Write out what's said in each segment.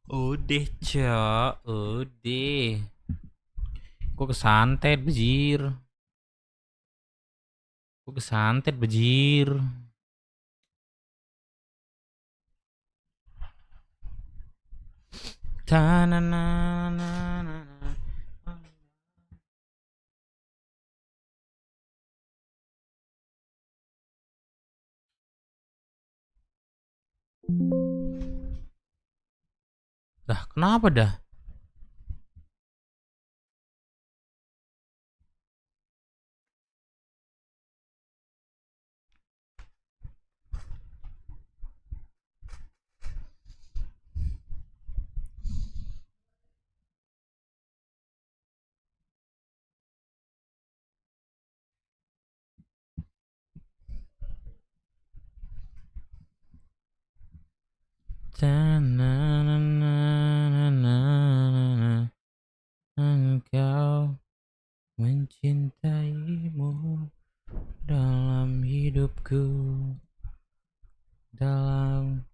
Udah, Cok. Udah. Kok kesantet, bejir. Kok kesantet, bejir. Tananana. Dah, kenapa dah? Tananana. Engkau mencintaimu dalam hidupku, dalam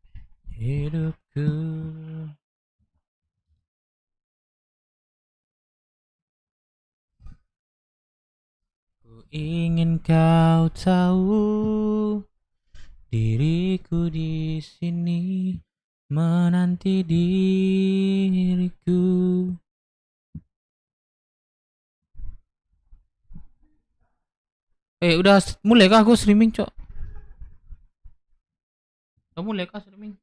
hidupku. Ku ingin kau tahu, diriku di sini menanti diriku. Udah mulai kah aku streaming, Cok? Udah mulai kah streaming?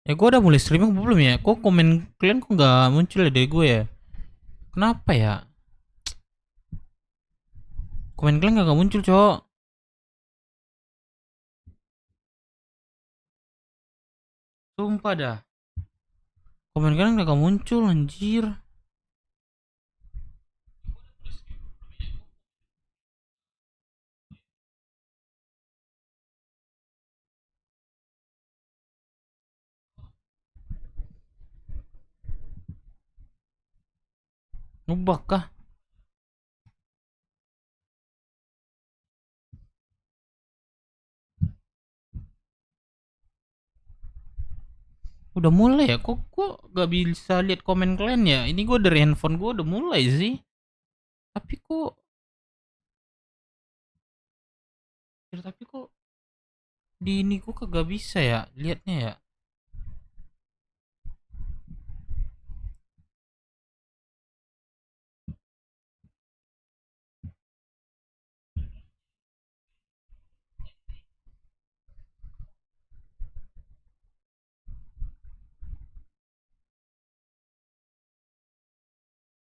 Gue udah mulai streaming apa belum ya? Kok komen kalian kok nggak muncul ya dari gue ya? Kenapa ya? Komen kalian nggak muncul, Cok. Sumpah dah. Komen kalian nggak muncul, anjir. Ngebug kah? Udah mulai ya? Kok gak bisa lihat komen kalian ya? Ini gue dari handphone gue udah mulai sih. Tapi kok, tapi kok di ini gue kagak bisa ya liatnya ya?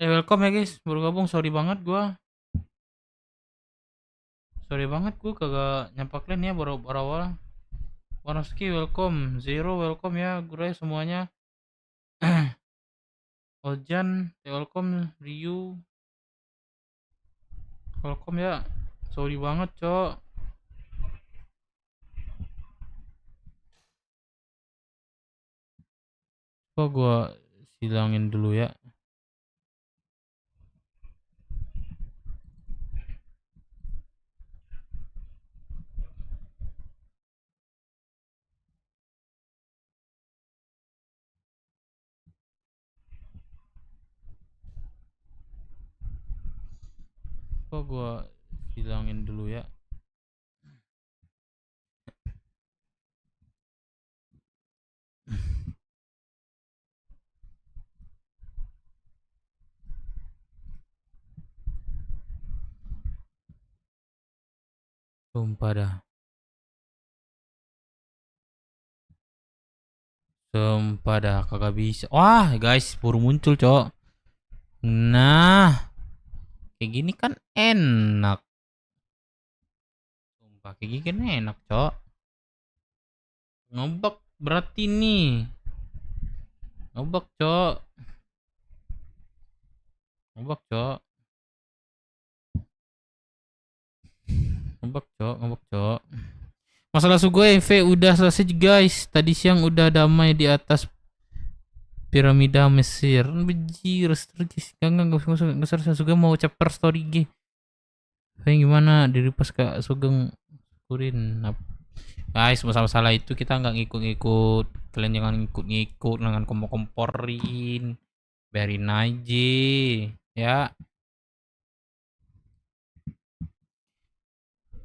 Welcome ya guys, baru gabung. Sorry banget gua kagak nyapa kalian ya baru awal. Wanoski welcome, Zero welcome ya, guys semuanya. Ojan welcome, Ryu welcome ya. Sorry banget cok. Kok gua silangin dulu ya. Kok gua silangin dulu ya. Sumpah dah. Sumpah dah kagak bisa. Wah guys baru muncul cok. Nah kayak gini kan enak. Sumpah kayak gini kan enak cok. Ngebak berarti nih. Ngebak cok. Ngebak cok. Ngebak cok. Masalah Sugoi EV udah selesai guys. Tadi siang udah damai di atas piramida Mesir. Bejir guys. Enggak usah Sugeng mau chapter story G. Kayak gimana diri pas Kak Sugeng kurin. Guys, masalah itu kita nggak ngikut-ngikut. Kalian jangan ngikut-ngikut, jangan kompor-komporin. Biarin aja. Ya.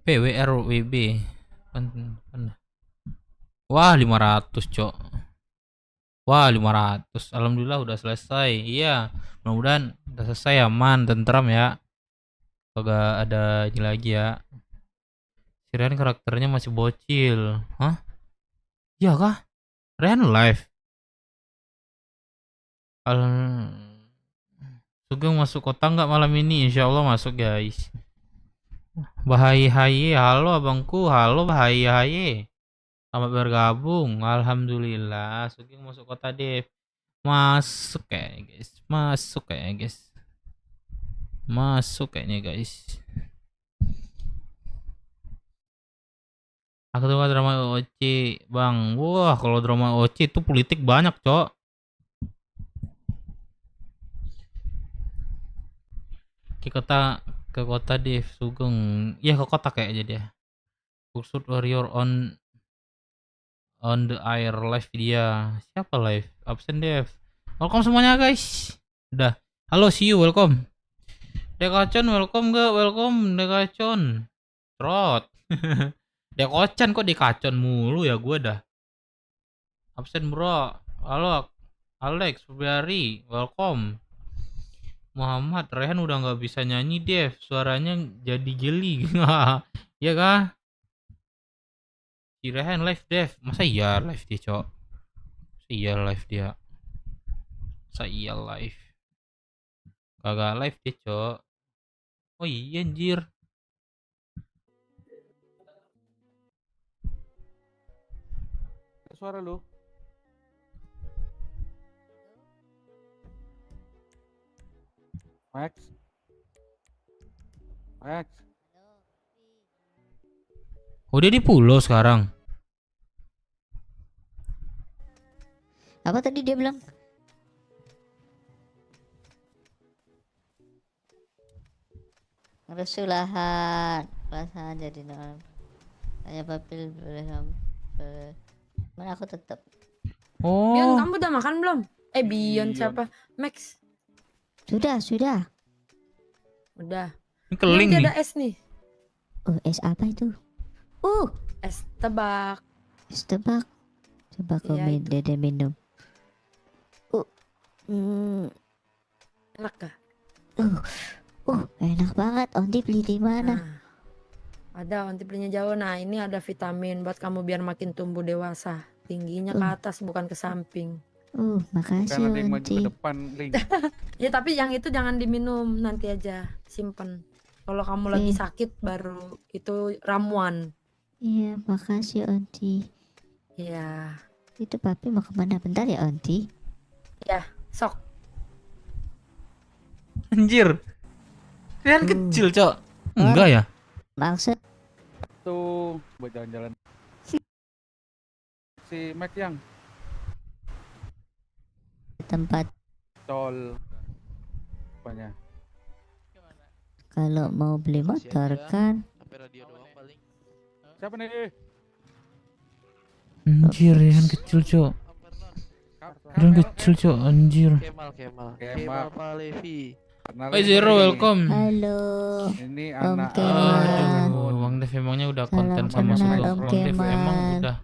PWRWB. Wah, 500, Cok. Wah, 500. Alhamdulillah udah selesai. Iya. Mudah-mudahan udah selesai aman, tentram ya. Kagak ada ini lagi ya. Sirian karakternya masih bocil. Hah? Iya kah? Rehan live. Sugeng masuk kota nggak malam ini? Insya Allah masuk guys. Bahaya haye, halo abangku, halo bahaya haye. Selamat bergabung, alhamdulillah. Sugeng masuk kota Dev. Masuk kayaknya guys, masuk kayaknya guys. Masuk kayaknya guys. Aku tuh drama OC bang. Wah kalau drama OC itu politik banyak cok. Ke kota Dev Sugeng. Ya ke kota kayaknya dia. Pursuit Warrior on the air live dia. Siapa live? Absen Dev. Welcome semuanya guys. Udah. Halo see you welcome. Dekacon welcome gak? Welcome Dekacon. Trot. Dekocan kok Dekacon mulu ya gue dah. Absen bro. Halo Alex Febriari welcome. Muhammad Rehan udah nggak bisa nyanyi Dev, suaranya jadi geli. Ya kah? Si Rehan live Dev. Masa iya live dia cok? Masa iya live dia? Masa iya live? Kagak live dia cok. Oh iya anjir. Suara lu. Max. Max. Udah di pulau sekarang. Apa tadi dia bilang? Resulahan jadi nol. Saya papil boleh mana aku tetap. Bion, Oh. kamu udah makan belum? Bion siapa? Max. Sudah. Udah. Ini keling Nanti nih. ada es nih. Oh, es apa itu? Es tebak. Es tebak. Coba kau Iya, itu. dede minum. Enak gak? Enak banget. Ondi beli di mana? Nah, ada nanti belinya jauh. Nah, ini ada vitamin buat kamu biar makin tumbuh dewasa. Tingginya ke atas bukan ke samping. Bukan Makasih ada yang maju ke Onti. depan, Ling. Ya tapi yang itu jangan diminum, nanti aja simpen. Kalau kamu lagi Oke. sakit baru itu ramuan. Iya, makasih Onti. Ya, Itu papi mau kemana bentar ya Onti? sok. Anjir. Kalian Uh. kecil, Cok. Enggak ya? Maksud Tuh, buat jalan-jalan. Si Mac yang tempat tol apanya? kalau mau beli motor kan. Siapa nih? Anjir, Rian kecil, Cok. Rian kecil, Cok. Anjir. Kemal Palevi. Kenalin Hai Zero, nih. welcome. Halo. Ini Om anak Kemal. Aduh, Bang Dev emangnya udah Salam konten sama kenal, Sugeng. Om Bang Dev Kemal. emang udah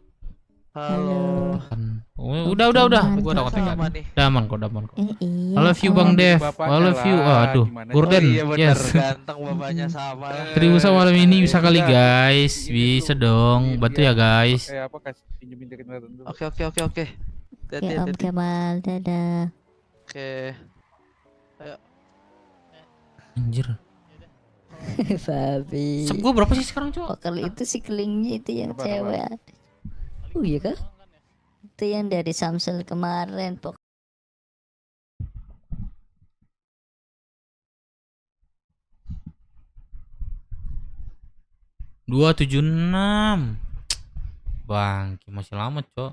Halo. kan. Om Udah, Kemal. gua udah konten. Sama nih. Daman kok, daman kok. Iya. I love you Om. Bang Dev. Bapaknya I love you. lah, Aduh, gimana Gorden. Oh iya benar, Yes. ganteng bapaknya sama. Tribusa malam ini bisa kali Enggak. guys. Ini Bisa tuh, dong. dia- Bantu dia ya guys. pakai apa, kasih pinjemin jaket merah dulu. Oke. Oke Hati-hati, Om hati-hati. Kemal, dadah. Oke. Anjir. Babi. Sub gua berapa sih sekarang, Cok? Oh, kalau itu si kelingnya itu yang Apa, cewek ada. Oh iya kah? Itu yang dari Samsel kemarin. 276. Bang, masih lama, Cok.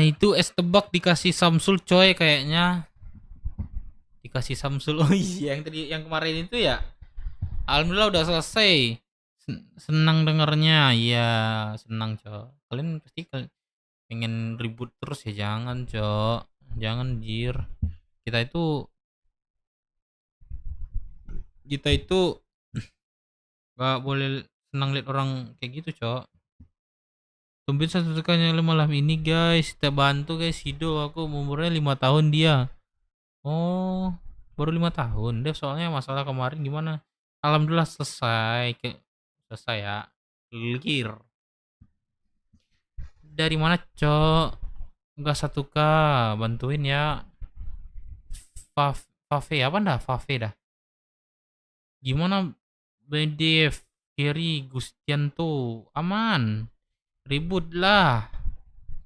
Itu es tebak dikasih Samsul, coy, kayaknya. Dikasih Samsul. Oh iya, yang tadi yang kemarin itu ya. Alhamdulillah udah selesai. Senang dengernya. Iya, senang, Cok. Kalian pasti pengen ribut terus ya, jangan, Cok. Jangan, jir. Kita itu gak boleh senang lihat orang kayak gitu, Cok. Tumben satu-satunya malam ini, guys. Kita bantu, guys. Hido aku umurnya 5 tahun dia. Oh, baru 5 tahun. Dev, soalnya masalah kemarin gimana? Alhamdulillah selesai. Selesai ya. Clear. Dari mana, Cok? Enggak 1K. Bantuin ya. Fave apa dah? Fave dah. Gimana Dev, Kiri, Gustianto? Aman. Ribut lah.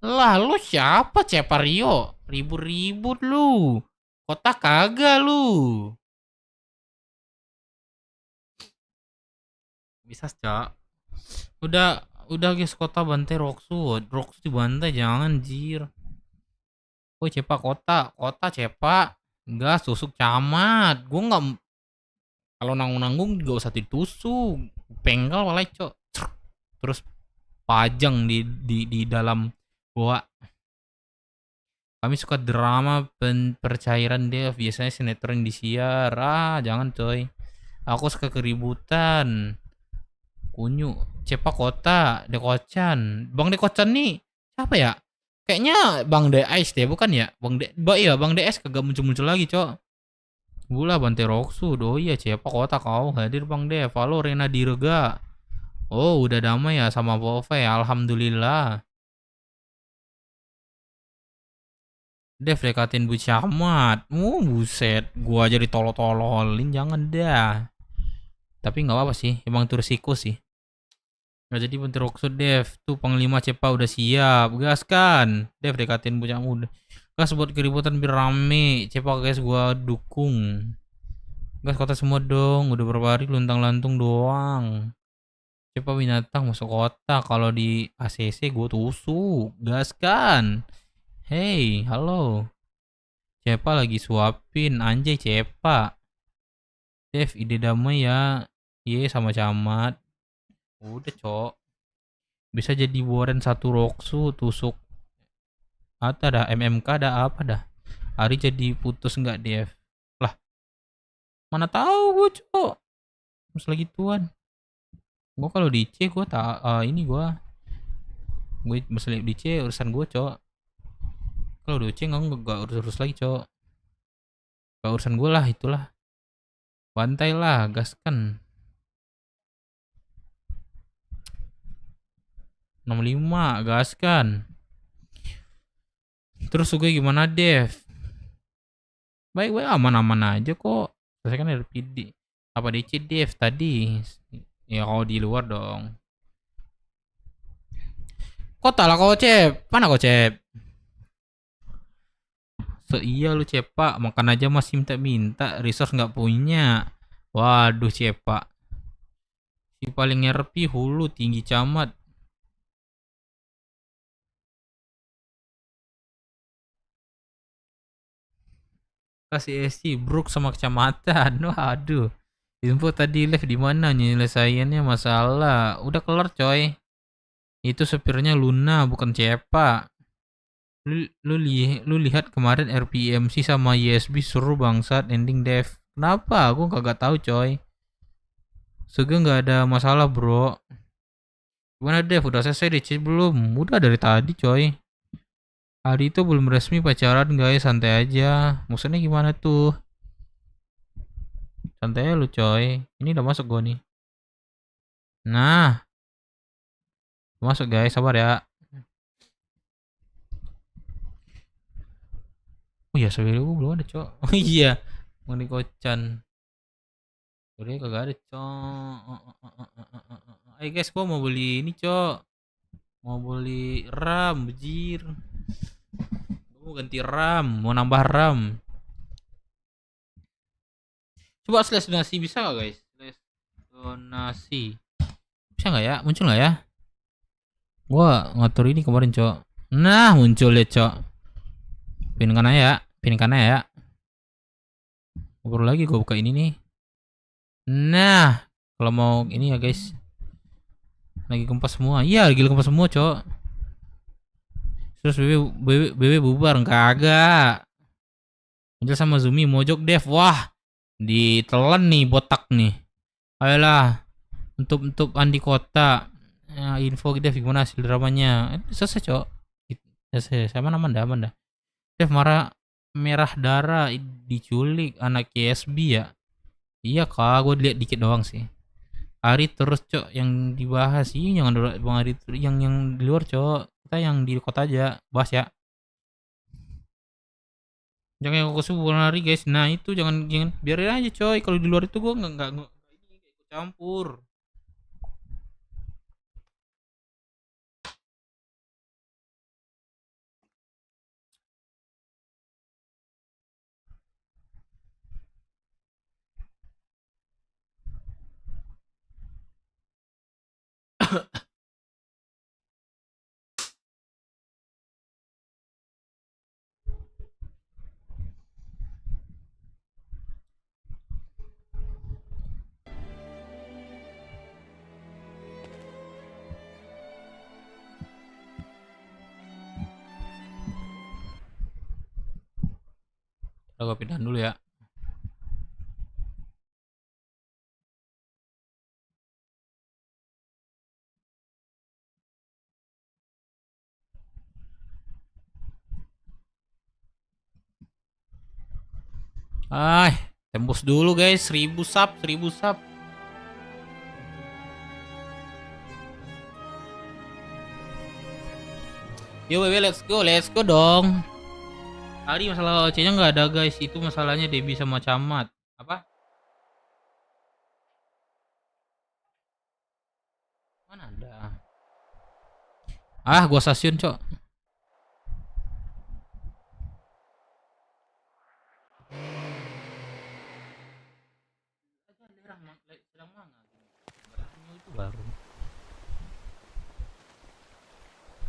Lah, lu siapa, Cepario? Ribut-ribut lu. Kota kagak lu. Bisa, Cok. Udah guys, kota bantai Roxu. Roxu dibantai, jangan, jir. Woi, Cepa kota Cepa. Enggak, tusuk camat. Gua enggak, kalau nanggung-nanggung gak usah ditusuk. Penggal walai, Cok. Terus pajang di dalam gua. Kami suka drama percairan dia, biasanya sinetron disiar. Jangan, coy. Aku suka keributan. Kunyu, Cepa kota, Dekocan. Bang Dekocan nih siapa ya? Kayaknya Bang DS deh, bukan ya? Bang DS kagak muncul-muncul lagi, Cok. Gula Bante Roxu, doi ya, Cepa kota kau hadir Bang Dev. Halo Rena Direga. Oh, udah damai ya sama Vove, alhamdulillah. Dev dekatin Bu Camat. Buset, gua aja ditolol-tololin, jangan dah. Tapi nggak apa-apa sih, emang itu resiko sih. Nggak jadi bentar Roxu, Dev. Tuh Panglima Cepa udah siap. Gas kan? Dev dekatin Bu Camat. Gas buat keributan biar rame. Cepa guys, gua dukung. Gas kota semua dong. Udah berapa hari luntang-lantung doang. Cepa binatang masuk kota. Kalau di ACC gue tusuk. Gas kan? Hey, halo. Cepa lagi suapin. Anjay, Cepa. Dev, ide damai ya. Iya, sama camat. Udah, Cok. Bisa jadi boren satu Roxu. Tusuk. Ada dah, MMK ada apa dah. Hari jadi putus nggak, Dev? Lah, mana tahu gue, Cok. Masalah gituan. Gue kalau di C gue gue masalah di C urusan gue, Cok. Kalau di C nggak urus lagi, Cok. Gak urusan gue lah, itulah. Bantai lah, gaskan. 65, gaskan. Terus juga gimana Dev? Baik-baik, aman-aman aja kok. Saya kan RPD. Apa DC Dev tadi? Ya kalau di luar dong. Kota lah kau Cep. Mana kau Cep? Iya lu Cepak, makan aja masih minta-minta, resource nggak punya. Waduh Cepak. Si paling ngerpi hulu tinggi camat. Kasih SC Brook sama kecamatan. Waduh. Info tadi live di mana nyelesaiannya masalah. Udah kelar coy. Itu supirnya Luna bukan Cepak. Lu lihat kemarin RPMC sama YSB seru bangsat ending dev. Kenapa? Aku kagak tahu coy. Sugeng nggak ada masalah bro. Gimana dev? Udah selesai DC belum? Udah dari tadi coy. Hari itu belum resmi pacaran guys, santai aja. Maksudnya gimana tuh? Santai aja lu coy. Ini udah masuk gua nih. Nah. Masuk guys, sabar ya. Oh iya, sebenernya gue belum ada cok. Oh iya, mau kocan. Sebenernya kagak ada cok. Ayo guys, gue mau beli ini cok. Mau beli RAM, bejir. Gue mau ganti RAM, mau nambah RAM. Coba slash donasi bisa gak guys? Slash donasi. Bisa gak ya? Muncul gak ya? Gue ngatur ini kemarin cok. Nah muncul ya cok. Pin kanan ya. Pin kanan ya. Ngobrol lagi gue buka ini nih. Nah, kalau mau ini ya guys. Lagi kempas semua. Iya, lagi kempas semua, Cok. Terus BB bubar kagak. Angel sama Zumi mojok dev. Wah, ditelan nih botak nih. Ayolah. Untuk Andi Kota. Ya, info dev gimana hasil dramanya. Selesai, Cok. Selesai. Sama aman dah. Dev merah darah diculik anak KSB ya. Iya kak, gue liat dikit doang sih. Ari terus cok yang dibahas sih, jangan dulu Bang Ari yang di luar cok. Kita yang di kota aja bahas ya. Jangan yang fokus bukan Ari guys. Nah itu jangan biarin aja coy. Kalau di luar itu gue nggak ikut campur. Gue pindahan dulu ya. Tembus dulu guys, 1000 sub. Yo bebe, let's go dong. Hari masalah OC nya nggak ada guys, itu masalahnya Debbie sama Camat. Apa? Mana ada? Gua stasiun cok. Itu baru.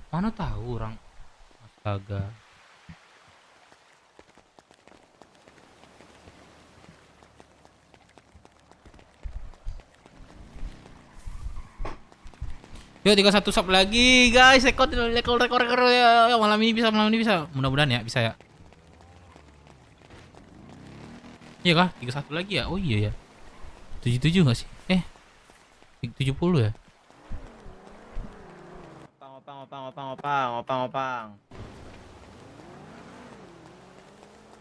Mana tahu orang? Astaga. Yuk 31 sub lagi guys, rekor ya. Malam ini bisa. Mudah-mudahan ya bisa ya. Iya kah? 31 lagi ya? Oh iya ya. 77 enggak sih? 70 ya? Opang.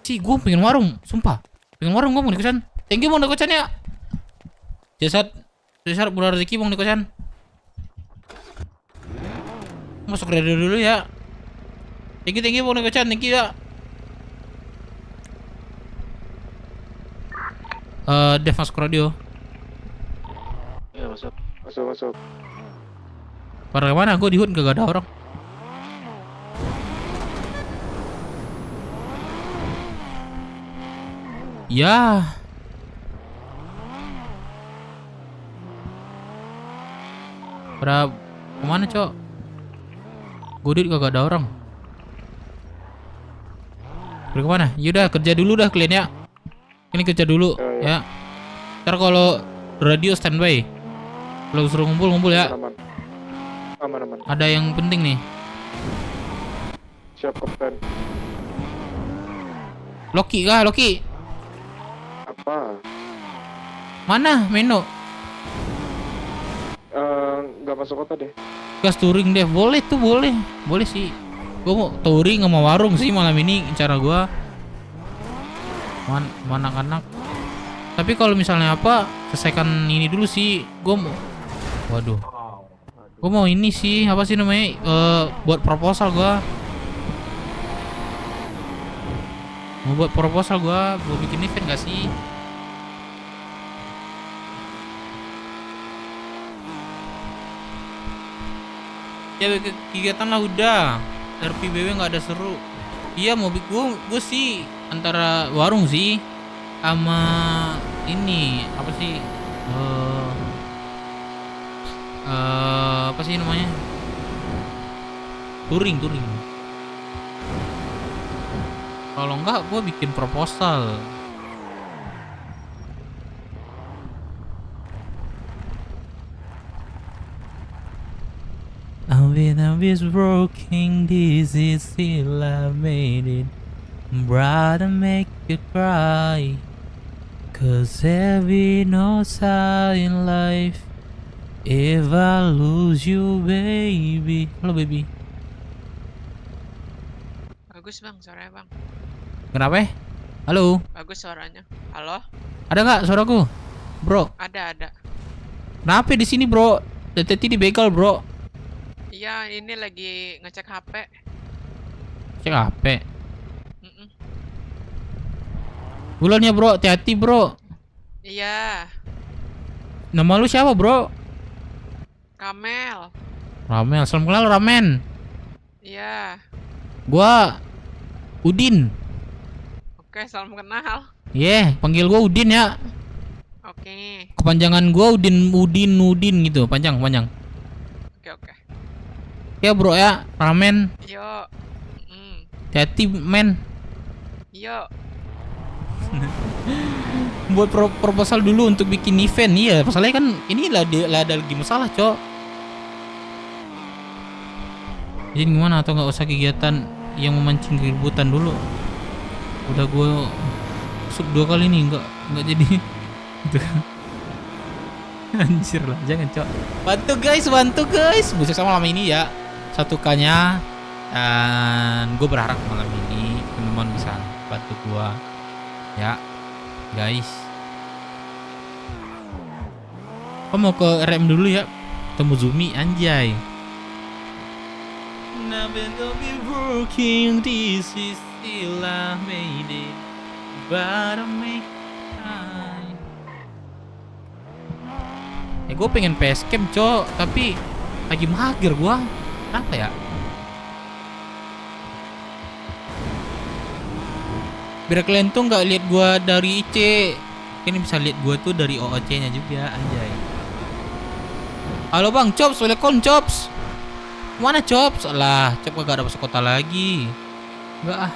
Gue pengen warung, sumpah. Pengen warung gue mau di kosan. Thank you bang di kosan ya. Jasad bulan rezeki bang di kosan. Masuk radio dulu ya. Thank you Bang Neko-chan, thank you ya. Dev masuk radio. Ya masuk. Masuk. Pada mana? Gue di HUD gak ada orang. Ya. Pada kemana cok? Gue di kagak ada orang. Pergi kemana? Yaudah kerja dulu dah kalian ya. Ini kerja dulu ya. Ntar kalau radio standby. Kalau suruh ngumpul ya. Aman. Ada yang penting nih. Siap kapten. Loki kah? Loki? Apa? Mana Meno? Nggak masuk kota deh. Gas touring deh. Boleh tuh, boleh. Boleh sih. Gue mau touring sama warung sih malam ini cara gue. Anak-anak. Tapi kalau misalnya apa, selesaikan ini dulu sih. Gue mau. Waduh. Gue mau ini sih, apa sih namanya? Buat proposal gue. Mau buat proposal gue, mau bikin event gak sih? Ya kegiatan lah udah. RPBW nggak ada seru. Iya mau gue sih antara warung sih sama ini apa sih apa sih namanya touring. Kalau enggak gue bikin proposal. I was broken, this is still I made it. Brother make you cry, cause every no sign in life. If I lose you baby. Halo baby. Bagus bang, suaranya bang. Kenapa? Halo. Bagus suaranya. Halo? Ada nggak suaraku? Bro. Ada. Kenapa di sini bro? Tadi di begal bro. Iya, ini lagi ngecek HP. Cek HP. Mm-mm. Bulannya bro, hati-hati bro. Iya, Nama lu siapa bro? Kamel. Ramel, salam kenal Ramen. Iya. Gua Udin. Oke, salam kenal. Panggil gua Udin ya. Oke. Kepanjangan gua Udin gitu, panjang. Oke. Ya bro ya, Ramen. Yo. Hati men. Yo. Buat proposal dulu untuk bikin event. Iya, masalahnya kan ini lah ada lagi masalah, Cok. Jadi gimana atau nggak usah kegiatan yang memancing keributan dulu? Udah gue sub 2 kali nih nggak jadi. Gitu. Anjir lah, jangan Cok. Bantu guys. Buset sama malam ini ya. 1K-nya. Dan gue berharap malam ini teman-teman bisa bantu gue. Ya, guys. Kau mau ke RM dulu ya? Temu Zumi anjay. Never be working, this is still I made it, but I make time. Gue pengen PSCam Cok, tapi lagi mager gua. Kenapa ya? Biar kalian tuh nggak lihat gua dari IC, ini bisa lihat gua tuh dari OOC-nya juga, anjay. Halo bang, Chops, welcome Chops. Mana Chops? Lah, Chops gak ada masuk kota lagi. Enggak ah.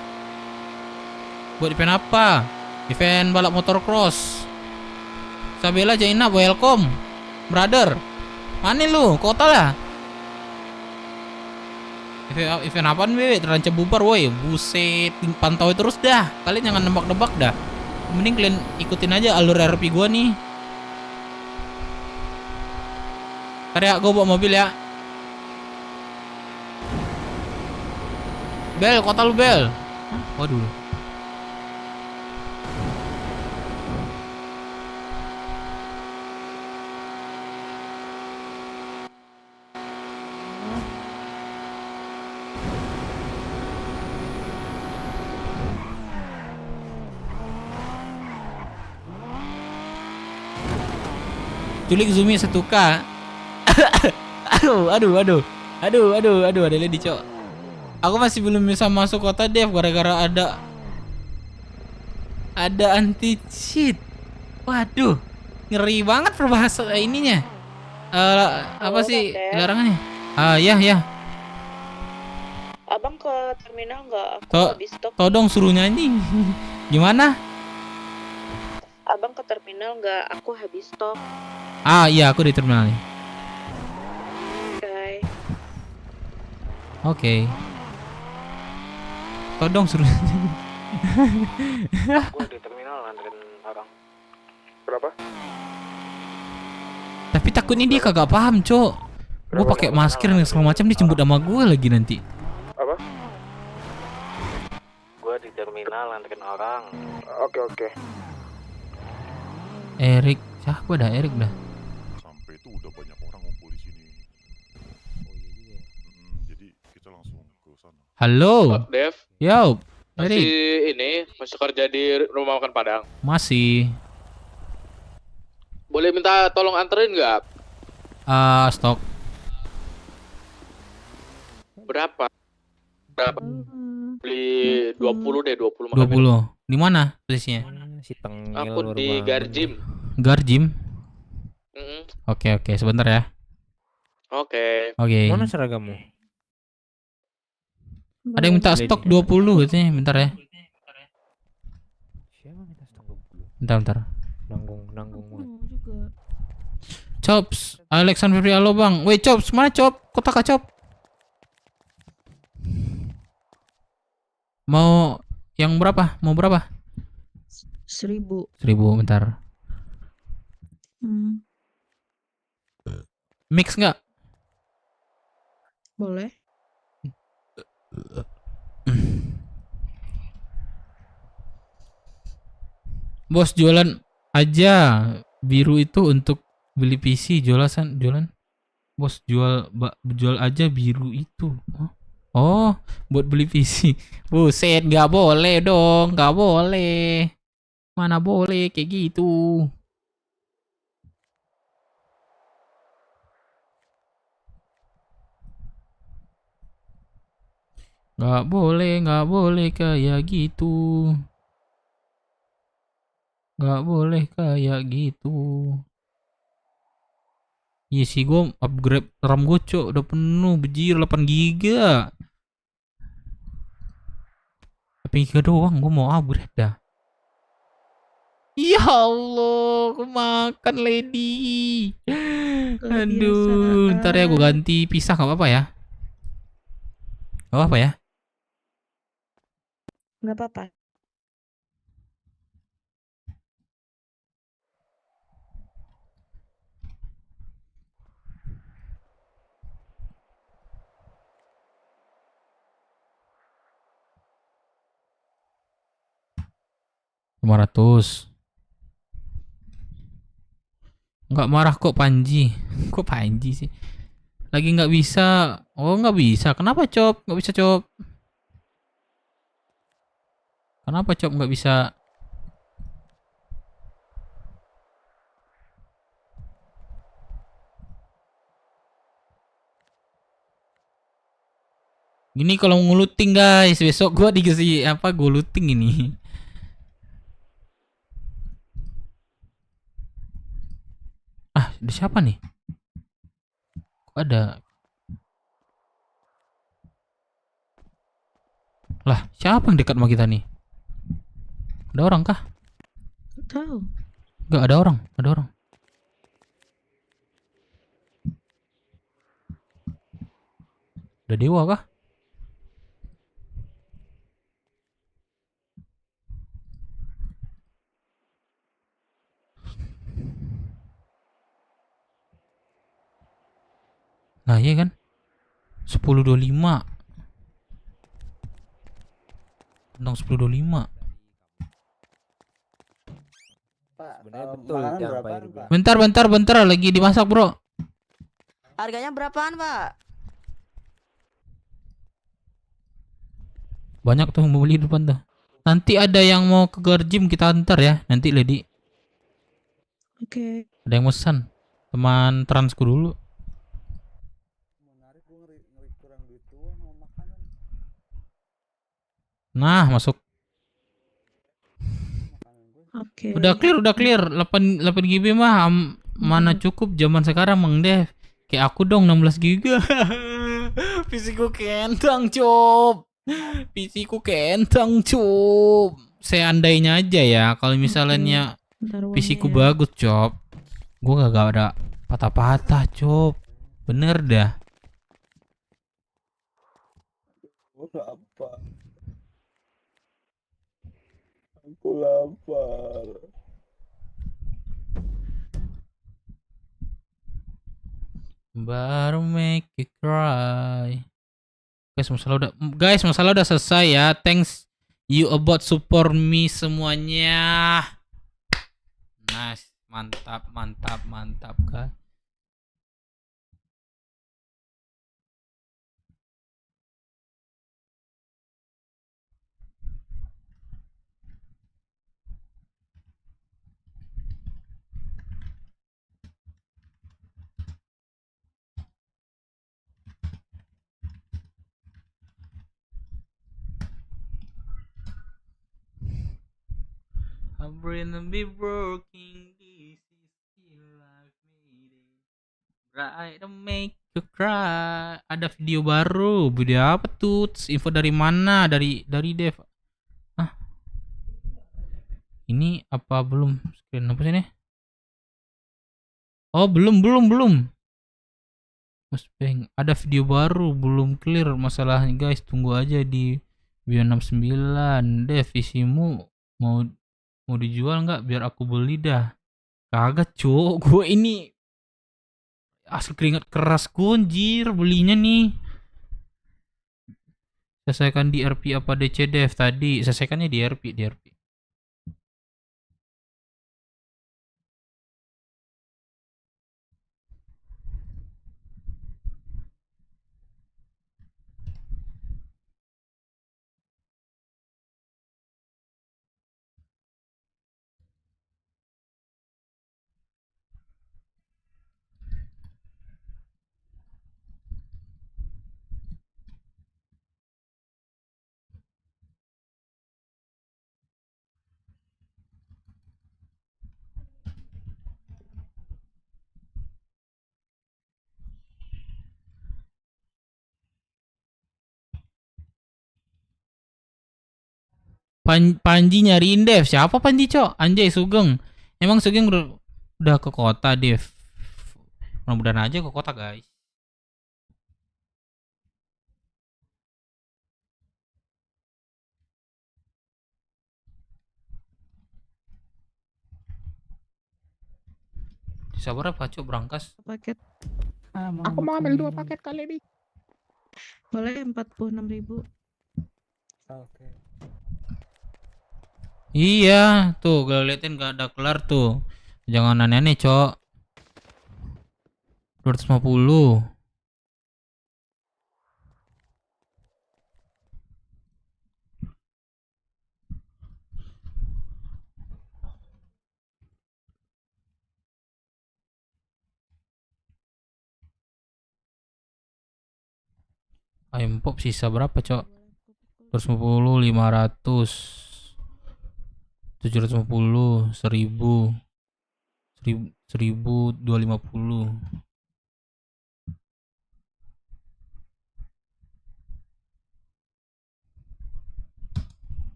Buat event apa? Event balap motor cross. Sabela Jainab, welcome. Brother, mana lu? Kota lah. Event apaan be? Terancam bubar woi. Buset, pantau terus dah. Kalian jangan nebak-nebak dah. Mending kalian ikutin aja alur RP gua nih. Ntar ya, gua bawa mobil ya. Bel, kota lu Bel. Waduh. Culik Zumi 1K. Aduh, ada lady cok. Aku masih belum bisa masuk kota Dev gara-gara ada anti cheat. Waduh, ngeri banget perbahasa ininya. Apa sih larangannya? Ya. Abang ke terminal nggak? Aku To- habis stok. Todong suruh nyanyi. Gimana? Abang ke terminal nggak? Aku habis stok, Iya, aku di terminal nih. guys. Oke. Todong suruh nyanyi. Gue di terminal nganterin orang. Berapa? Tapi takutnya dia kagak paham, Cok. Gue pakai masker dan segala macam, dia jemput sama gue lagi nanti. Apa? Gue di terminal nganterin orang. Oke. Erik, siapa dah Erik dah? Sampai itu udah banyak orang ngumpul di sini. Oh iya juga. Jadi kita langsung ke sana. Halo. Dev, Yo, masih Erik. masih kerja di rumah makan Padang. Masih. Boleh minta tolong anterin nggak? Stok. Berapa? Beli 20 deh, 20 makan 20. Di mana posisinya? Si tengil Aku baru di bangun. Garjim. Garjim. Mm-mm. Oke, sebentar ya. Oke. Oke. Mana seragammu? Ada yang minta stok 20 katanya, bentar ya. Siapa minta stok 20? Bentar. Nanggung banget. Chops, Alexander Febri, halo bang. Wait, Chops, mana Chop? Kotak Chop? Mau yang berapa? Mau berapa? 1000. 1000, bentar. Mix nggak? Boleh. Bos jualan aja biru itu untuk beli PC jualan. Bos jual aja biru itu. Oh, buat beli PC. Buset, nggak boleh dong, nggak boleh. Mana boleh kayak gitu. Nggak boleh kayak gitu. Nggak boleh kayak gitu. Iya sih, gue upgrade RAM gue cok, udah penuh bejir 8 giga. 8 giga doang, gue mau upgrade dah. Ya Allah, aku makan lady. Aduh, ntar ya gue ganti pisah, gak apa-apa ya? Gak apa-apa ya? Nggak apa-apa. $500. Nggak marah kok Panji. Kok Panji sih? Lagi nggak bisa. Oh nggak bisa. Kenapa Cop? Nggak bisa Cop. Kenapa Cop nggak bisa? Gini kalau nguluting guys, besok gua dikasih apa? Gua looting ini. Ada siapa nih? Kok ada? Lah, siapa yang dekat sama kita nih? Ada orang kah? Tahu. Enggak ada orang, ada orang. Ada dewa kah? Nah iya kan 10.25 tentang 10.25. Sebenarnya betul yang bayar gua. Bentar lagi dimasak bro. Harganya berapaan, Pak? Banyak tuh mau beli di depan tuh. Nanti ada yang mau ke Garjim kita antar ya nanti lady. Oke. Ada yang pesan. Teman transku dulu. Nah, masuk. Oke. Udah clear. 8 GB mah mana cukup zaman sekarang Mang Dev. Kayak aku dong 16 GB. Pisiku kentang, Cop. Pisiku kentang, Cop. Seandainya aja ya kalau misalnya Ntar uangnya pisiku ya. bagus, Cop. Gua gak ada patah-patah, Cop. Bener dah. Aku lapar. Baru make you cry. Masalah udah selesai ya. Thanks you about support me semuanya. Nice, mantap kan. I'm gonna be broken. This is still life made it. Right to make you cry. Ada video baru. Video apa tuh? Info dari mana? Dari Dev. Ah, ini apa belum? Screen apa sih ini? Oh, belum. Mas Bang, ada video baru belum clear masalahnya guys. Tunggu aja di Bio 69. Dev, visimu mau dijual nggak biar aku beli dah. Kagak, Cuk. Gue ini asli keringat keras kunjir belinya nih. Selesaikan di RP apa DC Dev tadi? Selesaikannya di RP. Panji nyariin Dev. Siapa Panji, Cok? Anjay, Sugeng. Emang Sugeng udah ke kota, Dev? Mudah-mudahan aja ke kota, guys. Sabar apa, Cok, berangkas? Paket. Aku mau ambil 2 paket kali ini. Boleh 46.000. Oke. Iya, tuh gue liatin gak ada kelar tuh. Jangan aneh-aneh, Cok. 250. Ayam pop sisa berapa, Cok? 250, 500, 750, 1000, 1000, 250.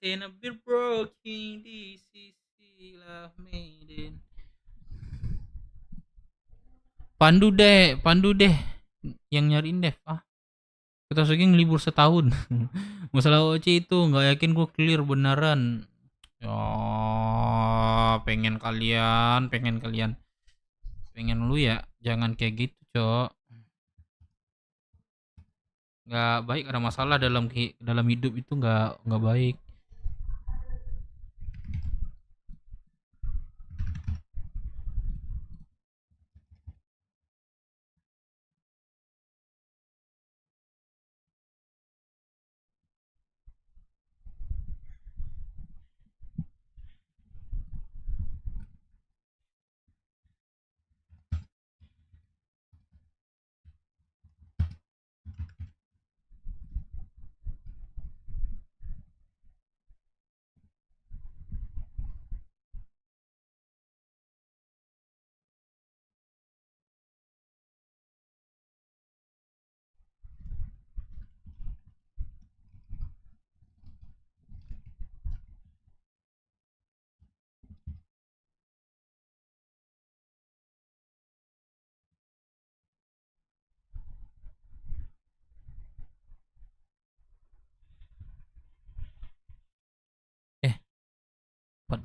In a bit broken, this is still love maiden. Pandu deh yang nyariin Dev. Kita saking libur setahun. Masalah OC itu nggak yakin gue clear beneran. Ya, pengen lu ya, jangan kayak gitu, Cok. Nggak baik, ada masalah dalam hidup itu nggak baik.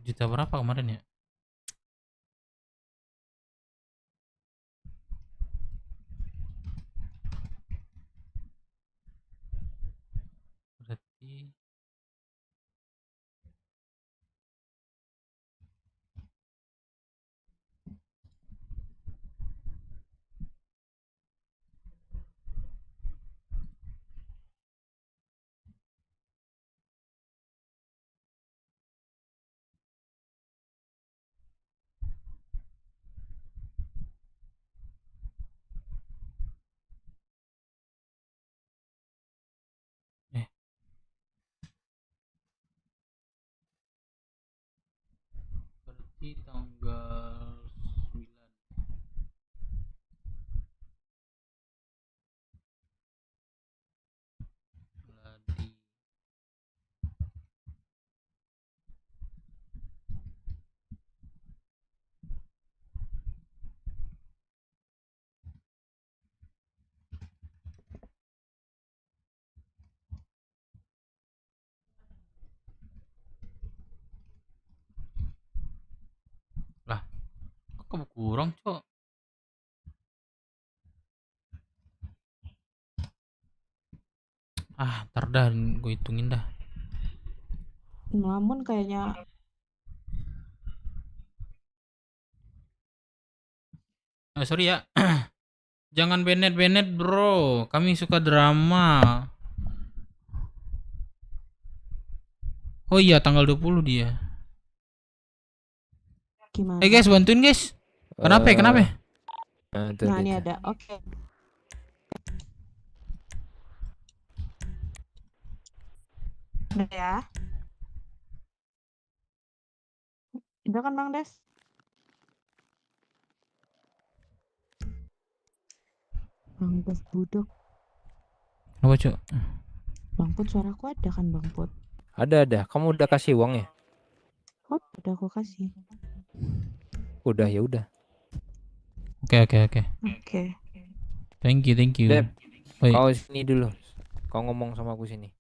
Juta berapa kemarin ya? Berarti eh berarti tanggal 9. Berarti lah, kok kamu kurang, Cok? Ntar dah gue hitungin dah. Namun kayaknya Sorry ya. Jangan benet-benet, bro. Kami suka drama. Oh iya, tanggal 20 dia. gimana? Guys, bantuin guys. Kenapa ya? Kenapa ya? Nah, ini ada. Oke. Udah ya. Udah kan Bang Des? Bang Des budok. Kenapa, Cok? Bang Put, suaraku ada kan Bang Put? Ada. Kamu udah kasih uang ya? Oh, udah aku kasih. Udah, ya udah. Oke. Oke. Thank you. Dep, Woi, kau sini dulu. Kau ngomong sama aku sini.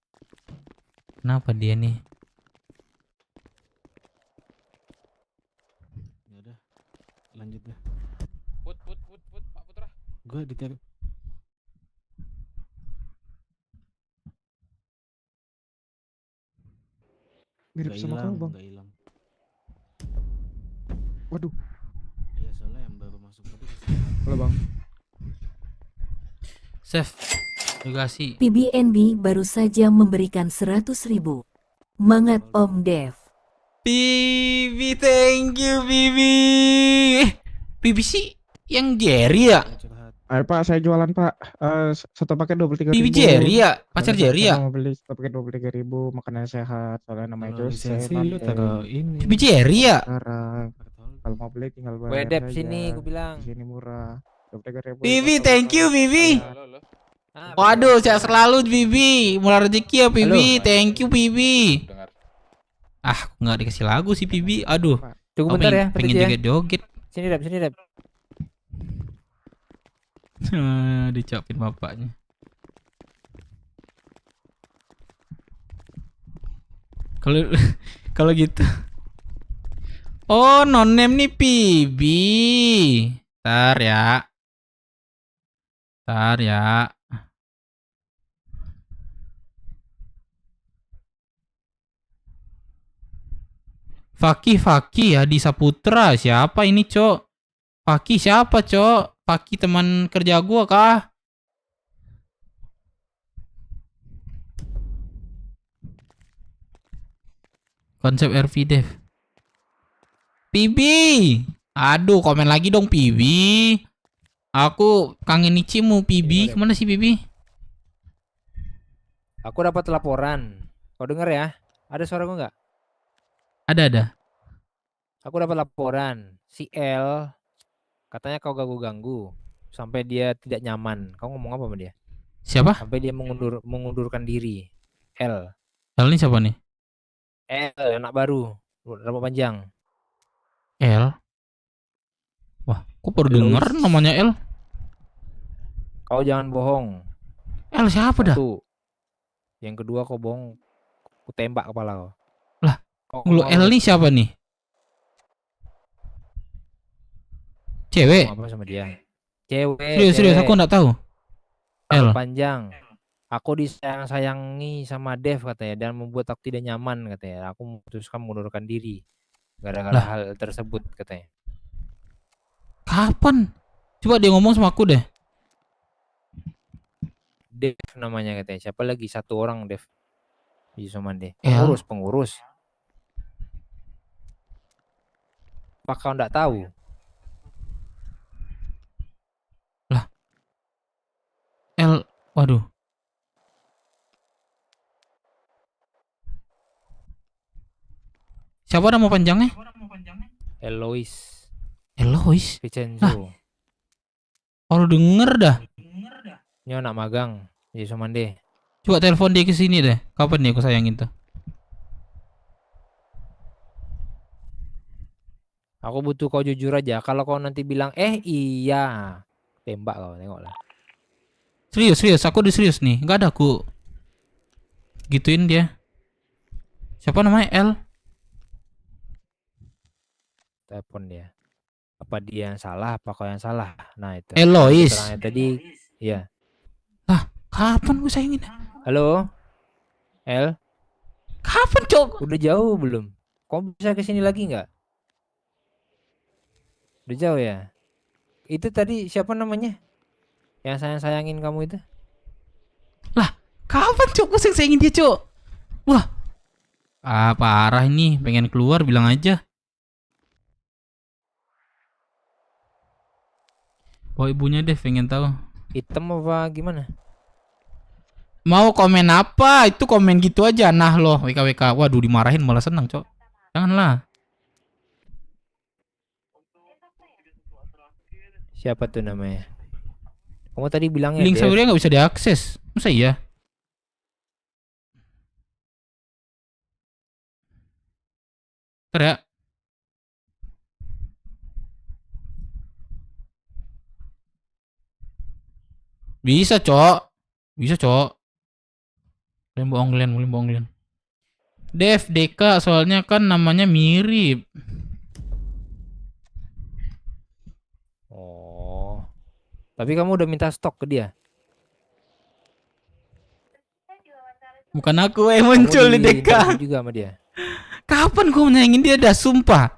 kenapa dia nih? Ya udah, lanjut dah. Put, Pak Putra. Gue ditarik. Mirip Nggak sama hilang, kamu, Bang. nggak hilang. Waduh. Iya, soalnya yang baru masuk tadi. Halo, Bang. Chef, terima kasih. PBNB baru saja memberikan 100.000. Mangat Om Dev. Bibi, thank you Bibi. Bibi sih yang Jerry ya? Ayo Pak, saya jualan Pak. Satu paket 23.000. Bibi Jerry ya? Pacar Jerry ya? Mau beli satu paket 23.000, makanan sehat. Soalnya namanya Kalau Jose. lisensi lu taruh ini. Bibi Jerry ya? Sekarang kalau mau beli tinggal bayar. Wedep aja. sini, aku bilang. Di sini murah. 23.000. Bibi, thank you Bibi. Waduh, sehat selalu Bibi. Mulai rezeki ya Bibi. Thank you Bibi. Aku nggak dikasih lagu sih Bibi. Aduh. Tunggu Aku bentar ya, pengen Petit ya. joget-joget. Sini Dep. Dicapin bapaknya. Kalau gitu. Oh, non name nih Bibi. Ntar ya. Fakih ya di Saputra. Siapa ini, Cok? Fakih siapa, Cok? Fakih teman kerja gua kah? Konsep RV Dev. Pibi. Aduh, komen lagi dong Pibi. Aku kangen Ichimu Pibi. Kemana sih Pibi? Aku dapat laporan. Kau denger ya? Ada suara gua nggak? Ada. Aku dapat laporan. Si L katanya kau ganggu sampai dia tidak nyaman. Kau ngomong apa sama dia? Siapa? Sampai dia mengundurkan diri. L. L ini siapa nih? L anak baru. Rambut panjang. L. Wah, kok baru denger namanya L? Kau jangan bohong. L siapa dah? Satu. Yang kedua kau bohong, aku tembak kepala kau. Lah, Kau lu L ini siapa nih? Cewek. Ngomong apa sama dia? Cewek. Serius, aku nggak tahu. L. Panjang. Aku disayang-sayangi sama Dev katanya dan membuat aku tidak nyaman katanya. Aku memutuskan mengundurkan diri gara-gara Lah. hal tersebut katanya. Kapan? Coba dia ngomong sama aku deh. Dev namanya katanya. Siapa lagi? Satu orang Dev. Di Somande. L. Pengurus. Apa kau enggak tahu? L. Waduh. Siapa nama panjangnya? Elois Elois. Vincenzo. Baru denger dah. Ini anak magang di Somande. Coba telepon dia ke sini deh. Kapan nih aku sayangin tuh? Aku butuh kau jujur aja. Kalau kau nanti bilang iya, tembak kau, tengoklah. Serius, aku udah serius nih. Nggak ada aku gituin dia. Siapa namanya? L. Telepon dia. Apa dia yang salah? Apa kau yang salah? Nah itu. Elois. Keterangan tadi, iya. Kapan gue sayangin? Halo, L. Kapan, Cok? Udah jauh belum? Kau bisa kesini lagi nggak? Udah jauh ya. Itu tadi siapa namanya? Yang sayangin kamu itu? Kapan, Cok? Gue sayangin dia, Cok. Wah. Parah ini. Pengen keluar, bilang aja. Bawa ibunya deh, pengen tahu. Hitam apa gimana? Mau komen apa? Itu komen gitu aja. Nah loh, WKWK. Waduh, dimarahin malah senang, Cok. Janganlah. Siapa tuh namanya? Kamu tadi bilangnya Link Dev. servernya nggak bisa diakses. Masa iya? Ntar ya. Bisa, Cok. Bisa, Cok. Kalian bohong kalian. Dev, Deka, soalnya kan namanya mirip. Oh. Tapi kamu udah minta stok ke dia? Bukan aku yang muncul di Deka. Kamu juga sama dia? Kapan gue menyaingin dia dah, sumpah.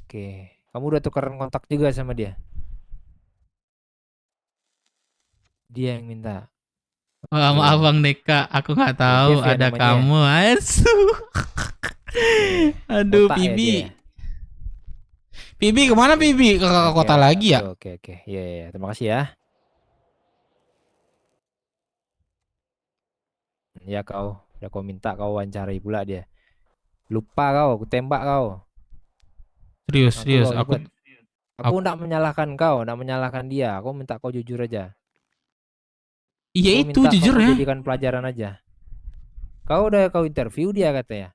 Oke. Kamu udah tukeran kontak juga sama dia? Dia yang minta. Wah, maaf Bang Deka, aku nggak tahu Dev ya ada namanya. kamu. Asu. Aduh, Otak ya Pibi. dia? Pibi kemana Pibi? Ke kota lagi ya? Oke. Iya. Terima kasih ya. Ya kau. Udah kau minta kau wawancarai pula dia. Lupa kau, aku tembak kau. Serius. Aku enggak menyalahkan kau, enggak menyalahkan dia. Aku minta kau jujur aja. Iya Aku itu minta jujur kau ya. jadikan pelajaran aja. Kau interview dia katanya.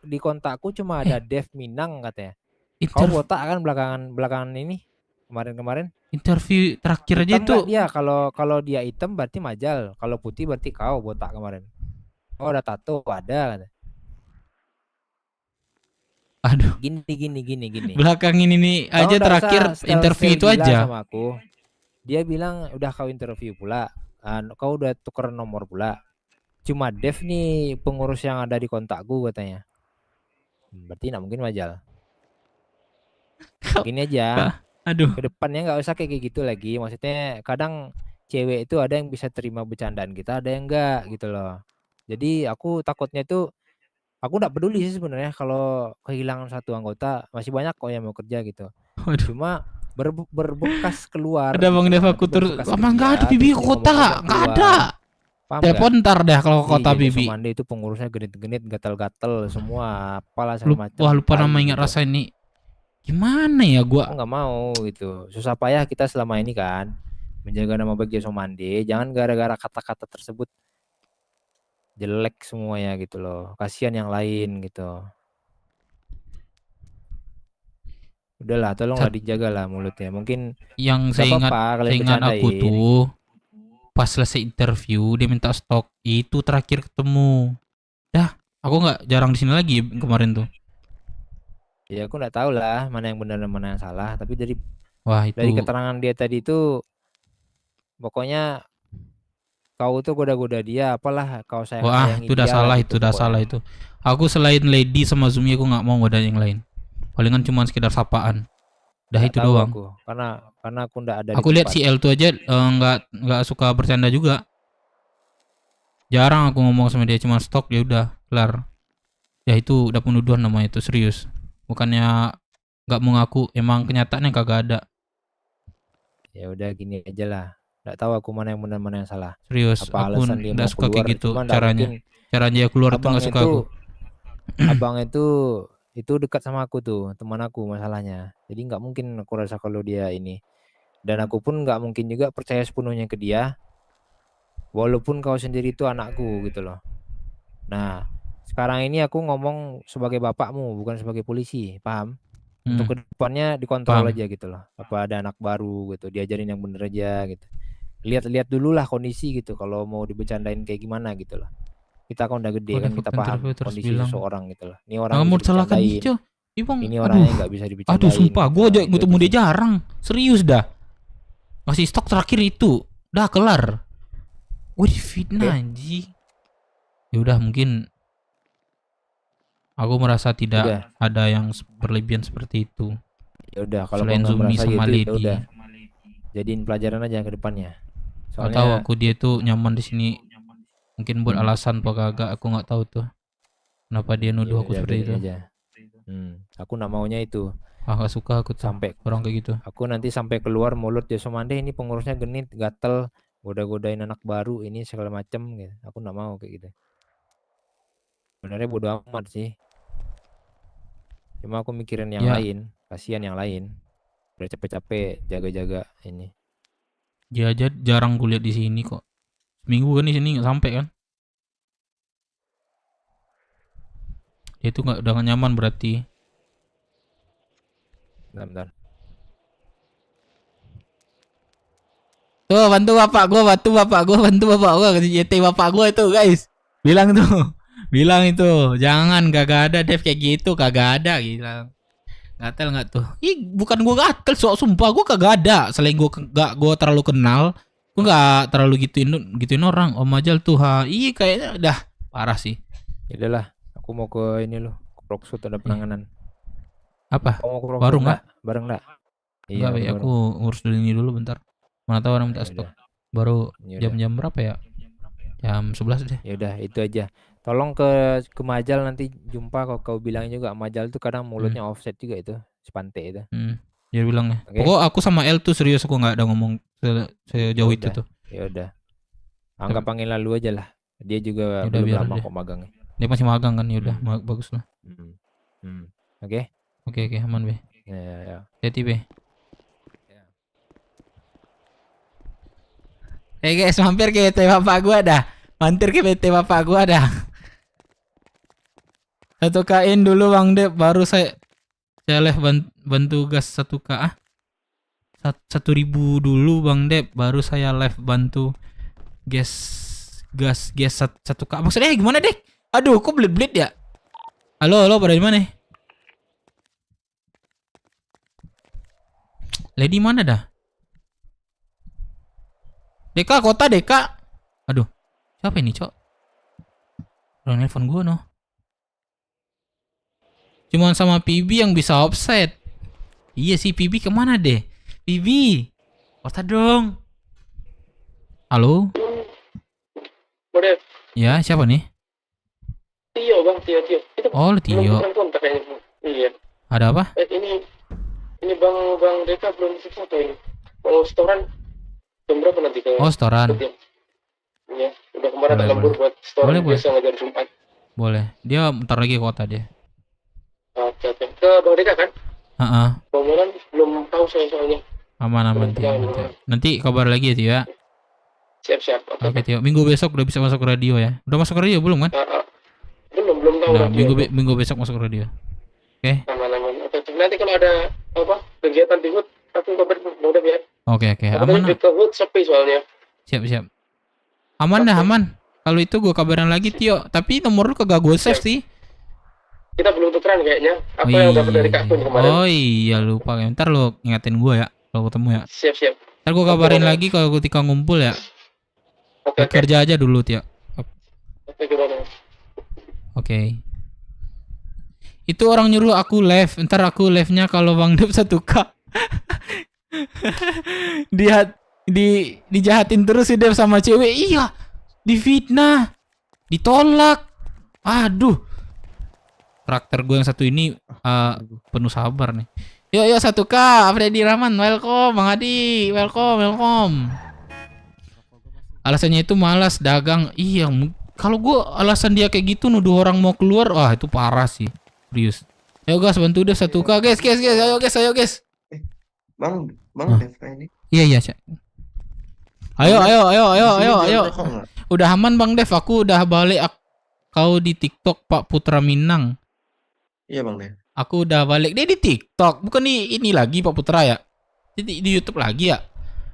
Di kontakku cuma ada Dev Minang katanya. Kau botak kan belakangan ini kemarin. Interview terakhir aja Hitam itu. nggak dia kalau dia hitam berarti Majal, kalau putih berarti kau botak kemarin. Oh ada tato ada katanya. Aduh. Gini. Belakangin ini Kau aja nggak terakhir usah interview itu gila aja. sama aku. Dia bilang udah kau interview pula. Kau udah tuker nomor pula. Cuma Dev nih pengurus yang ada di kontakku katanya. Berarti nggak mungkin Majal. Gini aja. Aduh. Kedepannya nggak usah kayak gitu lagi. Maksudnya kadang cewek itu ada yang bisa terima bercandaan kita, ada yang enggak gitu loh. Jadi aku takutnya tuh, aku nggak peduli sih sebenarnya kalau kehilangan satu anggota, masih banyak kok yang mau kerja gitu. Waduh. Cuma berbekas keluar. Ada Bang Dev aku terus. Emang nggak ada Pibi ke kota? Nggak ada. Telepon ntar deh kalau ke kota Pibi. Somande itu pengurusnya genit-genit, gatal-gatal semua, apalah segala macam. Wah lupa nama ingat rasa ini. Gimana ya gua? Aku nggak mau gitu. Susah payah kita selama ini kan menjaga nama baik Somande. Jangan gara-gara kata-kata tersebut jelek semuanya gitu loh. Kasihan yang lain gitu. Udahlah, tolonglah dijaga lah mulutnya. Mungkin yang saya ingat aku tuh pas selesai interview dia minta stok itu terakhir ketemu. Dah, aku nggak jarang di sini lagi kemarin tuh. Ya aku nggak tahu lah mana yang benar dan mana yang salah. Tapi dari Wah, itu. Dari keterangan dia tadi itu pokoknya kau tuh goda-goda dia, apalah kau Wah, sayang-sayangi itu udah dia lah salah, gitu itu udah pokoknya. salah itu. Aku selain Lady sama Zumi aku nggak mau ngodain yang lain. Palingan cuma sekedar sapaan. Dah Nggak itu tahu doang. aku, karena aku nggak ada di Aku lihat tempat. si L tuh aja nggak suka bercanda juga. Jarang aku ngomong sama dia, cuma stok ya udah kelar. Ya itu udah penuduhan namanya itu, serius. Bukannya nggak mau ngaku, emang kenyataannya kagak ada. Ya udah gini aja lah. Nggak tahu aku mana yang benar mana yang salah. Serius, Apa aku alasan dia nggak mau suka kayak keluar? gitu Cuma nggak caranya. mungkin. Caranya dia keluar itu Abang nggak suka aku. abang itu dekat sama aku tuh, teman aku masalahnya. Jadi nggak mungkin aku rasa kalau dia ini. Dan aku pun nggak mungkin juga percaya sepenuhnya ke dia. Walaupun kau sendiri itu anakku gitu loh. Nah, sekarang ini aku ngomong sebagai bapakmu, bukan sebagai polisi, paham? Untuk kedepannya dikontrol Paham. aja gitu loh. Apa ada anak baru gitu, diajarin yang bener aja gitu. Lihat-lihat dulu lah kondisi gitu. Kalau mau dibecandain kayak gimana gitu loh. Kita kan udah gede kan, kita paham Terus kondisi bilang, seseorang gitu loh. Ini orang nggak bisa mau disalahkan dibercandain. dia. Bang, Ini orangnya nggak bisa dibercandain. Aduh, sumpah, gitu. gue aja Itu ketemu aja dia sih. jarang. Serius dah. Masih stok terakhir itu. Dah kelar. Gue difitnah anjing. Ya udah, mungkin aku merasa tidak Udah. ada yang berlebihan seperti itu. Ya udah, kalau Selain kau nggak Zumi merasa sama gitu, ya Lady. udah. Jadiin pelajaran aja ke depannya. Gak tahu aku dia tuh nyaman di sini. Mungkin buat alasan apa kagak, aku nggak tahu tuh. Kenapa dia nuduh aku seperti itu? Aja. Aku nggak maunya itu. Gak suka aku tuh sampai orang kayak gitu. Aku nanti sampai keluar mulut Yosomande ini pengurusnya genit, gatel, goda-godain anak baru ini segala macem gitu. Aku nggak mau kayak gitu. Sebenarnya bodo amat sih. Cuma aku mikirin yang lain, kasihan yang lain. Udah capek-capek jaga-jaga ini. Dia aja jarang gue lihat di sini kok. Seminggu kan di sini nggak sampai kan? Dia itu nggak udah gak nyaman berarti. Bentar. Tuh bantu bapak gue, bantu bapak gue, JT bapak gue itu guys. Bilang itu, jangan, kagak ada Dev kayak gitu, kagak ada gitu. Gatel nggak tuh? Ih, bukan gue gatel, sumpah gue kagak ada. Selain gue terlalu kenal, gue nggak terlalu gituin orang. Om Ajal tuh, iya kayaknya udah parah sih. Yaudahlah, aku mau ke ini loh, ke Rocksuit ada penanganan. Apa? Mau ke Baru nggak? Bareng nggak? Enggak, Iya, aku ngurus dulu ini dulu bentar. Mana tahu orang minta stok. Baru jam-jam berapa ya? Jam 11 deh. Ya udah, itu aja. Tolong ke Majal nanti jumpa, kalau kau bilang juga Majal tuh kadang mulutnya offset juga itu, sepante itu. Dia bilang ya. Pokok aku sama L tuh serius, aku nggak ada ngomong sejauh itu tuh. Ya udah. Anggap panggil lalu aja lah. Dia juga Yaudah, belum biar lama deh. kok magangnya. Dia masih magang kan, ya udah bagus lah. Oke. Oke, aman be. Ya. Hati be. Guys, mampir ke PT bapak gua dah. Mampir ke PT bapak gua dah. Satu kain dulu Bang Dep, baru saya live bantu gas 1K. 1.000 dulu Bang Dep, baru saya live bantu gas 1K. Maksudnya gimana deh? Aduh, kok belit ya? Halo, pada di mana? Lady mana dah? Deka, kota Deka. Aduh, siapa ini, Cok? Orang nelfon gua noh. Cuman sama PB yang bisa offset. Iya sih, PB kemana deh? PB, kota dong. Halo? Udah. Ya, siapa nih? Tio bang, Tio. Itu Oh, Tio. belum kontak kayaknya. Iya. Ada apa? Ini bang Deka belum disiksa tuh ini. Mau setoran jam berapa nanti ke? Oh, setoran. Iya, udah kemarin tak lembur buat setoran. Boleh. Biasa ngajar Jumat. Boleh. Dia bentar lagi ke kota dia. Oke. Ke Bang Deka kan? Bang Molan belum tahu soalnya. Aman Tio. Nanti kabar lagi ya Tio ya. Siap. Oke Tio. Minggu besok udah bisa masuk radio ya. Udah masuk radio belum kan? Belum tahu. Nah, minggu besok masuk radio. Oke. Aman. Oke. Nanti kalau ada kegiatan di HUT, aku kabar Bang Deka ya. Oke. Aman. Di HUT sepi soalnya. Siap. Aman dah, aman. Kalau itu gue kabaran lagi Tio. Tapi nomor lu kagak gue save sih. Kita belum tukeran kayaknya. Apa yang dapat dari Kak Kun kemarin? Oh iya, lupa. Ntar lu ingatin gue ya. kalau ketemu ya. Siap. Ntar gue Oke, kabarin Bang. lagi kalau ketika ngumpul ya. Oke. Kerja aja dulu Tia. Oke, gimana? Oke. Itu orang nyuruh aku live. Ntar aku live-nya kalau Bang Dev 1K. Dijahatin terus si Dev sama cewek. Iya. Difitnah. Ditolak. Aduh. Karakter gue yang satu ini penuh sabar nih. Yuk 1K. Freddy Rahman, welcome. Bang Adi, welcome. Alasannya itu malas dagang. Iya, kalau gue alasan dia kayak gitu nuduh orang mau keluar, wah itu parah sih. Serius. Ayo guys, bantu Dev 1K. Guys. Ayo guys. Bang Dev ini. Iya, Cak. Ayo. Udah aman Bang Dev, aku udah balik kau di TikTok Pak Putra Minang. Iya Bang Dev. Aku udah balik. Dia di TikTok, bukan di ini lagi Pak Putra ya? Di YouTube lagi ya?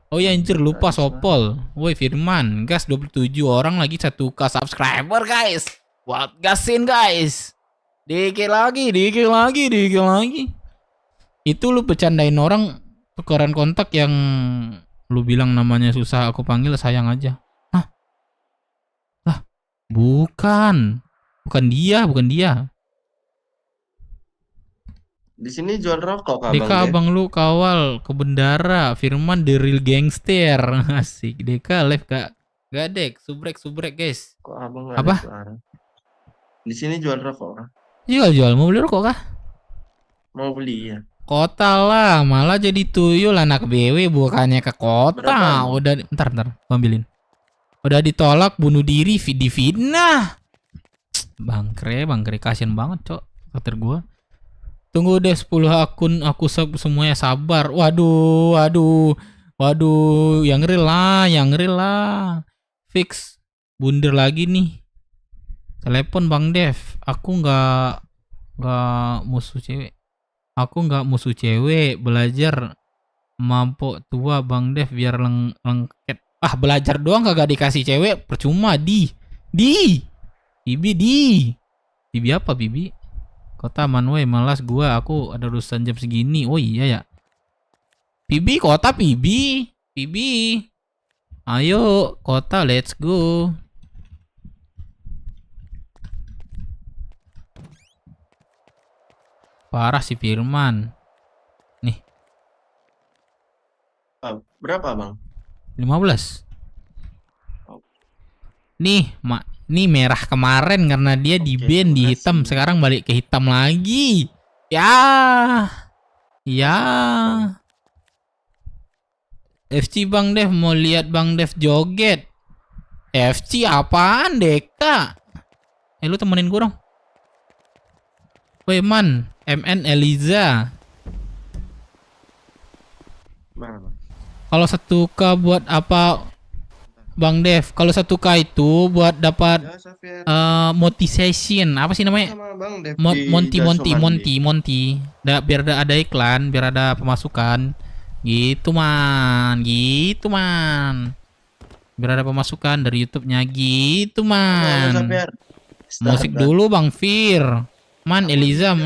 Oh ya anjir lupa Sopol. Woi Firman, gas 27 orang lagi 1K subscriber guys. Buat gasin guys. Dikit lagi. Itu lu bercandain orang tukeran kontak yang lu bilang namanya susah aku panggil sayang aja. Hah? Lah, bukan dia. Di sini jual rokok Deka abang lu kawal ke bendara. Firman the real gangster. Asik. Deka live Kak. Gadek, subrek guys. Kok abang nggak apa? ada suara? Di sini jual rokok. Jual. Mau beli rokok kah? Mau beli ya. Kota lah, malah jadi tuyul anak BW bukannya ke kota. Berapa? Udah, bentar, gua ambilin. Udah ditolak bunuh diri, difitnah. Bangkre, kasian banget, Cok. Kater gua. Tunggu deh 10 akun aku semuanya sabar. Waduh, yang real lah. Fix. Bunder lagi nih. Telepon Bang Dev. Aku nggak musuh cewek. Belajar mampu tua Bang Dev biar lengket. Belajar doang kagak dikasih cewek percuma Bibi apa Bibi? Kota Manway malas gua, aku ada urusan jam segini. Oh iya ya. Bibi kota Bibi. Ayo kota let's go. Parah si Firman. Nih. Berapa Bang? 15. Nih, nih merah kemarin karena dia di ban di hitam, sekarang balik ke hitam lagi. Ya. FC Bang Dev mau lihat Bang Dev joget. FC apaan Deka? Lu temenin gue dong. Woi man, MN Eliza. Kalau 1K buat apa Bang Dev? Kalau 1K itu buat dapat motivation. Apa sih namanya? Monty. Biar ada iklan, biar ada pemasukan. Gitu man. Biar ada pemasukan dari YouTube-nya gitu man. Musik dulu Bang Fir. Man Eliza.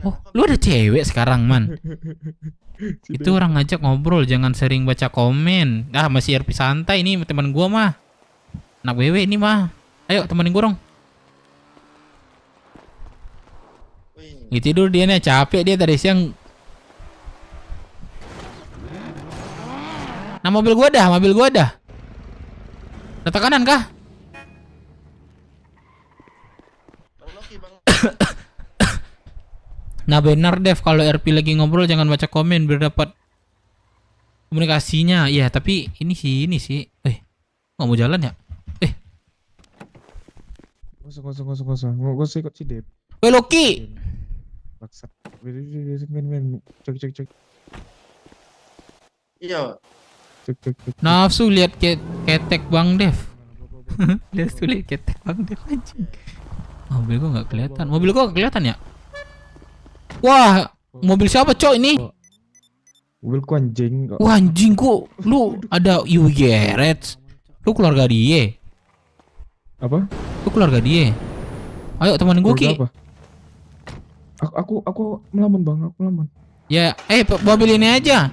Oh, lu ada cewek sekarang man. Itu orang ngajak ngobrol, jangan sering baca komen. Masih RP santai ini teman gua mah. Anak wewe ini mah. Ayo temenin gua dong. Tidur dia nih, capek dia tadi siang. Nah mobil gua dah. Data kanan kah? Nah benar Dev, kalau RP lagi ngobrol jangan baca komen biar dapat komunikasinya. Ya tapi ini sih. Nggak mau jalan ya? Kosong. Gue ikut si Dep. Woi Loki. Maksud. Men. Cek. Iya. Cek. Nafsu lihat ketek Bang Dev. Lihat ketek Bang Dev anjing. Mobil gua nggak kelihatan ya? Wah, mobil siapa cok ini? Mobilku anjing. Wah anjing kok lu ada Garage. Lu keluarga dia. Apa? Lu keluarga dia. Ayo teman gue Ki. Aku melamun Bang, aku melamun. Ya, mobil ini aja.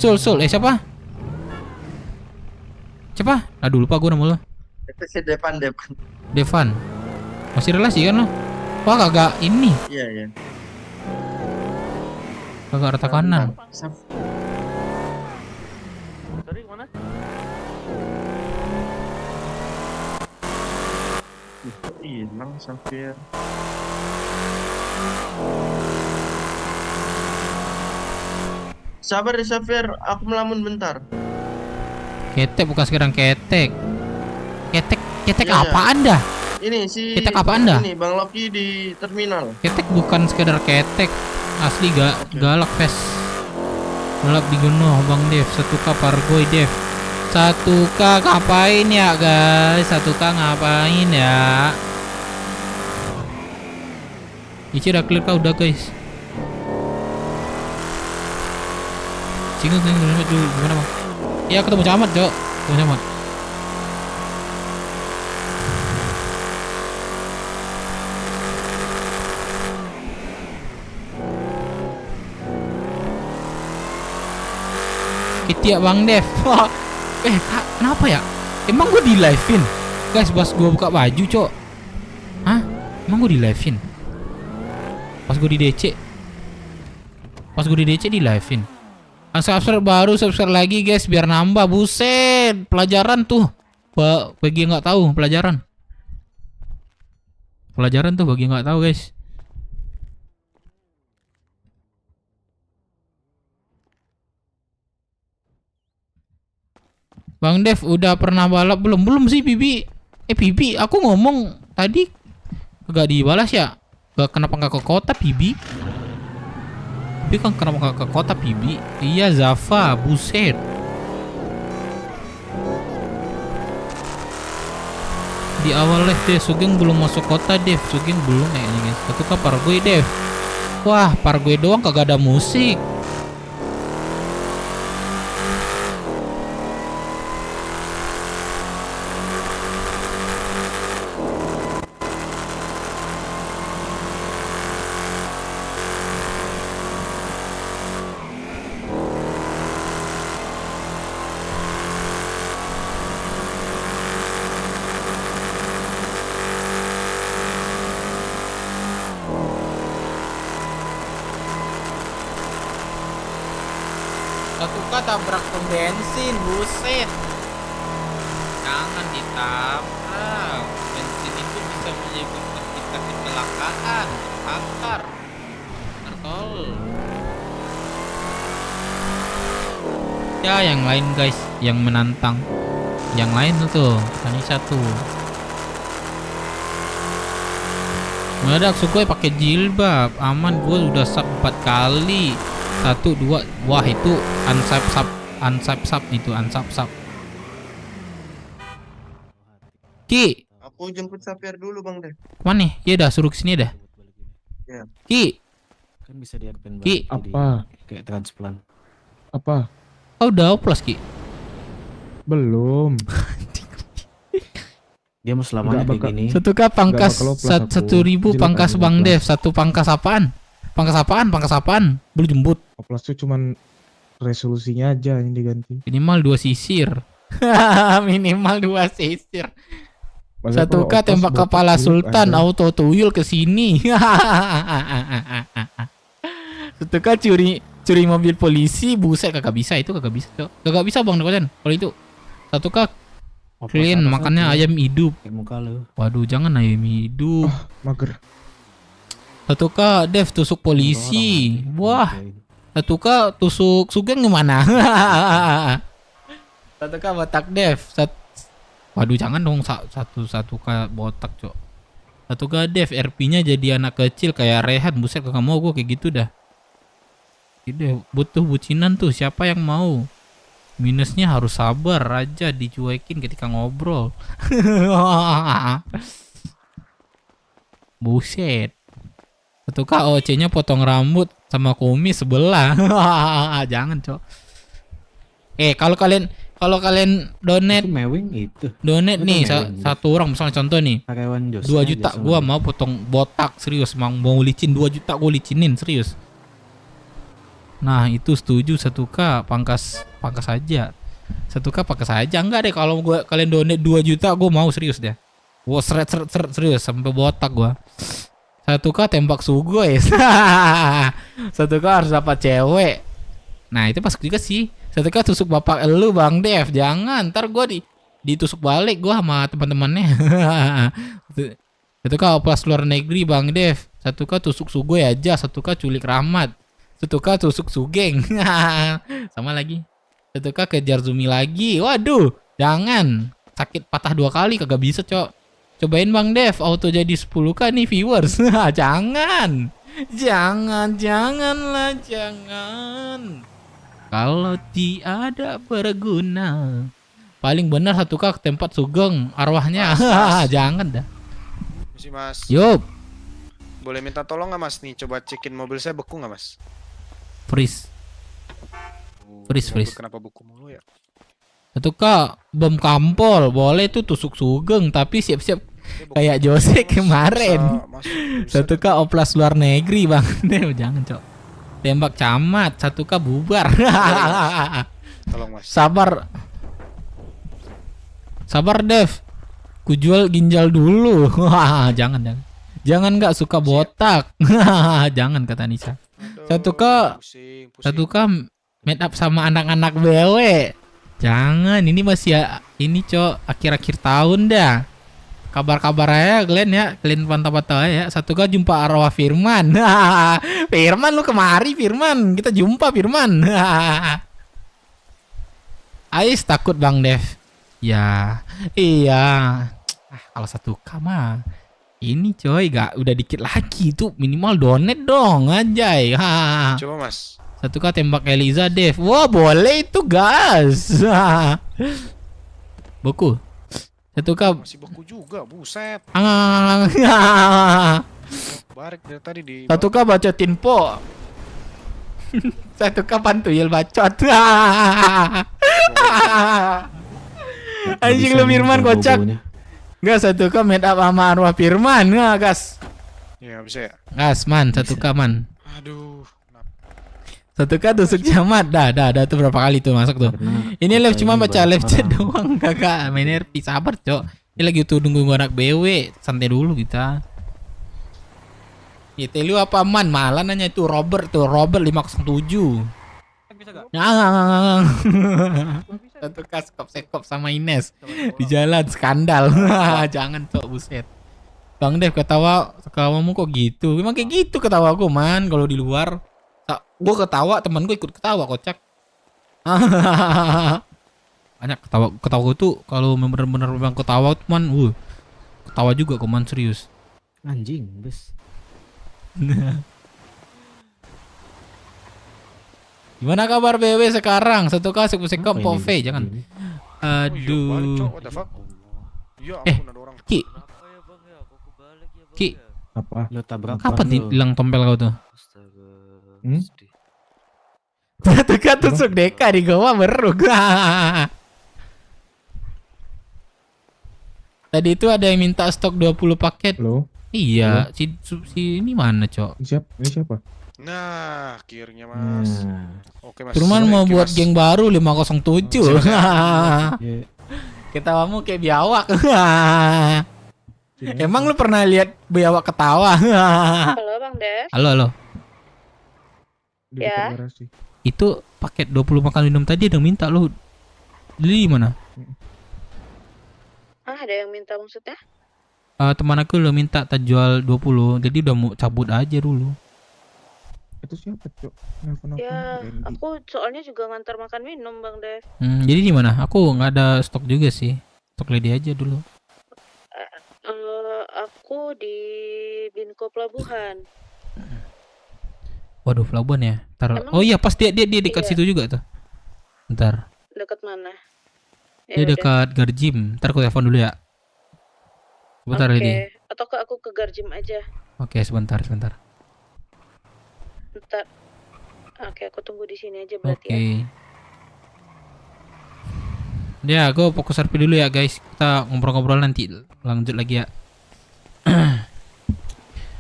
Sul. Siapa? Siapa? Aduh lupa gue nama lo. Itu si Depan. Devan. Masih relasi kan lo? Wah kagak ini. Iya. Kagak rata kanan. Sorry, mana? Hilang Safir. Sabar ya Safir, aku melamun bentar. Ketek bukan sekarang ketek. Ketek Iya. apaan dah? Ini si Ketek apaan dah? Ini Bang Loki di terminal. Ketek bukan sekedar ketek. Asli galak fest. Balap digenuh Bang Dev. 1K Pargoy Dev. 1K ngapain ya guys? 1K ngapain ya? Ici udah clear kah? Udah guys. Cinggu dulu gimana bang? Iya ketemu camat Cok. Ketemu camat. Kitiak Bang Dev. Kenapa ya? Emang gue di live-in? Guys, pas gue buka baju, Cok. Hah? Emang gue di live-in? Pas gue di DC di live-in. Subscribe baru, subscribe lagi guys biar nambah. Buset, pelajaran tuh. Bagi yang nggak tahu, pelajaran tuh bagi yang nggak tahu guys. Bang Dev udah pernah balap belum? Belum sih Bibi. Bibi, aku ngomong tadi gak dibalas ya? Kenapa nggak ke kota Bibi? Tapi kan kenapa nggak ke kota Bibi? Iya Zafa, buset. Di awal live deh, Sugeng belum masuk kota Dev. Sugeng belum kayaknya guys. Satu ke Pargoy Dev. Wah, Pargoy doang kagak ada musik. Satu tabrak pom bensin, buset. Jangan ditabrak. Bensin itu bisa menyebabkan kita kecelakaan, bakar. Tol. Ya yang lain guys, yang menantang. Yang lain tuh, ini satu. Meledak Sugoi pakai jilbab, aman. Gue udah sub 4 kali. 1, 2, wah itu unsub itu unsub. Ki, Aku jemput Safir dulu Bang Dev. mana nih? Ya udah suruh kesini dah. Ya. Kan bisa diapain Ki. Apa? Kayak transplant. Apa? Oh udah oplos Ki. Belum. Dia mau selamanya kayak gini. 1K pangkas 1.000 pangkas Bang Dev. 1 pangkas apaan? Pangkas apaan? Belum jemput. Oplas tuh cuman resolusinya aja yang diganti. Minimal 2 sisir. Minimal 2 sisir. 1K tembak kepala Sultan auto tuyul ke sini. 1K curi mobil polisi, buset kagak bisa itu kagak bisa. Kagak bisa Bang Dekocan. Kalau itu 1K clean makannya ayam hidup. Waduh, jangan ayam hidup. Mager. 1K Dev tusuk polisi. Wah. 1K tusuk Sugeng gimana? 1K botak Dev. Waduh, jangan dong 1K botak, Cok. 1K Dev RP-nya jadi anak kecil kayak Rehan. Buset, kagak mau gue kayak gitu dah. Gitu, butuh bucinan tuh. Siapa yang mau? Minusnya harus sabar aja, dicuekin ketika ngobrol. Buset. 1K OC-nya potong rambut sama kumis sebelah. Jangan, Cok. Kalau kalian donate donate nih satu orang misalnya contoh nih 2 juta gua mau potong botak serius, mau licin 2 juta gua licinin serius. Nah itu setuju 1K pangkas aja. 1K pangkas aja. Enggak deh kalau kalian donate 2 juta gue mau serius deh. Wah seret serius sampai botak gue. 1K tembak Sugoi. 1K harus dapat cewek. Nah itu pas juga sih. 1K tusuk bapak elu Bang Dev. Jangan ntar gue ditusuk balik gue sama teman-temannya. 1K oplas luar negeri Bang Dev. 1K tusuk Sugoi aja. 1K culik Rahmat. 1K tusuk Sugeng. Sama lagi. 1K kejar Zumi lagi. Waduh, jangan. Sakit patah 2 kali kagak bisa, Cok. Cobain Bang Dev auto jadi 10K nih viewers. Jangan. Janganlah jangan. Kalau tiada berguna. Paling benar 1K ke tempat Sugeng arwahnya. Jangan dah. Mas. Yup. Boleh minta tolong nggak Mas nih? Coba cekin mobil saya beku nggak Mas? Freeze. Kenapa buku mulu ya? 1K bom kampol boleh tuh tusuk Sugeng tapi siap-siap kayak Jose kemarin. 1K oplas luar negeri Bang Dev. Jangan Cok. Tembak camat 1K bubar. Tolong Mas. Sabar Dev. Kujual ginjal dulu. Jangan. Jangan nggak suka botak. Jangan kata Nisa. 1K meet up sama anak-anak BW. Jangan, ini masih ini Cok, akhir-akhir tahun dah. Kabar-kabar aja kalian ya, kalian pantau-pantau ya. 1K jumpa arwah Firman. Firman lu kemari Firman, kita jumpa Firman. Ais takut Bang Dev. Ya, iya. Kalau 1K mah ini coy, gak udah dikit lagi tuh, minimal donate dong anjay. Coba Mas. 1K tembak Eliza Dev. Wah boleh itu gas. Boku 1K Masih beku juga, buset. Barik dari tadi di 1K bacotin po. 1K pantuyil bacot. Anjing lu Firman kocak. Enggak 1K meet up sama arwah Firman. Nggak gas. Ya bisa ya. Gas man 1K man. Aduh. 1K tusuk camat. Dah tuh berapa kali tuh masuk tuh. Ini live cuma baca live chat doang kakak. Main RP sabar Cok. Ini lagi tuh nunggu anak BW. Santai dulu kita. Ya lu apa man? Malah nanya itu Robert 507. Nah, 1K sekop sama Ines di jalan skandal. Jangan Cok, buset. Bang Dev ketawamu kok gitu? Emang kayak gitu ketawa gue man kalau di luar. Gue ketawa, temen gue ikut ketawa kocak. Banyak ketawa gue tuh kalau bener-bener memang ketawa tuh man, ketawa juga kok man, serius. Anjing, bes. Gimana kabar BW sekarang? 1K sekop Pove, jangan. Aduh. Ki. Apa? Kapan hilang tompel kau tuh? 1K tusuk Deka di gawah beruk. Tadi itu ada yang minta stok 20 paket. Halo? Iya, si ini mana, Cok? Siapa? Nah, akhirnya Mas. Oke Mas. Firman mau buat Mas. geng baru 507. Ketawamu kayak biawak. Emang lu pernah lihat biawak ketawa? Halo Bang Dev. Halo. Ya. Itu paket 20 makan minum tadi ada yang minta lu. Di mana? Ada yang minta maksudnya? Teman aku lo minta tak jual 20. Jadi udah mau cabut aja dulu. Itu siapa, Cok? Ya, aku soalnya juga ngantar makan minum Bang Dev. Jadi di mana? Aku nggak ada stok juga sih. Stok lady aja dulu. Aku di Binko Pelabuhan. Waduh, pelabuhan ya. Oh iya, pas dia dekat situ juga tuh. Ntar. Dekat mana? Dia dekat Garjim. Ntar aku telepon dulu ya. Sebentar lady. Atau aku ke Garjim aja. Oke, sebentar. Ntar. Oke, aku tunggu di sini aja berarti ya. Ya, aku fokus RP dulu ya guys. Kita ngobrol-ngobrol nanti lanjut lagi ya.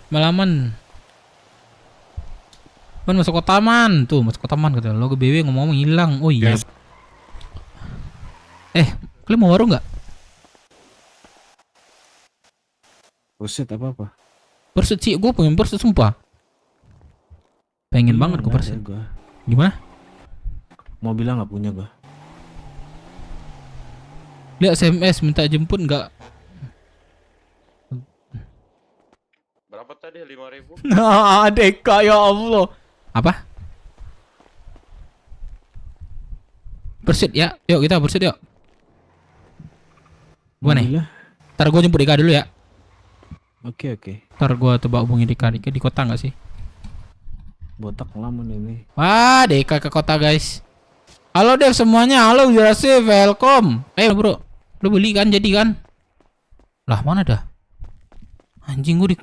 Malaman. Man masuk kota man. Tuh masuk kota man kata lo ke BW ngomong hilang. Oh iya. Kalian mau warung nggak? Buset apa-apa? Perset sih, gue pengen perset sumpah. Pengen banget gue perset. Gimana? Mau bilang nggak punya gua. Lihat SMS minta jemput nggak? Berapa tadi? 5.000? Nah, Deka ya Allah. Apa? Perset ya, yuk kita perset yuk. Gua nih. Ntar gue jemput Deka dulu ya. Oke. Ntar gue coba hubungi Deka di kota nggak sih? Botak ngelamun ini. Wah, Deka ke kota guys. Halo Dev semuanya, halo Jurassic, welcome. Bro, lu beli kan jadi kan? Lah mana dah? Anjing gue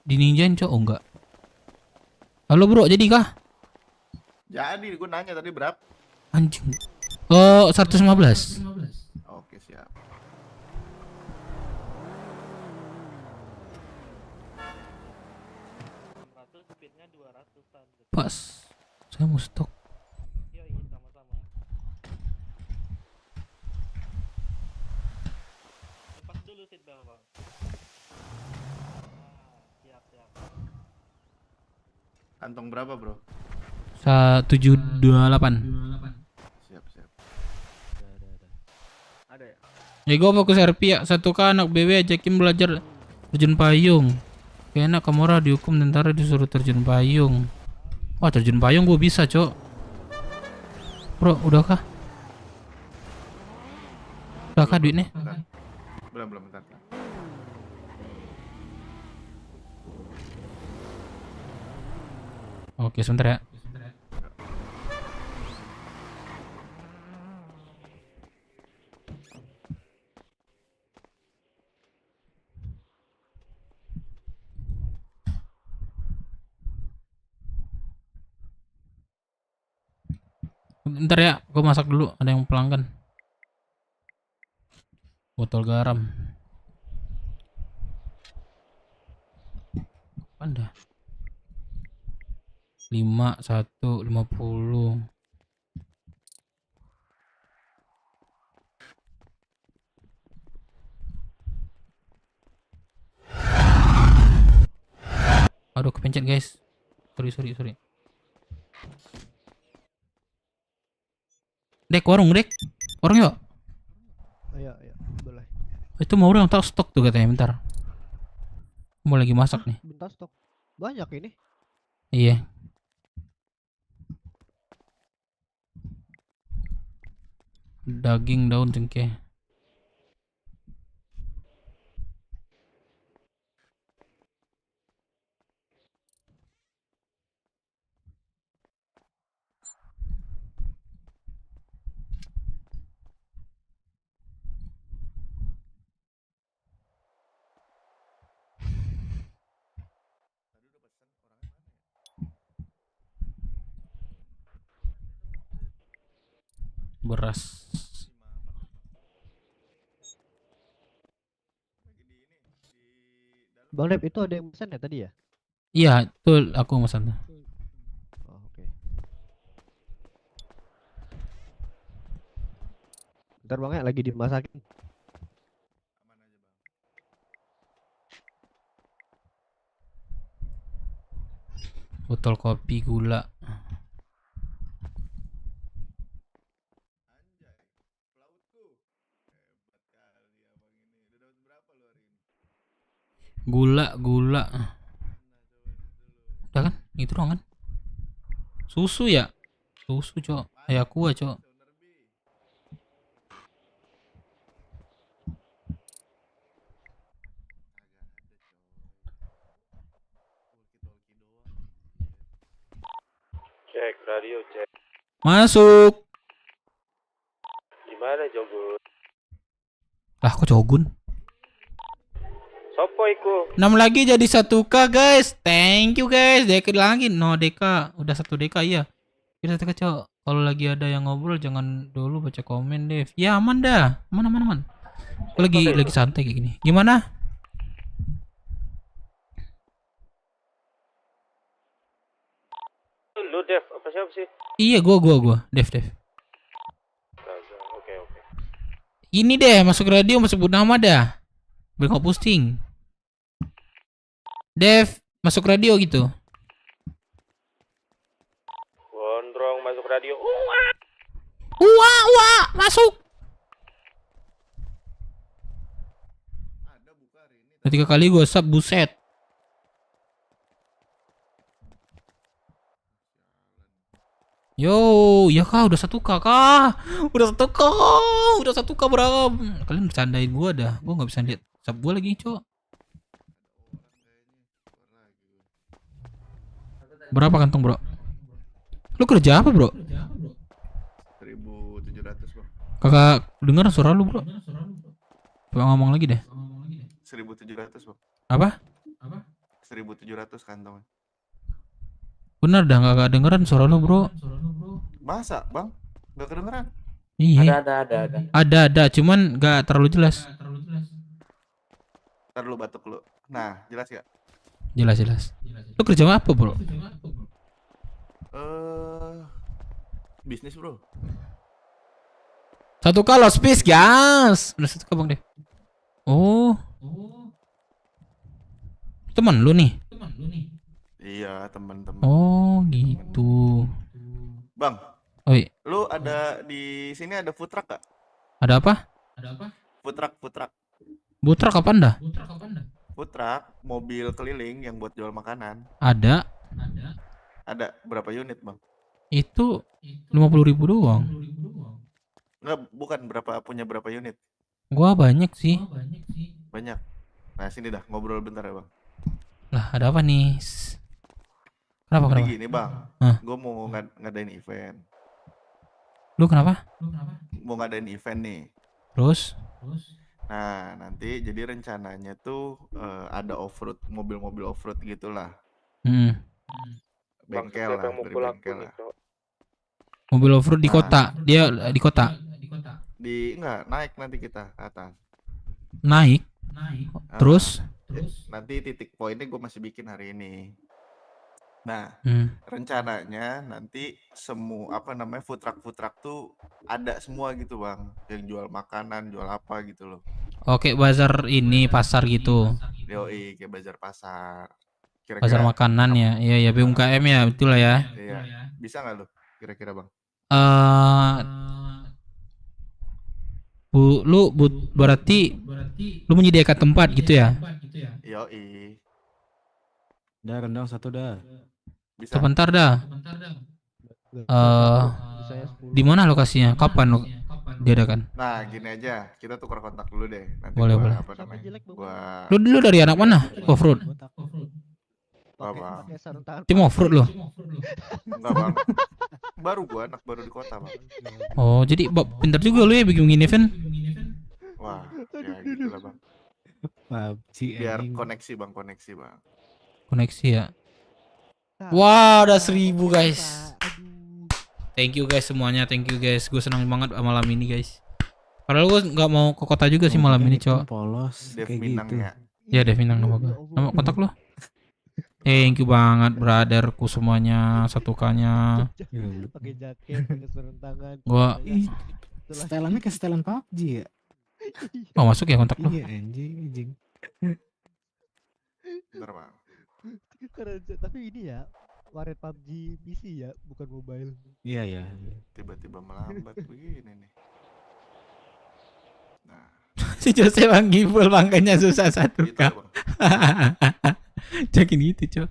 di ninjain cok, oh enggak. Halo bro, jadi kah? Jadi, gue nanya tadi berapa? Anjing. Oh, 115. Oke, siap. Pas, saya mau stok. Kantong berapa, bro? 178. Siap. Ada ya? Gue fokus RP ya. 1K anak BW ajakin belajar terjun payung. Kayaknya Kamora dihukum tentara disuruh terjun payung. Wah terjun payung gue bisa cok. Bro udah kah? Udah kah duitnya? Belum, bentar. Oke sebentar ya. Bentar ya, gue masak dulu. Ada yang pelanggan. Botol garam. Anda 5150. Aduh kepencet guys. Sorry. Dek warung yuk. Iya, boleh. Itu mau udah tak stok tuh katanya bentar. Mau lagi masak nih. Bentar stok. Banyak ini. Iya. Daging daun cengkeh. Beras. Bang Rep itu ada yang pesan ya tadi ya? Iya, betul aku pesan. Oh, oke. Bentar Bang ya, lagi dimasakin. Botol kopi gula. Gula. Udah kan? Itu doang kan? Susu ya? Susu, cok. Aqua, cok. Cek radio, cek. Masuk. Gimana Jogun? Lah kok Jogun? Sopo iku? 6 lagi jadi 1K guys. Thank you guys. Deka lagi. No Deka. Udah 1 Deka iya. Kita cok. Kalau lagi ada yang ngobrol jangan dulu baca komen Dev. Ya aman dah. Aman. Aku lagi santai kayak gini. Gimana? sih? Iya, gua. Dev. Gaza. Oke. Ini deh, masuk radio, masuk nama dah. Biar nggak posting. Dev, masuk radio gitu. Gondrong masuk radio. Masuk. Udah 3 kali gue sub, buset. Yo, ya kah udah 1K kah? Udah 1K berapa? Kalian bercandain gua dah. Gua nggak bisa lihat sub gua lagi, Cok. Berapa kantong, Bro? Lu kerja apa, Bro? 1.700 bang. Kakak dengar suara lu, Bro. Coba ngomong lagi deh. 1.700 bang. Apa? 1.700 kantong. Bener dah nggak kedengeran suara lu, Bro. Masa bang? Gak kedengeran? Iya. Ada. Ada, cuman nggak terlalu jelas. Ntar lu batuk lu. Nah, jelas gak? Jelas. Lu kerja apa, Bro? Bisnis bro. 1K lost piece, guys. Udah 1K bang deh. Oh. Teman lu nih? Iya, teman-teman. Oh, gitu. Bang. Oi. Lu ada di sini ada food truck gak? Ada apa? Food truck. Butra kapan dah? Food truck, mobil keliling yang buat jual makanan. Ada. Ada berapa unit bang? Itu 50.000 doang. Enggak, bukan punya berapa unit? Gua banyak sih. Banyak. Nah sini dah ngobrol bentar ya bang. Lah ada apa nih? Kenapa? Jadi gini bang, Hah? gue mau ngadain event. Lu kenapa? Mau ngadain event nih. Terus? Nah nanti jadi rencananya tuh ada off-road, mobil-mobil off-road gitulah. Bengkel lah, dari bengkel lah. Mobil off-road di kota. Dia di kota. Enggak, naik nanti kita ke atas. Naik. Terus? Nanti titik poinnya gue masih bikin hari ini. Nah, rencananya nanti semua food truck tuh ada semua gitu bang, yang jual makanan, jual apa gitu loh. Oke, bazar ini pasar gitu. Yoi, kayak bazar pasar. Pasar makanan ya, iya BUMKM ya, betul lah ya. Iya, bisa nggak lo kira-kira bang? Berarti lu menyediakan tempat gitu ya? Yoi. Dah rendang 1 dah. Bisa. Sebentar dah. Di mana lokasinya? Kapan lo diadakan? Nah, gini aja, kita tukar kontak dulu deh. Nanti Boleh. Lu dari anak mana? Off-road? Apa? Tim off-road lo? Enggak bang. Anak baru di kota bang. Oh, jadi pintar juga lu ya bikin event? Wah, ya gitu lah bang. Biar koneksi bang. Koneksi ya. Wah, udah 1.000 guys. Thank you guys semuanya, thank you guys. Gue senang banget malam ini guys. Padahal gue nggak mau ke kota juga sih malam ini, cowok. Polos Dev kayak Minang gitu. ya. Ya, Dev Minang nama gue. Nama kontak lo? Thank you banget brotherku semuanya, 1K-nya. Pakai jaket, pakai sarung tangan. Gua Setelannya kayak setelan PUBG ya. mau masuk ya kontak lo? Iya anjing. Bentar bang. Keren, tapi ini ya warnet PUBG PC ya, bukan mobile. Iya. Tiba-tiba melambat begini nih. Nah. Si Jose Bang Gibol makanya susah 1K. Jakin gitu, Cok.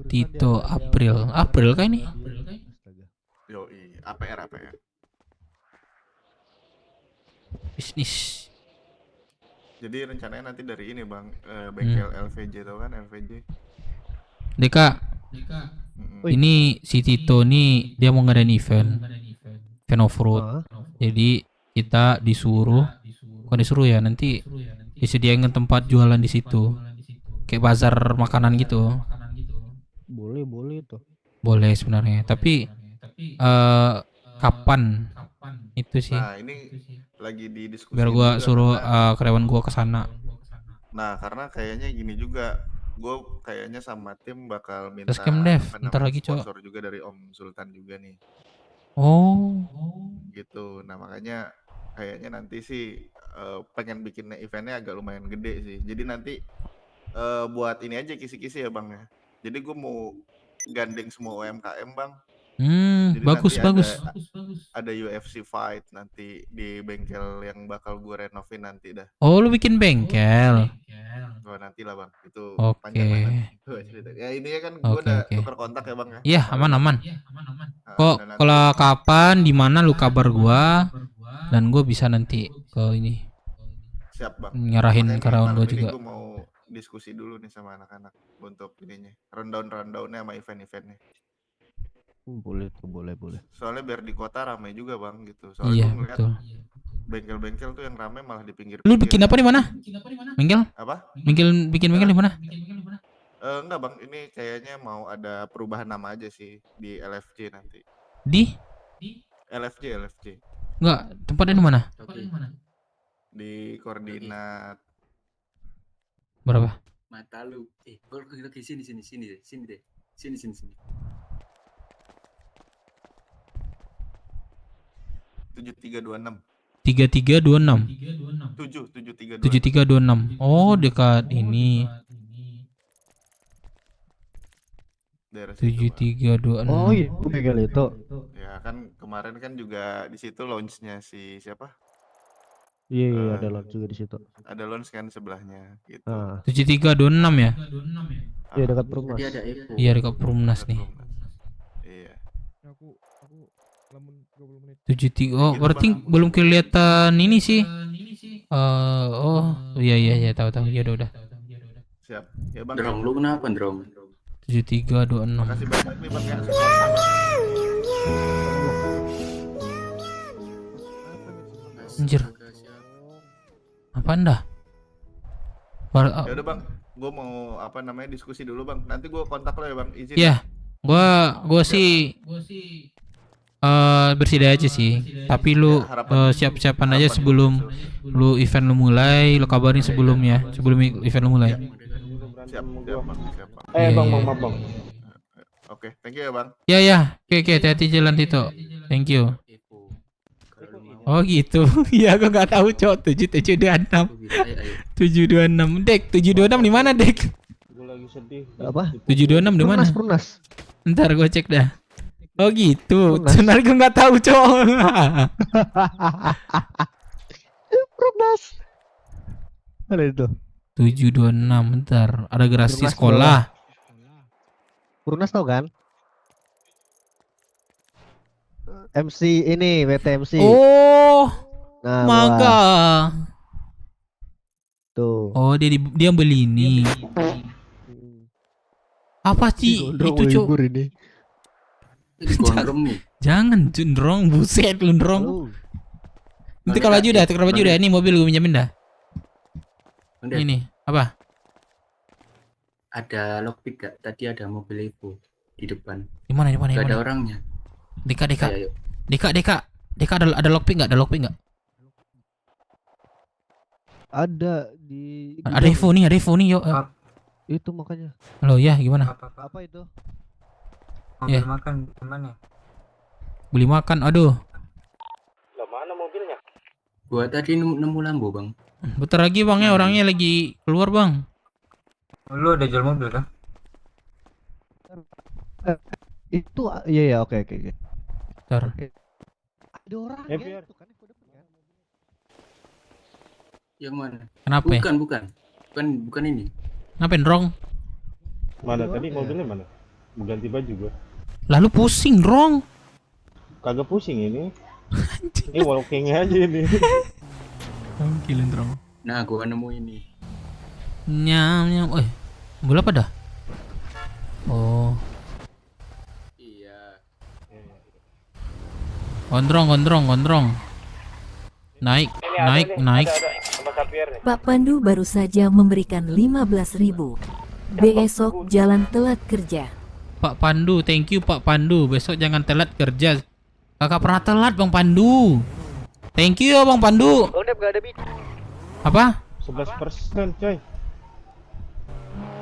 Tito April kan ini? Yoi, APR. Bisnis. Jadi rencananya nanti dari ini bang, bengkel LVJ tau kan LVJ. Deka. Ini si Tito nih dia mau ngadain event off-road. Jadi kita bukan disuruh ya, nanti disediakan tempat jualan di situ. Kayak bazar makanan gitu. Boleh tuh. Boleh sebenarnya, tapi kapan itu sih? Nah, ini lagi di diskusi. Biar gua suruh karyawan gua ke sana. Nah, karena kayaknya gini juga, gue kayaknya sama tim bakal minta Scam dev, apa ntar namanya, lagi, Cok. sponsor juga dari Om Sultan juga nih. Oh. Gitu. Nah makanya kayaknya nanti sih pengen bikin eventnya agak lumayan gede sih. Jadi nanti buat ini aja kisi-kisi ya bang ya. Jadi gue mau gandeng semua UMKM bang. Jadi Bagus nanti bagus. ada UFC fight nanti di bengkel yang bakal gue renovin nanti dah. Oh, lu bikin bengkel. Oh nanti lah bang, itu Oke. panjang banget. Ya ini kan gue Oke, udah oke. tukar kontak ya bang ya. Iya, aman-aman. Nah, Kok dan nanti- kalau kapan di mana lu kabar gua dan gua bisa nanti ke ini. Siap bang. Nyerahin Makanya nih, karyawan malam gua ini juga. Gue mau diskusi dulu nih sama anak-anak untuk ininya, rundown-rundownnya sama event-eventnya. Boleh tuh, boleh. Soalnya biar di kota ramai juga bang gitu. Soalnya Iya, gue ngeliat betul. bengkel-bengkel tuh yang ramai malah di pinggir. Lu bikin apa di mana? Bengkel? Apa? Bikin bengkel di mana? Enggak bang, ini kayaknya mau ada perubahan nama aja sih di LFJ nanti. Di? LFJ. Enggak, tempatnya di mana? Di koordinat Berapa? Mata lu. Oke, sini deh. Sini. 7326. 3326. 7326. Oh, dekat ini. Daerah situ, Bang. 7326. Oh iya, bengkel itu. Ya kan kemarin kan juga di situ launch-nya si siapa? Iya, ada launch juga di situ. Ada launch kan sebelahnya gitu. 7326 ya? Iya, dekat Perumnas. Dia ada Evo. Iya, dekat Perumnas nih. Iya. 73. Oh, berarti belum kelihatan ini sih. Oh, iya tahu. Ya udah. Siap. Ya Bang. Drong, lu kenapa, Drong? 7326. Makasih banyak nih Bang ya support-nya, Bang. Anjir. Apaan dah? Ya udah Bang, gua mau apa namanya diskusi dulu Bang. Nanti gua kontak lo ya Bang, izin. Ya, gua sih bersedia aja sih. Tapi lu siap-siapan aja sebelum lu event lu mulai, lu kabarin sebelumnya, sebelum event lu mulai. Siap Bang, siap Bang. Bang, Bang. Oke, thank you ya Bang. Ya. Oke, hati-hati jalan Tito. Thank you. Oh gitu. Ya gua nggak tahu, Cok. 726. 726. Dek, 726 di mana, Dek? Gue lagi sedih. Apa? 726 di mana? Perumnas. Ntar gua cek dah. Oh gitu. Sebenarnya gua nggak tahu, Cok. Perumnas. Ada itu. 726, bentar. Ada garasi Perumnas sekolah. Perumnas tau kan? MC ini, WTMC. Oh. Nah, Maga. Tuh. Oh, dia beli ini. Apa sih itu, Cok? Ini. Jangan cenderung, buset lu ndrong. Nanti kalau baju dah, ini mobil gue pinjamin dah. Ini apa? Ada lockpick gak? Tadi ada mobil Evo di depan. Di mana? Gak ada orangnya. Deka. Ayo. Deka ada lockpick enggak? Ada di. Ada Evo nih, yuk. Itu makanya. Halo, ya gimana? Apa itu? Ya. Makan gimana? Beli makan, aduh. Lah mana mobilnya? Gua tadi nemu Lambo, Bang. Bentar lagi Bang ya, orangnya lagi keluar, Bang. Lu udah jual mobil kan? Itu iya, oke. Bentar. Ada orang Ya, ya, biar. itu kan Yang mana? Kenapa ya? Bukan ini. Ngapain, Rong? Mana tadi mobilnya mana? Ganti baju gua. Lalu pusing, Rong. Kagak pusing ini. Ini walkingnya aja ini. Kilin, Rong. Nah, gua nemu ini. Nyam. Bola apa dah? Oh. Iya. Gondrong. Naik. Pak Pandu baru saja memberikan 15.000. Besok jalan telat kerja. Pak Pandu, thank you Pak Pandu. Besok jangan telat kerja. Kakak pernah telat Bang Pandu. Thank you ya Bang Pandu. Bang Dep gak ada biji. Apa? 11% coy.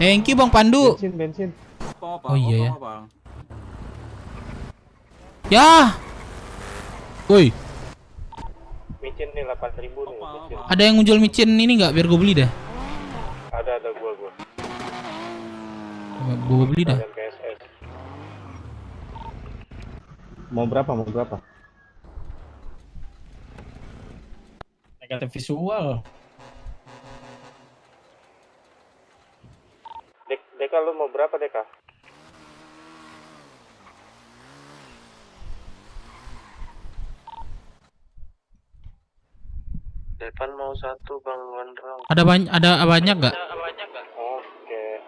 Thank you Bang Pandu. Bensin. Oh iya ya. Ya. Woi, Micin nih 8.000 nih. Micin. ada yang jual micin ini nggak? Biar gue beli dah. Ada gua. Gue beli dah. Dan PSS. Mau berapa? Negatif visual. Deka lu mau berapa Deka? Depan mau 1 Bang Gondrong. Ada banyak nggak? Oke,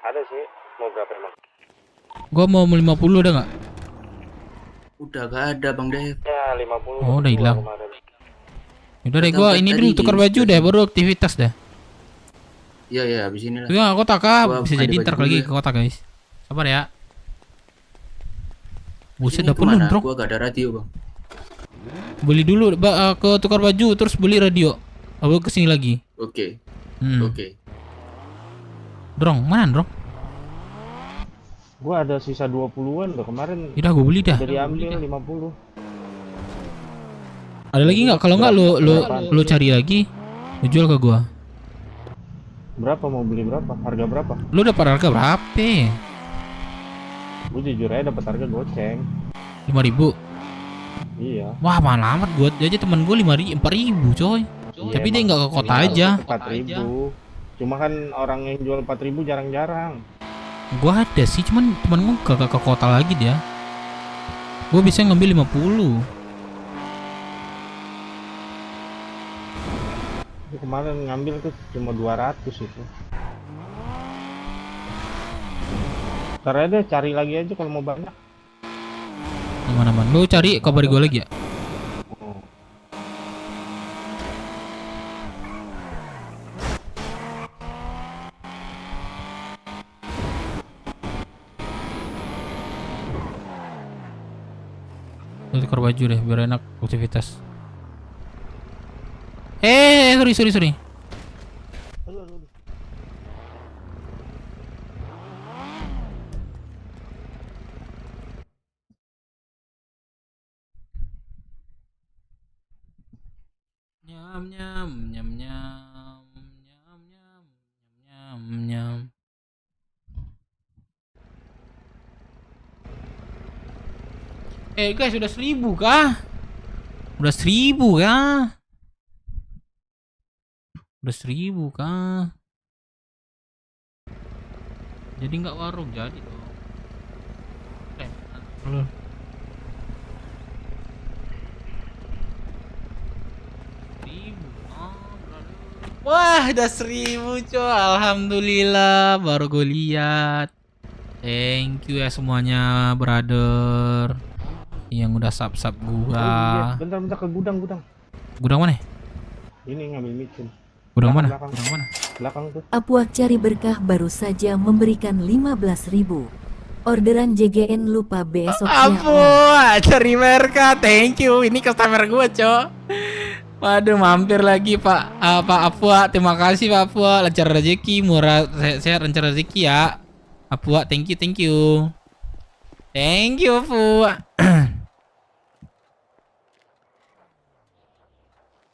ada sih. Mau berapa emang? Gue mau 50 ada nggak? Udah gak ada Bang Dev. Ya 50. Oh udah hilang. Kemarin. Udah deh, gue ini dulu tukar baju deh, baru aktivitas dah. Iya habis ini lah. Ya kotak ah, Gua bisa ada jadi baju ntar dulu lagi ya. ke kotak guys. Sabar ya. Buset Ini udah penuh kemana? bro. Gua gak ada radio Bang. Beli dulu ke tukar baju terus beli radio. Abang kesini lagi. Oke. Hmm. Oke. Drong, mana Drong? Gua ada sisa 20-an loh kemarin. Udah gue beli dah. Udah diambil 50. Ada lagi nggak? Kalau nggak lu cari lagi, lu jual ke gua. Berapa mau beli berapa? Harga berapa? Lu dapat harga berapa? Gue jujur aja dapat harga goceng. 5.000. Iya. Wah, mahal amat gua aja teman gua 4.000 coy. Iya, Tapi dia nggak ke kota aja. 4.000. Cuma kan orang yang jual 4.000 jarang-jarang. Gua ada sih, cuman temen gua ke kota lagi dia. Gua bisa ngambil 50. Kemarin ngambil tuh cuma 200 itu. Ntar aja cari lagi aja kalau mau banyak. Aman-aman. Lu cari kabari gua lagi ya. Lu tukar baju deh biar enak aktivitas. Sorry. Nyam. Guys, udah 1.000 kah? Udah 1.000 kah? Jadi nggak warung jadi dong. Halo. Wah, udah 1.000 coy. Alhamdulillah, baru gue lihat. Thank you ya semuanya, brother. Yang udah sub gua. Oh, iya. Bentar ke gudang. Gudang mana? Ini ngambil micin. Gudang mana? Belakang tuh. Apuak Cari Berkah baru saja memberikan 15.000. Orderan JGN lupa besoknya. Apuak Cari Berkah, thank you. Ini customer gua, Cok. Waduh, mampir lagi Pak Apuak. Terima kasih Pak Apuak. Lancar rezeki, murah sehat, lancar rezeki ya. Apuak, thank you. Thank you, Apuak.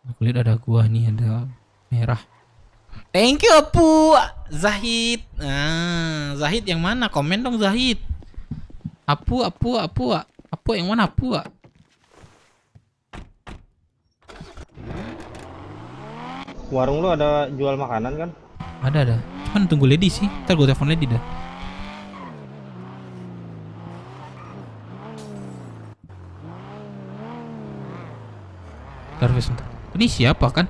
Aku lihat ada gua nih, ada merah. Thank you, Apuak. Zahid. Zahid yang mana? Komen dong Zahid. Apuak. Apuak yang mana Apuak? Warung lu ada jual makanan kan? Ada. Cuman tunggu Lady sih. Ntar gue telepon Lady dah. Bentar. Ini siapa kan?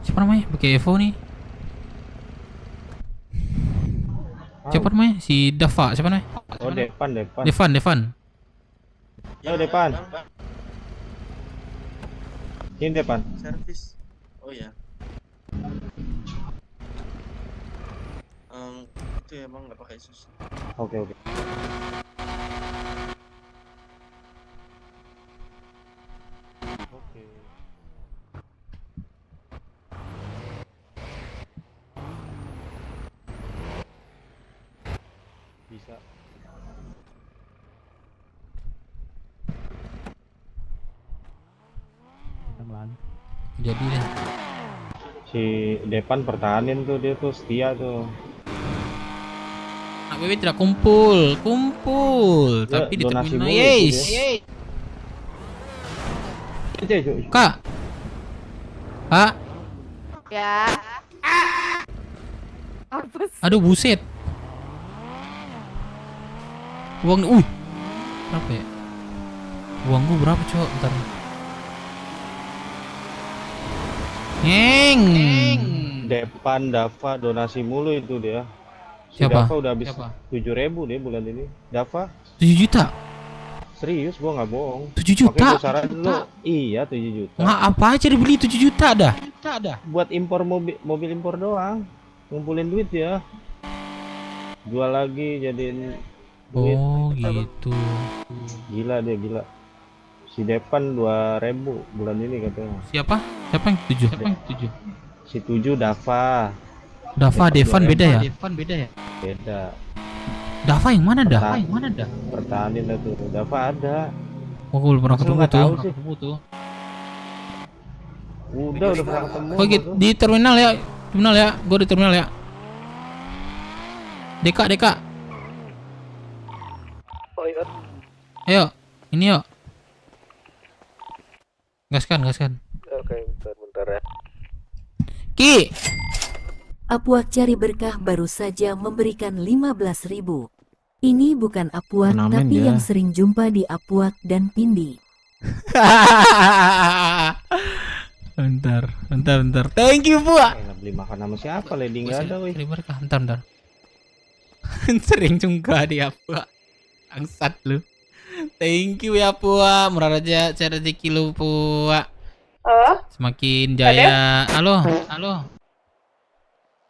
Siapa namanya? Pakai Evo nih. Siapa namanya? Si Dava. Siapa namanya? Oh, Depan. Devan. Yo, Depan. Ini Depan. Servis. Oh ya. Itu emang nggak pakai susu. Oke. Bisa. Jadi deh. Si Depan pertahanin tuh, dia tuh setia tuh. Anak bebek tidak kumpul, Ya, tapi di donasi terminal. mulu Yes. itu dia. Kak. Kak. Ya. Aduh buset. Uang, berapa ya? Uang gua berapa cok? Ntar. Ngeng. Depan Dava donasi mulu itu dia. Si Siapa? Dava udah habis Siapa? 7.000 dia bulan ini. Dava 7 juta. serius, gua nggak bohong. 7 juta? Makanya gua saranin lu, iya 7 juta. Nggak apa aja dibeli 7 juta dah. Buat impor mobil impor doang. Ngumpulin duit ya. Jual lagi jadiin duit. Oh gitu. Gila dia, gila. Si Depan 2.000 bulan ini katanya. Siapa? Siapa yang 7? Si 7 Dava. Dava, Devan beda ya? Beda. Dava yang mana dah? Pertahanin dah tuh. Dava ada. Oh, gue belum pernah Masa lu ketemu nggak tahu tuh. sih? Udah pernah ketemu. Oh gitu, di terminal ya. Gue di terminal ya. Deka. Oh iya. Ayo, ini yuk. Gaskan. Oke, bentar ya. Ki. Apuak Cari Berkah baru saja memberikan 15.000. Ini bukan Apuak Turnamen tapi dia. yang sering jumpa di Apuak dan Pindi. Bentar. Thank you, Bu. Beli makan sama siapa? Lady nggak ada, wih. Cari berkah, bentar. Sering jumpa di apa? Angsat lu. Thank you ya, Pua. Murah aja cara rezeki lu, Pua. Semakin jaya. Halo.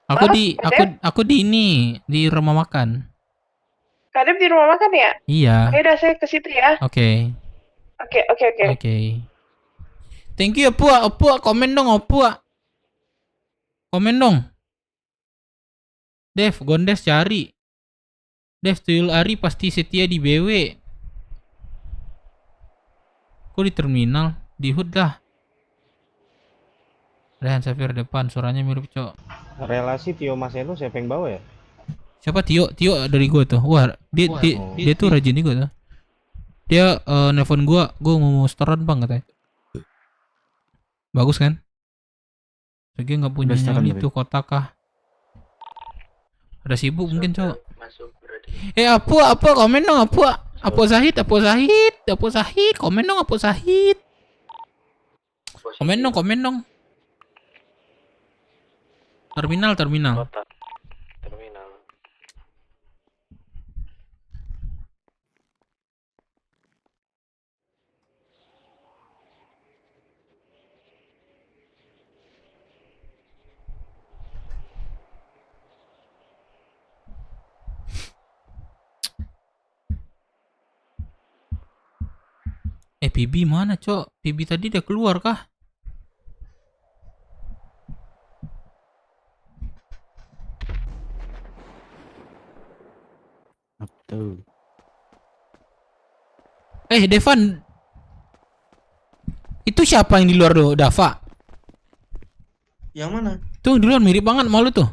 Aku di ini, di rumah makan. Kadep di rumah makan ya? Iya. Oke, udah saya ke situ ya. Oke. Oke. Thank you ya, Pua. Komen dong, Pua. Komen dong. Dev, Gondes cari. Dev, tuyul Ari pasti setia di BW. Kok di terminal? Di HUD lah. Rehan Safir depan, suaranya mirip cok. Relasi Tio Maseno siapa yang bawa ya? Siapa Tio? Tio dari gua tuh. Wah, dia tuh rajin juga tuh. Dia nelpon gua mau setoran bang katanya. Bagus kan? Lagi nggak punya setoran itu kotak kah? Ada sibuk mungkin cok. Masuk berarti. Apa komen dong Apa Zahid, komen dong Apa Zahid. Komen dong. Terminal. Terminal. PB mana cok? PB tadi udah keluar kah? Tuh. Devan. Itu siapa yang di luar tuh? Dava. Yang mana? Tuh di luar mirip banget sama lu tuh.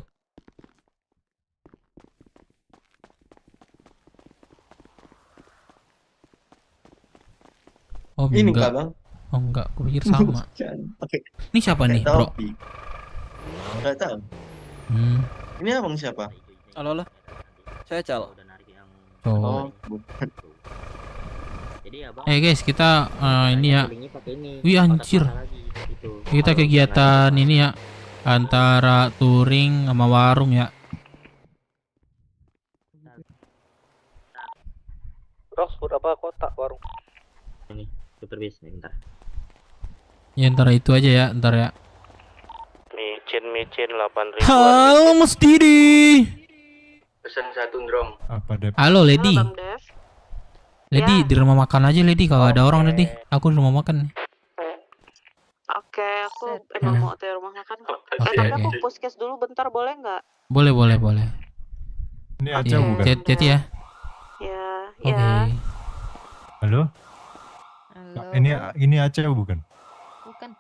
Oh Ini enggak. enggak, Bang. Oh enggak, gue pikir sama. Ini siapa nih, Nggak tahu, bro? Pi. Nggak tahu. Ini abang siapa? Halo. Saya Cal. Oh. bukan. Guys, kita ini ya. Wih anjir. Kita kegiatan ini ya. Antara touring sama warung ya. Roxwood apa kotak warung? Ini super bis nih, bentar. Ya antara itu aja ya, ntar ya. Micin 8.000. Halo Mas Didi. Pesan satu drum. Apa deh? Halo Lady. Halo, Bang Dev. Lady di rumah makan aja Lady, kalau ada orang Lady. Aku di rumah makan nih. Oke, aku emang mau ke rumah makan kok. Oke, Tapi oke. aku puskes dulu bentar, boleh nggak? Boleh. Ini aja bukan? Hati-hati ya. Halo? Ini Aceh bukan? Bukan.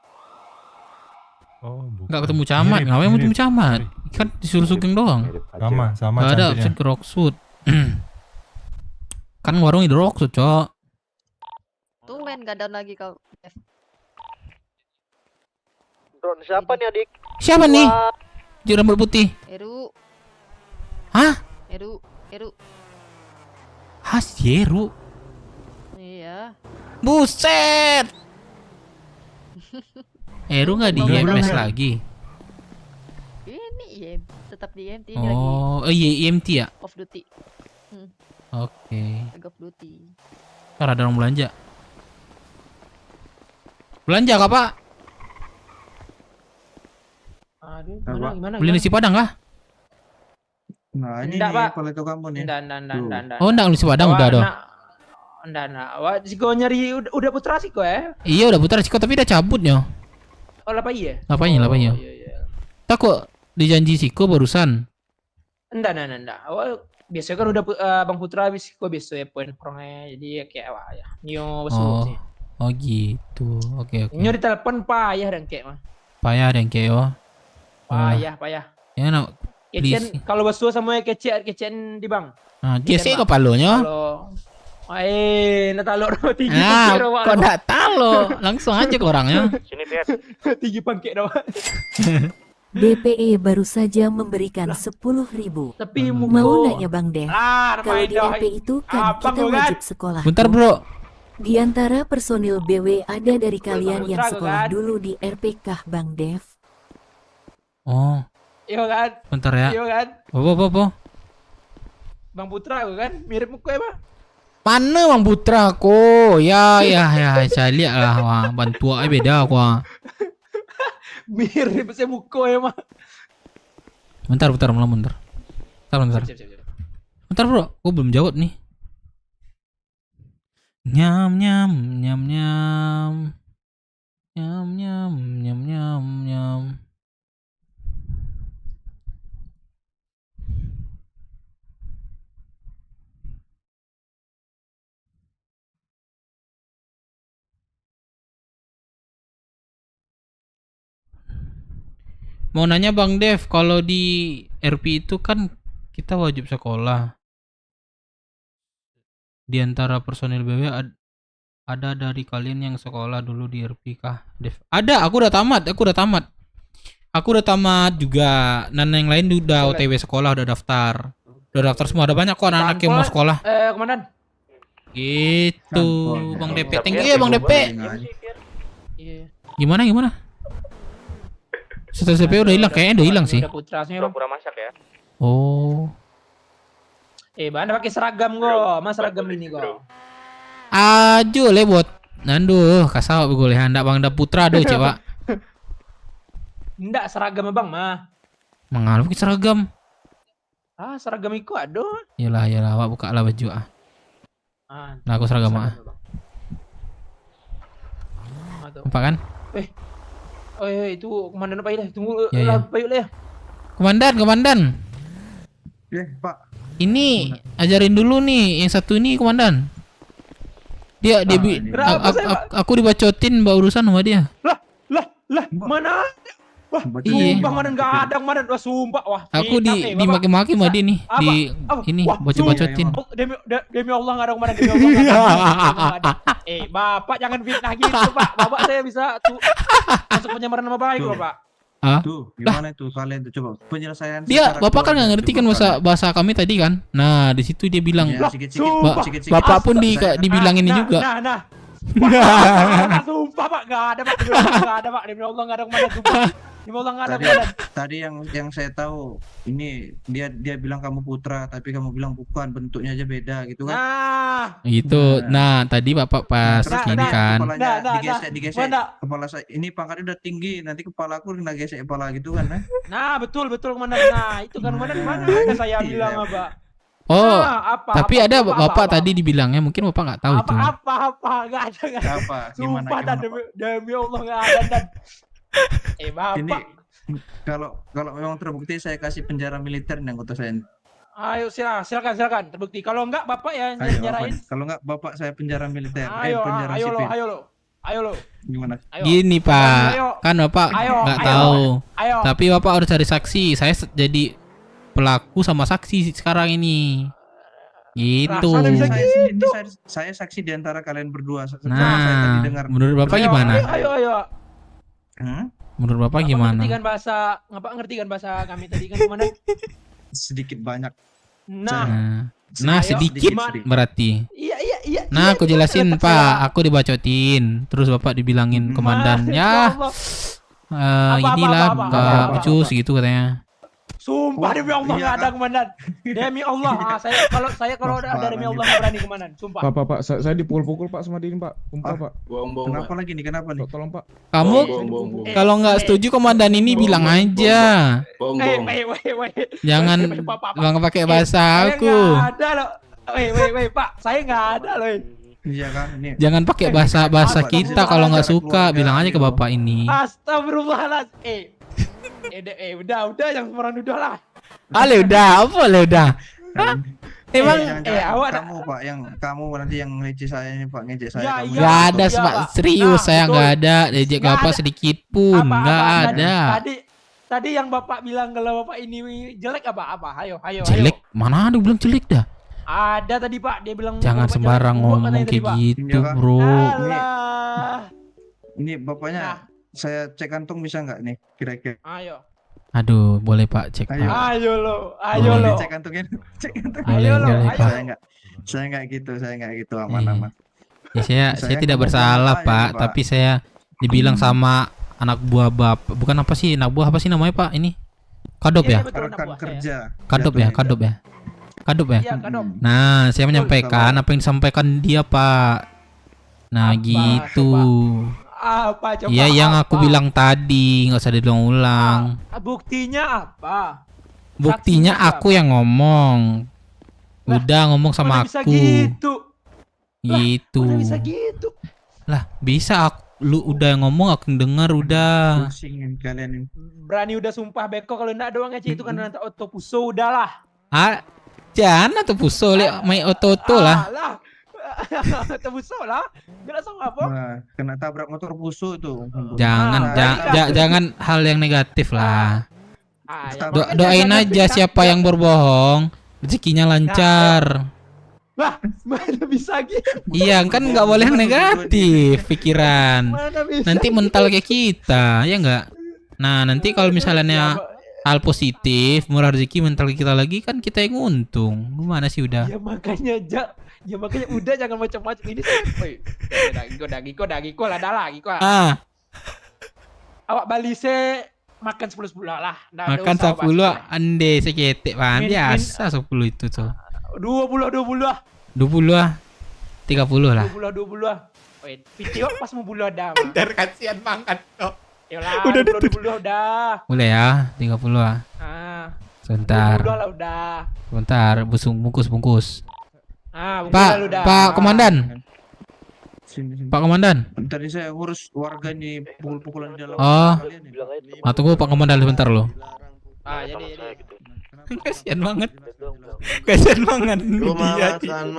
Oh, bukan. Nggak ketemu camat, ngapain mau ketemu camat? Kan disuruh sugeng doang. Sama Nggak ada cantiknya. absen ke Rocksuit. Kan warung di Rocksuit, Cok. Tumben gak down lagi kau. Dev. Drone siapa nih adik? Siapa nih? Jujur rambut putih. Eru. Hah? Eru. Has Yeru. Iya. Buset. Eru nggak di IMS lagi. Ini IM, tetap di IMT ini lagi. Oh, iya IMT ya? Off duty. Oke. Lagi off duty. Ntar ada orang belanja. Belanja kah, Pak? Aduh, Apa? gimana? Beli nasi Padang kah? Nah, ini Enggak, nih Pak. kalau itu kamu nih. Enggak. Oh, enggak nasi Padang udah dong. Enggak. Wah, Siko nyari udah putra Siko ya? Iya udah putar Ciko tapi udah cabut nyo. Oh, apa iya? Lapanya. Iya. Tak kok dijanji Siko barusan. Enggak. Wah, biasanya kan udah Bang Putra habis Siko biasa ya poin kurangnya. Jadi ya kayak wah ya. Nyo Oh, sih. oh gitu. Oke. Nyo ditelepon payah dan kayak mah. Payah dan keo. Payah. Ya nak. Kecen kalau basuh sama kecen di bang. Nah, kiasi ke palonya. Kalau nak talo tinggi Nah, pangkek doang. kok enggak talo, langsung aja ke orangnya. Sini Piet. Tinggi pangkek doang. DPE baru saja memberikan 10.000. Tapi Mau nanya Bang Dev, kalau di dah. RP itu kan Apa kita kau, kan? wajib sekolah. Bentar, tuh. Bro. Di antara personil BW ada dari kalian yang Putra, sekolah kan? dulu di RP kah Bang Dev? Oh, Iya kan? bentar ya. Iya kan? Apa? Bang Putra kan? Mirip muka ya, Bang? Mana Bang Putra ko? Ya, saya lihat lah. Wah, bantu aja beda ko. Mirip saya muka ya, Bang. Bentar, bentar. Siap. Bentar, Bro. Gua belum jawab nih. Nyam. Mau nanya Bang Dev, kalau di RP itu kan kita wajib sekolah. Di antara personil BW ada dari kalian yang sekolah dulu di RP kah, Dev? Ada, aku udah tamat. Aku udah tamat juga. Dan yang lain udah OTW sekolah, udah daftar. Udah daftar semua, ada banyak kok anak-anak yang mau sekolah. Komandan. Gitu, Bang DP. Thank you ya Bang DP. Iya. Gimana? Setelah CP udah hilang, kayaknya udah hilang sih. Udah putranya, Bang. Pura masak ya. Oh. Bang pakai seragam go. Mas seragam ini go. Ajo lebot. Nanduh, kasau boleh hendak Bang da Putra do, Pak. Ndak seragam Bang mah. Mengalu pakai seragam. Seragam iku ado. Yalah, awak buka lah baju ah. Nah, aku seragam ah. Apa kan? Oh iya, itu komandan apa ya? Tunggu Ya. lah, Pak ya. Komandan. Pak. Ini ajarin dulu nih, yang satu ini komandan. Aku dibacotin mbak urusan sama dia. Lah, mana? Wah, iya. Sumpah komandan enggak ada komandan. Wah, sumpah. Wah, Aku dimaki-maki sama dia nih, ini bacot-bacotin. Demi Allah enggak ada komandan, demi Allah. Nggak ada. Bapak jangan fitnah gitu, Pak. Bapak saya bisa masuk penyamaran nama baik, Bapak. Tuh, gimana itu kalian tuh coba penyelesaian. Dia bapak kan nggak ngerti kan bahasa kami tadi kan. Nah di situ dia bilang, bapak pun dibilangin ini juga. Sumpah Pak, nggak ada Pak, demi Allah nggak ada komandan, sumpah. Demi Allah nggak ada komandan. Tadi yang saya tahu ini dia bilang kamu Putra tapi kamu bilang bukan, bentuknya aja beda gitu kan. Gitu. Nah tadi bapak pas ini kan. Digesek kepala saya. Ini pangkatnya udah tinggi, nanti kepala aku kena gesek kepala gitu kan. Nah betul komandan. Nah itu kan komandan mana saya bilang apa. Oh, tapi ada bapak tadi dibilangnya, mungkin bapak nggak tahu itu. Apa nggak ada. Sumpah dan demi Allah nggak ada dan. Bapak. Ini kalau memang terbukti saya kasih penjara militer nih anggota saya. Ayo silakan terbukti. Kalau enggak bapak yang Ayo, nyarain. apa? Kalau nggak bapak saya penjara militer, penjara Ayo sipil. Ayo lo. Gimana? Ayo. Gini Pak, Ayo. kan Bapak Ayo, nggak ayo. tahu. Ayo. Tapi Bapak harus cari saksi. Saya jadi pelaku sama saksi sekarang ini. Gitu. Saya saksi di antara kalian berdua. Setelah saya Nah, tadi dengar. menurut Bapak gimana? Ayo. Menurut Bapak gimana? Ngerti kan bahasa kami tadi kan kemana? Sedikit banyak. Nah, sedikit berarti. Iya. Nah, aku jelasin Pak, aku dibacotin, terus Bapak dibilangin komandan, ya inilah Pak Pucus gitu katanya. Sumpah demi Allah nggak ada komandan. Demi Allah, saya kalau ada demi Allah nggak berani komandan. Sumpah. Pak, saya dipukul-pukul Pak sama Din Pak. Sumpah Pak. Kenapa lagi nih? Kenapa nih? Tolong Pak. Kamu kalau nggak setuju komandan ini bilang aja. Jangan pakai bahasa aku. Nggak ada loh. Pak, saya nggak ada loh. Iya kan ini. Jangan pakai bahasa kita kalau nggak suka, bilang aja ke Bapak ini. Astagfirullahaladzim. Udah jangan sembarangan udah lah. Udah. Emang kamu Pak kamu nanti yang ngejek saya ini Pak, ngejek saya. Nggak ada Pak, serius saya nggak ada ngejek Bapak sedikit pun, nggak ada. Tadi yang Bapak bilang kalau Bapak ini jelek apa? Ayo. Jelek? Mana ada bilang jelek dah? Ada tadi Pak, dia bilang jangan sembarang ngomong kayak gitu, Bro. Ini bapaknya saya cek kantung bisa nggak nih kira-kira? Ayo. Aduh, boleh Pak cek Pak. Ayo lo. Cek kantungin. Ayo lo. Saya nggak gitu aman-aman. Ya, saya tidak bersalah Pak, tapi saya dibilang sama anak buah Bapak, bukan apa sih anak buah, apa sih namanya Pak ini? Kadop ya? Rekan kerja. Kadop ya? Nah, saya menyampaikan apa yang disampaikan dia Pak. Nah, gitu. Apa coba? Iya, yang aku bilang tadi, nggak usah diulang-ulang. Buktinya apa? Buktinya aku yang ngomong. Udah ngomong sama aku. Gitu. Bisa gitu. Lah, bisa lu udah ngomong aku dengar udah. Pusingin kalian ini. Berani udah sumpah beko kalau enggak doang aja itu kan nanti auto puso udahlah. Jangan tuh puso main oto lah. Auto lah. Enggak sama apa? Nah, kena tabrak motor puso tuh. Jangan hal yang negatif lah. Doain aja siapa yang berbohong, rezekinya lancar. Lah, mana bisa gitu? Iya, kan nggak boleh negatif pikiran. Nanti mental kayak kita, ya nggak? Nah, nanti kalau misalnya hal positif, murah rezeki, mental kita lagi kan kita yang untung. Gimana sih udah? Ya makanya udah jangan macam-macam ini. Dagiko lah. Awak Bali makan 10 lah. Makan 10 ande seketek pan biasa 10 itu tuh. 20 lah. 20 lah. 30 lah. 20 lah. Wait, video pas mau bulu ada. Dar kasihan banget kok. Yalah, udah 20 udah. Boleh ya, 30 lah. Sebentar. 20 lah udah. Sebentar, bungkus. Udah. Pak Komandan. Pak Komandan. Tadi saya urus warga nih pukul-pukulan di dalam. Tunggu Pak Komandan sebentar loh. Jadi. Kasihan banget. Lu makan.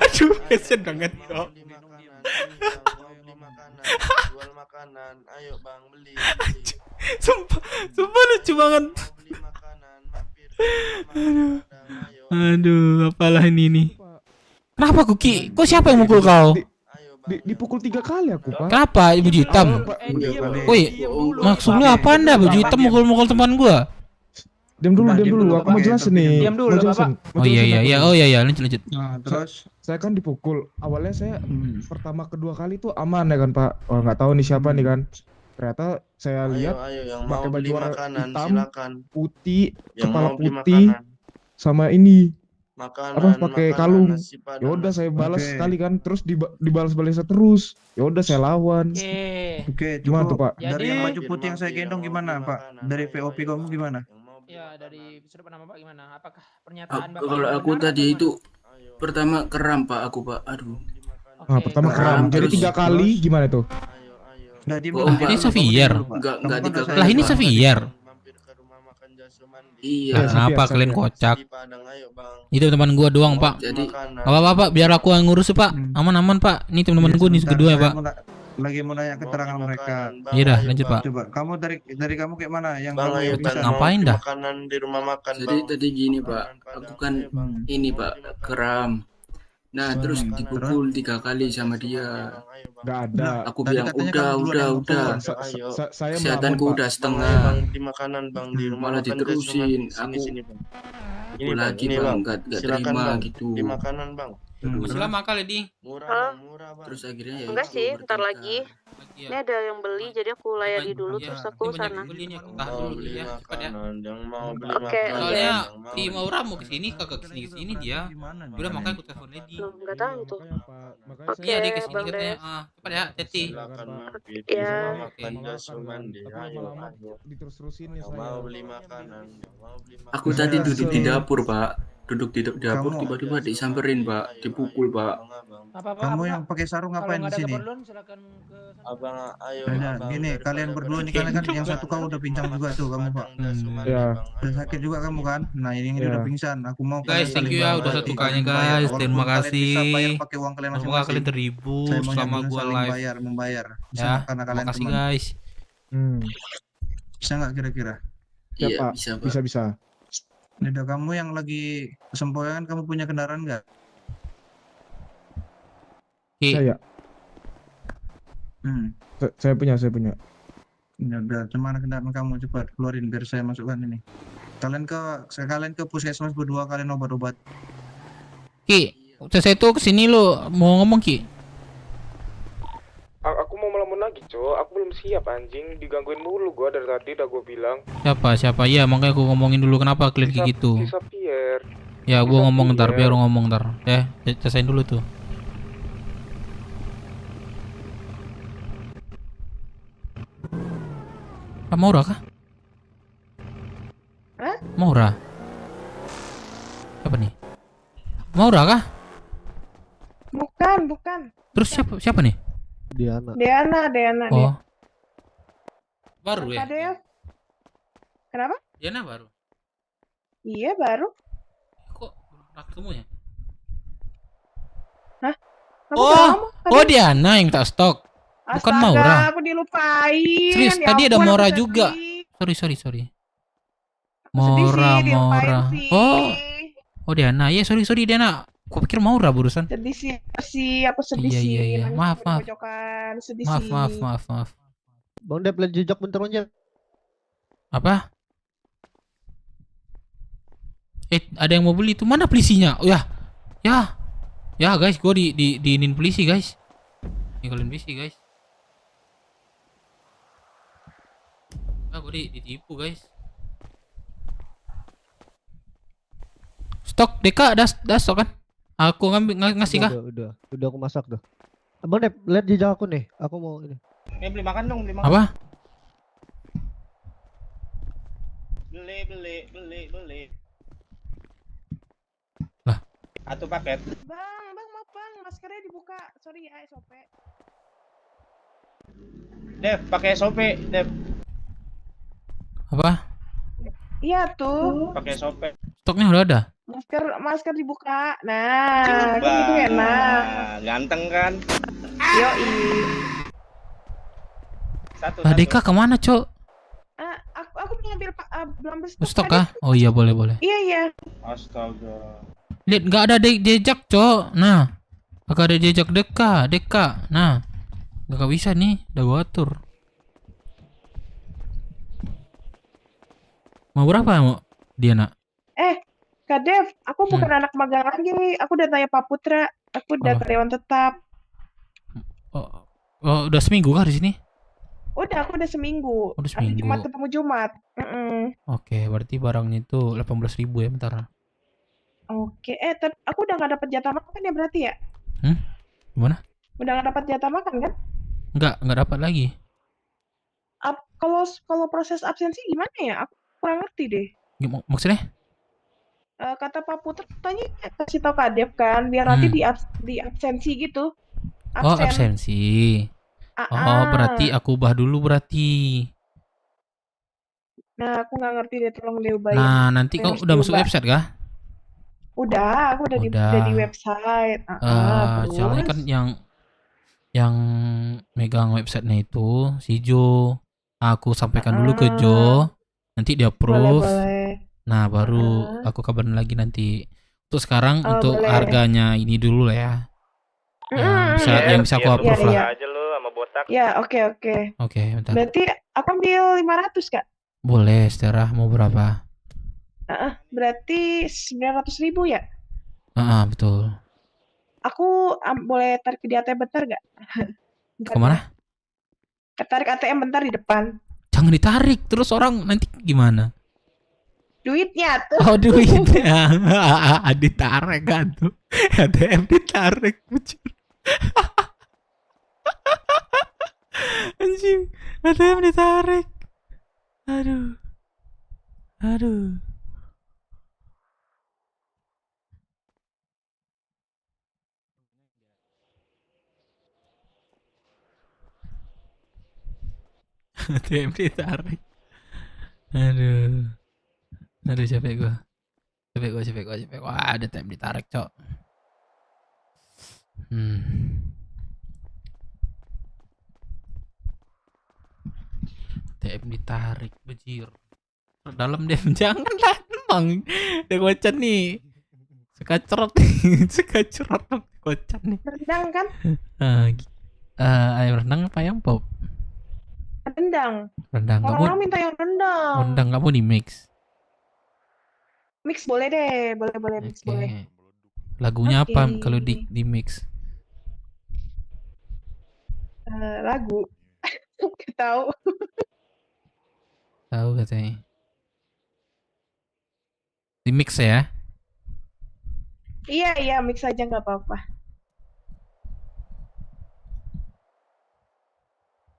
Aduh, kasihan banget kok. Jual makanan. Ayo Bang beli. Sumpah lucu banget. Aduh, apalah ini nih. Kenapa Kuki? Kok siapa yang mukul kau? Dipukul 3 kali aku Pak. Kenapa? Baju hitam. Woi, maksud lu apa Anda? Baju hitam mukul teman gua. Diam dulu, aku mau jelasin nih. Diam dulu, Bapak. Oh iya, lanjut. Nah, terus saya kan dipukul. Awalnya saya pertama kedua kali tuh aman ya kan Pak. Oh nggak tahu nih siapa nih kan. Ternyata saya lihat pakai baju warna hitam, putih, kepala putih, sama ini. Pakai kalung. Ya udah saya balas sekali kan, terus dibalas terus. Ya udah saya lawan. Oke, gimana tuh Pak? Dari yang baju putih yang saya gendong gimana Pak? Dari VOP kamu gimana? Ya dari sudut pandang Bapak gimana? Apakah pernyataan Bapak? Kalau aku tadi itu pertama keram Pak aku Pak. Aduh. Pertama keram. Jadi 3 kali gimana tuh? Ini Xavier. Enggak 3 kali. Lah ini Xavier. Iya. Nah, kenapa kalian kocak? Itu teman gua doang, Pak. Jadi Gak apa-apa, Pak. Biar aku yang ngurus, Pak. Aman-aman, Pak. Ini teman-teman gua nih kedua ya, Pak. Lagi mau nanya keterangan mereka. Iya dah, lanjut, Pak. Coba kamu dari kamu kayak mana yang Bang, kamu ayo yang bisa? Ngapain dah? Makanan di rumah makan, Jadi Bang. tadi gini Pak, aku kan ini Pak kram. Nah terus dipukul 3 kali sama dia. Nggak ada. Aku Tadi bilang katanya kamu duluan yang udah. mukul. Saya Kesehatanku melamun, udah Pak. setengah. Bang, di makanan Bang, di rumah Malah makan diterusin. Sini, Aku sini, Bang. aku lagi ini, Bang, nggak Silakan, terima Bang. gitu. Di makanan, Bang. Silakan makan, Lady. Murah, Hah? Bang, murah, Bang. Terus akhirnya ya Enggak itu sih, bertengkar. ntar lagi. Ini ada yang beli, jadi aku layani dulu terus aku sana. Beli nih, aku Mau tahan dulu beli ya. Cepat ya. makanan, yang mau beli Oke, makanan. Soalnya yang si Maura mau kesini, kagak kesini dia. Udah makanya aku telepon Lady. Loh, nggak tahu tuh. Oke, Iya, dia kesini Bang katanya. Des. Cepat ya, Teti. Silakan mampir di Ya. rumah makan Jasumandi. Tapi Ayo, lama-lama ayo. diterus-terusin nih Yang saya. mau beli makanan, yang mau beli makanan. Aku tadi duduk di dapur Pak, duduk di dapur tiba-tiba disamperin Pak, dipukul Pak. Kamu yang pakai sarung ngapain di sini? Abang, ayo, Nah, abang. gini, kalian berdua nih kalian kan yang satu kau udah pincang juga tuh kamu, Pak. Ya. Udah sakit juga kamu kan? Nah, ini udah pingsan. Aku mau Guys, thank you ya udah satu kalinya guys. Terima kasih. Semoga kalian terhibur selama gua live. Membayar. Ya, karena terima kalian kasih teman. guys. Bisa nggak kira-kira? Ya, Iya Pak. bisa Pak. Bisa. Udah kamu yang lagi sempoyangan, kamu punya kendaraan nggak? Saya. Saya punya. Ya udah, cuma kendaraan kamu cepat keluarin biar saya masukkan ini. Kalian ke puskesmas berdua, kalian obat-obat. Ki, saya tuh kesini lo mau ngomong Ki. Aku mau melamun lagi, Cok. Aku belum siap anjing, digangguin mulu gua dari tadi udah gua bilang. Siapa? Ya makanya aku ngomongin dulu kenapa kalian kayak gitu. Bisa Pierre. Ya gua ngomong ntar, biar ngomong ntar. Selesaiin dulu tuh. Maura kah? Hah? Maura. Siapa nih? Maura kah? Bukan. Terus siapa nih? Diana. Diana. Oh. Baru ya? Kak Dev. Kenapa? Diana baru. Iya, baru. Kok belum ketemu ya? Hah? Kamu udah lama, Kak Dev? Diana yang tak stok. Bukan Astaga, Maura. aku dilupain. Serius, Ya tadi ada ampun, Maura aku juga. sedih. Sorry. Sedih sih, dilupain Maura. sih. Oh Diana. Iya, sorry Diana. Aku pikir Maura barusan. Sedih sih, aku sedih sih. Iya. Nangis Maaf. di pojokan, sedih sih. Maaf. Bang Dep, lihat jejak bentar aja. Apa? Ada yang mau beli itu. Mana polisinya? Oh ya guys, gue diinin polisi guys. Ninggalin polisi guys. Gue ditipu guys. Stok Deka dah stok kan? Aku ngasih kah? Udah aku masak tuh. Bang Dep, lihat jejak aku nih. Aku mau ini. Beli makan dong, beli makan. Apa? Beli. Lah. Satu paket. Bang, maaf bang, maskernya dibuka. Sorry ya, SOP. Dev, pakai SOP, Dev. Apa? Iya tuh. Pakai SOP. Stoknya udah ada. Masker dibuka. Nah, kan gitu enak. Ganteng kan? Yoi. Satu. Deka kemana cok? Aku belum Stok kah? Oh iya boleh. Iya. Astaga. Lihat nggak ada jejak cok. Nah, kagak ada jejak Deka. Nah, nggak bisa nih. Udah gua atur. Mau berapa mau Diana? Kak Dev, aku bukan anak magang lagi. Aku udah tanya Pak Putra. Aku udah karyawan tetap. Oh, udah seminggu kah di sini? Aku udah seminggu. Udah seminggu. Jumat ketemu Jumat. Oke, berarti barangnya itu 18.000 ya, bentar. Oke, tapi aku udah nggak dapat jatah makan ya berarti ya? Gimana? Udah nggak dapat jatah makan kan? Nggak dapat lagi. Kalau proses absensi gimana ya? Aku kurang ngerti deh. Maksudnya? Kata Pak Putra tanya kasih tau Kak Dev kan, biar nanti di absensi gitu. Oh, absensi. Oh, berarti aku ubah dulu berarti. Nah, aku nggak ngerti deh, tolong deh bayar. Nah, nanti kau Harus udah masuk diubah. website kah? Udah, aku udah Udah. di website. Soalnya Terus kan yang megang websitenya itu si Jo. Aku sampaikan dulu ke Jo, nanti dia approve. boleh. Nah, baru aku kabarin lagi nanti. Untuk sekarang Oh, untuk boleh. harganya ini dulu lah ya. Yang bisa aku approve lah. aja lu sama botak. Ya, oke. Oke, bentar. Berarti aku ambil 500, Kak. Boleh, seterah mau berapa? Berarti 900.000 ya? Betul. Aku boleh tarik di ATM bentar nggak? Kemana? Tarik ATM bentar di depan. Jangan ditarik, terus orang nanti gimana? Duitnya tuh. Oh, duitnya. Ditarik kan tuh. ATM ditarik. Anjing, ATM ditarik. Aduh. ATM ditarik. Aduh, capek gua. Wah, ada ATM ditarik, Cok. ATM ditarik, bejir. Dalam deh, janganlah emang. Dia kocan nih. Sekacerot kocan nih. Rendang kan? Ayam rendang apa ayam pop? Rendang. Kamu Orang-orang minta yang rendang. rendang kamu di mix. Mix boleh deh, boleh mix boleh. Lagunya apa Oke. kalau di mix? Lagu. Nggak tahu. Tahu katanya. Di mix ya? Iya, mix aja nggak apa-apa.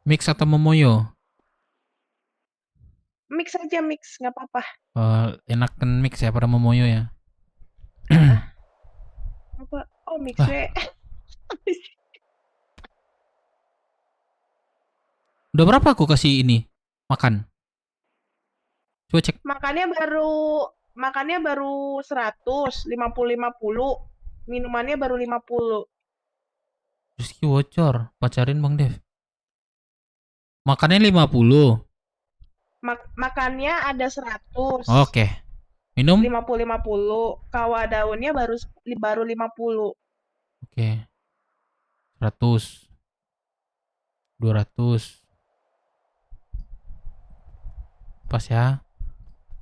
Mix atau momoyo? Mix aja, mix nggak apa-apa. Enakan mix ya pada momoyo ya. Apa? Oh, mix Ah. Udah berapa aku kasih ini makan? Coba cek. Makannya baru 100, 50. Minumannya baru 50. Rizky bocor, pacarin Bang Dev. Makannya 50. Makannya ada 100. Oke. Minum? 50. Kawa daunnya baru 50. Oke. 100. 200. Pas ya.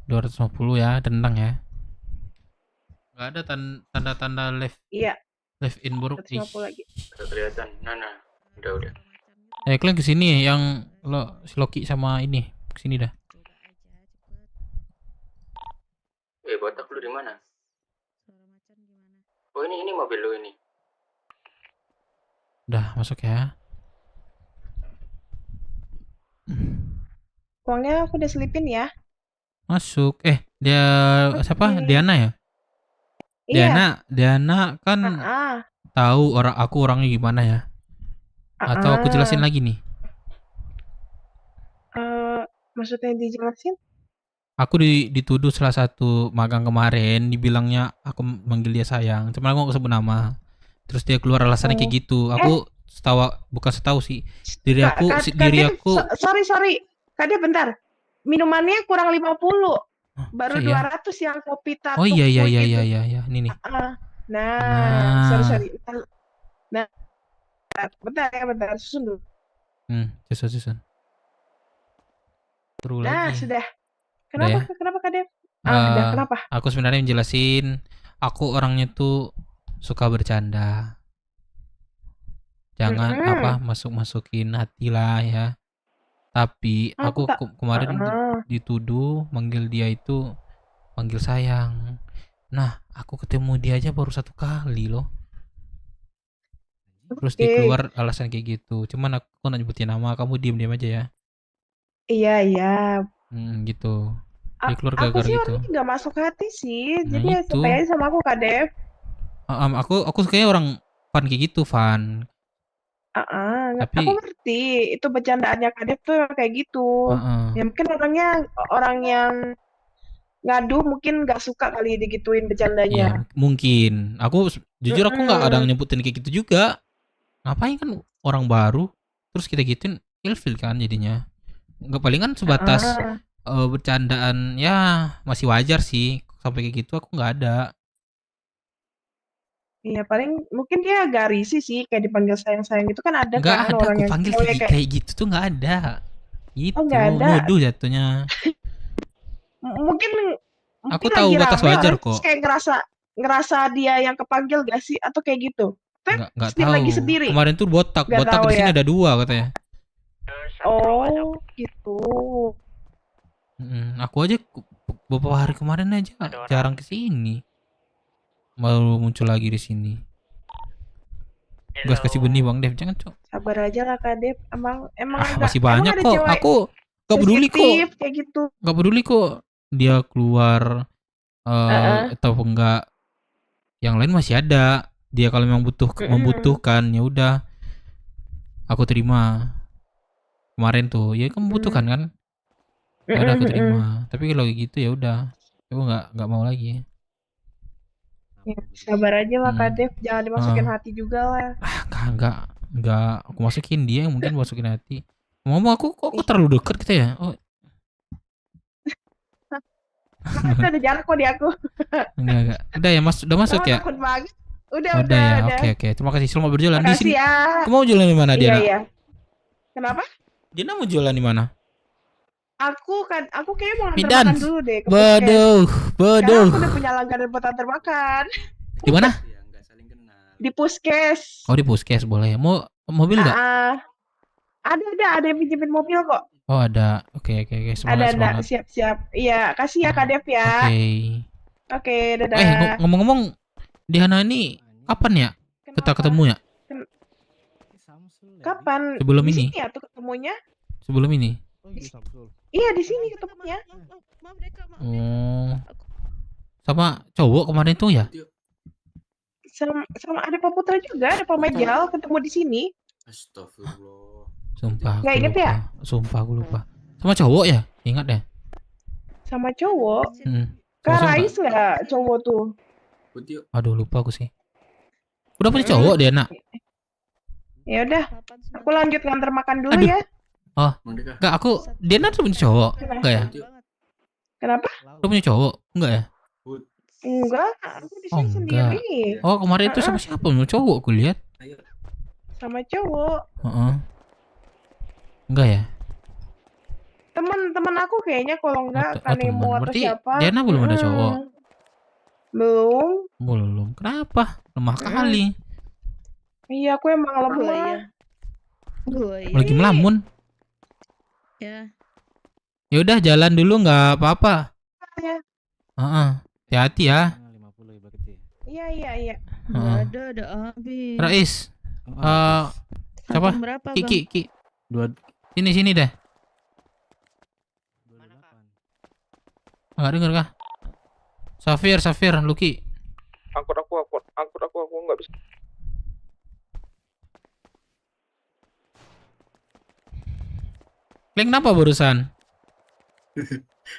250 ya, dendang ya. Nggak ada tanda-tanda left. Iya. Left in buruk. 150 lagi. Kelihatan. Nah. Udah. Kalian kesini yang si Loki sama ini. Kesini dah. Botak lu di mana? Oh, ini mobil lu ini. Udah masuk ya. Uangnya aku udah selipin ya. Masuk. Dia siapa? Diana ya? Iya. Diana kan tahu aku orangnya gimana ya? Atau aku jelasin lagi nih? Maksudnya dijelasin? Aku dituduh salah satu magang kemarin, dibilangnya aku manggil dia sayang. Cuma aku nggak sebut nama. Terus dia keluar alasannya kayak gitu. Aku bukan setahu sih. Diri aku. Sorry. Kade bentar. Minumannya kurang 50. Baru ya? 200 yang kopi tatuk. Oh iya. Gitu. Ini nih. Nah. Sorry. Nah. Bentar. Susun dulu. Susun. Terus Nah, lagi. sudah. Udah ya? Kenapa Kade? Udah, kenapa? Aku sebenarnya menjelasin, aku orangnya tuh suka bercanda. Jangan masukin hati lah ya. Tapi aku kemarin dituduh manggil dia itu manggil sayang. Nah, aku ketemu dia aja baru 1 kali loh. Terus dia keluar alasan kayak gitu. Cuman aku nggak nyebutin nama, kamu diem aja ya. Iya. Gitu. Dia keluar gara-gara aku sih gitu. orangnya nggak masuk hati sih. Nah, Jadi itu. santai aja sama aku, Kak Dev. Aku kayaknya orang fun kayak gitu, fun. Tapi aku ngerti itu bercandaannya Kadep tuh kayak gitu. Heeh. Ya mungkin orang yang ngadu mungkin nggak suka kali digituin Ya bercandanya. mungkin. Jujur aku nggak ada Mm-mm. nyebutin kayak gitu juga. Ngapain kan orang baru terus kita gituin ilfil kan jadinya. Nggak palingan sebatas bercandaan ya masih wajar sih. Sampai kayak gitu aku nggak ada. Iya paling mungkin dia agak risih sih kayak dipanggil sayang-sayang gitu kan ada Nggak kan ada orang aku yang panggil cewek kayak gitu tuh nggak ada. Gitu nggak ada. nuduh jatuhnya. Mungkin Aku mungkin tahu lagi batas rame wajar orang terus kok. kayak ngerasa dia yang kepanggil gak sih atau kayak gitu. Nggak Sendiri lagi tahu. sendiri. Kemarin tuh botak Nggak tahu di sini ya. ada 2 katanya. Oh gitu. Aku aja beberapa hari kemarin aja jarang ke sini. Baru muncul lagi di sini. Gas kasih benih Bang Dev, jangan cok. Sabar aja lah Kadep. Emang Masih emang banyak ada kok. cewek Aku gak peduli kok. sensitif kayak gitu. Gak peduli kok dia keluar atau enggak. Yang lain masih ada. Dia kalau memang membutuhkan ya udah. Aku terima. Kemarin tuh ya kamu membutuhkan kan? Ya udah aku terima. Tapi kalau gitu ya udah. Aku nggak mau lagi. Ya, sabar aja lah Kadep. Jangan dimasukin hati juga lah. Enggak. Aku masukin dia yang mungkin masukin hati. Ngomong aku kok terlalu dekat kita ya? Oh. Itu ada jarak kok di aku. Enggak. Udah ya udah masuk ya? Takut banget. Udah ya. Oke. Terima kasih. Selamat berjalan di sini. Makasih ya. Kamu mau jualan di mana Diana? Iya. Kenapa? Diana mau jualan di mana? Aku kayaknya mau antar Midan. makan dulu deh ke Bodoh. Sekarang aku udah punya langganan buat antar makan. Di mana? Di Puskes. Oh, di Puskes boleh. Mau mobil enggak? Ada yang pinjemin mobil kok. Oh, ada. Oke. Semangat. Ada. Siap. Iya, kasih ya Kadep ya. Oke, dadah. Ngomong-ngomong, Diana ini kapan ya kita ketemu ya? Kapan? Sebelum Di ini. sini ya tuh ketemunya? Sebelum ini. Iya, di sini ketemunya. Oh. Sama cowok kemarin tuh ya? Sama ada Pak Putra juga, ada Pak Majal ketemu di sini. Astagfirullah. Sumpah. Nggak inget ya? Sumpah aku lupa. Sama cowok ya? Ingat ya? Sama cowok. Sama Rais lah cowok tuh. Aduh lupa aku sih. Udah punya cowok dia nak? Ya udah, aku lanjut nganter makan dulu ya. Oh, enggak aku dia tuh punya cowok, enggak ya? Kenapa? Lu punya cowok, enggak ya? Enggak, aku di sini enggak. sendiri. Oh kemarin itu sama siapa? Punya cowok aku lihat. Sama cowok. Enggak ya? Teman-teman aku kayaknya kalau enggak Kanemo atau Berarti siapa. Diana belum ada cowok? Belum. Kenapa? Lemah kali. Iya, aku emang lemah. Lagi melamun. Ya. Ya udah jalan dulu nggak apa-apa. Ya. Hati-hati ya. Iya. Ada habis. Rais. Siapa? Berapa, Ki. Sini deh. Enggak denger kah? Safir, Luki. Angkut aku nggak bisa. Kalian kenapa barusan?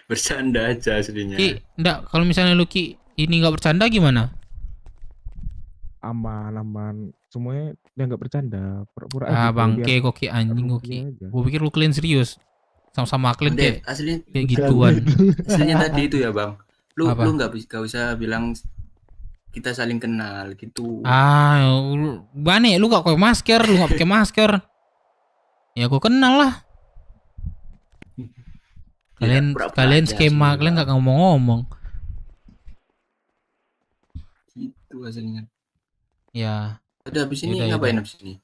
Bercanda aja aslinya. Ki, enggak, kalau misalnya Luki ini nggak bercanda gimana? Aman. Semuanya dia nggak bercanda. Pura-pura aja. Bangke kok Ki anjing Ki. Gua pikir lu kalian serius. Sama kalian kayak aslinya kayak gituan. Aslinya tadi itu ya, Bang. Lu nggak usah bilang kita saling kenal gitu. Bane, lu gak pakai masker, lu gak pakai masker. Ya gua kenal lah. Kalian skema, kalian gak ngomong-ngomong. Gitu hasilnya. Ya. Udah habis ini ngapain habis ini?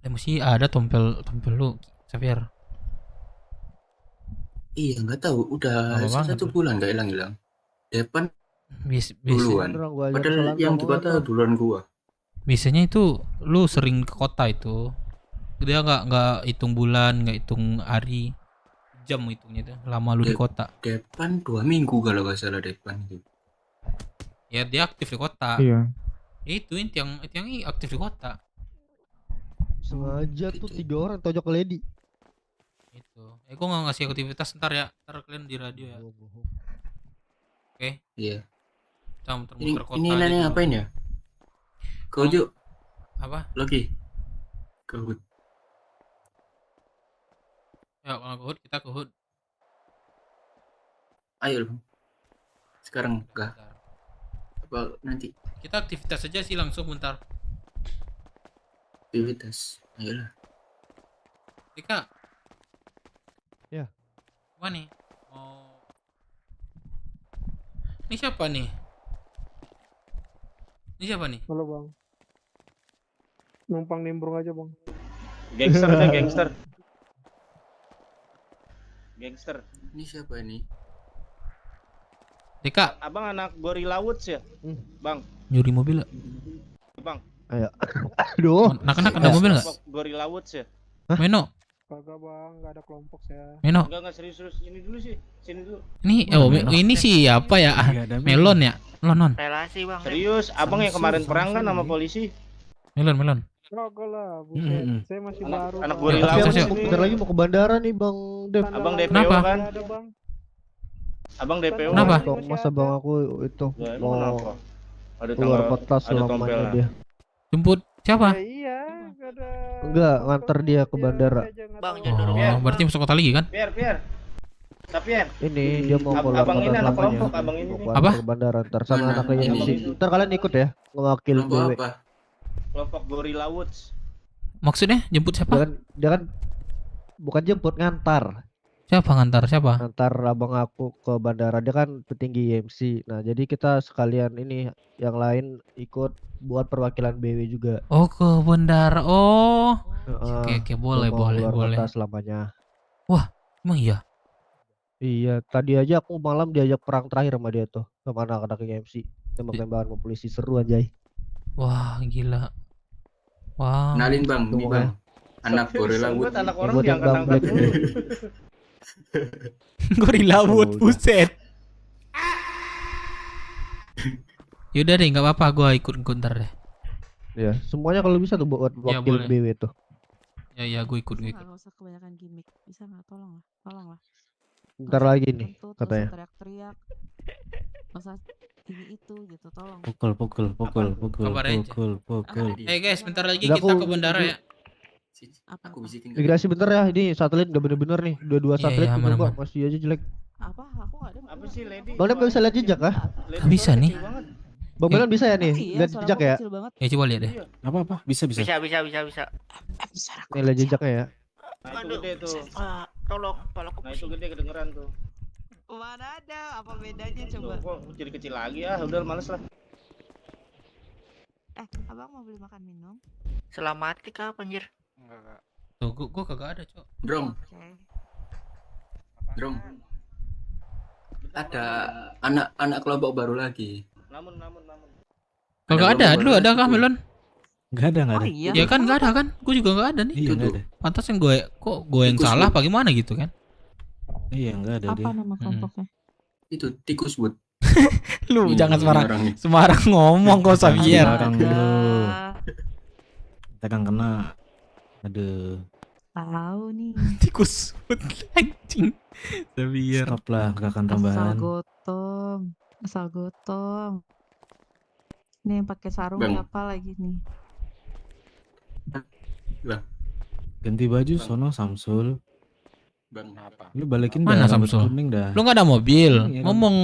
Mesti ada tompel lu, Xavier. Iya nggak tahu. Udah 1 bulan nggak hilang. Depan duluan. Padahal yang di kota duluan gua. Biasanya itu lu sering ke kota itu. Dia nggak hitung bulan, nggak hitung hari, jam hitungnya itu. Lama lu di kota. Depan 2 minggu kalau nggak salah Depan itu. Ya dia aktif di kota. Iya. Itu yang aktif di kota. Sengaja tuh 3 orang tojok ke Lady. Itu. Gua nggak ngasih aktivitas ntar ya. Ntar kalian di radio ya. Oke. Iya. Kita muter-muter kota. Ini aja nanya dulu. ngapain ya? Kau Ju. Apa? Lagi. Ke HUD. Ya, kalau ke HUD kita ke HUD. Ayo Bang. Sekarang enggak. Apa nanti? Kita aktivitas aja sih langsung bentar. Aktivitas. Ayolah. Dika. Ya. Apa nih? Oh. Ini siapa nih? Ini siapa nih? Halo bang. Numpang nimbrung aja bang. Gangster aja, gangster. Gangster. Ini siapa ini? Dika. Abang anak Gorilla Woods ya? Bang. Nyuri mobil gak? Bang. Ayo. Aduh. Nak ada mobil gak? Gorilla Woods ya? Meno. Kagak bang, nggak ada kelompok saya. Meno. Enggak serius. Ini dulu sih. Sini dulu. Ini siapa ya? Melon ya? Melon. Relasi bang. Serius, abang yang kemarin perang kan sama polisi? Melon. Kagak lah, buset. Saya masih baru. Anak Bang. Gorilla Tapi Woods aku ini. bentar lagi mau ke bandara nih Bang Dev. Abang DPO Kenapa? kan? Ada bang. Abang DPO. Kenapa? Masa Bang aku itu Lah, emang mau kenapa? Ada keluar tanggal- kota ada selamanya tompelnya. dia. Jemput siapa? Iya, nggak ada. Enggak, nganter dia ke bandara. Bang Oh, berarti masuk kota lagi kan? Pier. Sapier. Ini dia mau keluar Abang kota ini anak selamanya. kelompok, abang ini. Mau Apa? ke bandara ntar sama Mana? anaknya Ini. MC. Ntar kalian ikut ya, ngewakil Kelompok BW. apa? Kelompok Gorilla Woods. Maksudnya jemput siapa? Dia kan bukan jemput, ngantar. Siapa ngantar siapa? Ngantar abang aku ke bandara. Dia kan petinggi MC. Nah, jadi kita sekalian ini yang lain ikut buat perwakilan BW juga. Oh, ke bandara. Oh. Heeh. Oke, boleh. Mau keluar kota selamanya. Wah, emang iya? Iya, tadi aja aku malam diajak perang terakhir sama dia tuh, sama anak-anak MC. Tembak-tembakan sama polisi, seru anjay. Wah, gila. Wah. Kenalin Bang, ini Tunggu Bang. Anak Gorilla Buat Wood. anak orang Buat yang Bang diangkat-angkat Black. dulu. Gorilla Wood, udah. buset. Yaudah deh, nggak apa-apa, gua ikut ntar deh. Ya, semuanya kalau bisa tuh buat Ya, wakil boleh. BW tuh. Ya, gue ikut. Nggak usah kebanyakan gimmick. Bisa nggak? Tolong lah. Ntar lagi nih katanya. Teriak-teriak. Nggak usah ini itu gitu. Tolong. Pukul. Kabar aja. Guys, bentar lagi Udah, kita aku- ke bandara ya. Aku visiting. Migrasi bentar ya, ini satelit gak bener-bener nih. Dua-dua Iya, satelit iya, juga aman, kok masih aja jelek. Apa? Aku nggak ada. Apa sih Lady? Bang Dev gak bisa lihat jejak kah? Nggak bisa nih. Bang Melon bisa ya nih, Iya, lihat suara jejak gua ya. kecil banget. Ya coba lihat deh. Apa? Bisa. Bisa. Nih lihat jejaknya ya. Nah itu gede tuh. Tolong, kepalaku Nah itu gede kedengeran tuh. Mana ada? Apa bedanya coba? Tuh, kok kecil-kecil lagi ya? Udah males lah. Abang mau beli makan minum? Selamat kah, anjir? Tuh, gua kagak ada, Cok. Drong. Ada anak kelompok baru lagi. Namun. Kagak ada, dulu ada kah Melon? Enggak ada. Oh iya. Ya kan nggak ada kan? Gue juga nggak ada nih. Iya, nggak ada. Pantas yang gue yang Tikus salah Wood. apa gimana gitu kan? Iya, enggak ada Apa nama kelompoknya? Itu tikus Wood. Lu Ini jangan orang nih. sembarang ngomong kok Xavier. Sembarang lu. Kita kan kena. Aduh. Tahu nih. Tikus Wood, anjing. Xavier. Stop lah gerakan tambahan. Asal gotong. Nih yang pakai sarung Bang. siapa lagi nih? Ganti baju sono Samsul. Bang apa? Lu balikin Mana dah rambut Samsul? kuning dah. Lu nggak ada mobil, Iya, kan? ngomong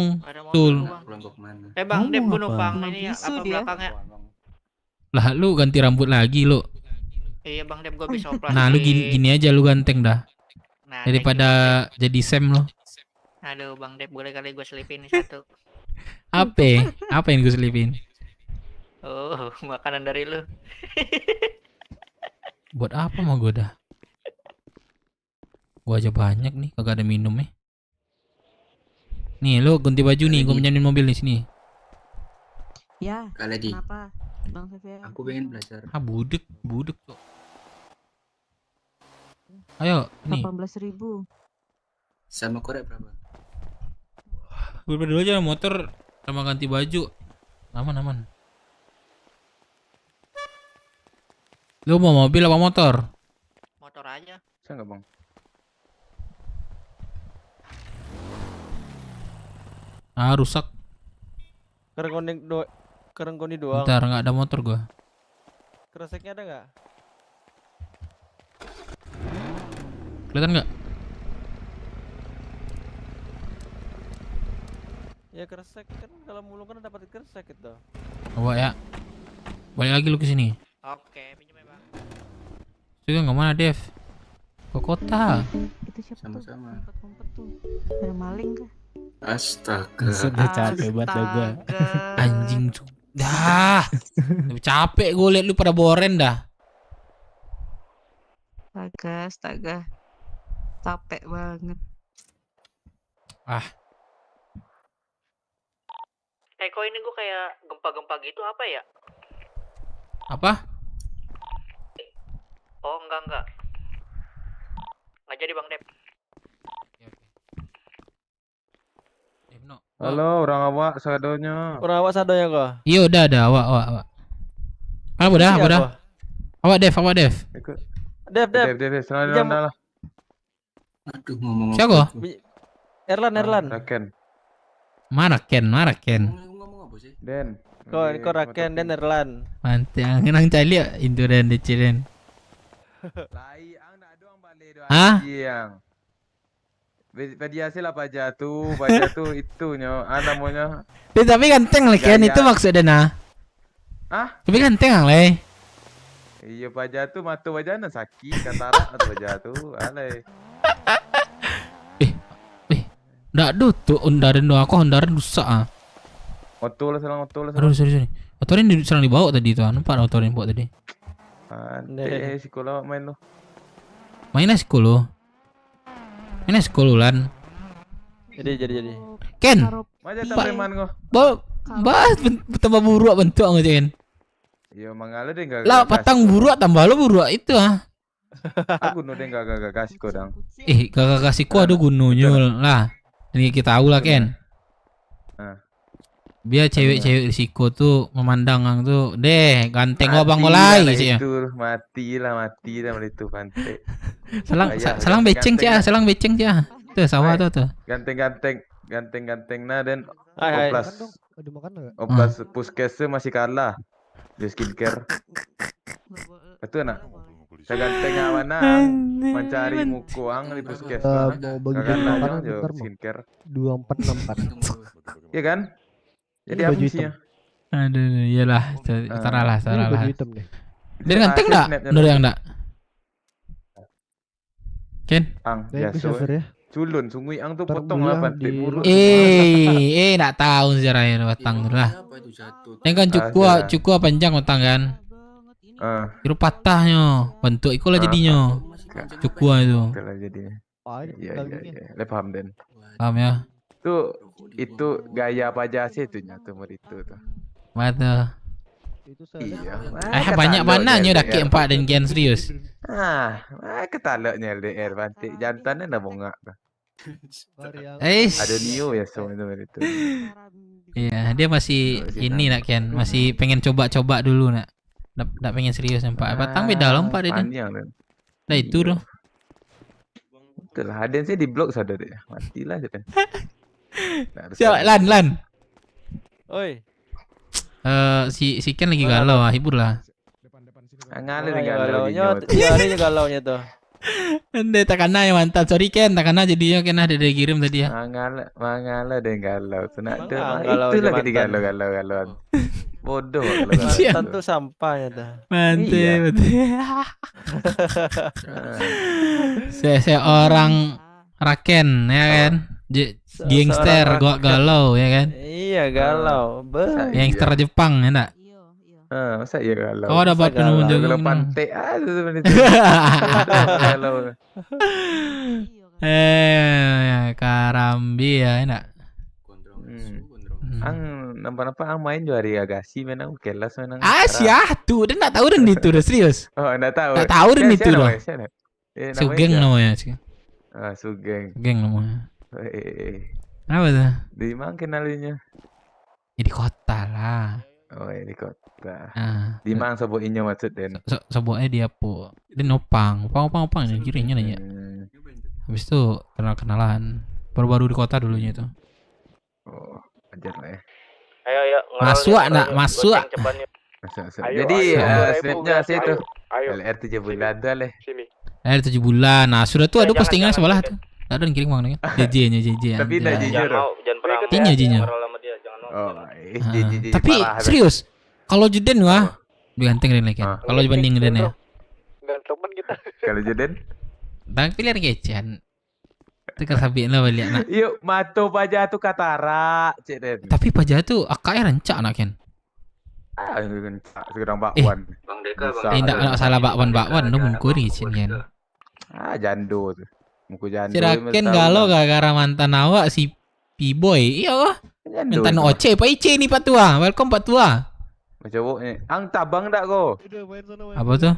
Tul. Kelompok mana? Bang, Dev, gua numpang ini ya, apa belakangnya? Lah lu ganti rambut lagi lu. Iya Bang Dev, gua bisa operasi. Nah lu gini aja lu ganteng dah. Nah, Daripada jadi Sam lo. aduh Bang Dev, boleh kali gue selipin nih satu. Apa yang gue selipin? Oh, makanan dari lu. Buat apa mau gue dah? Gua aja banyak nih, kagak ada minum nih. Nih lu ganti baju nih, gue pinjamin mobil di sini. Ya. Kali lagi. Kenapa? Bang Xavier. Aku pengen belajar. Budek kok. Ayo, nih. 18.000. Sama korek berapa? Gue berdua aja motor sama ganti baju. Aman. Lu mau mobil apa motor? Motor aja. Bisa nggak bang? Ah, rusak. Kerenggoni doang. Bentar, nggak ada motor gua. Kreseknya ada nggak? Kelihatan nggak? Ya kresek kan kalau mulung kan dapat kresek itu. Bawa ya. Balik lagi lu ke sini. Oke, pinjam ya bang. Juga nggak mana Dev? Ke kota. Itu siapa Sama-sama. tuh? Ngumpet tuh. Ada maling kah? Astaga. Sudah capek banget dah gua. Anjing tuh. Dah. Lebih capek gue liat lu pada boren dah. Astaga. Capek banget. Ah. Kok ini gue kayak gempa-gempa gitu apa ya? Apa? Oh enggak. Nggak jadi bang Dep. Halo, orang awak sadonya. Orang awak sadonya kok. Iya udah ada awak. Apa dah? Awak Dev. Dev, selalu lah. Aduh, ngomong Siapa? Erlan. Raken. Mana Ken? Den. Kau Raken dan Erlan. Mantap, ngenang cali ya itu dan diciren. Lai ang nak doang balik doang. Hah? Yang. Biasa lah pajak tu itunya, namanya. Tapi ganteng lah Ken, itu maksudnya nah. Ah? Tapi ganteng lah le. Iya pajak tu mata wajahnya sakit katarak mata wajah tu, alay. Nggak tuh ondaran doang aku ondaran rusak ah. Oto lah selang. Aduh sorry. Motorin serang dibawa tadi tuh, nampak motorin bawa tadi. Ante sekolah main lo. Mainnya sekolah. Ini sekolulan. Jadi. Ken. Maja tak preman ko. Bahas tambah buruk bentuk ngecen. Iya mangala deh enggak. Lah patang buruk tambah lo buruk itu ah. Aku nu deh enggak kasih kodang. Gak kasih ku ada gunanya lah. Ini kita tahu lah Ken. Biar cewek-cewek risiko tuh memandang ang tuh deh ganteng abang mulai sih ya. Mati lah itu pantai. Selang beceng cia. Tuh sama tuh. Ganteng nah dan oplas puskes masih kalah di skincare. Itu nak. Saya ganteng mana mencari mukuang di puskes. Mau bagian makanan bentar mau. Skincare 2464. Iya kan? Jadi apa isinya? Aduh, iyalah, salah. Dia ganteng enggak? Snapnya Menurut yang enggak? Ken? Ang, biasa. Culun, sungguh ang tuh potong lah pantai buruk. Enggak tahu sejarahnya batang tuh lah. Yang kan cukup panjang batang kan? Itu patahnya, bentuk ikulah jadinya. Cukup itu. Itulah jadinya. Iya. Paham Den. Paham ya? Itu gaya pajak sih itu nyatu itu tuh. Mata. Iya. Banyak mananya udah ke 4 dan Gen serius. Ketalaknya LDR pantik jantannya dah bongak. Ada Nio ya so itu. Iya, dia masih ini nak Ken, masih pengen coba-coba dulu nak. Nggak pengen serius empat. Batang beda lah empat dia. Nah itu tuh. Betul lah, Aden saya di blok sadar ya. Matilah dia. Siap, Lan. Oi. Si Ken lagi galau, hibur lah. Ngalir galaunya. Ini galaunya tuh. Ande takana yang mantap. Sorry Ken, takana jadinya kena ada kirim tadi ya. Mangala deh galau. Senang itu lagi di galau. Bodoh mantan tuh sampahnya tuh. Mantap. Saya orang Raken ya kan. Gangster gua galau ya kan. Iya galau. Gangster Jepang ya enggak? Masa iya galau. Oh dapat penunjuk galau pantai sebenarnya itu. Galau. Karambi ya enggak? Ang nampak main juga hari Agassi menang kelas menang. Tuh dia enggak tahu dan itu serius. Oh enggak tahu. Enggak tahu dan itu loh. Sugeng namanya sih. Sugeng namanya. Apa tuh? Di mana kenalinya? Ya di kota lah. Oh, ini kota. Nah, Di mang sebut inyo maksud Den. sebutnya dia po. Dia opang ini kirinya nanya. Habis itu kenalan. Baru-baru di kota dulunya itu. Oh, ajar lah ya. Ayo. Masuk nak, masuk. Masuk. Ayo, Jadi ayo, snapnya ayo, sih itu. ayo. LR 7 bulan dah leh. Sini. 7 bulan. Nah, sudah tuh ada Jangan, postingan jangan, sebelah jangan. tuh. Ada yang kirim bang JJ-nya JJ. Tapi tidak jujur. Jangan pernah Tinya jinya. Oh, Tapi serius, kalau Juden wah, ganteng Den lagi. Kalau dibanding Den ya. Gantengan kita. Kalau Juden? Bang pilihan kecian. Itu kesabian lah balik nak. Yuk, mato pajah tu katara, Cik Den. Tapi pajah tu akaknya rancak nak kan. Ah, sekarang bakwan. Bang Deka, Tidak salah bakwan tu mungkuri cin kan. Ah, jando tu. Muka jando. Siraken galau gara-gara mantan awak si P-boy. Iya wah. Mantan Oce, Pak Ice ni Pak Tua. Welcome Pak Tua. Macam ni. Ang tabang tak ko? Apa tu?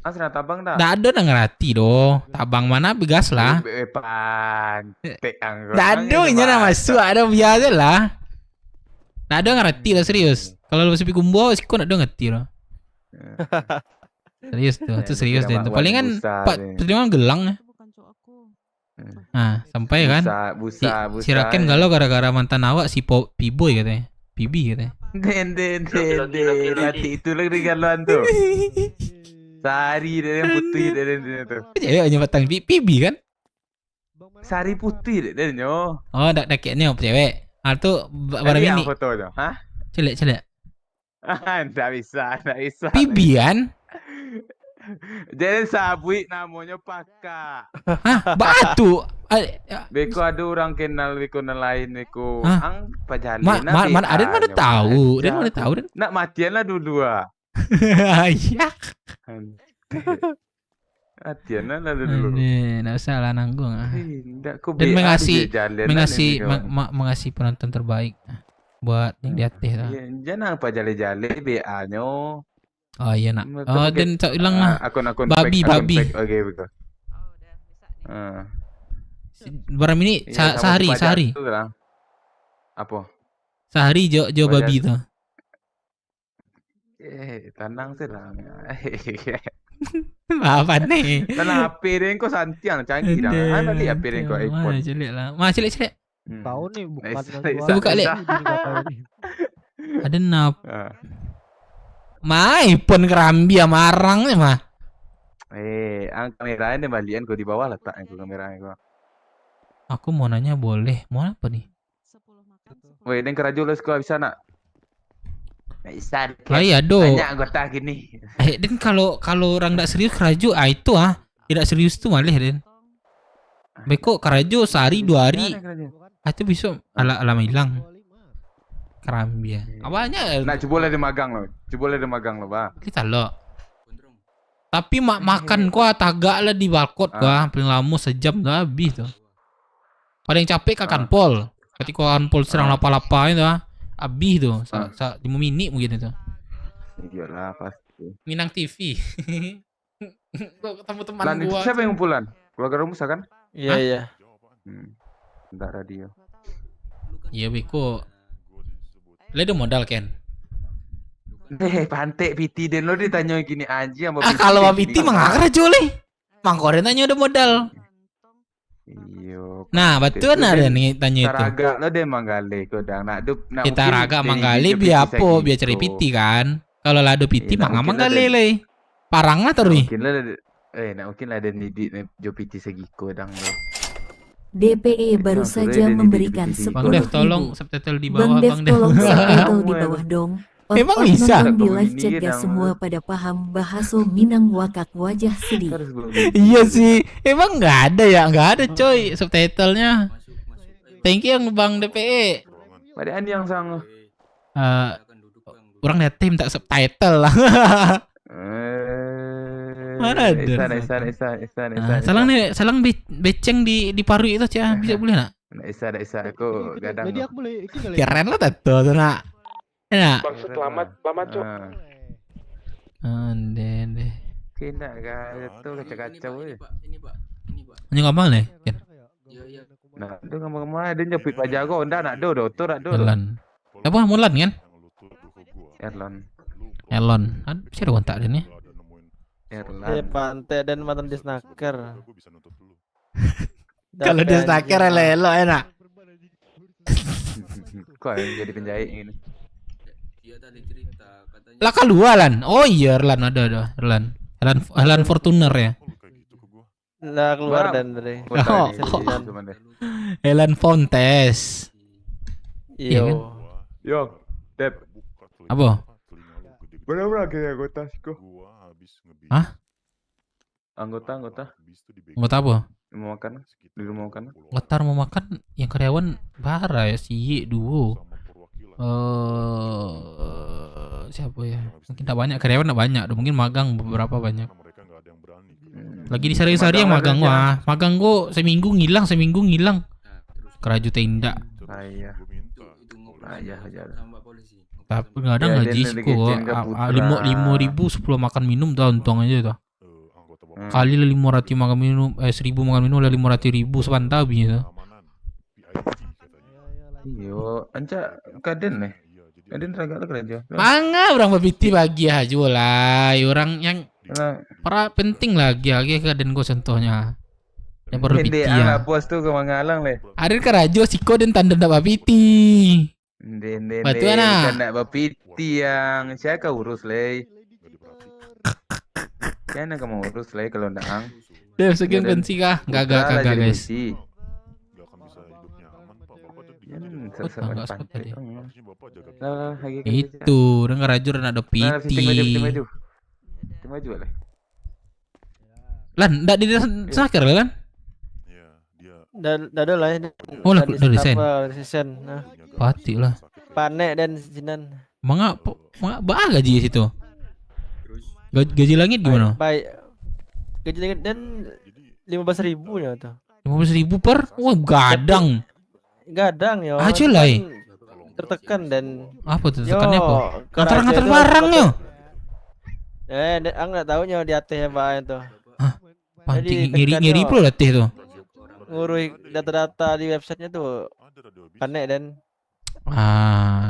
Ang senang tabang tak? Tak ada ngerti doh. Tabang mana begas lah. Pantek ang. Tak ada nya nak masuk ada biasa lah. Tak ada ngerti lah serius. Kalau lu sepi kumbo, sih kau nak ada ngerti lah. Serius tu serius deh. Palingan palingan gelang ya. Nah, sampai kan busa. Siraken galau gara-gara mantan awak si P-boy katanya. PB katanya. Den. Nanti itu lagi galuan tu. Sari dan putih dan tu. Cewek hanya batang PB kan? Sari putih dan nyo. Oh, dak daknya cewek. Tu barang ini. Foto tu. Hah? Celek. Tak bisa. PB kan? Jadi sabui namanya Paka. Hah? Batu. Beko ada orang kenal beko lain beko. Ang pajalin. Mana tahu. Dia mana tahu. Nak matian lah dulu ah. Iya. Matian lah dulu. Nggak usah lah nanggung. Dan mengasih penonton terbaik buat yang di atas lah. Jangan pajale-jale BA-nyo. Oh iya nak. Oh dan tak hilang lah. Akun babi. Okey betul. Barang ini sehari. Apa? Sehari jo babi tu. Tenang selang. Apa nih? Tenang HP dia kau santiang canggih dah. Mana lihat HP dia kau iPhone. Celek lah. Celek. Tahu nih bukan buka lek. Ada nap. iPhone kerambi marang ni mah. Ang kamera ni balian kau di bawah letak aku kamera kau. Aku mau nanya boleh. Mau apa nih? Weh, dan keraju lu sekolah bisa nak? Bisa. Iya do. Banyak anggota gini. Dan kalau orang tak serius keraju, itu tidak serius tu malih Den. Beko keraju sehari 2 hari. Itu bisa lama hilang. Kerambi ya. Awalnya nak coba lah dia magang lo, bah. Kita lo. Tapi makan gua tagak lah di balkot gua, paling lama sejam dah habis tu. Paling capek kakan pol. Ketika kakan pol serang lapa-lapa itu habis tu. 5 minit mungkin itu. Iyalah pasti. Minang TV. Gua ketemu teman gua. Siapa yang kumpulan? Keluarga Rumusa kan? Iya. Enggak radio. Iya Beko. Ada modal Ken. Pantek PT den lo ditanya gini aja sama kalau PT mah kerja le. Mangkore tanya ada modal. Iyo. Nah, betul ada nih tanya itu. Taraga lo deh manggale kodang nak kita raga manggale biar apa? Biar cari PT kan. Kalau lado PT mah manggale le. Parang lah terus. Mungkin lah mungkin lah ada nidi jo PT segi kodang lo. DPE baru saja memberikan 10.000. Bang Dev tolong subtitle di bawah Bang Dev Bang Dev. tolong subtitle di bawah dong. Emang bisa? Di live chat gak semua pada paham bahasa Minang wakak wajah sedih. Iya sih. Emang nggak ada ya? Nggak ada coy subtitlenya. Thank you yang Bang DPE. Pada yang sang. Orang lihat tim tak subtitle lah. Mana ada? Salang beceng di paru itu cia bisa boleh nak? Isa aku gadang. Jadi aku boleh keren lah tato tu nak. Enak. Maksud lama cok. Deh. Kena itu kacau-kacau je. Ini ngomong nih. Nah, tu ngomong dia nyepit pajak kau ndak nak do. Jalan. Apa mulan kan? Elon. Siapa ada kontak dia nih? Pantai dan mantan di snaker. Kalau dia snaker elok enak. Kok yang jadi penjahit ini? Lah keluar Lan. Oh iya Erlan ada Erlan Fortuner ya. Lah keluar dan dari. Erlan Fontes. Iya kan? Yo, Dep. Apa? Berapa lagi anggota Siko? Hah? Anggota. Anggota apa? Mau makan? Di rumah makan? Ngetar mau makan yang karyawan bara ya si duo. Siapa ya? Mungkin tak banyak karyawan, tak banyak. Mungkin magang beberapa banyak. Lagi di sehari-hari yang magang wah. Magang gua seminggu ngilang. Keraju tindak. Ayah. Tapi nggak ada gaji sih kok. 5.000 10 makan minum tuh untung aja tuh. Kali 500 makan minum 1.000 makan minum lah 500.000 sepantabi tuh. Yo, anca kaden nih. Kaden teragak kerja. Mangga orang bapiti bagi aja lah. Orang yang para penting lagi kaden gua contohnya. Yang baru piti ya. Puas tuh ke Mangalang leh. Ada kerajo siko dan tanda ndak bapiti. Batu anak. Kena bapiti yang saya kau urus leh. Kena kamu urus leh kalau ndang. Deh sekian pensi kah? Gak guys. Itu dengan rajur ada piti. Maju lah. Lan, ndak di snaker Lan? Dah ada lah. Oh, lah desain. Nah. Pati lah. Panek dan Sinan. Mangga gaji situ. Gaji langit gimana? Baik. Gaji langit dan 15.000 ya tuh. 15.000 per? Wah, gadang. Gadang ya. Aja lah. Tertekan dan apa tuh tekannya apa? Ngantar barangnya. Ang nggak tahu nyawa di atas ya Pak itu. Hah? Panti ngiri pula latih tuh. Ngurus data-data di websitenya tuh. Panek dan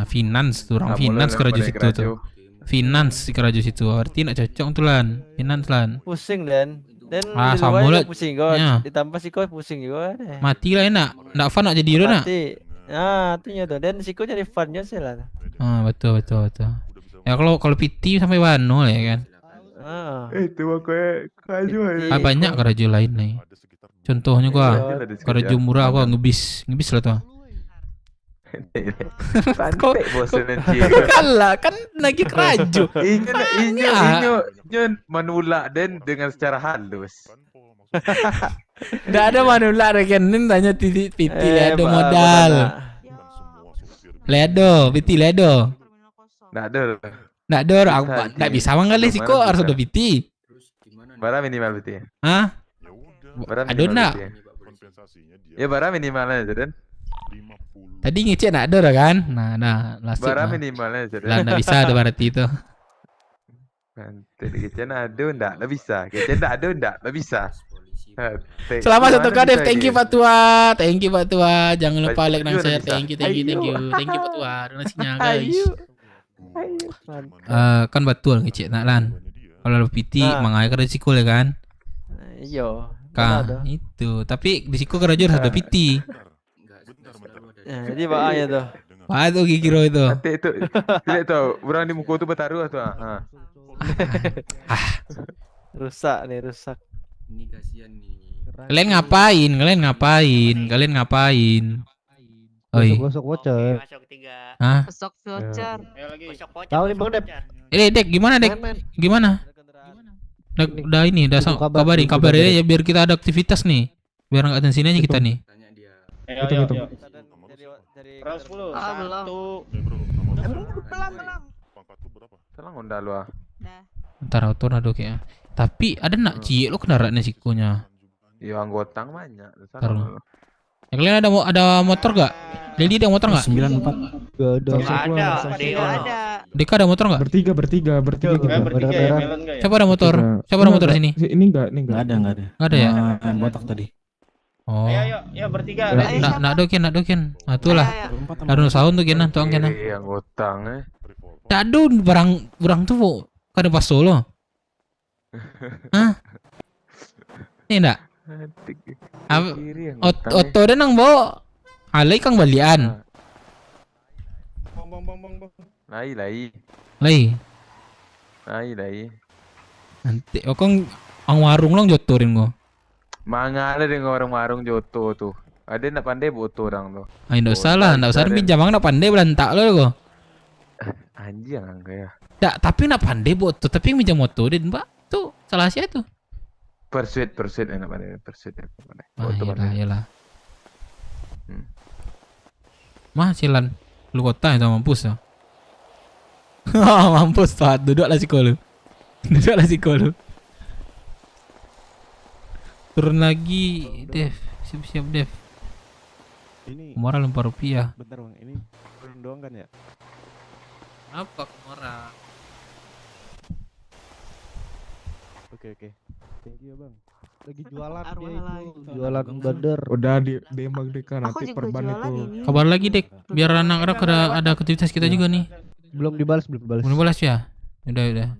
finance tuh orang finance kerja situ tuh. Finance kerja situ. Arti nak cocok tuh Lan. Finance Lan. Pusing dan sama lah. Pusing kok. Ditambah sih kok pusing juga deh. Mati lah enak. Ndak fun nak jadi hero nak. Mati. Itunya tuh. Dan siko jadi funnya sih lah. Betul. Ya kalau PT sampai Wano lah ya kan. Itu kayak kaju aja. Banyak kerja lain nih. Contohnya gua kerja murah gua ngebis lah tuh. Pantek bosan nanti. Kalah kan lagi keraju. Inyo menolak dan dengan secara halus. Nggak ada manulak rekening tanya PT ledo modal. Ledo, PT ledo. Nggak ada orang nggak bisa manggalih sih kok harus ada PT. Bara minimal PT. Hah? Ada nggak? Ya bara minimalnya aja dan. Tadi ngecek nggak ada kan? Nah langsung. Bara minimalnya aja. Lah nggak bisa ada berarti itu. Tadi kecek ada nggak? Nggak bisa. Kecek nggak bisa. Selamat satu Dev, thank you Fatua, jangan lupa like dan share, thank you Fatua, donasinya guys. Kan betul ngecek nak Lan. Kalau PT mangai kan risiko ya kan? Iya. Kah itu, tapi risiko kerja harus ada PT. Jadi bahaya tuh. Wah tuh kira itu. Tidak tahu, orang di muka tu bertaruh tu. Rusak. Ini kasihan nih. Kalian ngapain? Oi. Gosok voucher. Hah? Gosok voucher. Tahu nih Bang Dep. Dek, gimana Dek? Gimana? Udah kabarin ya biar kita ada aktivitas nih. Biar enggak tensin aja kita nih. Ayo. Round 10. Belum. Selang undal lu. Ntar auto kayaknya. Tapi ada nak cie lo kendaraannya sikonya. Iya anggota banyak. Taruh. Ya, kalian ada motor gak? Lady ada motor gak? 94. Gak ada. Deka ada motor gak? Bertiga kita. Siapa ada motor? Siapa ada motor sini? Ini enggak. Enggak ada. Enggak ada ya? Botak tadi. Oh. Ayo bertiga. Nak dokin. Itulah. Harus sahun tuh kena tuang kena. Iya anggota Tak ada barang tuh kada pas solo. Hah? Ini enggak? Oto dan nang bawa. Alai kang balian. Bang. Lai. Nanti kong ang warung lang jotorin ko. Mangala dengan warung-warung joto tuh. Ada nak pandai boto orang tuh. Ay, nggak usah pinjam nak pandai belantak lo ko. Anjing angka ya. Tapi nak pandai boto, tapi pinjam motor din mbak. Tuh salah sih tuh. Persuade enak pandai persuade. Iyalah. Mah silan, lu kota itu mampus ya. Mampus tuh, duduklah psikolog. Turun lagi, Dev. Siap Dev. Ini Kumara Rp4. Bentar bang, ini turun doang kan ya? Apa Kumara? Oke. Thank you bang. Lagi jualan dia itu. Jualan bandar. Udah di Bang Deka nanti perban itu. Kabar lagi Dek, biar anak-anak ada aktivitas kita juga nih. Belum dibalas. Belum dibalas ya? Udah.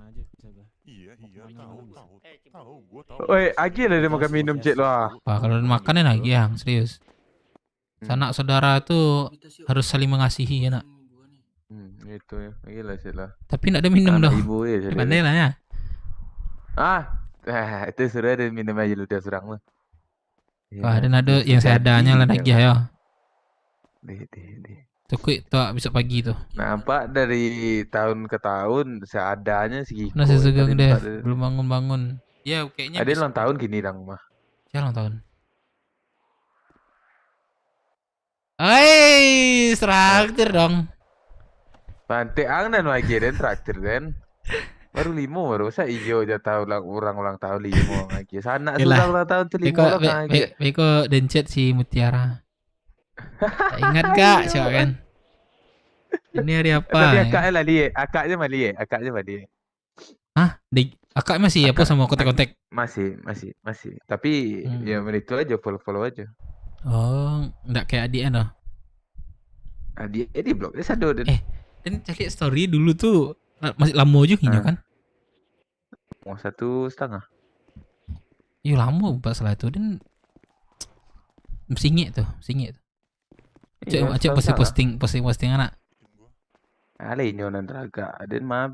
Oi, Agi lah dia makan minum cek lah. Wah, kalau makan enak ya, serius. Sanak saudara itu harus saling mengasihi ya nak. Itu ya, gila cek lah. Tapi nak ada minum dong. Ibu ya. Pandai lah ya. Itu sudah ada minum aja lu dia surang mah. Wah, dan ada yang seadanya lah lagi ya. Di. Tukui tuh besok pagi tuh. Nampak dari tahun ke tahun seadanya sih. Nah, sesegang deh, belum bangun. Ya, kayaknya ada ulang tahun gini dong mah. Ya ulang tahun. Hai, traktir dong. Pantai angin lagi dan traktir dan. Baru 5 baru saya hijau aja tahu orang ulang tahun 5 lagi. Sana sudah ulang tahun tuh 5 lagi. Beko dencet si Mutiara. Ingat gak siapa kan? Ini hari apa? Tapi akaknya mali. Hah? Akak masih apa sama kontak-kontak? Masih. Tapi ya itu aja follow aja. Oh, enggak kayak Adi loh. Adi blog dia sado dan. Dan cari story dulu tuh masih lama juga ini kan? Mau 1,5. Iya lama pas salah itu dan singit tuh. Cek posting anak. Ini orang teraga. Den mah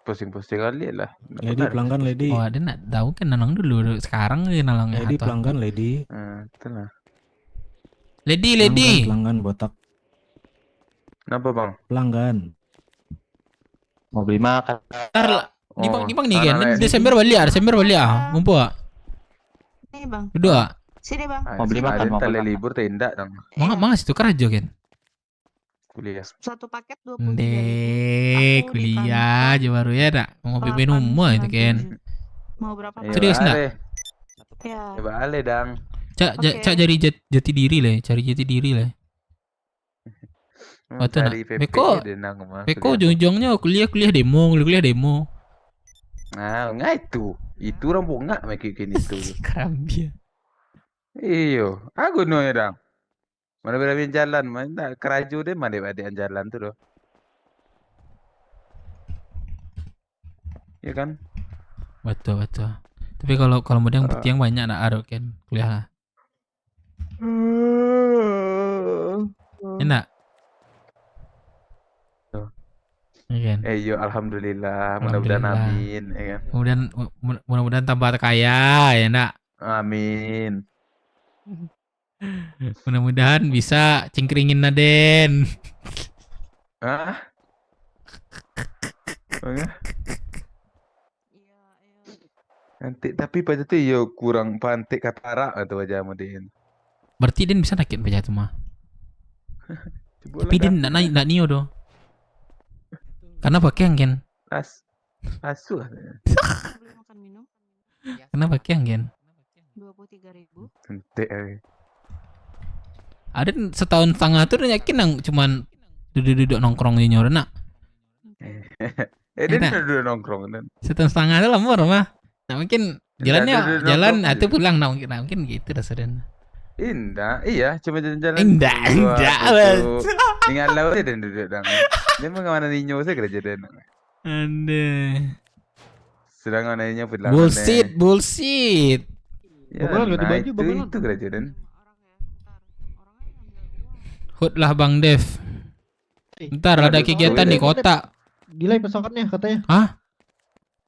posting kali lah. Lady pelanggan Lady. Oh, ada nak tahu kan nalang dulu. Sekarang dia nalangnya. Lady pelanggan Lady. Itulah. Lady. Pelanggan botak. Kenapa bang? Pelanggan. Mau beli makan. Dibang nih kan. Desember balik Ngumpul ah. Nih bang. Berdua. Sini bang. Mau beli makan. Mau libur tindak dong. Mang situ kerja kan? Kuliah. Satu paket 23.000. Kuliah aja baru ya dak. Mau beli minum itu kan. Mau berapa? Serius enggak? Ya. Balik dang. Cak cari jati diri lah. Oh tuh nak. Beko ujung-ujungnya kuliah demo. Nah, enggak itu orang bunga makin itu. Kerambia. Iyo, aku no ya dang. Mana berani jalan, mana keraju deh mana berani jalan tuh loh. Iya kan? Betul. Tapi kalau model yang banyak nak arok kan kuliah. Enak. Iya kan? Yo alhamdulillah, mudah-mudahan amin, ya kan? Mudah-mudahan tambah kaya ya nak. Amin. Mudah-mudahan bisa cingkringin Naden. Nanti tapi pada tuh yo kurang pantik katara atau aja modin. Berarti Den bisa naik baca tuh mah. Tapi Den nak nio do. Karena pakai yang gen. Asu. Karena pakai yang gen. 23.000. Nanti. Ada setahun setengah tuh yakin yang cuman duduk nongkrong di nyoron nak. Dia duduk nongkrong dan. Setahun setengah tuh lama mah. Nah mungkin jalan atau pulang nah mungkin gitu dasarnya. Indah, iya cuma jalan-jalan. Indah. Tinggal laut dan duduk dang. Dia mengawana ninyo saya kerja dan. Ande. Sedang anaknya berlawan. Bullshit. Ya, itu kerja dan. Hut lah Bang Dev. Ntar ada kegiatan di kota. Delay pesawatnya katanya. Hah?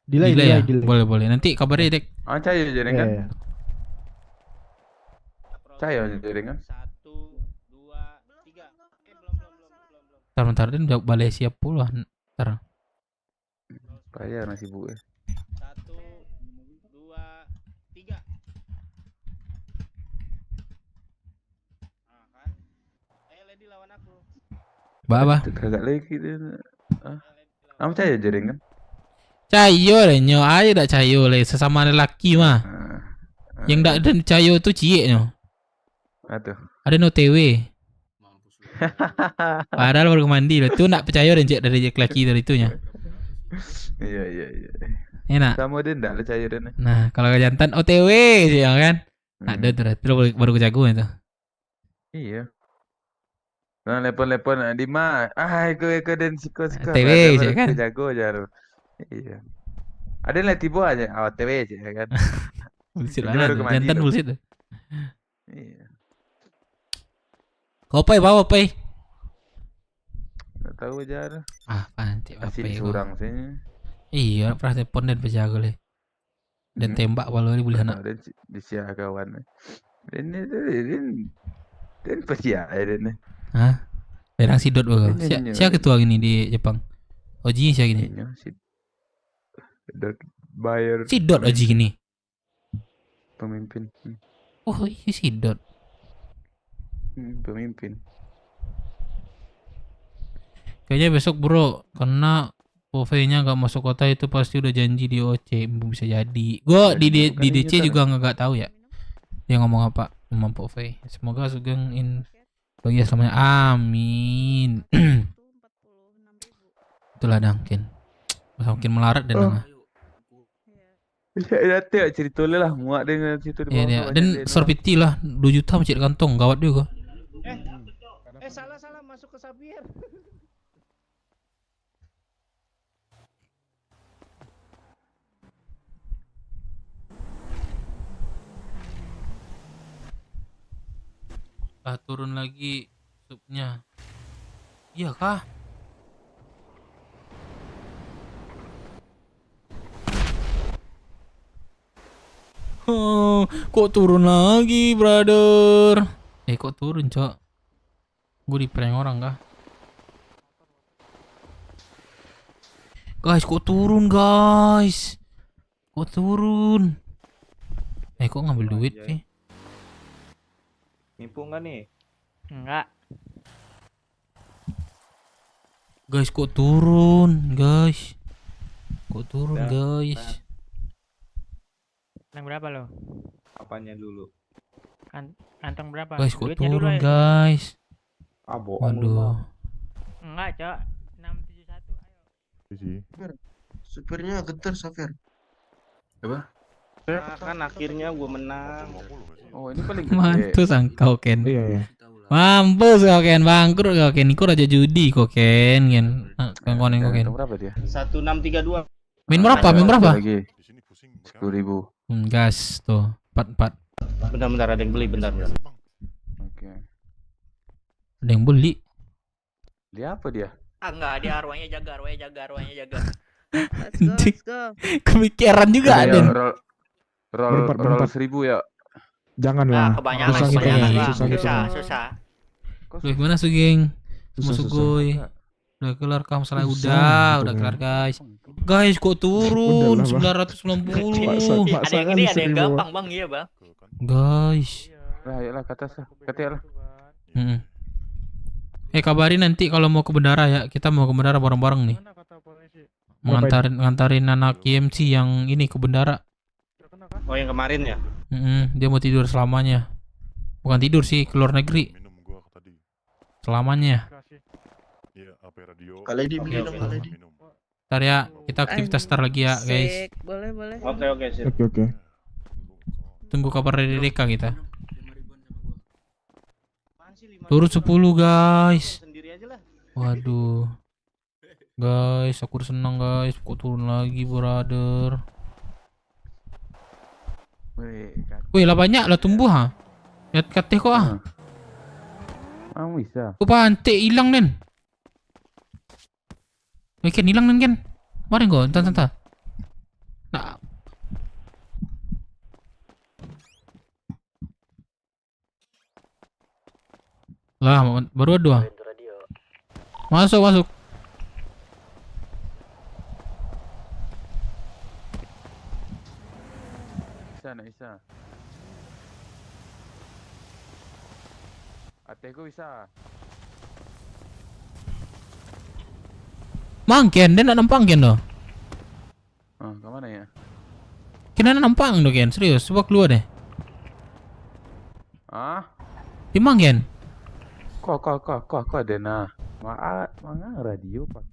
Delay. Boleh. Nanti kabarin Dek. Ah, cahaya jadi kan? Cahaya jadi kan? 1, 2, 3. Belum. Bentar Dan udah balik siap pula. Ntar. Payah nasi bu. 1, 2, 3. Nah kan. Lady lawan aku. Ba. Kagak lagi dia. Kamu cahaya jadi kan? Cayo nyo aja dak cayo le sesama lelaki mah. Yang dak ada cayo tuh cie nyo. Aduh. Ada no TW. Padahal baru mandi loh. Tuh nak percaya dan cek dari laki dari itunya. Iya. Enak. Sama dia ndak percaya dia. Nah, kalau jantan OTW sih ya kan. Ada terus baru kejago itu. Iya. Nah, lepon di mah. Iko dan siko. OTW sih kan. Kejago aja. Iya. Ada yang tiba aja OTW sih kan. Bullshit banget. Jantan bullshit. Iya. Kopai bawa pai. Nggak tahu aja. Pantik masih curang sih. Iya, pernah telepon dan berjaga le. Dan tembak walau ini boleh anak. Dan disiar kawan. Dan percaya dan. Hah? Berang sidot bagus. Siapa ketua gini di Jepang? Oji siapa gini? Bayar. Sidot Oji gini. Pemimpin. Oh, ini sidot. Pemimpin. Kayaknya besok bro, karena Povenya nggak masuk kota itu pasti udah janji di OC, bisa jadi. Gue di DC juga nggak tahu ya. Dia ngomong apa sama Pove. Semoga Sugeng bagi selamanya. Amin. Itulah Dangkin. Makin melarat dan Ya cerita lah muak dengan situ di bawah. Iya. Dan Sorpiti lah 2 juta mencari kantong gawat juga. Salah masuk ke Xavier. Turun lagi subnya. Iya kah? Kok turun lagi, brother? Kok turun, Cok? Gue di prank orang kah? Guys, kok turun, guys? Kok turun? Kok ngambil duit sih? Nipu nggak nih? Enggak. Guys, kok turun, guys? Kok turun, guys? Kantong berapa lo? Apanya dulu? Kantong berapa? Guys, kok turun, guys? Bohong. Waduh. Enggak, Cok. 671 ayo. Supirnya getar, Safir. Apa? Kan akhirnya gue menang. Oh, ini paling Mampus kau Ken. Iya. Mampus kau Ken, bangkrut kau Ken. Iku raja judi kau Ken. Konen kau Ken. Berapa dia? 1632. Main berapa? Lagi. 10.000. Gas tuh. 44. Bentar ada yang beli bentar. Oke. Ada yang beli. Dia apa dia? Enggak, dia arwahnya jaga. Let's go. Kepikiran juga ada. Roll 1000 ya. Janganlah. Kebanyakan. Susah. Lu gimana Sugeng? Sama Sugoi. Udah kelar kah masalah? Udah kelar guys. Guys, kok turun 990. Ada yang gede, ada yang gampang, Bang. Iya, Bang. Guys. Ayolah ke atas lah. Ketiak lah. Kabarin nanti kalau mau ke bendara ya. Kita mau ke bendara bareng-bareng nih. Ngantarin anak IMC yang ini ke bendara. Oh, yang kemarin ya? Dia mau tidur selamanya. Bukan tidur sih, ke luar negeri. Selamanya. Kali dibeli dong, kali di. Ntar ya, kita aktivitas ntar lagi ya guys. Boleh. Oke, sip. Oke. Tunggu kabar dari Deka kita. Turun 10 guys. Waduh. Guys, aku udah senang guys. Kok turun lagi, brother? Wih, lah banyak lah tumbuh ha. Lihat kateh kok ah. Bisa. Kok pantik hilang nen? Ken hilang nen Ken. Mari kok, entah. Nah. Lah, baru dua. Masuk. Bisa. Ateku bisa. Mang Ken, dia nak nampang Ken doh. Ke mana ya? Ken nak nampang doh Ken, serius. Coba keluar deh. Di mang Ken. Kok Dena. Mana radio pak?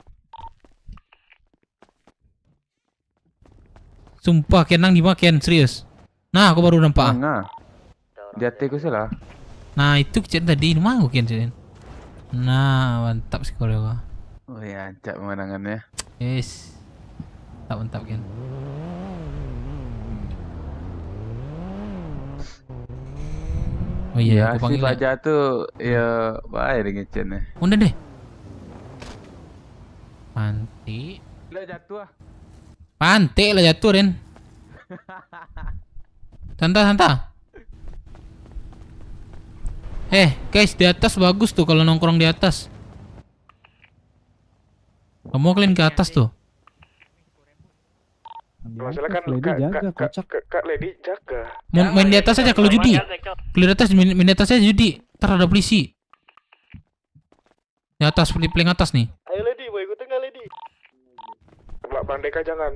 Sumpah Ken nang di mang Ken, serius. Nah, aku baru nampak. Di ateku salah. Nah, itu kejadian tadi mau Ken sini. Nah, mantap sekali kok. Oh ya, ancak pemandangannya. Yes. Mantap Ken. Oh iya, aku si panggil. Baja tuh ya baik dengan Chen. Udah deh. Panti. Lah jatuh ah. Panti lah jatuh Ren. Santai. Guys, di atas bagus tuh kalau nongkrong di atas. Kamu kalian ke atas tuh. Masalah kan Lady jaga, kocak. Kak Lady jaga. Main di atas aja kalau judi. Kalau di atas main di atas aja judi. Ntar ada polisi. Di atas, paling atas nih. Ayo Lady, mau ikutin nggak Lady? Bang Deka jangan.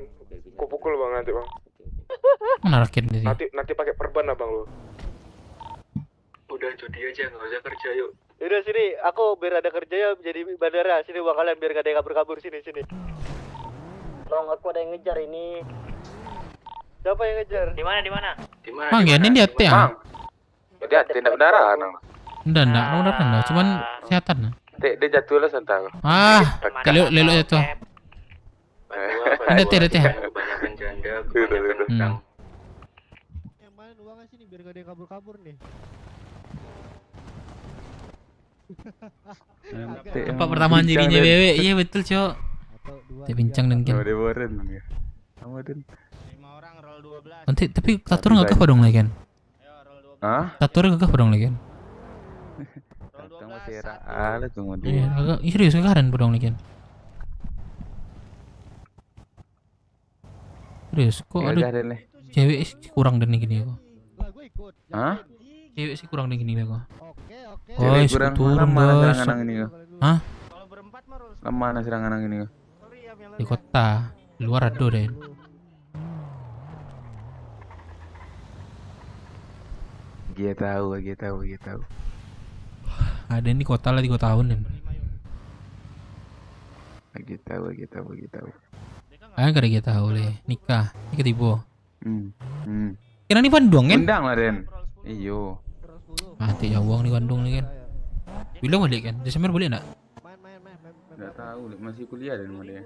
Ku pukul bang nanti bang. Mana rakyat di sini? Nanti pakai perban abang lo. Udah judi aja, nggak usah kerja yuk. Yaudah sini, aku biar ada kerja ya jadi bandara. Sini bang kalian biar gak ada yang kabur-kabur sini. Tolong aku ada yang ngejar ini. Siapa yang ngejar? Di mana? Bang, ini dia teh ya? Dia tidak benar nang. Enggak, cuman kesehatan. Dia jatuh lah santai. Lelo jatuh. Ada teh. Kebanyakan janda, kebanyakan utang. Yang main uangnya sini biar gak ada yang kabur-kabur nih. Tempat pertama jadinya wewe, iya betul cok. Kita bincang dan Ken. Nanti tapi tatur nggak kah dong lagi Ken? Tatur nggak kah dong lagi Ken? Iya, agak serius kekaran bodong lagi Ken. Serius, kok ada cewek kurang dan gini kok? Cewek sih kurang dan gini kok. Guys, turun guys. Hah? Mana serangan angin ini? Di kota, luar ada deh. Dia tahu. Ada ini kota lah di kota tahun dan. Lagi tahu. Gak ada kita tahu leh. Nikah tiba. Kira ini Bandung kan? Undang lah Den. Iyo. Mati ya uang di Bandung nih kan. Bila balik kan? Desember boleh enggak? Enggak tahu, masih kuliah dan dia.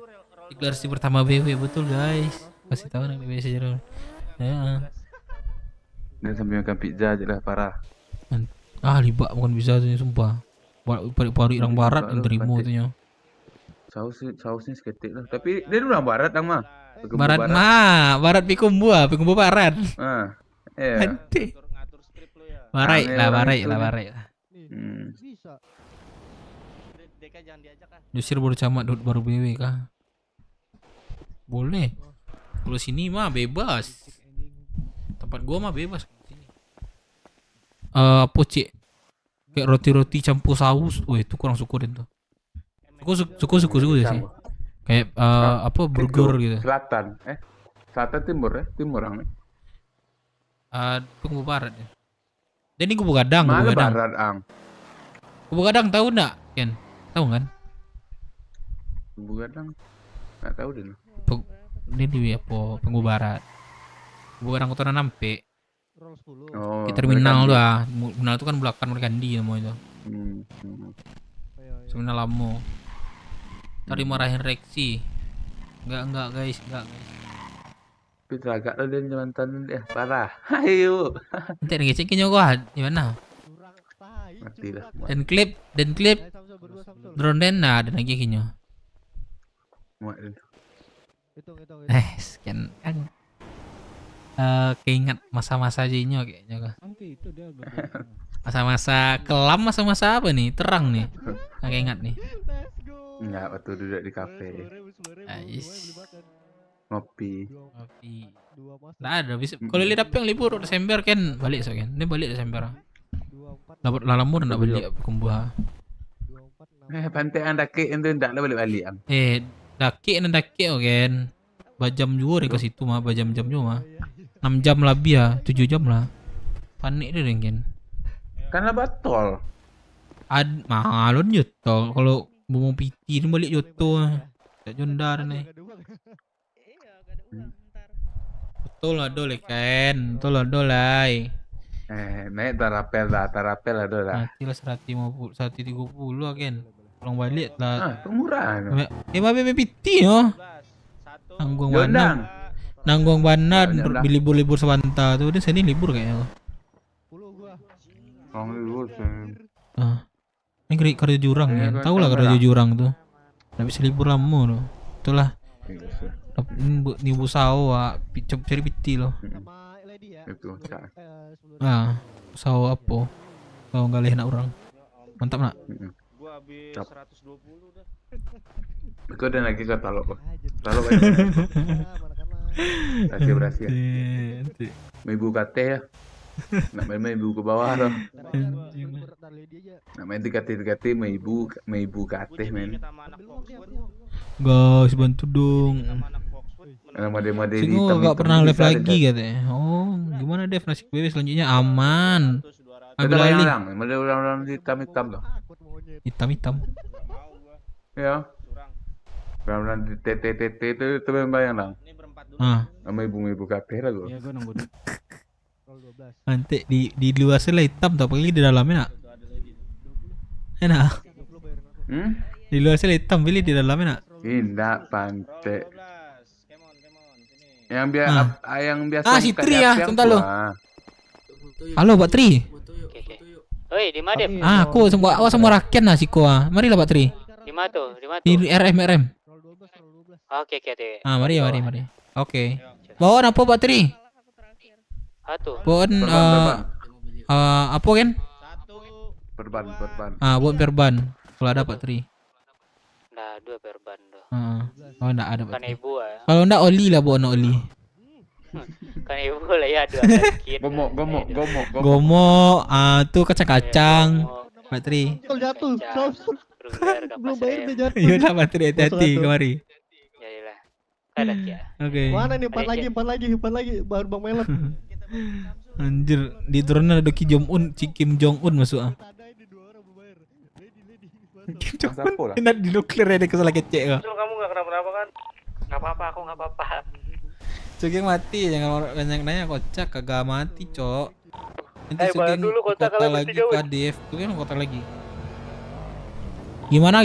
Deklarasi pertama BW betul guys. Kasih tahu nih BW sejarah. Ya. Dan sambil makan pizza aja lah parah. Libak bukan bisa tuh sumpah. Paru orang barat yang terima tuh nya. Sausnya seketik lah. Tapi dia orang barat dang mah. Barat pikumbu barat. Iya. Nanti. Barai lah. Bisa. Deka jangan diajak ah. Jusir baru camat baru BW kah? Boleh. Kalau sini mah bebas. Tempat gua mah bebas sini. Pocek. Kayak roti-roti campur saus. Wah, itu kurang syukurin tuh. Suku sih. Kayak burger gitu. Selatan. Selatan timur ya? Timur orang. Kubu barat ya. Dan ini kubu gadang. Mana barat ang? Kubu gadang tahu enggak, Ken? Tahu kan? Kubu gadang. Enggak tahu deh. Ini di apa? Kubu barat. Kubu gadang kota Nampe. Oh, di terminal tuh ah. Terminal itu kan belakang Merkandi semua itu. Terminal Lamo. Tadi marahin Rexy. Enggak guys. Pitra agak lo dia mantan dia parah. Ayo. Nanti ngecek kinyo gua gimana? Mati lah. Dan klip drone dan ada lagi kinyo. Sekian kan. Keinget masa-masa jinyo kayaknya. Masa-masa kelam, masa-masa apa nih? Terang nih. Nggak ingat nih. Enggak, waktu duduk di kafe. Ngopi. Nggak ada. Kalau lihat apa yang libur Desember kan balik so kan. Dia balik Desember. Dapat lalamur nggak balik kumbuha. Pantai daki itu ndak lah balik-balik am. Daki kan. Bajam juga ke situ mah, bajam-jam juga mah. 6 jam lebih ya, 7 jam lah. Panik dia kan. Karena batol. Malon juto. Kalau mau piti balik juto. Tak jondar nih. Betul lah dole kan. Betul lah dolai. Naik tarapel lah dola. Nanti lah 130 kan. Pulang balik lah. Pemurahan. Babe piti yo. Nanggung Bana libur sebentar tuh dia sini libur kayaknya. Libur ini kerja jurang ya. Tahu lah kerja jurang tuh. Nggak bisa libur lama tuh. Itulah. Ini busau cari piti loh. Itu. Busau apa? Kalau nggak leh nak orang. Mantap nak. Gua habis 120 dah. Kau dan lagi kau talok kok. Talok aja. Berhasil. Ibu kate ya. Nak main ibu ke bawah loh. Nak main tiga ibu kate men. Guys bantu dong. Mode Singo nggak pernah live lagi katanya. Oh gimana Dev nasib BB selanjutnya aman. Agak mode ulang hitam loh. Hitam. Ya. Benar di TTT itu bayang lang. Sama ibu kafe lah gua. Iya gua nunggu. Nanti di luar sana hitam tapi di dalamnya nak. Enak. Di luar sana hitam pilih di dalamnya nak. Tidak pantai. Yang biasa. Si Tri ya, sebentar lo. Halo Pak Tri. Oi, di mana Dev? Aku sama rakyat nah siko. Marilah Pak Tri. Di mana tuh? Di RM. Oke. Mari. Oke. Bawaan apa Pak Tri? Bawaan apa kan? Perban. Buat perban. Kalau ada Pak Tri. Nah, 2 perban doh. Oh enggak ada Pak Kan Tri. ibu Kalau enggak oli lah bawa oli. Kan ibu lah ya 2 Gomo. Tuh kacang-kacang. Pak Tri. Jatuh. Belum bayar udah jatuh. Yaudah Pak Tri hati-hati kemari. Yalah. Ada ya. Oke. Mana nih 4 lagi baru Bang Melon. Anjir, di turun ada Kim Jong Un masuk Kim Jong Un enak di nuklir ada kesalahan kecek kok. Kamu nggak kenapa-napa kan? Nggak apa-apa, aku nggak apa-apa. Cok yang mati, jangan banyak nanya kocak, kagak mati cok. Nanti Bayar dulu kocak kota kalian lagi bertiga, Kadif, tuh kan kota lagi. Gimana?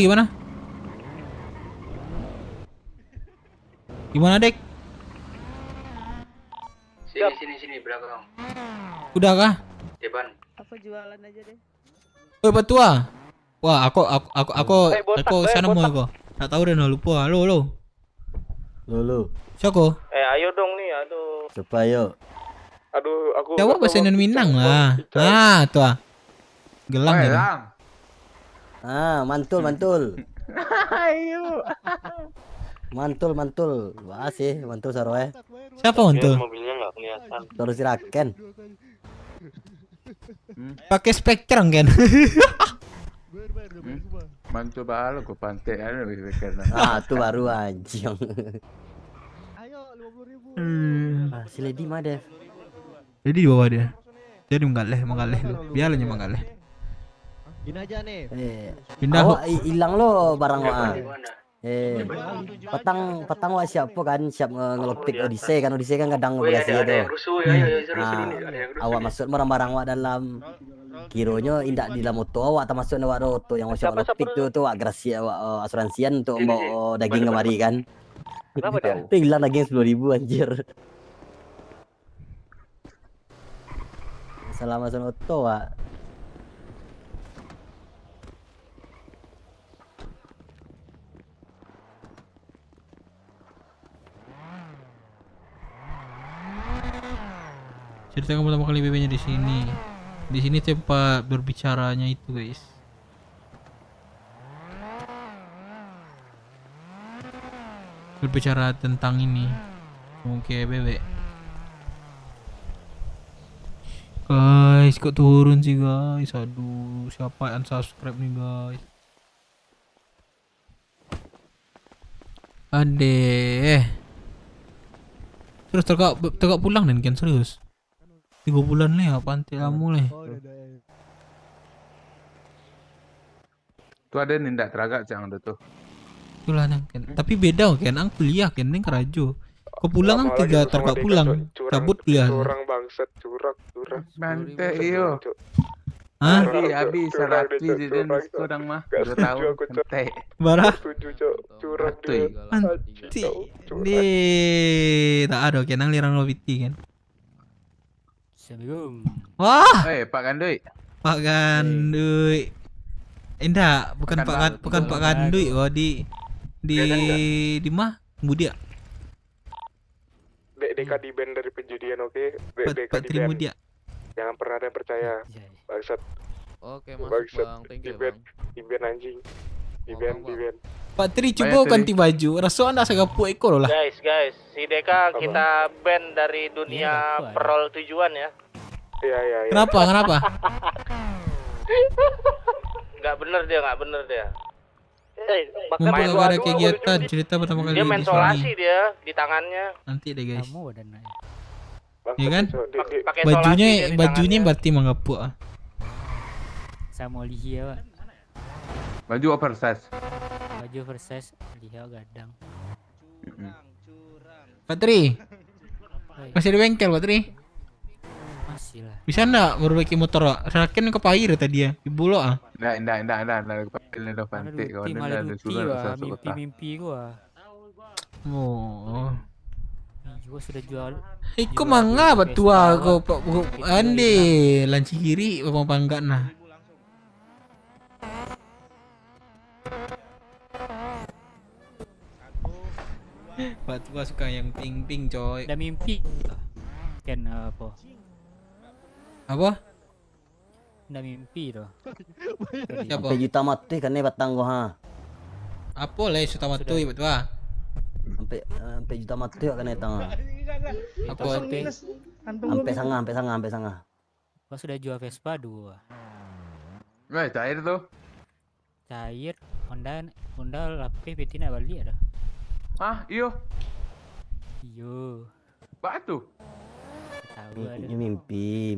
Gimana Dek? Sini belakang. Udah kah? Depan. Aku jualan aja deh. Oh Patua. Wah, aku sana mau aku. Tak tahu deh lupa. Halo. Siapa? Ayo dong nih, aduh. Supaya. Aduh, aku. Jawab bahasa Minang lah. Tuh. Gelang ya. Mantul. Ayo. Mantul. Wah sih, mantul saroe. Siapa mantul? Mobilnya nggak kelihatan. Terus Raken. Pakai Spectrum kan? Mantul balo ke pantai ada lebih karena. Tuh baru anjing. Ayo 50.000. Si Lady mah Dev. Jadi di bawah dia. Jadi mengalih lu. Biarlah mengalih. Gini aja nih. Pindah. Hilang lo barang mah. Petang wah siapa kan siap ngelopik Odyssey kan kadang ngebagasi itu. Awak masuk barang-barang wak dalam Kironya indak di dalam moto awak termasuk awak roto yang masuk lopik tu awak grasia awak asuransian untuk bawa daging kemari kan. Kenapa dia? Tapi hilang daging 10.000 anjir. Salah masuk moto awak. Ceritakan pertama kali BB-nya di sini. Di sini tempat berbicaranya itu, guys. Berbicara tentang ini. Oke, BB. Guys, kok turun sih, guys? Aduh, siapa yang unsubscribe nih, guys? Adeh. Terus tegak pulang dan kan serius. 3 bulan nih apaan kamu nih? Tuh ada nindak teragak cang ada tuh. Itulah kan. Tapi beda kan, ang kuliah kan neng kerajo. Kau pulang ang 3 tergak pulang. Cabut kuliah. Curang bangsat, curang. Mante iyo. Hah? Habis sarapi di den kurang mah 2 tahun mante. Barah. Curang dia. Anti. Nih, tak ada kan ang lirang lobiti kan. Assalamualaikum. Wah. Pak Gandui. Pak Gandui. Indah, bukan Pak Gandui, oh di mah Mudia. DK di band dari penjudian, oke? Pak Tri Mudia. Jangan pernah ada yang percaya. Bangsat. Oke, masuk Bang. Thank you, Bang. Di band anjing. Di band. Pak Tri coba ganti baju. Rasa anda sagapu ekor lah. Guys, si Deka kita ban dari dunia perol tujuan ya. Iya. Kenapa? Nggak bener dia. Mumpung gak ada kegiatan, cerita pertama kali dia main di solasi sini. dia di tangannya. Nanti deh guys. Bangsat, Ya kan? Pakai solasi dia di Bajunya tangannya. berarti mengapuk ah. Sama Lihia, Pak. Baju oversize. Baju versus Lihia gadang. Pak Tri. Masih di bengkel Pak Tri? Masih lah. Bisa enggak memperbaiki motor Pak? Serakin ke Pair tadi ya, di Bulog ah. Nggak, kepalanya udah pantik kawan Malah ada duti surat wah, masuk kota. mimpi gua. Oh. Gua sudah jual. Iko mangga batua ko ande lanci kiri pangga nah. Batua suka yang ping coy. Ada mimpi. Ken apa? Apa? Ada mimpi tuh. Siapa? 4 juta mati kan batang gua ha. Apa lah sudah matu ibu tua? Sampai juta mati kan datang. Apa itu? Sampai sangah. Gua sudah jual Vespa 2. Wah, cair tuh. Cair Honda lape betina balik ada. Ah, iyo. Batu. Tahu ada. Mimpi.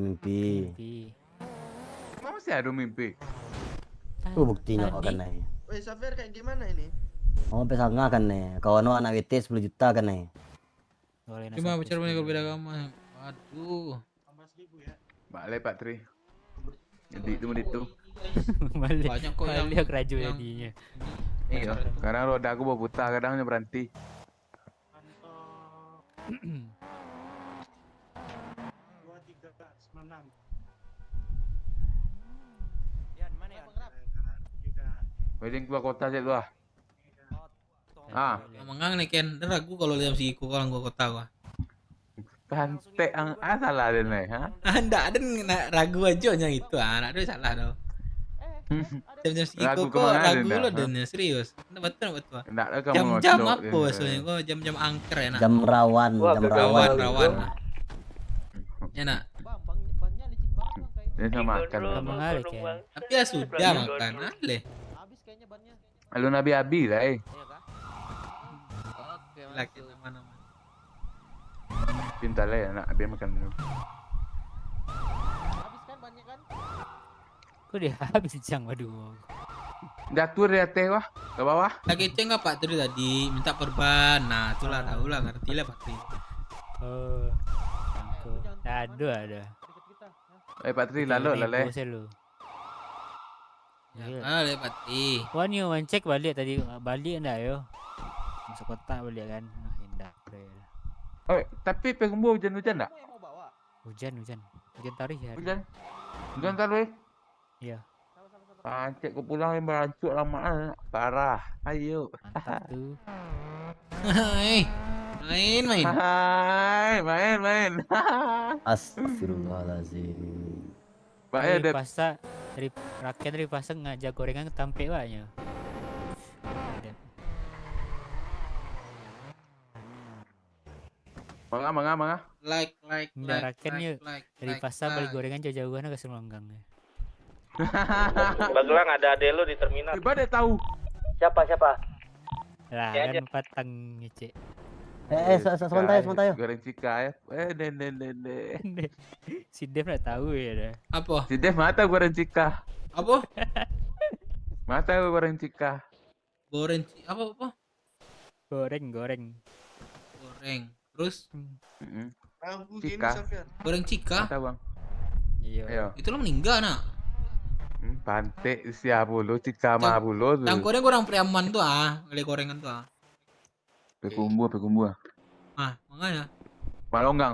Masih ada mimpi. Buktinya kok kan nih. Weh, Safir kayak gimana ini? Oh, sampai sangah kan nih. Kawan anak WT 10 juta kan nih. Cuma bicara banyak berbeda agama. Aduh. Balik Pak Tri. Jadi itu. Balik. Banyak kok yang lihat raju jadinya. Iya, karena roda aku bawa buta kadangnya berhenti. Wedding keluar kota aja lu ah. Mengang nih Ken, ragu kalau lihat si Iko kalau gua kota gua. Pantek ang salah deh nih, ha? Ndak ada ragu aja yang itu anak tuh salah dong. Jam-jam si Iko kok ragu lo dan serius. Betul. Jam apa maksudnya? Kok jam-jam angker ya nak? Jam rawan. Ya nak. Dia sama makan. Tapi ya sudah makan, ale. Alun abi-abi lah Laki nama-nama. Pintar lah ya nak abi makan dulu. Kok dia habis jang waduh. Jatuh dia teh wah ke bawah. Lagi ceng apa tadi minta perban. Nah, itulah tahu lah ngerti lah Pak Tri. Oh. Ada. Pak Tri lalu laleh. Ah, lepas Wan yo cek balik tadi, balik enggak yo? Masuk kota balik kan. Ah, hendak. Oh, tapi Pegumbu hujan-hujan enggak? Hujan tarikh ya. Hujan tarikh. Iya. Pancet kau pulang yang berancuk lama parah. Ayo. Mantap tuh. main. Astagfirullahaladzim. Dari pasar, dari rakyat dari pasar ngajak gorengan ketampe banyak. Mangga. Like. Rakyatnya dari pasar beli gorengan jauh-jauhan ke Semanggang. Bagelang ada ade lu di terminal. Tiba deh tahu. Siapa? Lah kan patang ngece. Sebentar. Goreng cika ya. Den. Si Dev nggak tahu ya dah. Apa? Si Dev mata goreng cika. Apa? Mata goreng cika. Apa? Goreng. Terus? Cika. Goreng cika. Mata bang. Iya. Itu lo meninggal nak? Pantai siapa bulu cika mah bulu. Yang goreng priaman tuh beli gorengan tuh Pekumbu. Makanya.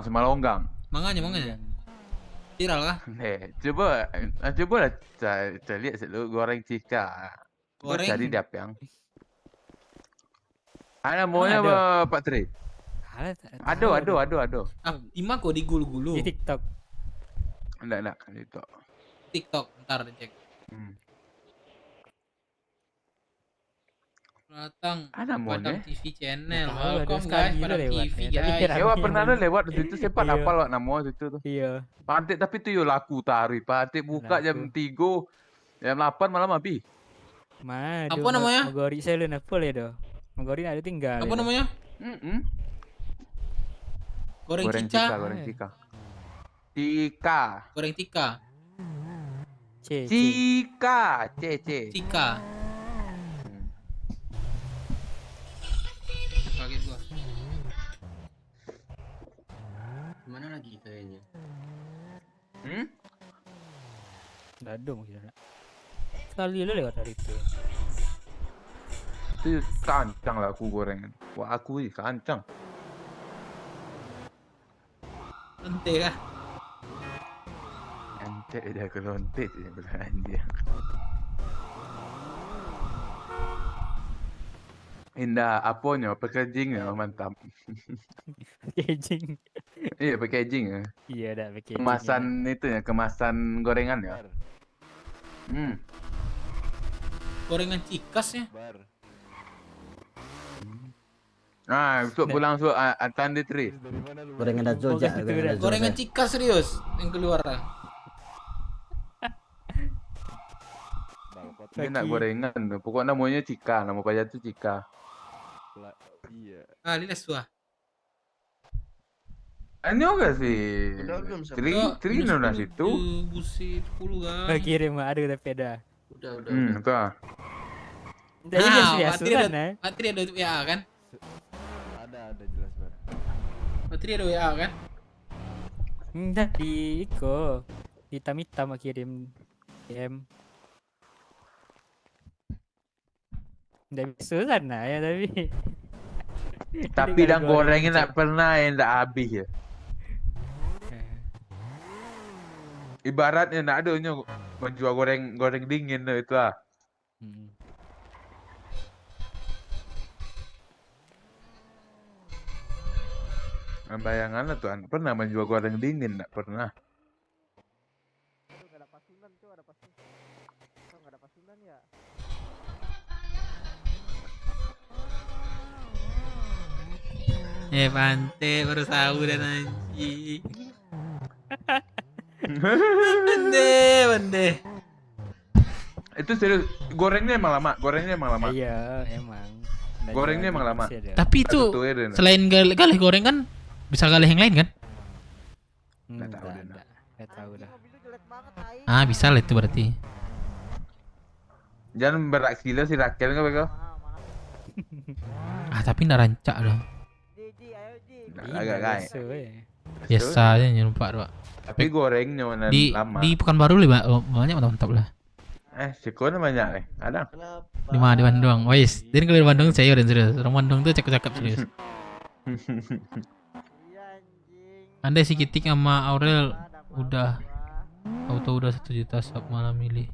Semalonggang. Makanya. Viral kah? Coba lah saya lihat selalu goreng cika. Goreng. Cari dia yang. Ada maunya Pak Tri? Ada. Ima kok di gulu-gulu. Di TikTok. Enggak. TikTok, ntar cek. Datang. Ada maunya. TV channel. Welcome guys, pada TV guys. Ewa pernah lewat di situ sempat hafal wak nama situ tuh. Iya. Pantik tapi tu yo laku tarif. Pantik buka jam 3, jam 8 malam habis. Apa namanya? Magori saya lu apa ya doh? Magori ada tinggal. Apa namanya? Goreng cika. Goreng cika. Goreng tika. Cika. Kaget gua. Mana lagi kayaknya? Dadung sih. Sekali lu lewat hari itu. Itu kancang lah aku gorengan. Wah aku kancang. Ente kah? Ente dah kelontet je belanja. Indah apanya packagingnya mantap. Packaging. Iya packaging ya. Iya dah packaging. Kemasan itu ya, kemasan gorengan ya. Gorengan cikas ya. Untuk pulang Tandi Tri. Gorengan dan zoja. Gorengan cikas serius yang keluar. Dia nak gorengan tu. Pokoknya namanya Cika, nama pajak tu Cika. Iya. Lilas tua. Ano ka si Tri na situ. Busi 10 kan. Kirim ada tapi ada. Udah. Tu ah. Patri ada WA kan? Ada jelas banget. Patri ada WA kan? Enggak di Iko. Di Tamita kirim DM. Nggak bisa sana ya tapi dan gorengnya tak pernah yang tak habis ya. Ibaratnya nak adanya menjual goreng dingin tu itu lah. Bayangan lah tuan pernah menjual goreng dingin tak pernah. Pante baru tahu dan anjing. Bende. Itu serius, gorengnya emang lama. Iya, emang. Gorengnya emang lama. Tapi itu selain galih goreng kan bisa galih yang lain kan? Nggak tahu dah. Bisa lah itu berarti. Jangan berak kilo si Rakel kan bego. Tapi nggak rancak dong. Agak guys. Biasa aja nyerumpak Pak. Tapi gorengnya mana lama. Di Pekanbaru banyak mantap lah. Cikone banyak nih. Ada. Di Bandung. Wais, dan kalau di Bandung saya udah serius. Orang Bandung tuh cakep-cakep serius. Anda si Kitik sama Aurel udah auto udah 1 juta sub malah milih.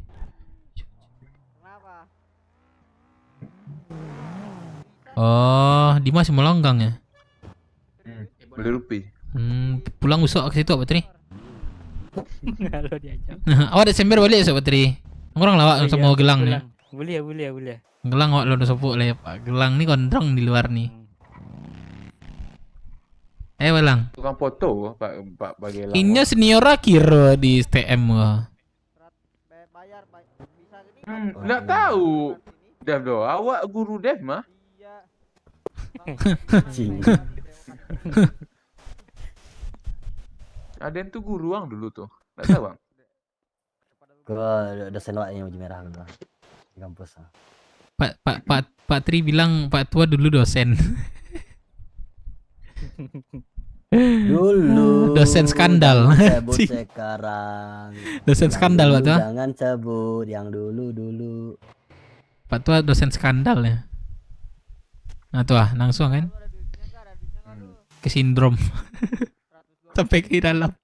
Oh, Dimas melonggang ya? Beli rupi. Pulang besok ke situ apa Tri? Kalau diajak. Awak Desember balik besok Tri? Orang lawak sama Gelang nih. Boleh. Gelang awak lo sopuk lah ya Pak. Gelang nih gondrong di luar nih. Gelang. Tukang foto Pak Bagelang. Inyo senior kira di STM gua. Nggak tahu. Dev do, awak guru Dev mah. Aden tuh guru ang dulu tuh. Nggak tahu bang. Gua dosen waknya Uji Merah gua di kampus. Pak Tri bilang Pak Tua dulu dosen. Dulu dosen skandal. Sebut sekarang. Dosen skandal Pak Tua. Jangan sebut yang dulu. Pak Tua dosen skandal ya. Nah tuh langsung kan ke sindrom sampai ke dalam.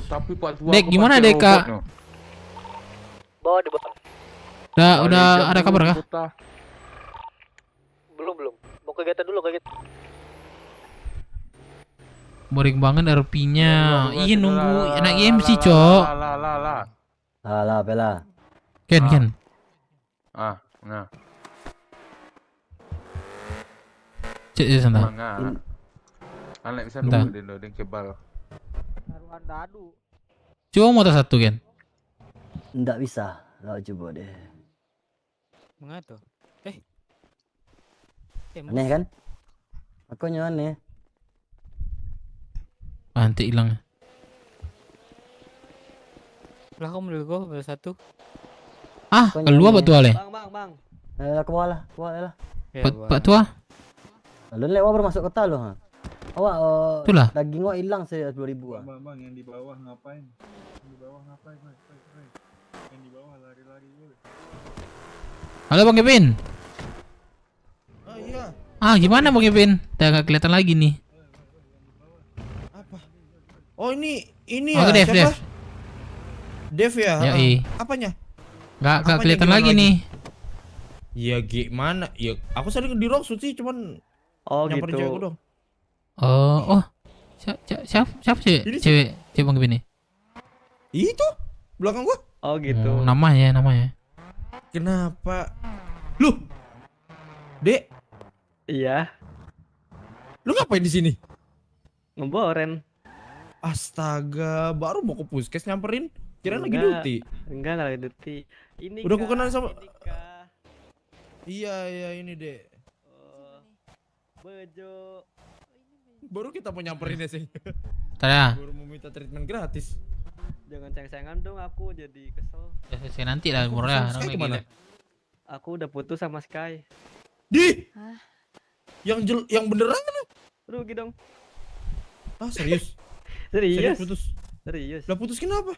Tapi Pak Tua Dek gimana Dek Kak? Bawa di bawah. Udah ada kabar kah? Belum. Mau kegiatan dulu kegiatan. Boring banget RP-nya. Iya nunggu anak MC cok. Lah bela. Ken. Nah. Cek sana. Anak bisa nunggu den kebal. Taruhan dadu. Cuma motor 1 Ken. Nggak bisa. Lah coba deh. Mengapa? Aneh kan? Aku aneh. Nanti hilang. Lah kamu dulu kok baru 1. Keluar Pak Tua le. Bang. Ke bawah lah. Pak Tua. Lu lewat baru masuk kota lu ha. Awak itulah. daging awak hilang saya 10.000 ah. Bang, yang di bawah ngapain? Yang di bawah ngapain? Yang di bawah lari-lari dulu. Halo Bang Kevin. Iya. Gimana Bang Kevin? Udah gak kelihatan lagi nih. Apa? Oh ini Oh, ya. Dev. Dev ya? Yoi. Apanya? Gak kelihatan lagi nih. Ya gimana? Ya aku sering di Rocksuit sih cuman nyamperin gitu. cewek dong. Oh. Siapa cewek Bang Kevin nih? Itu belakang gua. Oh gitu. Namanya. Kenapa? Lu, Dek? Iya. Lu ngapain di sini? Ngeboren. Astaga, baru mau ke puskes nyamperin. Kirain lagi duty. Enggak lagi duty. Ini udah ku kenal sama. Ini Iya ini Dek. Bejo. Baru kita mau nyamperin ya sih. Tada. Baru mau minta treatment gratis. Jangan sayang-sayangan dong, aku jadi kesel. Ya nanti lah umurnya. Sky kemana? Aku udah putus sama Sky. Yang beneran kan? Rugi dong. Serius? Serius putus. Serius. Lah putus kenapa?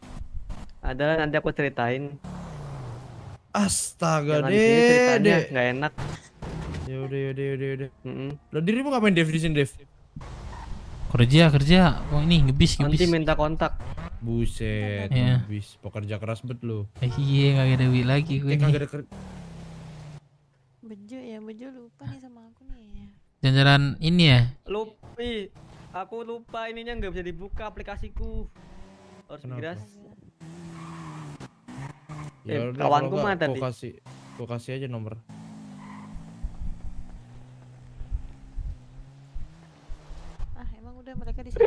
Ada nanti aku ceritain. Astaga Dek. Nggak enak. Ya udah. Lah dirimu ngapain Dev di sini Dev? Kerja. Wah ini ngebis. Nanti minta kontak. Buset, Iya. habis pekerja keras bet lu. Iya, kagak ada duit lagi gue nih. Kagak ada Bejo lupa nih sama aku nih. Jalan-jalan ini ya. Aku lupa ininya nggak bisa dibuka aplikasiku. Harus migrasi. Ya udah, kawanku mah tadi. Gua kasih aja nomor. Emang udah mereka di sini.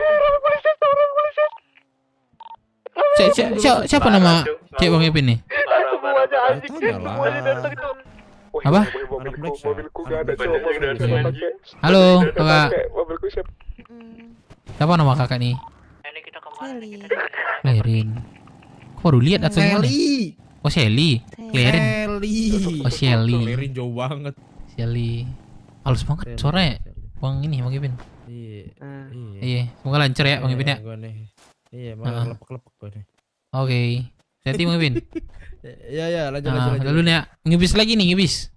Siapa nama Cek Bang Epin nih? Semuanya anjing, semuanya datang tuh. Apa? Mobilku gak ada cowok. Halo, kakak. Mobilku siapa? Siapa nama kakak nih? Lerin. Kok baru lihat atau gimana? Oh Shelly, Clarin. Shelly. Oh Shelly. Clarin jauh banget. Shelly. Halus banget suaranya. Bang ini Bang Ipin. Iya. Iya, semoga lancar ya Bang Ipin ya. Gua nih. Iya, malah lepek-lepek gua nih. Oke. Hati Bang Ipin. Iya, lanjut. Lalu nih ya, ngibis lagi nih, ngibis.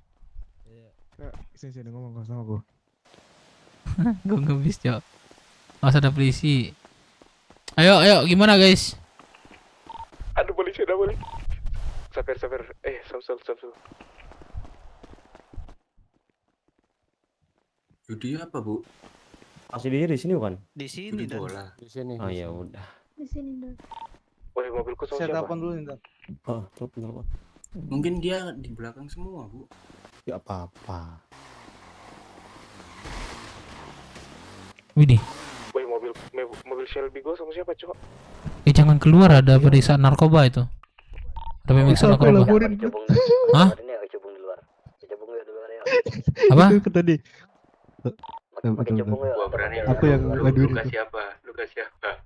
Sini ngomong sama gua. Gue ngibis, Cok. Masa ada polisi. Ayo, gimana guys? Ada polisi. Sabar. Samsul. Judi apa, Bu? Masih di sini bukan? Di sini bola. Di sini. Oh ya udah. Di sini dulu. Woi, mobilku sama Saya siapa? telepon dulu ntar. Oh, telepon dulu. Mungkin dia di belakang semua, Bu. Ya apa-apa. Widih. Woi, mobil Shelby gua sama siapa, Cok? Jangan keluar, ada periksa narkoba itu. Ada pemeriksaan narkoba. Hah? Apa? Itu tadi. Gua berani. Aku yang ngaduin Luka itu. siapa?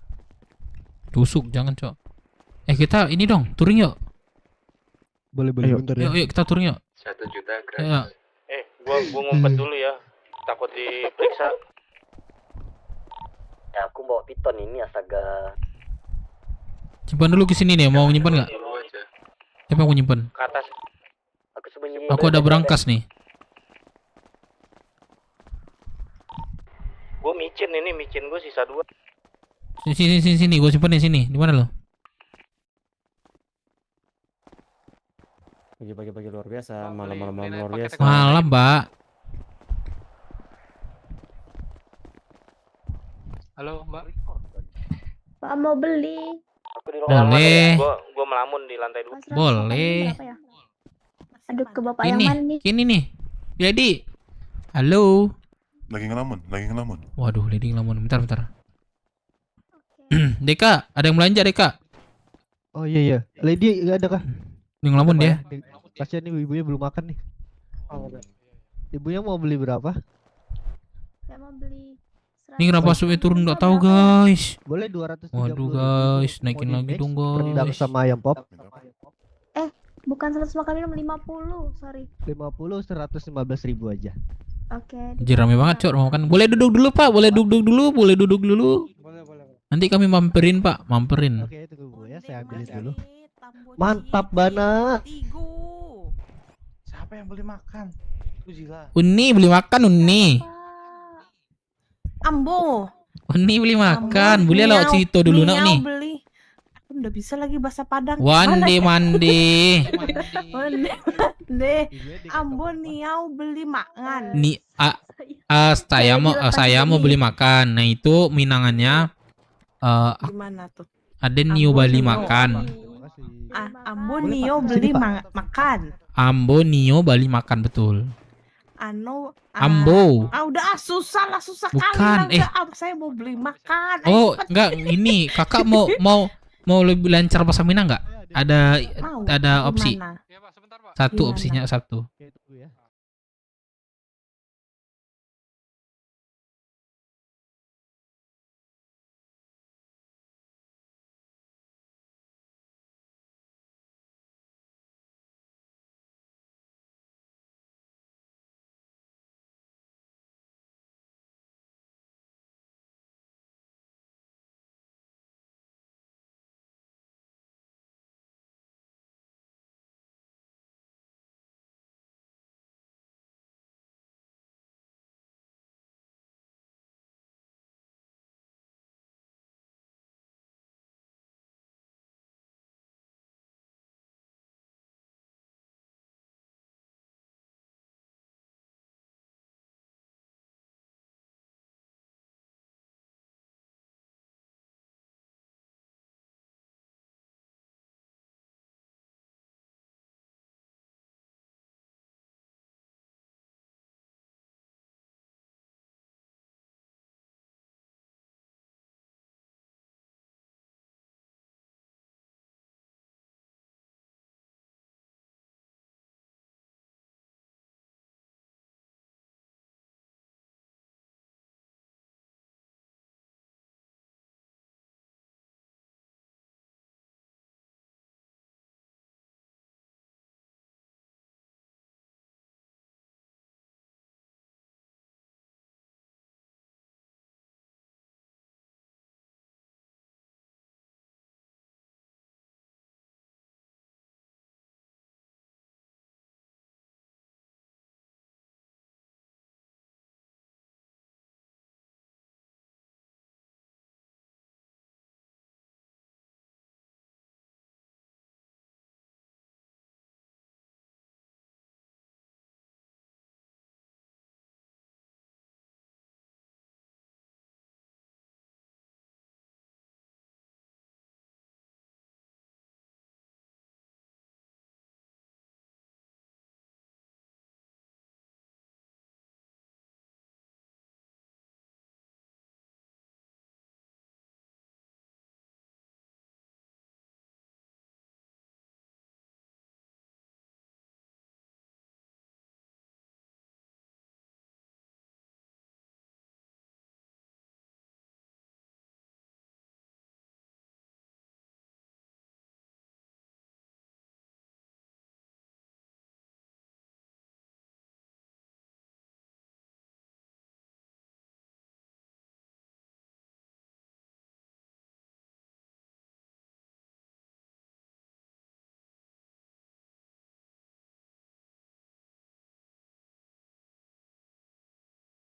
Tusuk, jangan, Cok. Kita ini dong, touring yuk. Boleh bentar ya. Yuk, kita touring yuk. 1 juta gratis. Ayo. Gua ngumpet dulu ya. Takut diperiksa. Ya aku bawa piton ini astaga. Simpan dulu ke sini nih, mau nyimpan nggak? Dulu aja. Siapa yang mau nyimpan? Ke atas. Aku sembunyi. Aku ada berangkas nih. Gua micin gua sisa 2. Sini, gue simpan di sini. Di mana lo? Pagi-pagi luar biasa, malam-malam luar biasa. Malam, Mbak. Halo, Mbak. Pak mau beli. Aku di ruangan Boleh. gua melamun di lantai 2. Mas, Boleh. berapa ya? Aduh, ke bapak yang Ini, mana nih? ini nih. Lady. Halo. Lagi ngelamun. Waduh, Lady ngelamun. Bentar. Deka, ada yang belanja, Deka? Oh iya. Lady enggak ada kah? Yang ngelamun dia. Kasihan nih ibunya belum makan nih. Ibunya mau beli berapa? Saya mau beli. Ini kenapa supaya turun nggak tahu, guys. Boleh 230. Waduh, guys, naikin lagi dong, Rendang guys. sama ayam pop. Bukan 100 makan minum 50, sorry. 50 115.000 aja. Oke. Anjir, rame banget, Cok, mau makan. Boleh duduk dulu, Pak. Boleh duduk dulu. Nanti kami mamperin, Pak. Mamperin. Oke, tunggu Bu ya, saya ambilin dulu. Mantap banget. Siapa yang beli makan? Gila. Uni beli makan, Uni. Ambo. Uni beli makan. Boleh lo situ dulu nak nih. Beli. Aku udah bisa lagi bahasa Padang. Mandi. Mandi. Ambo niau beli makan. Ni saya mau beli makan. Nah, itu minangannya Gimana tuh? ada Nio beli makan. Ambo nio beli makan. Ambo Nio beli makan, betul. Ambo. Udah susah Bukan, kali. Saya mau beli makan. Oh, enggak, ini kakak mau lebih lancar bahasa Minang enggak? Ada opsi. Gimana? Satu opsinya satu.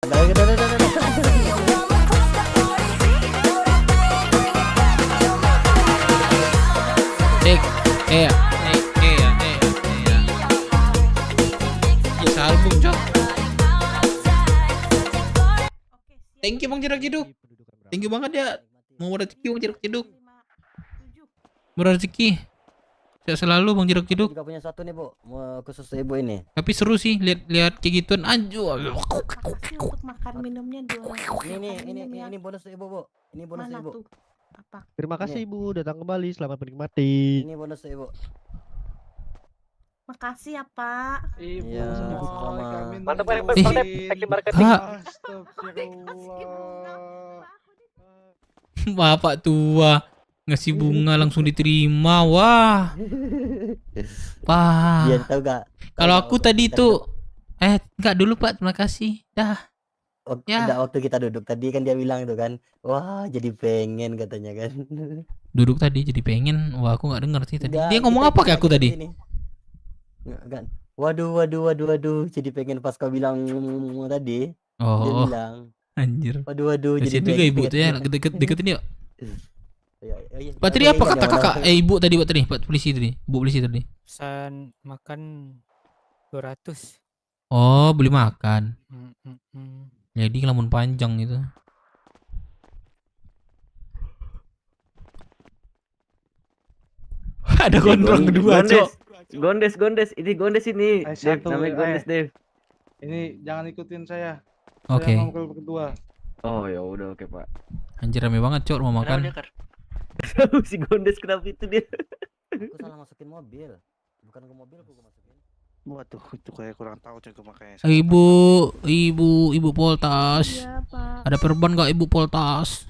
Bisa album, Cok. Thank you Bang Jerak Jeduk. Thank you banget ya. Mau rezeki Bang Jerak Jeduk. Murah rezeki. Sehat selalu Bang Jerak Jeduk. Juga punya satu nih, Bu. Khusus ibu ini. Tapi seru sih lihat kayak gituan. Anjir. Untuk makan minumnya dua. Ini bonus ibu, Bu. Ini bonus Mana ibu. tuh? Apa? Terima kasih Ibu datang kembali, selamat menikmati. Ini bonus ibu. Makasih ya Pak. Iya, sama. Mantap Pak teknik marketing. Bapak tua ngasih bunga langsung diterima. Wah. Wah. Iya, tahu gak? Kalau aku tadi tuh enggak dulu Pak, terima kasih. Dah. Waktu kita duduk tadi kan dia bilang itu kan, wah jadi pengen katanya kan. Duduk tadi jadi pengen. Wah, aku nggak dengar sih tadi. Dia ngomong apa kayak aku tadi? Enggak. Waduh, jadi pengen pas kau bilang tadi. Oh. Dia bilang. Anjir. Waduh, jadi juga ibu tuh ya, deketin yuk. Pak tadi Iya, apa kata kakak? Ibu tadi buat tadi, Pak polisi tadi. Bu polisi tadi. Pesan makan 200. Oh, beli makan. Jadi lamun panjang gitu. Ada gondrong kedua, Cok. Gondes. Ini Gondes ini. Dev, namanya Gondes, Dev. Ini jangan ikutin saya. Oke. Saya mau ke kedua. Oh, ya udah oke, Pak. Anjir rame banget, Cok, mau makan. Si Gondes kenapa itu dia? Aku salah masukin mobil. Bukan ke mobil aku masukin. Waduh, itu kayak kurang tahu juga makanya. Ibu Poltas. Iya, Pak. Ada perban nggak Ibu Poltas?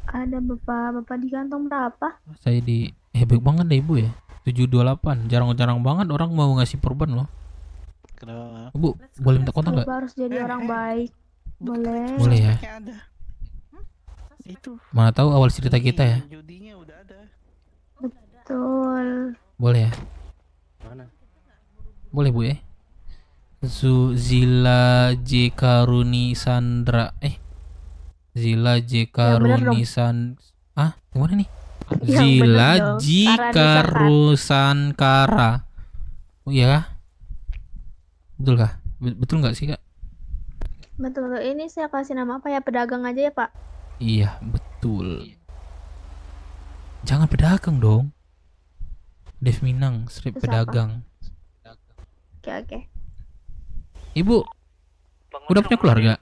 Ada Bapak di kantong berapa? Saya di baik banget deh Ibu ya. 728. Jarang-jarang banget orang mau ngasih perban loh. Kenapa? Ibu, boleh minta kontak nggak? Bapak harus jadi orang baik. Boleh. Boleh ya. Itu. Mana tahu awal cerita kita ya. Judinya udah ada. Betul. Boleh ya. Mana? Boleh Bu ya. Zila J Karuni Sandra Zila J Karuni gimana nih? Zila J Karusankara. Oh iya. Betul kah? Betul nggak sih Kak? Betul. Ini saya kasih nama apa ya? Pedagang aja ya Pak. Iya betul. Jangan pedagang dong. Dev Minang, strip Terus pedagang. Oke. Ibu, udah punya keluarga?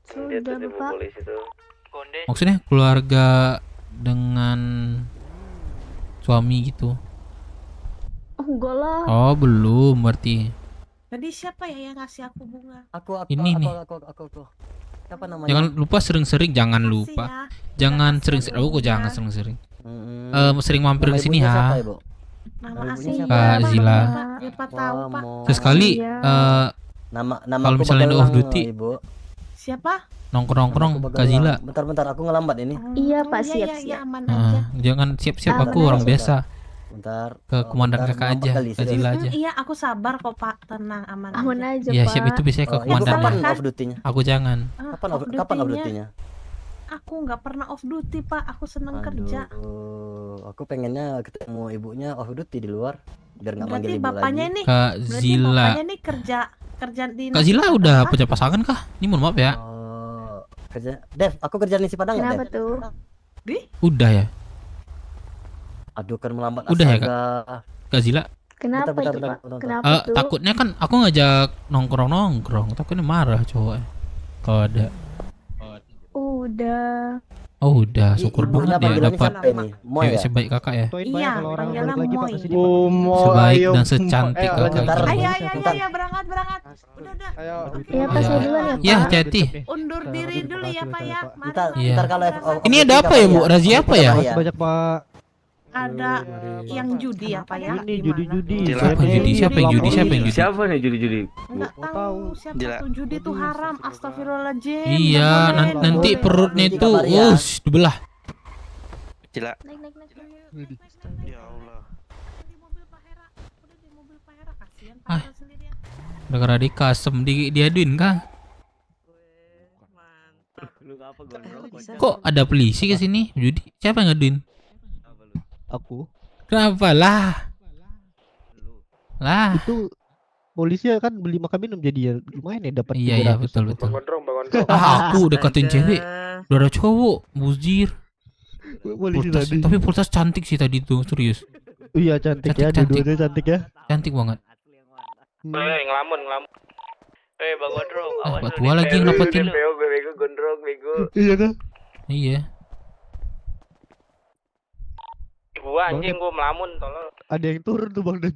Sudah Bapak. Maksudnya keluarga dengan suami gitu? Enggak lah. Oh belum berarti. Tadi siapa ya yang ngasih aku bunga? Aku. Siapa namanya? Jangan lupa sering-sering, jangan lupa. Jangan sering-sering. Kok jangan sering-sering. Sering mampir ke sini ya. Nama aslinya Kak Zila. Siapa tahu Pak. Sesekali nama kalau misalnya ada off duty, Siapa? nongkrong Kak Zila. Bentar, aku ngelambat ini. Iya Pak, siap. Aman aja. Jangan siap-siap, aku orang biasa. Bentar. Ke komandan kakak aja, Kak Zila aja. Iya, aku sabar kok Pak, tenang aman aja. Iya siap, itu biasanya ke komandan. Kapan off duty-nya? Aku jangan. Kapan off duty-nya? Aku nggak pernah off duty Pak, aku seneng kerja. Aku pengennya ketemu ibunya off duty di luar biar nggak manggil ibu bapaknya lagi. Nih, Kak Zila. Bapaknya nih kerja di. Kak Zila udah punya pasangan kah? Ini mohon maaf ya. Kerja. Dev, aku kerja di Padang nggak, Kenapa Dev? tuh? Udah ya. Aduh kan melambat. Udah ya Kak Zila. Kenapa itu Pak? Kenapa tuh? Takutnya kan aku ngajak nongkrong, takutnya marah cowok. Kalau ada. Udah. Oh udah, syukur banget ya dapat cewek ya? sebaik kakak ya. Iya, panggilan Moy. Sebaik dan secantik kakak. Ayo, berangkat. Udah. Iya Pak, saya duluan ya Pak. Ya, hati-hati. Undur diri dulu ya Pak ya. Iya. Ini ada apa ya Bu? Razia apa ya? Banyak Pak. Ada yang judi ya Pak ya? Ini judi. Siapa yang judi? Siapa nih judi? Enggak tahu siapa tuh judi itu haram. Astagfirullahaladzim. Iya, nanti perutnya itu dibelah. Cila. Naik. Ya Allah. Di mobil Pak Hera. Udah di mobil Pak Hera, kasihan Pak Hera sendirian. Gara-gara dikasem diaduin kah? Kok ada polisi ke sini? Judi, siapa yang ngaduin? Aku. Kenapa lah? Lah. Itu polisi kan beli makan minum jadi ya lumayan ya dapat. Iya betul. Bangun. Aku deketin cewek, udah ada cowok, muzir. Polisi tadi. Tapi Pulsas cantik sih tadi tuh, serius. Iya cantik ya, dua-duanya cantik ya. Cantik banget. Ngelamun. Bang Gondrong, Pak tua lagi yang dapetin. Bego Gondrong, bego. Iya kan? Iya. Gua anjing gua melamun tolong. Ada yang turun tuh Bang Dan.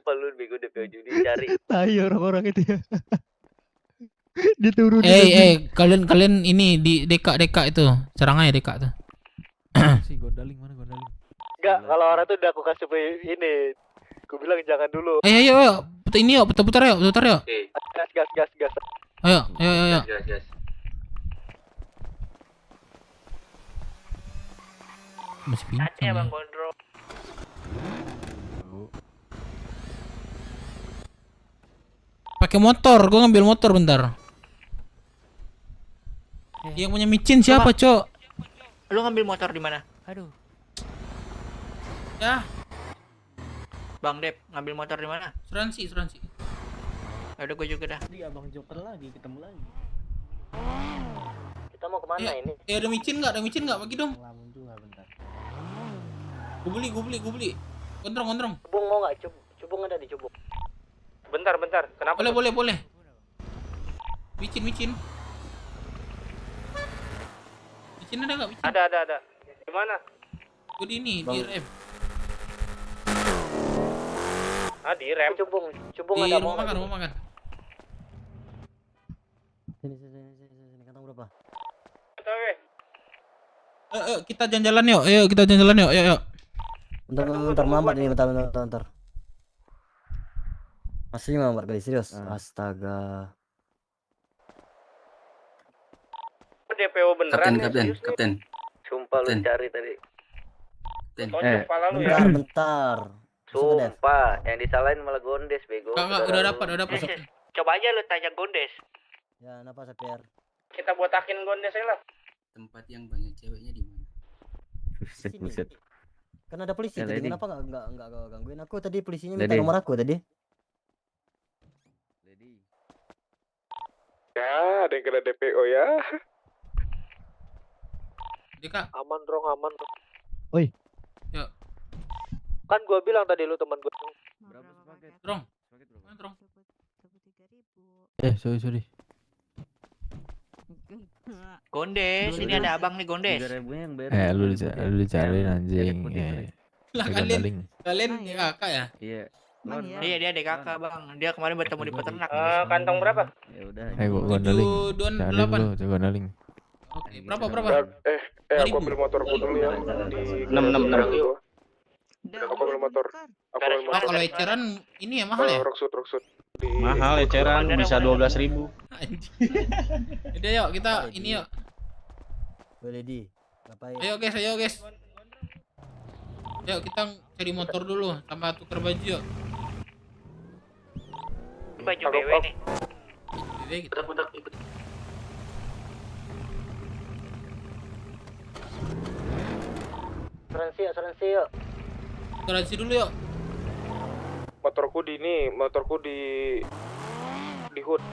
Lu bego DPO judi cari. Tai orang-orang itu ya. Dia turun. Kalian ini di deka itu. Serang aja deka tuh. Si Gondaling mana Gondaling? Enggak, kalau orang tuh udah aku kasih ini. Gue bilang jangan dulu. Ayo. Ini yuk, putar yuk. Gas. Ayo. Gas. Masih pincang ya. Bang Gondrong. Pakai motor, gua ngambil motor bentar. Yang punya micin siapa, Cok? Lu ngambil motor di mana? Aduh. Ya. Bang Dep, ngambil motor di mana? Asuransi. Udah gue juga dah. Dia Abang Joker lagi, ketemu lagi. Kita mau kemana ini? Ada micin nggak? Bagi dong. Lamun juga bentar. Gue beli. Gondrong. Cubung mau nggak? Cubung ada di cubung. Bentar. Kenapa? Boleh. Micin. Micin ada nggak? Micin? Ada. Di mana? Gue di ini, di rem. Di rem. Cubung Di ada rumah makan. Sini, kantong berapa? Kita jalan-jalan yuk. Ayo. Bentar, melambat ini, bentar. Masih melambat kali, serius. Astaga. DPO beneran Kapten. Sumpah lu cari tadi. Bentar. Sumpah, yang disalahin malah Gondes bego. Enggak, udah dapat. Coba aja lu tanya Gondes. Ya, kenapa Sapir? Kita botakin Gondes aja lah. Tempat yang banyak ceweknya di mana? Buset. Kan ada polisi tadi, kenapa enggak gangguin aku tadi, polisinya minta nomor aku tadi. Ya, ada yang kena DPO ya. Deka. Aman. Oi. Yuk. Kan gua bilang tadi lu teman gua. Berapa sepaket? Drong. Sorry. Gondes, ini ada abang nih Gondes. Lu dicari anjing. Lah kalian kakak ya? Iya. Iya, dia adik kakak bang. Dia kemarin bertemu di peternak. Kantong berapa? Ya udah. Gua Gondaling. Cari lu, Gondaling. Oke, berapa? Aku ambil motorku dulu ya. Di 6. Aku ambil motor. Kalau eceran ini ya mahal ya? Roksud. Mahal eceran bisa 12.000. Udah yuk kita ini yuk. Boleh di. Ngapain? Ayo guys. Yuk kita cari motor dulu sama tukar baju yuk. Baju BW nih. BW kita ikut. Asuransi yuk. Asuransi dulu yuk. Motorku di hood.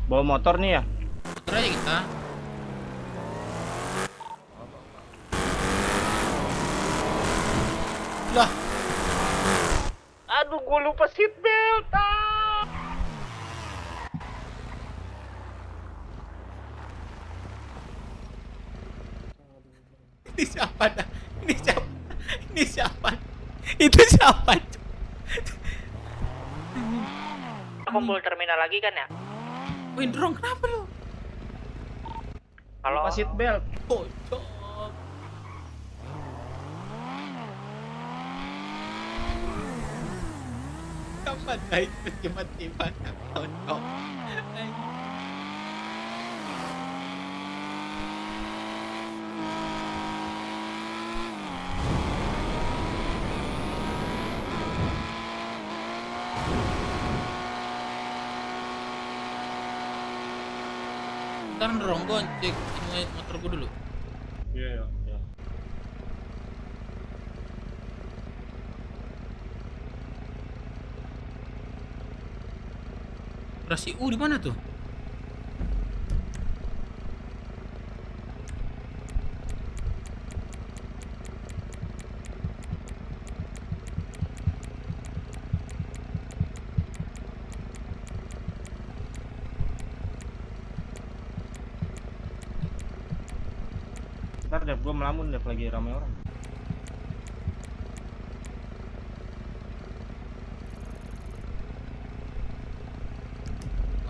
Bawa motor nih ya? Motor aja kita. Lah. Aduh, gua lupa seat belt. Ini siapa dah? Ini siapa? Itu siapa? Kumpul terminal lagi kan ya? Wih, Drong, kenapa lu? Kalau seat belt. Bocor. Kapan dah itu tiba-tiba bocor? Ntar dorong gua cek ini motor gua dulu. Iya, iya. Rasi U di mana tuh? Ntar deh, gue melamun deh lagi ramai orang.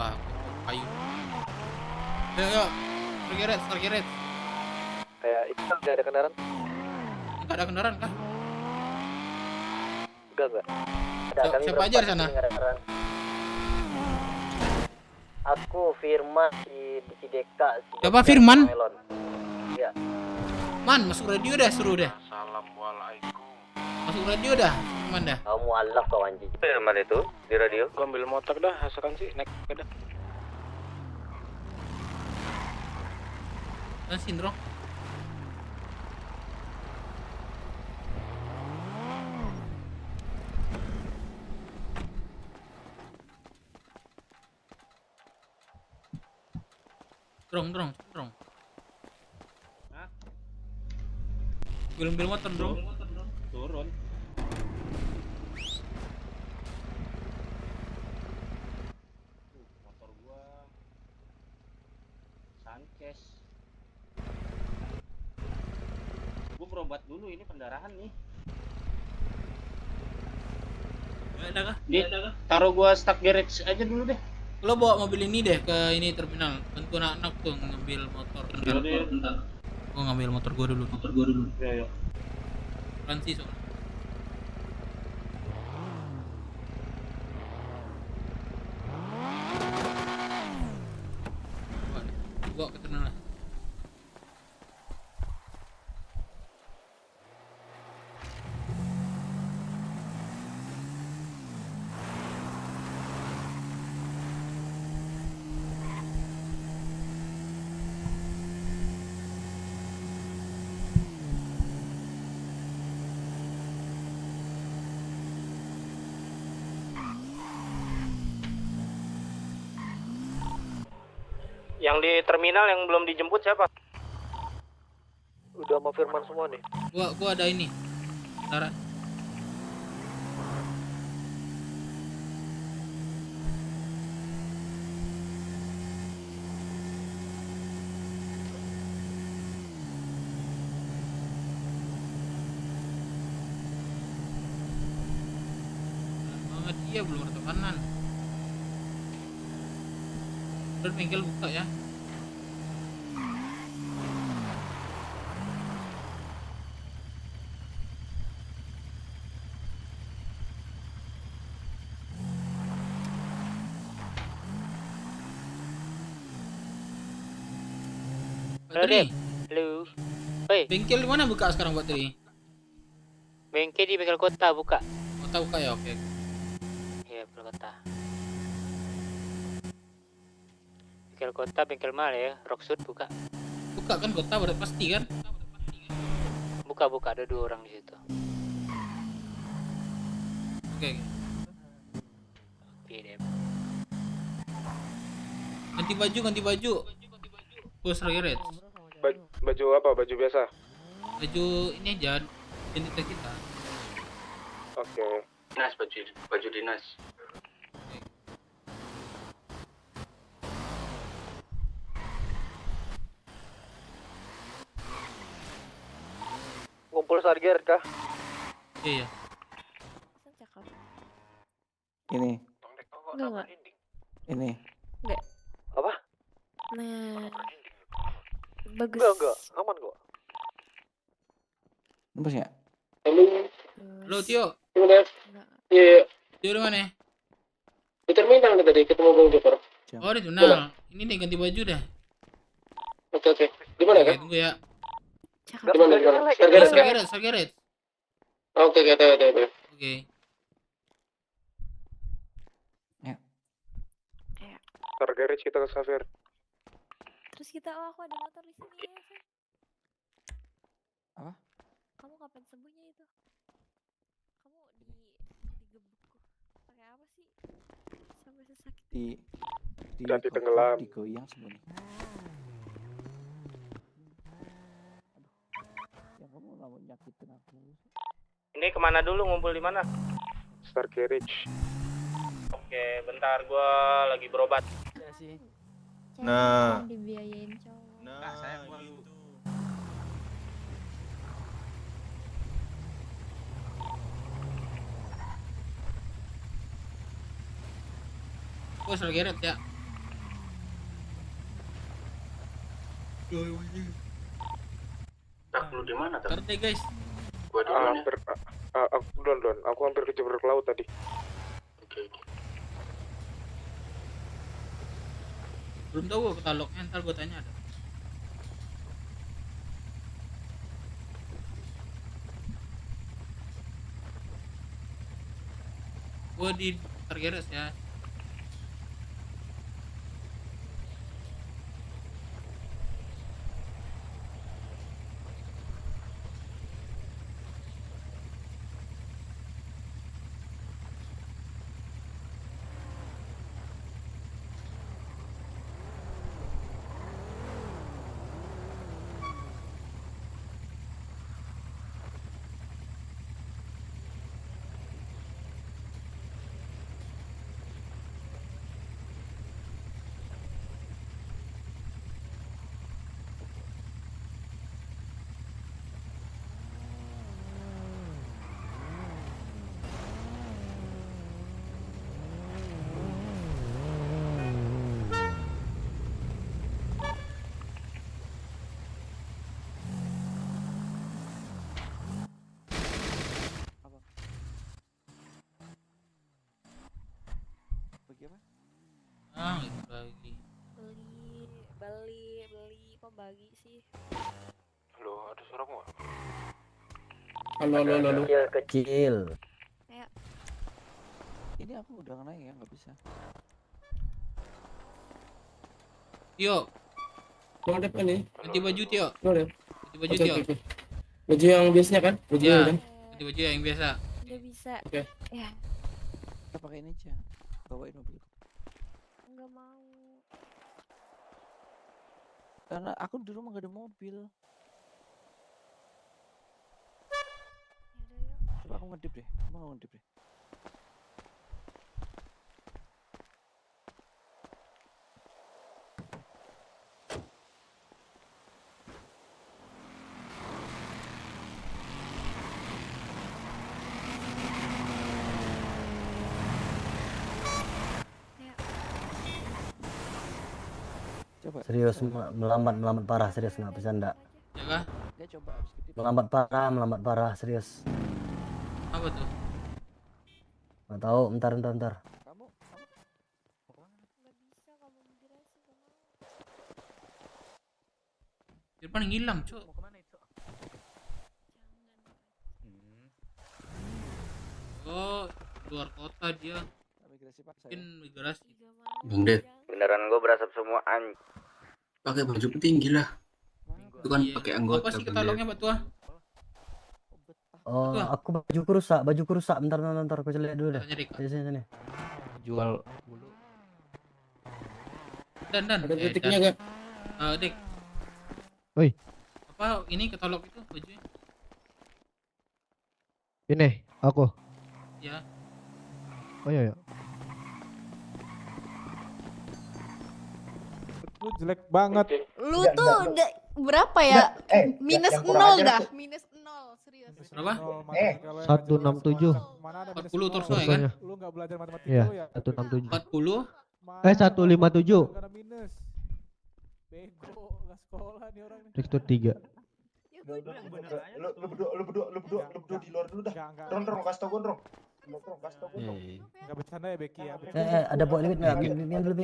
Wah, kayu. Ayo, Target. Kayak itu nggak ada kendaraan? Enggak ada kendaraan kah? Enggak. Siapa aja di sana? Aku Firman si Deka. Siapa Firman? Iya. Man, masuk radio dah, suruh dah. Assalamualaikum. Masuk radio dah, Firman dah. Kamu Allah kau anjing. Firman itu di radio. Gue ambil motor dah, asalkan sih naik sepeda. Dan sindrom. Drong. Hah? Bil motor, Drong. Turun. Motor gua Sanchez. Gua berobat dulu, ini pendarahan nih. Ada kah? Taruh gua stuck garage aja dulu deh. Lo bawa mobil ini deh ke ini terminal. Bantu anak-anak tuh ngambil motor. Bentar. Gua ngambil motor gua dulu. Iya. Francis soalnya. Bawa ke terminal. Yang di terminal yang belum dijemput siapa? Udah sama Firman semua nih. Gua ada ini. Bentar. Banget dia belum ada tekanan. Dan bengkel buka ya. Bateri. Halo. Hei. Bengkel di mana buka sekarang bateri? Bengkel di bengkel kota buka. Kota buka ya, oke. Iya, bengkel kota. Bengkel kota, bengkel mal ya. Rocksud buka. Buka kan kota berarti pasti kan? Buka, ada 2 orang di situ. Oke. Ganti baju. Bos Regret. Baju apa? Baju biasa? Baju ini aja identitas kita. Oke. Dinas, baju dinas. Ngumpul sarger kah? Iya. Ini. Enggak. Ini. Enggak. Apa? Nah. Bagus. Enggak. Aman kok. Nembus ya? Halo Tio. Iya. Tio di mana? Di terminal nih tadi ketemu Bang Jopor. Oh di terminal. Ini nih ganti baju dah. Oke. Di mana kan? Tunggu ya. Di mana? Sargeret. Oke. Oke. Target kita ke Xavier. Terus kita, oh aku ada motor di sini ya. Apa? Kamu kapan sembuhnya itu? Kamu digebuk pakai apa sih? Sampai sesakit. Ganti tenggelam. Digoyang sebenarnya. Ya kamu nggak mau nyakitin aku. Ini kemana dulu, ngumpul di mana? Star Carriage. Oke, bentar gua lagi berobat. Ya sih. Nah. Dibiayain cowok. Nah, saya malu. Gue Star Carriage ya. Tak perlu di mana tadi? Ngerti guys. Gua di mana? Aku hampir kejebur ke laut tadi. Oke. Belum tahu gue katalognya, ntar gue tanya ada. Gue di Star Carriage ya. Bagi. Beli, kok bagi sih? Halo, ada suara nggak? Halo. Kecil. Ayo. Ini aku udah naik ya, nggak bisa. Tio. Mau depan nih. Ganti baju Tio. Boleh. Ganti baju Tio. Baju yang biasanya kan? Baju ya. kan? Ganti baju yang biasa. Udah bisa. Oke. Ya. Kita pakai ini aja. Bawain mobil. Enggak mau. Karena aku di rumah gak ada mobil. Coba aku ngedip deh. Mau ngedip deh. Coba. Serius melambat parah, serius nggak bercanda. Ya kah? Dia coba habis kedip. Melambat parah, serius. Apa tuh? Nggak tahu, bentar. Kamu Nggak bisa, kamu migrasi kamu. Di depan ngilang, Cok. mau kemana itu? Oh, luar kota dia. Migrasi paksa. Mungkin migrasi. Bang Det, Beneran gue berasap semua pakai baju petinggi lah. Itu kan Iya. pakai anggota. Apa sih katalognya, Pak Tua? Oh, aku bajuku rusak. Bentar, aku lihat dulu dah. Sini. Jual Dan. Ada titiknya enggak? Dik. Oi. Apa ini katalog itu bajunya? Ini aku. Ya. Oh iya. Lu jelek banget. Lu tuh udah berapa ya? Minus 0 dah. Minus 0, serius. Berapa? 167. 40 torso ya kan? Lu enggak belajar matematika Iya, lu ya? 167. 40. 157. Karena minus. Bego, enggak sekolah nih orang nih. Tekstur 3. Lu berdua di luar dulu dah. Ron, kasih tau gue, Ron. Enggak bercanda ya Becky ya. Ada buat limit nggak? Minum dulu.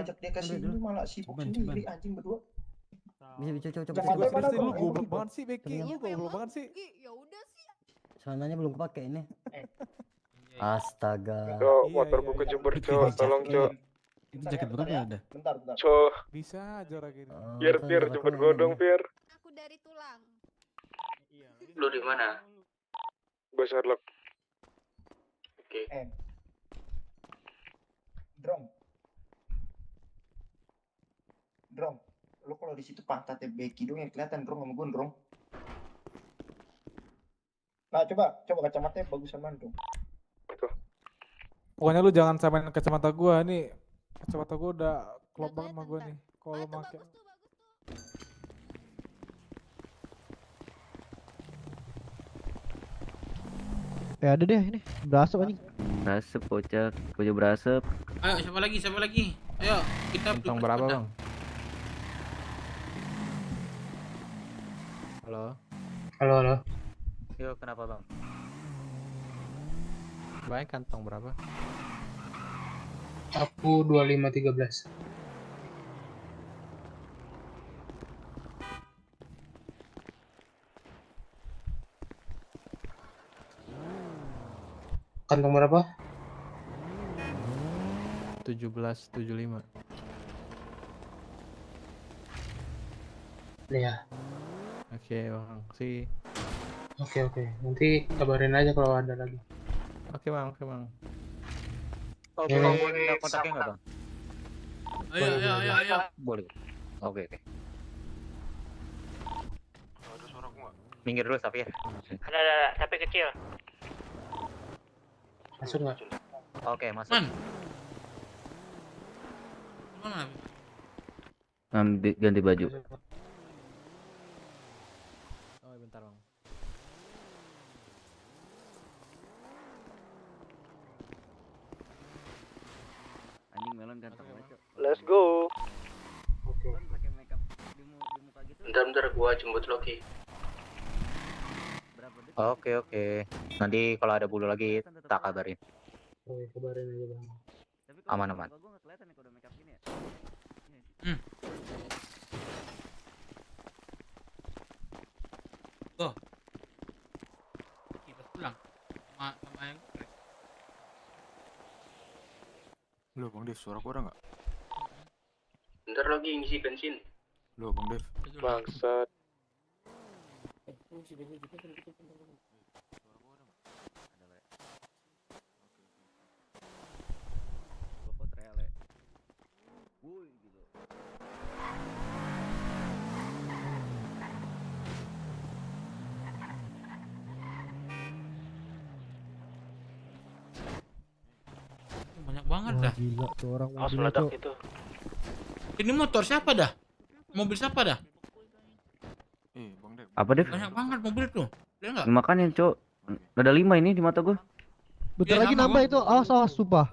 Ajak dia kasih ini malah sibuk sendiri anjing berdua. Bisa coba. Lu goblok banget sih Becky. Lu goblok banget sih. Ya udah sih. Celananya belum kepake ini. Astaga. Cok, motorku kejebur, Cok. Tolong, Cok. Itu jaket bekaknya ada. Bentar. Bisa aja lagi. Fir, cepet gua dong, Fir. Aku dari tulang. Lu di mana? Gua Sherlock. Oke. Drong, lu kalau di situ pantatnya Becky dong yang kelihatan Drong sama gue Drong. Nah coba kacamatanya bagusan mana dong? Pokoknya lu jangan samain kacamata gua nih. Kacamata gua udah klop banget sama gua nih. Kalau make. Ada deh ini. Berasap anjing. Berasap bocah berasap. Ayo siapa lagi? Ayo kita Kantong berapa bang? Halo. Yo kenapa bang? Bang kantong berapa? Aku 2513. Kantong berapa? 1775. Iya. Oke bang, sih. Oke. Nanti kabarin aja kalau ada lagi. Oke bang. Oh, bang, boleh kontaknya nggak bang? Ayo. Boleh. Oke. Minggir dulu Safir. Ada sapi kecil. Masuk nggak? Oke masuk. Mana? Ganti baju. Oh bentar bang. Anjing melon ganteng banget. Let's go. Oke. Pakai makeup di muka gitu. Bentar gua jemput Loki. Oke. Nanti kalau ada bulu lagi tak kabarin. Oke, kabarin aja bang. Aman. Tuh. Kita pulang. Mama yang Lo bang Dev, suara gua ada nggak? Bentar lagi ngisi bensin. Lo bang Dev. Bangsat. banyak banget dah. Gila tuh orang Awas mobilnya meledak tuh. itu. Ini motor siapa dah? Mobil siapa dah? Bang Dev. Apa Dev? Banyak banget mobil tuh. Dia enggak? Makanya cok. Ada 5 ini di mata gua. Bentar Iya, lagi sama, nambah Bang. itu. Awas sumpah.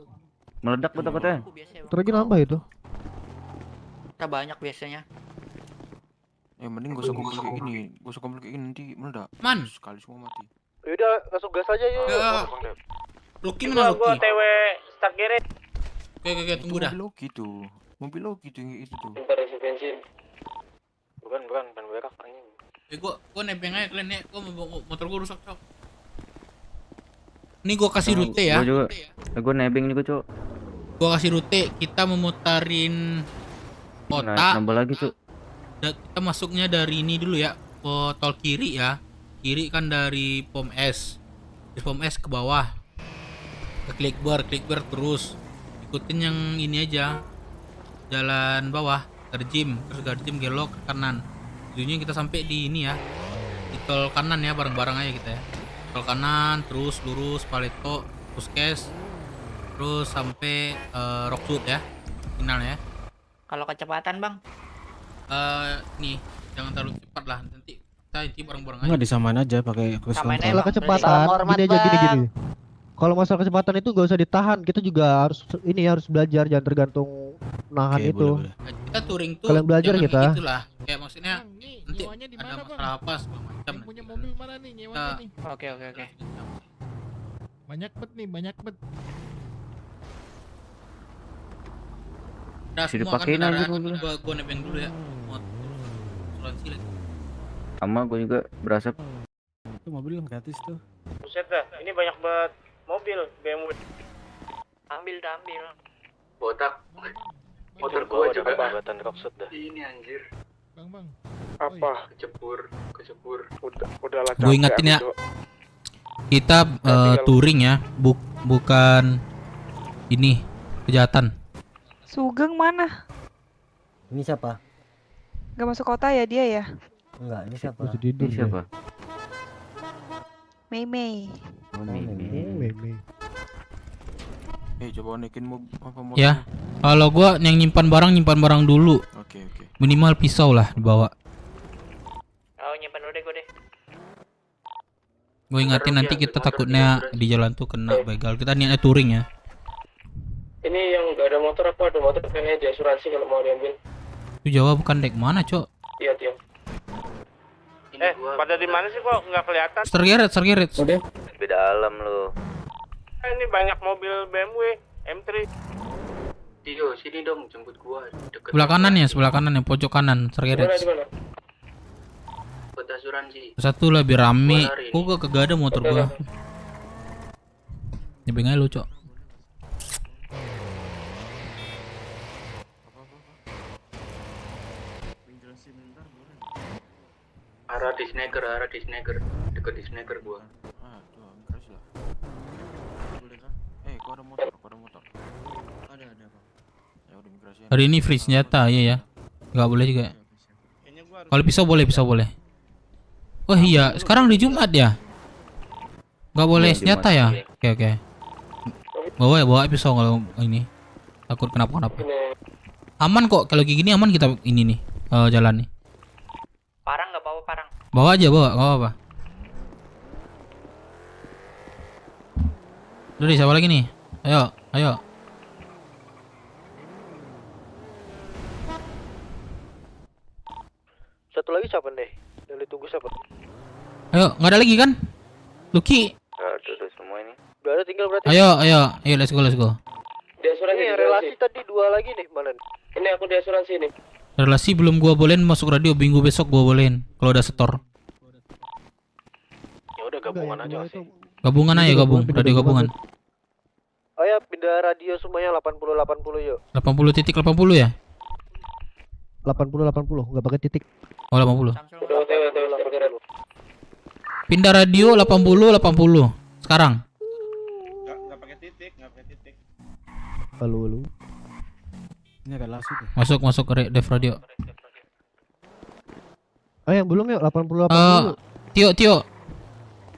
Meledak kota-kotanya. Bentar lagi nambah itu. Kita banyak biasanya. Mending gak usah kumpul kayak gini. Gak usah kumpul kayak gini nanti meledak. Man. Sekali semua mati. Yaudah, langsung gas aja yuk. Ya. Loki mana Loki? Gua TW start garage. Oke, tunggu dah. Mobil Loki tuh yang itu tuh. Bentar isi bensin. Bukan, ban berak anjing. Gua nebeng aja kalian ya. Motor gua rusak, Cok. Ini gua kasih rute ya. Gua juga. Gua nebeng juga, Cok. Gua kasih rute, kita memutarin kota. Nambah lagi, Cok. Kita masuknya dari ini dulu ya, ke tol kiri ya. Kiri kan dari Pom S. Dari Pom S ke bawah. Ke Klikber terus. Ikutin yang ini aja. Jalan bawah, Garjim, terus Garjim gelok ke kanan. Ujungnya kita sampai di ini ya. Di tol kanan ya, bareng-bareng aja kita ya. Tol kanan, terus lurus Paleto, Puskes, terus sampai Rockwood ya. Final ya. Kalau kecepatan, Bang? Nih, jangan terlalu cepat lah, nanti kita inti bareng-bareng aja. Enggak disamain aja pakai cruise Samain control. aja, Kalau kecepatan, gini. Kalau masalah kecepatan itu gak usah ditahan, kita juga harus belajar, jangan tergantung nahan Oke, itu. boleh. Kita touring tuh. Kalian belajar jangan kita. Itulah, kayak maksudnya nanti ada masalah apa segala macam. Punya mobil mana nih? Nyewanya nih. Oke. Banyak bet. Udah Bisa semua kan dipakein aja kendaraan, mobilnya. gua nebeng dulu ya. Asuransi lagi. Sama gua juga berasap. Itu mobil gratis tuh. Buset dah, ini banyak banget mobil BMW. Ambil. Botak. Motor gua juga. Kebanggaan maksud dah. Ini anjir. Bang. Apa? Kecebur. Udahlah Gue ingetin ya. Kita touring ya, bukan ini kejahatan. Sugeng mana? Ini siapa? Gak masuk kota ya dia ya? Enggak, ini siapa? Ini siapa? Mei Mei. Coba naikin apa motor. Ya, kalau gua yang nyimpan barang dulu. Oke. Minimal pisau lah dibawa. Oh, nyimpan udah gue deh. Gue ingatin nanti kita takutnya di jalan tuh kena begal. Kita niatnya touring ya. Ini yang nggak ada motor apa ada motor kayaknya di asuransi kalau mau diambil. Itu Jawa bukan dek mana, Cok? Iya, Tio. Pada di mana sih kok nggak kelihatan? Sergeret. Udah. Beda alam lo. Ini banyak mobil BMW M3. Tio, sini dong jemput gua deket. Sebelah kanan ya, pojok kanan, Sergeret. Di mana? Buat asuransi. Satu lebih rame. Kok kagak ada motor gua. Nyebeng aja lu, Cok. Arah di snaker, deket di snaker gua. Tuh, keras lah. Boleh kan? Kau ada motor. Ada, Bang. Ya udah migrasi. Hari ini free senjata, iya ya. Enggak boleh juga. Kalau pisau boleh. Oh iya, sekarang di Jumat ya? Enggak boleh senjata ya? Oke. Bawa pisau kalau ini. Takut kenapa. Aman kok, kalau kayak gini aman kita ini nih, jalan nih. Parang nggak bawa parang. Bawa aja, enggak apa-apa. Udah, siapa lagi nih? Ayo. Satu lagi siapa nih? Yang ditunggu siapa? Ayo, nggak ada lagi kan? Lucky. Udah semua ini. Udah ada tinggal berarti. Ayo, let's go. Di asuransi. Ini relasi tadi 2 lagi nih, mana? Ini aku di asuransi ini. Relasi belum gua bolehin masuk radio, minggu besok gua bolehin kalau udah setor. Ya udah gabungan aja sih. Gabungan aja, radio gabungan. Oh ya, pindah radio semuanya 80 yuk. 80.80 ya? 80, enggak pakai titik. Oh, 80. Udah pakai radio. Pindah radio 80. Sekarang. Enggak pakai titik. Halo. Ini agak langsung. Masuk ke dev radio. Yang belum yuk 80. Tio.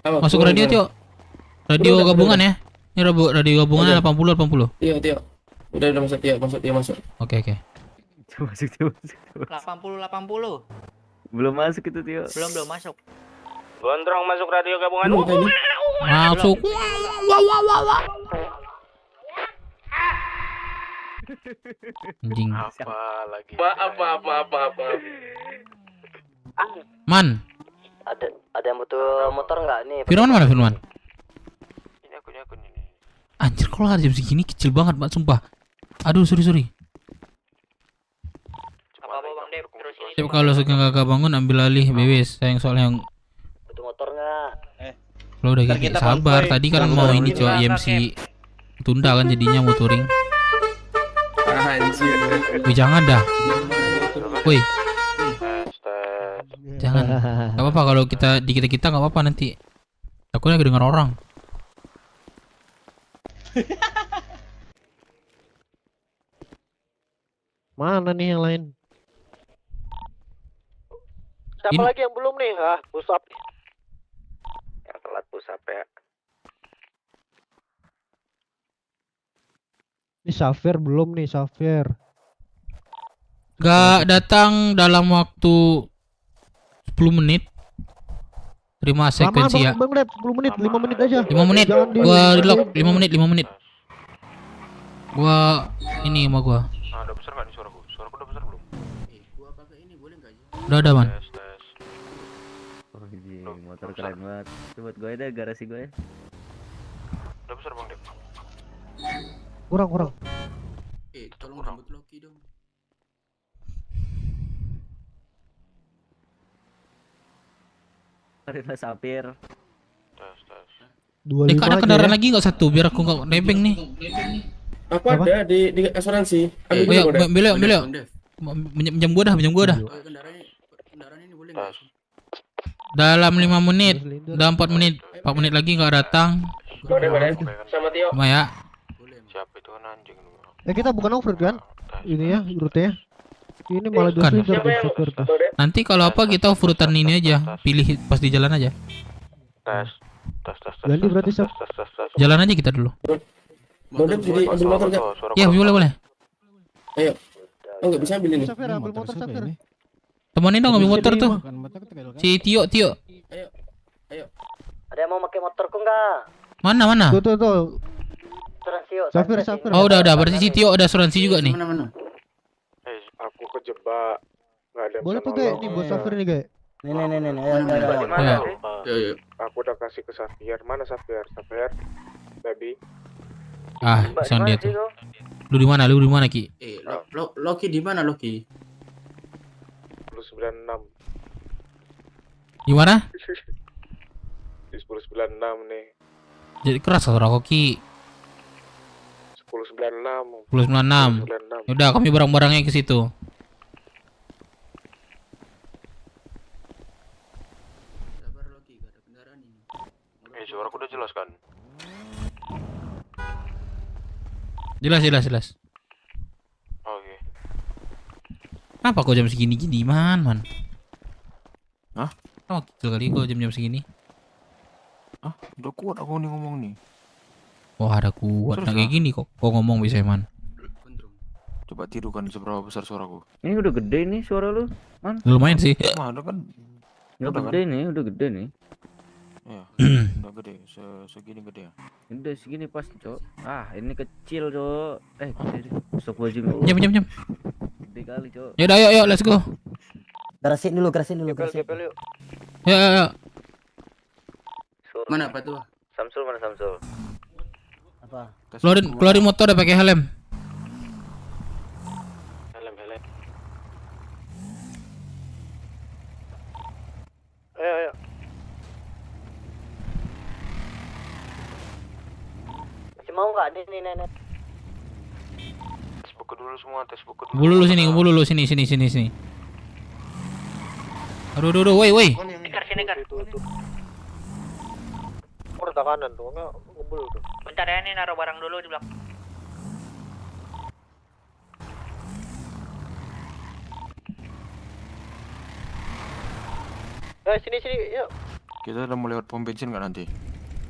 Masuk radio, Tio. Radio gabungan ya. Ini radio gabungan 80. Iya, Tio. Udah masuk Tio masuk. Oke. Masuk. 80. Belum masuk itu, Tio. Belum masuk. Gondrong masuk radio gabungan. Masuk. Anjing. Apa lagi? Apa. Man. Ada yang butuh motor nggak nih? Firman mana? Ini aku ini. Anjir, kalau hari jam segini kecil banget, Mbak, sumpah. Aduh, sorry. Apa Bang Dev? Terus ini. Siap, kalau gak bangun ambil alih BWS. Sayang soalnya yang Butuh motor nggak? lo udah kayak sabar. Tadi kan mau ini coba IMC tunda kan jadinya mau touring. Anjir. Wih, jangan dah. Wih. Jangan. Gak apa-apa kalau kita nggak apa-apa nanti. Takutnya kedengar orang. Mana nih yang lain? Siapa lagi yang belum nih? Push up. Yang telat push up ya. Ini Safir belum nih, Safir. Gak datang dalam waktu 10 menit. Terima sekuensi ya. Bang Dev, 10 menit, 5 menit aja. 5 menit. Gua relock 5 menit. Gua ini sama gua. Udah besar enggak nih suaraku? Suaraku udah besar belum? Gua pakai ini boleh enggak ya? Udah ada, Man. Tes. Oh, iya, motor keren banget. Itu buat gue deh, garasi gue. Udah besar, Bang Dev. Kurang. Tolong rambut Loki dong. Ada Safir. Tes. 25 ada aja kendaraan ya. lagi nggak satu biar aku nggak nebeng nih. Apa ada di asuransi? Oh ya, beliau. Minjam gua dah. Kendaraan ini boleh nggak? Dalam 5 menit, dalam 4 menit, 4 menit lagi nggak datang. Boleh. Sama Tio. Cuma ya. Siapa itu kan anjing? Kita bukan off-road kan? Ini ya rutenya. Ini malah justru supir tuh. Nanti kalau apa kita off-roadan ini aja, pilih pas di jalan aja. Tes. Jadi berarti jalan aja kita dulu. Modem jadi ambil motor enggak? Ya, boleh. Ayo. Oh, enggak bisa ambil ini. Safir ambil motor Safir. Temenin dong ambil motor tuh. Si Tio. Ayo. Ada yang mau pakai motorku enggak? Mana? Tuh. Asuransi yuk. Safir. Oh, udah. Berarti si Tio ada asuransi juga nih. Mana? Aku kejebak. Enggak ada. Boleh tuh guys, nih bos Safir nih guys. Nih. Ayo. Aku udah kasih ke Safir. Mana Safir? Baby. Sang dia tuh. Lu di mana Ki? Loki di mana Loki? 1096. Gimana? Di 1096 nih. Jadi keras suara Koki. 1096. 1096. Udah kami barang-barangnya ke situ. Sabar Loki, gak ada kendaraan ini. Suaraku udah jelas kan? Jelas. Oke. Kenapa kok jam segini man? Hah? Oh, gitu kali kok jam segini. Udah kuat aku nih ngomong nih. Wah, ada kuat. Nah, kayak gini kok ngomong bisa man. Coba tirukan seberapa besar suaraku. Ini udah gede nih suara lu, Man. Lumayan sih. Mana kan? Udah gede nih. Ya, udah gede. Segini gede ya. Udah segini pas, Cok. Ini kecil, Cok. Gede. Astagfirullahaladzim. Jam. Gede kali, Cok. Ya udah, yuk, let's go. Gerasin dulu. Gepel yuk. Ya. Mana apa tuh? Samsul mana Samsul? Apa? Keluarin motor udah pakai helm. Helm. Ayo. Masih mau nggak nih nenek? Tes buku dulu semua, Kumpul dulu sini. Aduh, woi. Sini kan. Udah kanan tuh, enggak ngebul tuh. Bentar ya, nih naruh barang dulu di belakang. Sini, yuk. Kita udah mau lewat pom bensin nggak nanti?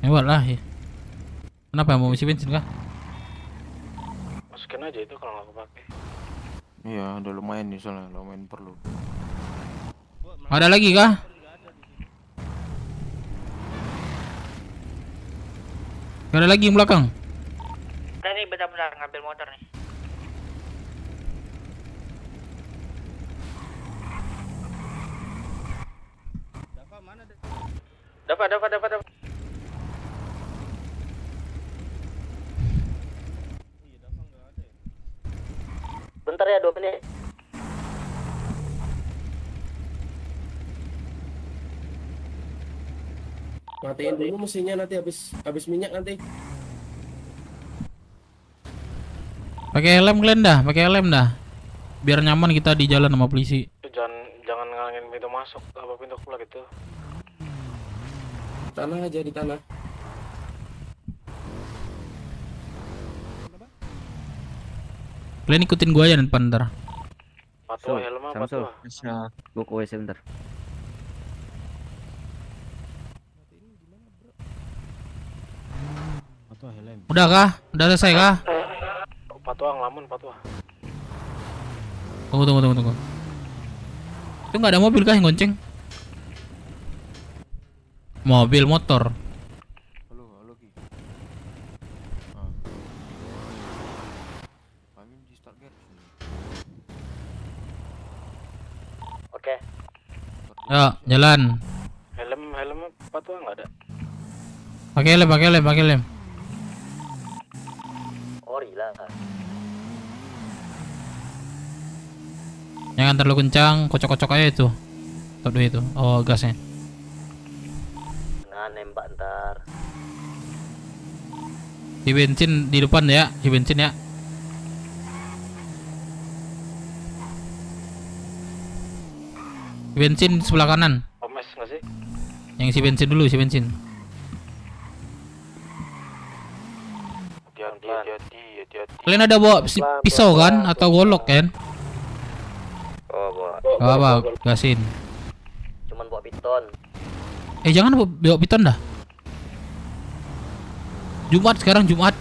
Lewat lah ya. Kenapa mau isi bensin kah? Masukin aja itu kalau nggak kepake. Iya, udah lumayan nih soalnya, lumayan perlu. Ada lagi kah? Gak ada lagi yang belakang. Ada nih, bentar ngambil motor nih. Dapat. Bentar ya, 2 menit. Matiin dulu mesinnya nanti habis minyak nanti. Pakai helm dah. Biar nyaman kita di jalan sama polisi. Jangan ngalangin pintu masuk, apa pintu keluar gitu. Tanah aja di tanah. Kalian ikutin gua aja depan ntar. Patuh helm apa tuh? Gua ke WC bentar. Udah kah? Udah selesai kah? Patuah ngelamun, patuah. Tunggu. Itu nggak ada mobil kah yang gonceng? Mobil motor. Halo Ki. Kami di start gate. Oke. Yuk, jalan. Helm patuah nggak ada. Pakai helm. Ori lah. Jangan terlalu kencang, kocok-kocok aja itu. Top itu. Oh, gasnya. Nah, nembak ntar. Di bensin di depan ya, di bensin ya. Bensin di sebelah kanan. Omes nggak sih? Yang isi bensin dulu, isi bensin. Hati-hati. Kalian ada bawa pisau kan atau golok kan? Oh, bawa. Apa? Gasin. Cuman bawa piton. Jangan bawa piton dah. Jumat sekarang Jumat.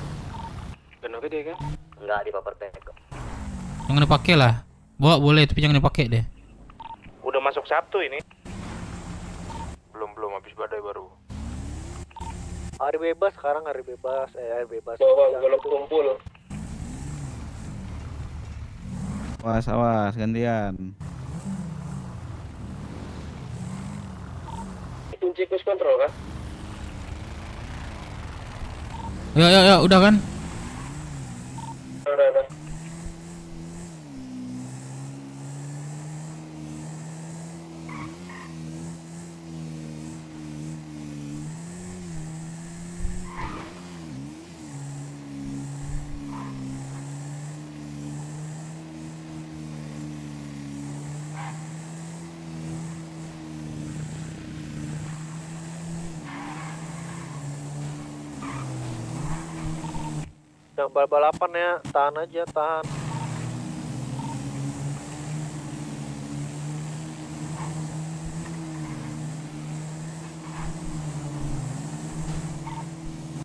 Kenapa dia kan? Enggak di paper bag. Jangan dipakai lah. Bawa boleh tapi jangan dipakai deh. Udah masuk Sabtu ini. Belum habis badai baru. Hari bebas sekarang, hari bebas. Hari bebas. Kalau kumpul. Awas gantian. Kunci cruise control kan? Ya, udah kan? Udah. Yang balapan ya, tahan aja, tahan.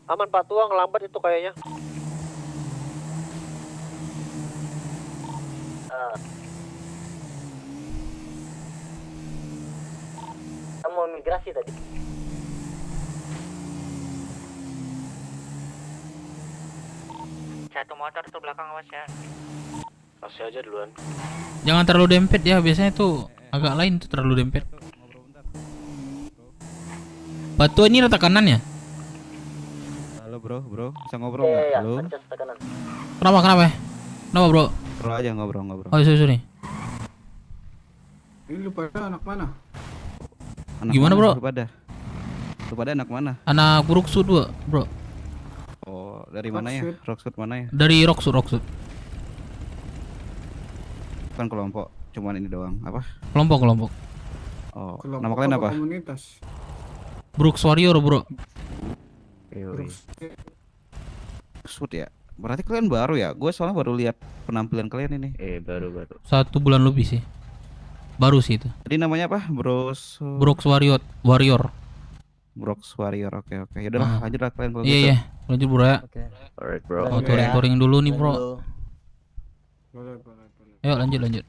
Aman Pak Tua, ngelambat itu kayaknya. Kita mau migrasi tadi. Satu motor tuh belakang awas ya. Kasih aja duluan. Jangan terlalu dempet ya, biasanya tuh agak lain tuh terlalu dempet. Batu ini rata kanan ya? Halo bro, bisa ngobrol nggak? Iya, Halo. Kenapa? Kenapa bro? Ngobrol aja ngobrol. Oh sorry. Ini lu pada anak mana? Gimana bro? Lu pada anak mana? Anak Rocksud bro. Oh, dari mana ya? Rocksud mana ya? Dari Rocksud. Bukan kelompok, cuman ini doang. Apa? Kelompok. Oh, Kelompok nama kalian apa? Komunitas. Brooks Warrior bro. Rocksud ya? Berarti kalian baru ya? Gue soalnya baru lihat penampilan kalian ini. Baru. 1 bulan lebih sih. Baru sih itu. Jadi namanya apa? Brooks Warrior. Brooks Warrior, oke. Yaudah lanjut lah kalian kalau gitu. Iya, lanjut bro ya. Alright bro. Oh, touring dulu nih bro. Boleh. Ayo lanjut.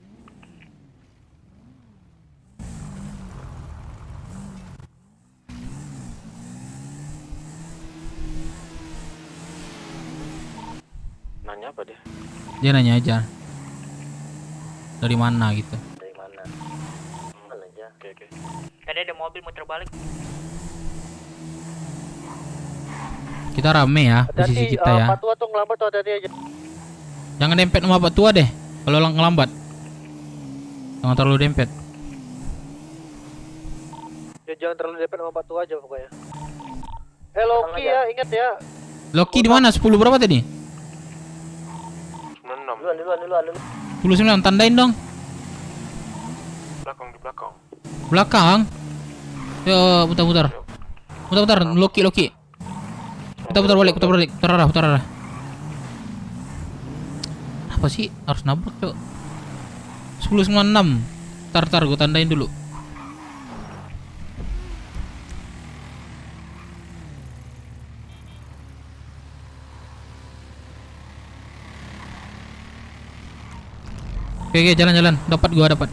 Nanya apa dia? Dia nanya aja. Dari mana gitu. Dari mana? Mana aja. Oke. Tadi ada mobil muter balik. Kita rame ya posisi kita ya. Pak Tua tuh ngelambat tuh, hati-hati aja. Jangan dempet sama Pak Tua deh. Kalau ngelambat. Jangan terlalu dempet. Ya, jangan terlalu depend sama Pak Tua aja pokoknya. Loki ya, ingat ya. Loki di mana? 10 berapa tadi? 96. Duluan. 19, tandain dong. Di belakang. Belakang. Yo, putar. Loki. Putar balik. Putar arah. Apa sih? Harus nabrak, Cok. 1096. Tar, gue tandain dulu. Oke, jalan. Dapat.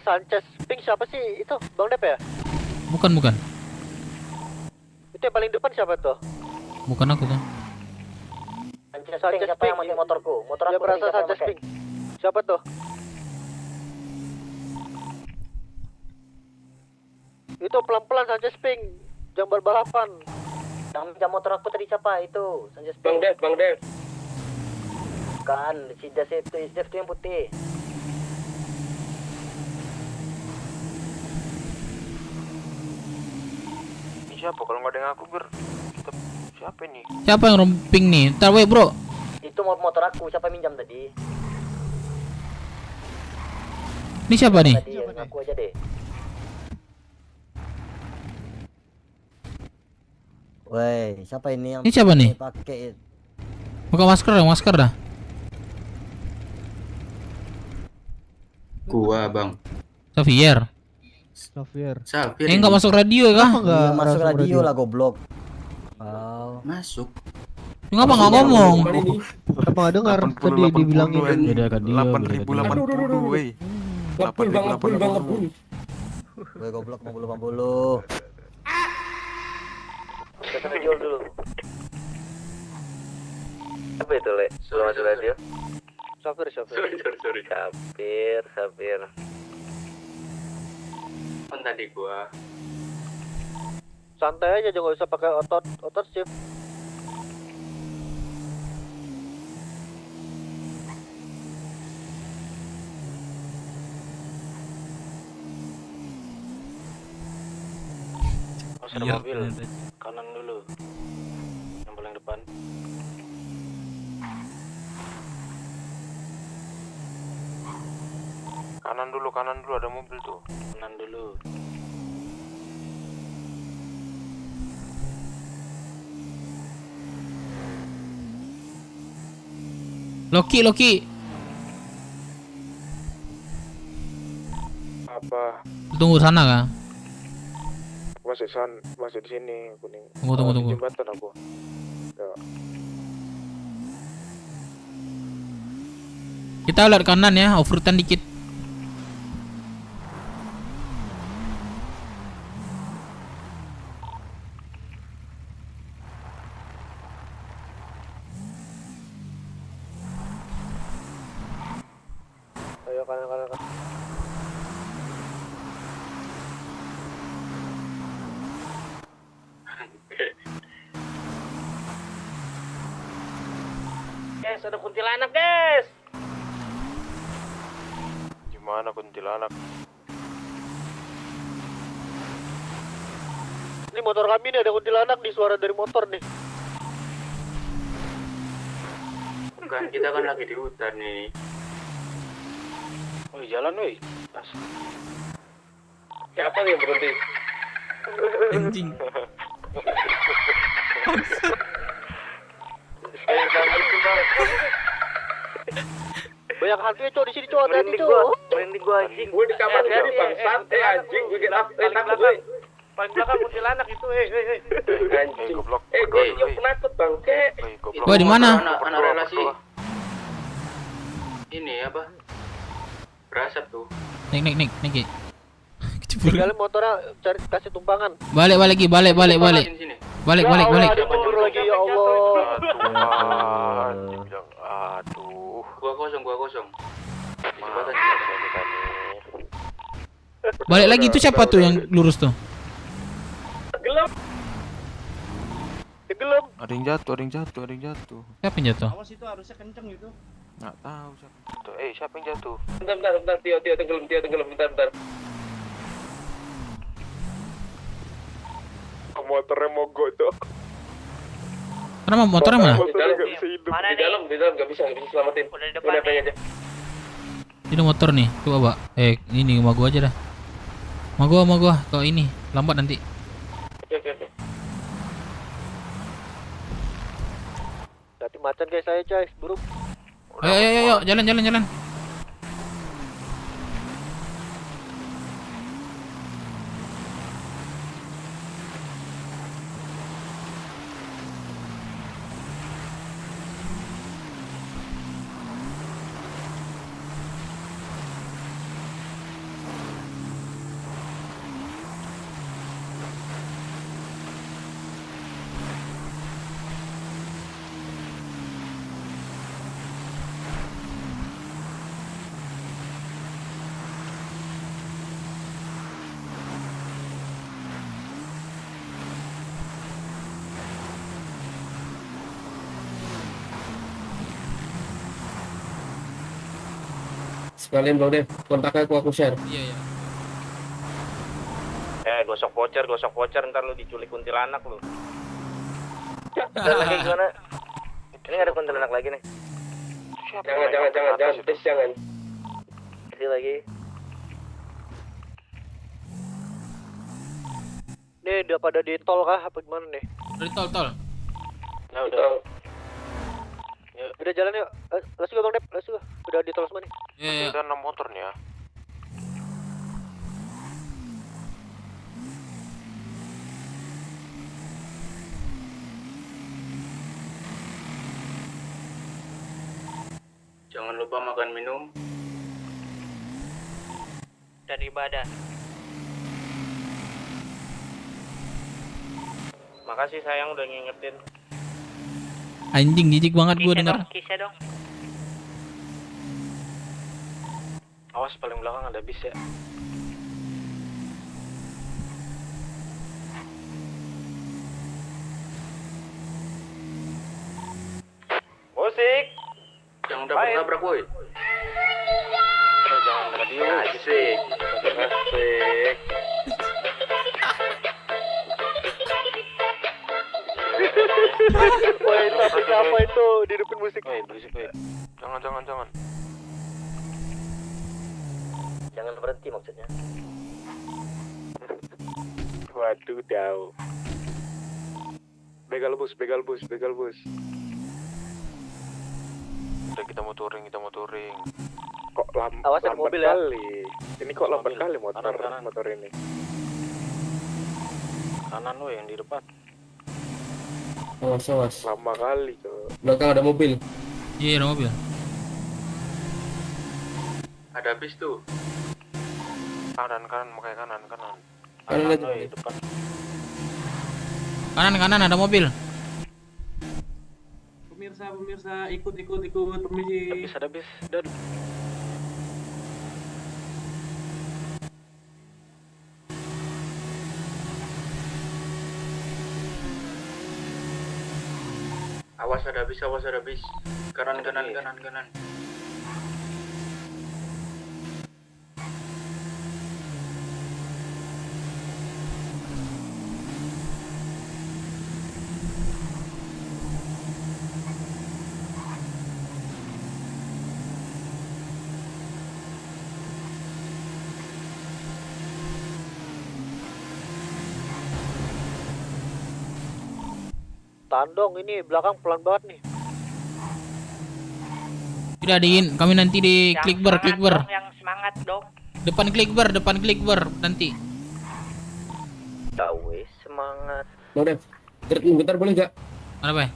Sanchez Pink siapa sih itu? Bang Dep ya? Bukan. Itu yang paling depan siapa tuh? Bukan aku tuh. Sanchez siapa yang mati motorku? Motor Dia aku berasa Sanchez Pink. Siapa tuh? Itu pelan-pelan Sanchez Pink. Jangan balapan. Yang motor aku tadi siapa itu? Sanchez Bang Pink. Dev. Bukan, si Jas itu yang putih. Siapa kalau nggak ada yang aku Siapa ini? Siapa yang romping nih? Ntar weh bro. Itu motor aku, siapa minjam tadi? Ini siapa nih? Tadi aku aja deh. Woi, siapa ini yang Ini siapa nih? pakai? Buka masker dah. Gua bang. Xavier. Xavier. Enggak masuk radio kah? Enggak masuk radio lah goblok. Oh. Masuk. Ngapa nggak ngomong? Apa nggak dengar tadi dibilangin? Bedakan dia. 8.080 wey. 8.080. Woi goblok 50. Kita jual dulu. Apa itu, Le? Suara masuk radio? Sopir. Sorry. Sopir. Kan tadi gua. Santai aja, jangan usah pakai otot shift. Ada mobil. Kanan dulu. Yang paling depan. Kanan dulu ada mobil tuh. Kanan dulu. Loki. Apa? Tunggu sana kah? Masih di sini kuning. Tunggu. Di jembatan aku. Ya. Kita lihat kanan ya, overturn dikit. Ayo kanan. Guys, ada kuntilanak, guys. Gimana kuntilanak? Ini motor kami nih, ada kuntilanak nih, suara dari motor nih. Bukan, kita kan lagi di hutan nih. Oh, jalan woi. Siapa nih yang berhenti? Anjing. Banyak hantu ya, cowok di sini, cowok. Hati-hati, cowok. Merinding gua anjing. Gua di kamar mandi, bangsat. Anjing, gua takut, gue. Paling belakang kuntilanak itu, anjing. Goblok. Gue yang penakut, bangke. Wah, di mana? Anak relasi. Ini apa? Berasap tuh. Nik. Tinggalin motornya, cari kasih tumpangan. Balik. Balik. Mundur lagi, ya Allah. Aduh. Gua kosong. Balik lagi, itu siapa tuh yang lurus tuh? Tenggelam. Ada yang jatuh. Siapa yang jatuh? Awas itu harusnya kenceng itu. Nggak tahu siapa. Tuh, siapa yang jatuh? Bentar, Tio tenggelam, bentar. Motornya mogok tuh. Kenapa motornya mana? Di dalam nggak bisa selamatin. Udah di depan aja. Ini motor nih, coba Pak. Ini rumah gua aja dah. Rumah gua. Kalau ini lambat nanti. Oke. Hati macan guys, saya coy, buruk. Ayo, jalan. Sekalian Bang Dev, kontaknya aku share. Iya. Gosok voucher, ntar lu diculik kuntilanak lu. Lagi gimana? Ini nggak ada kuntilanak lagi nih. Jangan, please jangan. Kasih lagi. Nih udah pada di tol kah? Apa gimana nih? Dari tol. Nah udah. Ya. Udah jalan yuk. Let's go Bang Dep, let's go. Udah di tol semua nih. Iya. Kita 6 motor nih ya. Jangan lupa makan minum Dan ibadah. Makasih sayang udah ngingetin. Anjing jijik banget gue denger. Kisah dong. Awas paling belakang ada bis ya. Musik. Jangan nabrak woi. Jangan radio. Asik. Woi, tapi apa itu? Dihidupin musik. Woi, berisik woi. Jangan. Jangan berhenti maksudnya. Waduh, tahu. Begal bus. Udah kita mau touring. Kok Awas ada mobil ya. kali. Ini kok lambat kali Kanan. motor ini. Kanan lo yang di depan. Awas. Lama kali kok. Belakang ada mobil. Iya, ada mobil. Ada bis tuh. Kanan, makanya kanan. Kanan aja. Lo di depan. Kanan ada mobil. Pemirsa, ikut permisi. Ada bis. Dan Awas ada bis. Kanan. Tandong ini belakang pelan banget nih. Udah diin, kami nanti di Clickbar. Yang semangat dong. Depan Clickbar nanti. Tahu semangat. Mau deh. Treatment bentar boleh gak? Apa?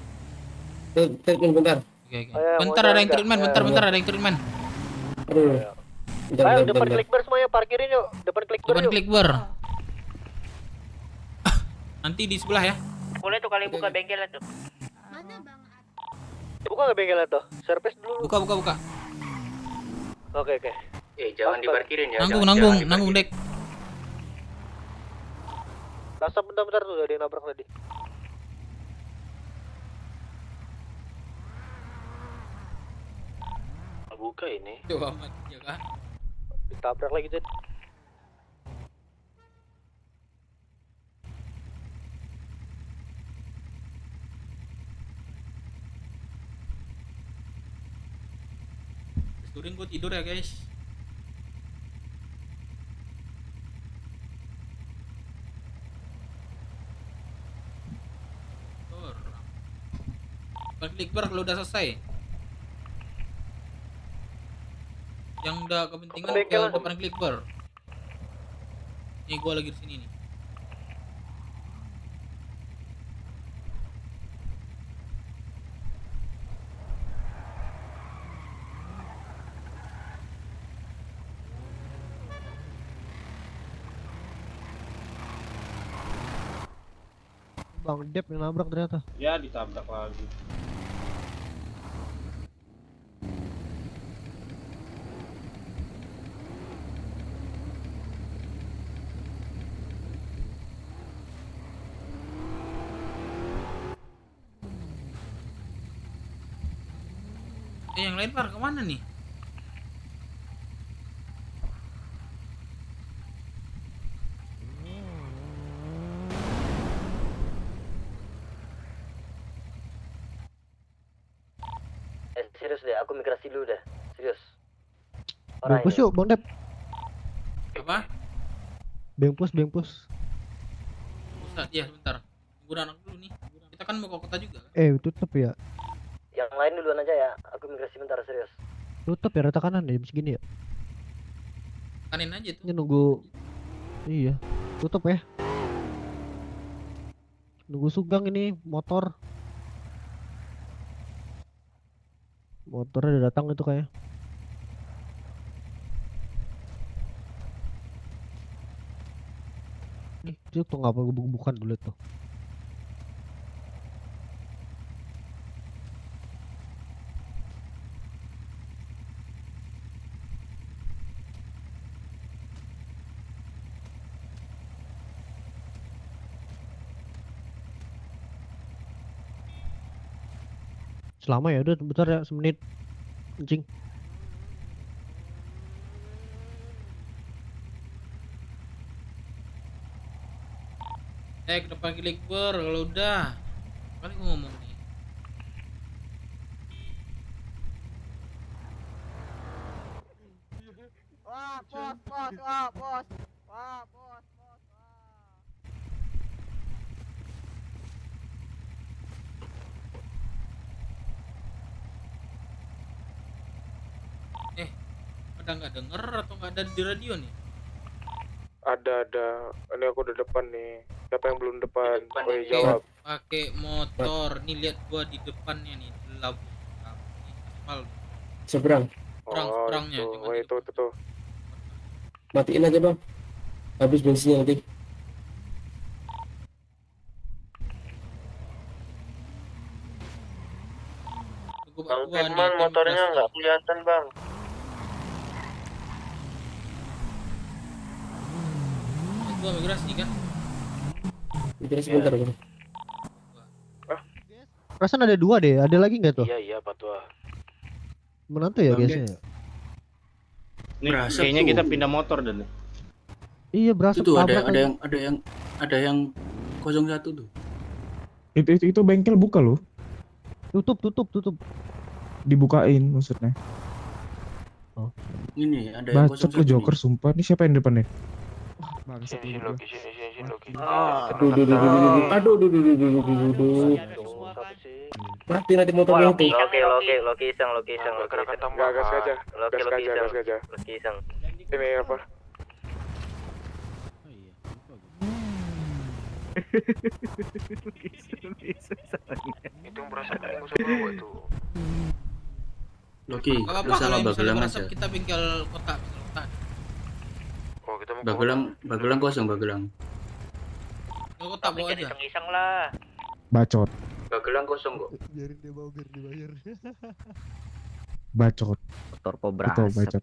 Treatment bentar. Oke. Bentar ada yang treatment, ada yang treatment. Aduh. Ayo depan Clickbar semuanya parkirin yuk. Depan Clickbar. Nanti di sebelah ya. Boleh tuh kali buka bengkelnya tuh. Buka nggak bengkelnya tuh? Service dulu. Buka. Oke. Jangan diparkirin ya. Nanggung dek. Rasa bentar tuh ada yang nabrak tadi. Buka ini. Coba amat, ya kan? Ditabrak lagi tadi. Touring gue tidur ya guys. Clickbar kalau udah selesai. Yang udah kepentingan ke depan Clickbar. Nih gue lagi di sini nih. Bang Dep yang nabrak ternyata. Ya ditabrak lagi. Yang lain par kemana nih? serius deh, aku migrasi dulu deh. Serius. Bengpus yuk, Bang Dep. Apa? Bengpus. Ustaz, iya sebentar. Tunggu anak dulu nih. Kita kan mau ke kota juga kan? Tutup ya. Yang lain duluan aja ya. Aku migrasi bentar, serius. Tutup ya rata kanan ya jam segini ya. Kanin aja tuh. Ini nunggu. Iya, tutup ya. Nunggu Sugeng ini motor. Motornya udah datang itu kayak. Nih, itu tuh ngapa bukan dulu tuh. Selama ya udah bentar ya, semenit. Anjing. Ke depan klik kalau udah. Kali gua ngomong nih. Wah, bos. Wah, bos. Pada nggak denger atau nggak ada di radio nih? Ada. Ini aku udah depan nih. Siapa yang belum depan? Boleh jawab. Pakai motor. Nih lihat gua di depannya nih, gelap. Aspal. Seberang. Seberangnya. Oh, itu tuh. Matiin aja bang, habis bensinnya nanti. Bang Firman motornya nggak kelihatan bang. Gua migrasi kan? Migrasi sebentar bang. Perasaan ada 2 deh, ada lagi nggak tuh? Iya Pak Tua. Menantu ya guysnya. Nih, kayaknya kita pindah motor dan. Iya berasa Itu ada yang 01 tuh. Itu bengkel buka loh. Tutup. Dibukain maksudnya. Oh. Ini ada yang 01. Bacot lo Joker sumpah. Ini siapa yang depannya? Sini Loki. Aduh. Mati nanti motornya itu. Loki iseng. Gas aja. Loki iseng. Ini apa? Itu yang berasa kamu sama gua tuh. Loki, Apa lu salah kalau Bagelang misalnya aja. kita bengkel kota. Oh, kita mau Bagelang kosong Bagelang. Kota bawa aja. Iseng lah. Bacot. Bagelang kosong kok. Biarin dia mau biar dibayar. Bacot. Motor Cobra. Itu bacot.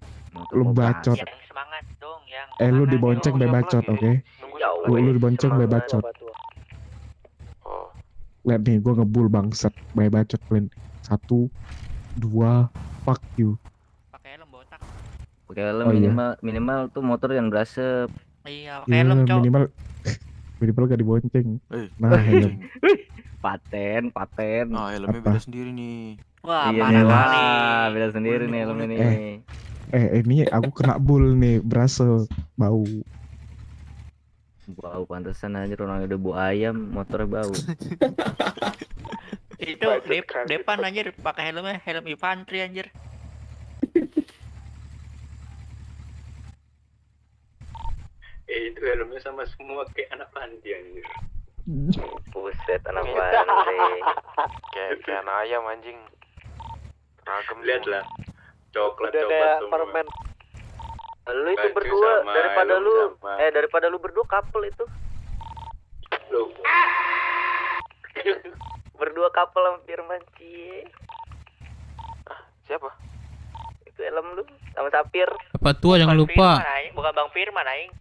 Lu bacot. Yang semangat dong, yang. Lu dibonceng be bacot, oke? Lu dibonceng be bacot. Lihat nih, gua ngebul bangsat be bacot kalian. 1 2 fuck you. Pakai helm minimal tuh motor yang berasap. Iya, Iya, minimal gak dibonceng. Nah, helm. Paten. Ah, helmnya beda sendiri nih. Wah, iya parah nih, kali. beda sendiri nih helm ini. Ini aku kena bull nih, berasa bau. Bau pantesan aja orang udah bau ayam, motornya bau. Itu depan anjir pakai helm infanteri anjir. Itu helmnya sama semua kayak anak panti anjir. Buset anak pantai. Kayak anak ayam anjing. Ragam. Lihat lah. Coklat permen. Lu itu berdua daripada lu berdua couple itu. Loh. Berdua couple sama Firman cie. Siapa? Itu helm lu sama Sapir. Apa tua jangan lupa. Bukan Bang Firman aing.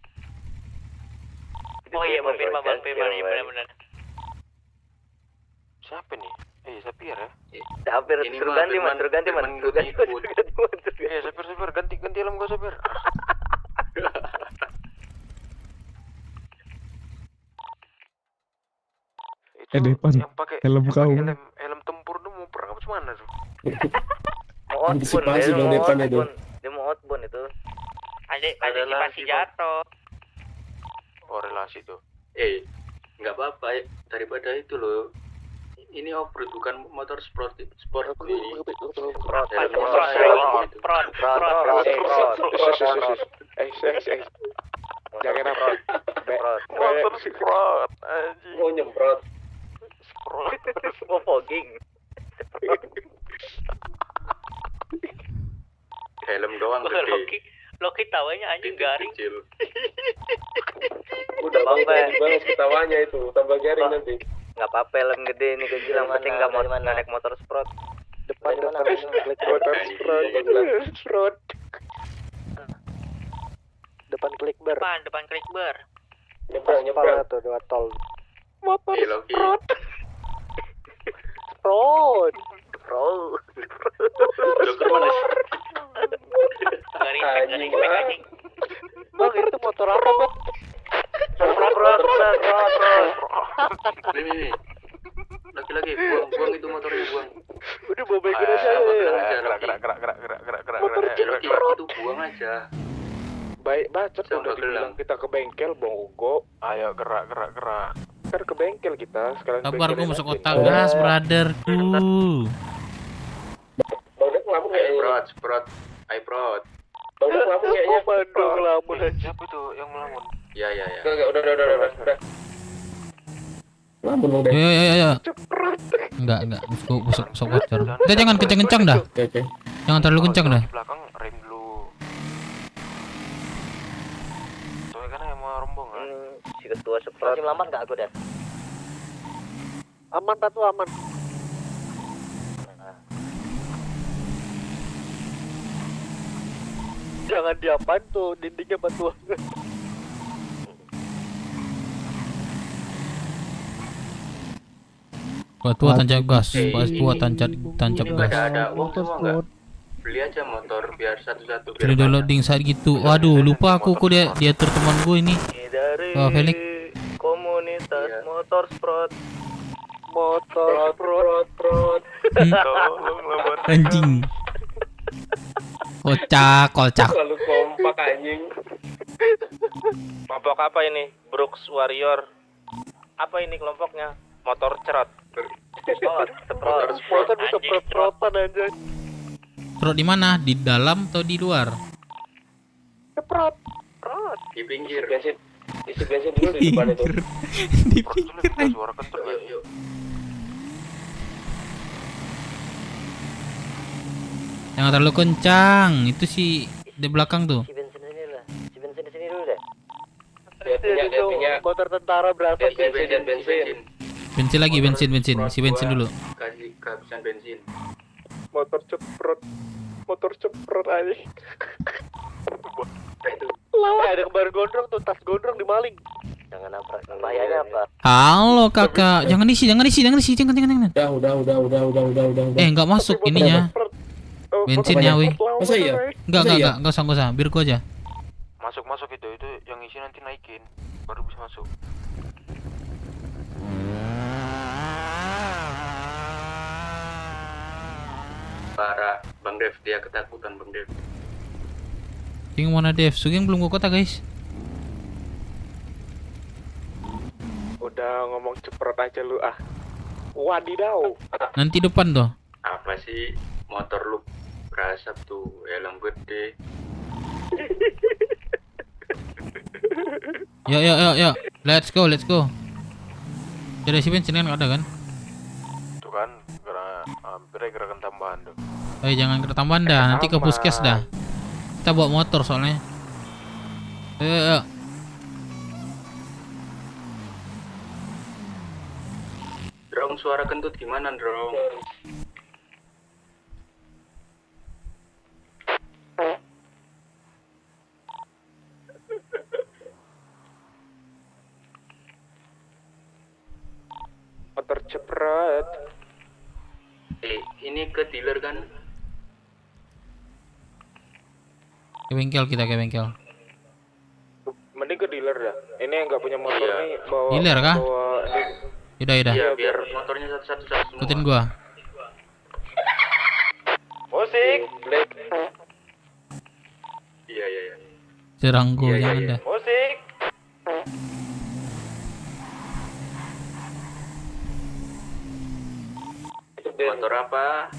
Oh iya Bang Firman iya benar. Siapa nih? Sapir ya? Sapir suruh ganti man. Sapir ganti helm gua Sapir. Depan yang pakai helm kau. Helm tempur tuh mau perang apa mana tuh? Antisipasi dong depannya tuh. Dia mau outbound itu. Antisipasi jatuh. Oh relasi tuh. Nggak apa-apa ya. Daripada itu loh. Ini off-road bukan motor sport nih. Jangan apa? Motor sprot anjing. Mau nyemprot. Mau fogging. Helm doang gede. Loki tawanya anjing garing. Udah banget ketawanya itu, tambah garing nanti. Enggak apa-apa helm gede ini kecil yang penting enggak mau naik motor sprot. Depan sprot. Depan klik bar. Depan klik bar. Nyebrang tuh lewat tol. Motor sprot. Sprot. Dokter mana? Garing. Bang, itu motor apa, Bang? Sprot. Ini. Laki-laki, buang itu motornya, buang. Udah bawa bengkel aja ya. Gerak. Itu buang aja. Baik bacot udah dibilang kita ke bengkel Bonggo. Ayo gerak. Kan ke bengkel kita sekalian. Sabar, gue masuk kota gas, brother. Sprot. Bang ngelamun kayaknya. Bandung ngelamun aja. Siapa tuh yang ngelamun? Ya. Udah. Ngelamun dong deh. Ya. Enggak. Masuk bocor. Kita jangan kencang-kencang dah. Oke. Jangan terlalu kencang dah. Di belakang rem dulu. Tuh kan yang mau rombongan. Si ketua sprot. Masih lama nggak aku dah? Aman Patu, aman. Jangan diapain tuh dindingnya Patu. Tua tancap gas. Tua tancap gas. Ada uang semua enggak? Beli aja motor biar satu-satu. Sudah downloading saat gitu. Waduh, lupa aku kok dia teman gue ini. Wah, Felix. Komunitas motor sprot. Anjing. Kocak. Lalu kompak anjing. Kelompok apa ini? Brooks Warrior. Apa ini kelompoknya? Motor cerot. Sprot bisa protan aja. Trot di mana? Di dalam atau di luar? Sprot. Di pinggir. Isi bensin dulu di depan itu. Di pinggir. Suara kentut Yuk. Jangan terlalu kencang. Itu sih di belakang tuh. Si bensin di sini dulu deh. Dia punya motor tentara berapa? Bensin. Bensin lagi, bensin. Si bensin dulu. Kasih kehabisan bensin. Motor ceprot aja. Ada kembar gondrong tuh, tas gondrong dimaling. Jangan nabrak. Bahayanya apa? Halo kakak, jangan isi, jangan. Udah. Enggak masuk ininya. Bensinnya, weh. Masa iya? Enggak usah, biar gua aja. Masuk itu yang isi nanti naikin baru bisa masuk. Para Bang Dev, dia ketakutan Bang Dev. Sugeng mana Dev? Sugeng belum ke kota guys. Udah ngomong ceprot aja lu ah. Wadidaw. Nanti depan tuh. Apa sih motor lu berasap tuh, helm gede. Yuk. Let's go. Jadi si bensin kan ada kan? Tuh kan gerakan tambahan tuh. Jangan ke tambahan dah, nanti ke puskes dah. Kita bawa motor soalnya. Yuk. Drong, suara kentut gimana, Drong? Motor ceprot. Ini ke dealer kan? Ke bengkel. Mending ke dealer dah. Ini yang nggak punya motor nih bawa. Dealer kah? Iya, biar motornya satu-satu semua. Ikutin gua. Posisi Musik. Iya. Seranggo jangan dah. Musik. Motor apa?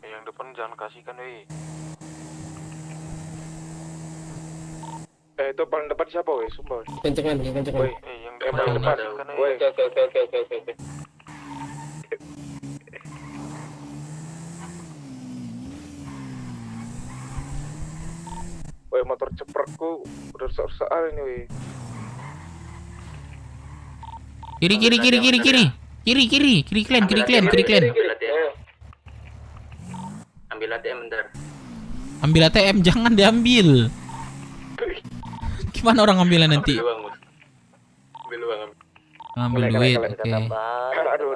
Yang depan jangan kasihkan, weh. Itu paling depan siapa, weh? Sumpah. Kencengan. Weh, yang paling depan kasihkan, weh. Oke. Weh, motor ceprotku udah rusak-rusak ini, weh. Kiri kalian. Ambil ATM bentar. Ambil ATM, jangan diambil. Gimana orang ngambilnya nanti? Ambil uang. Ngambil duit, oke. Aduh.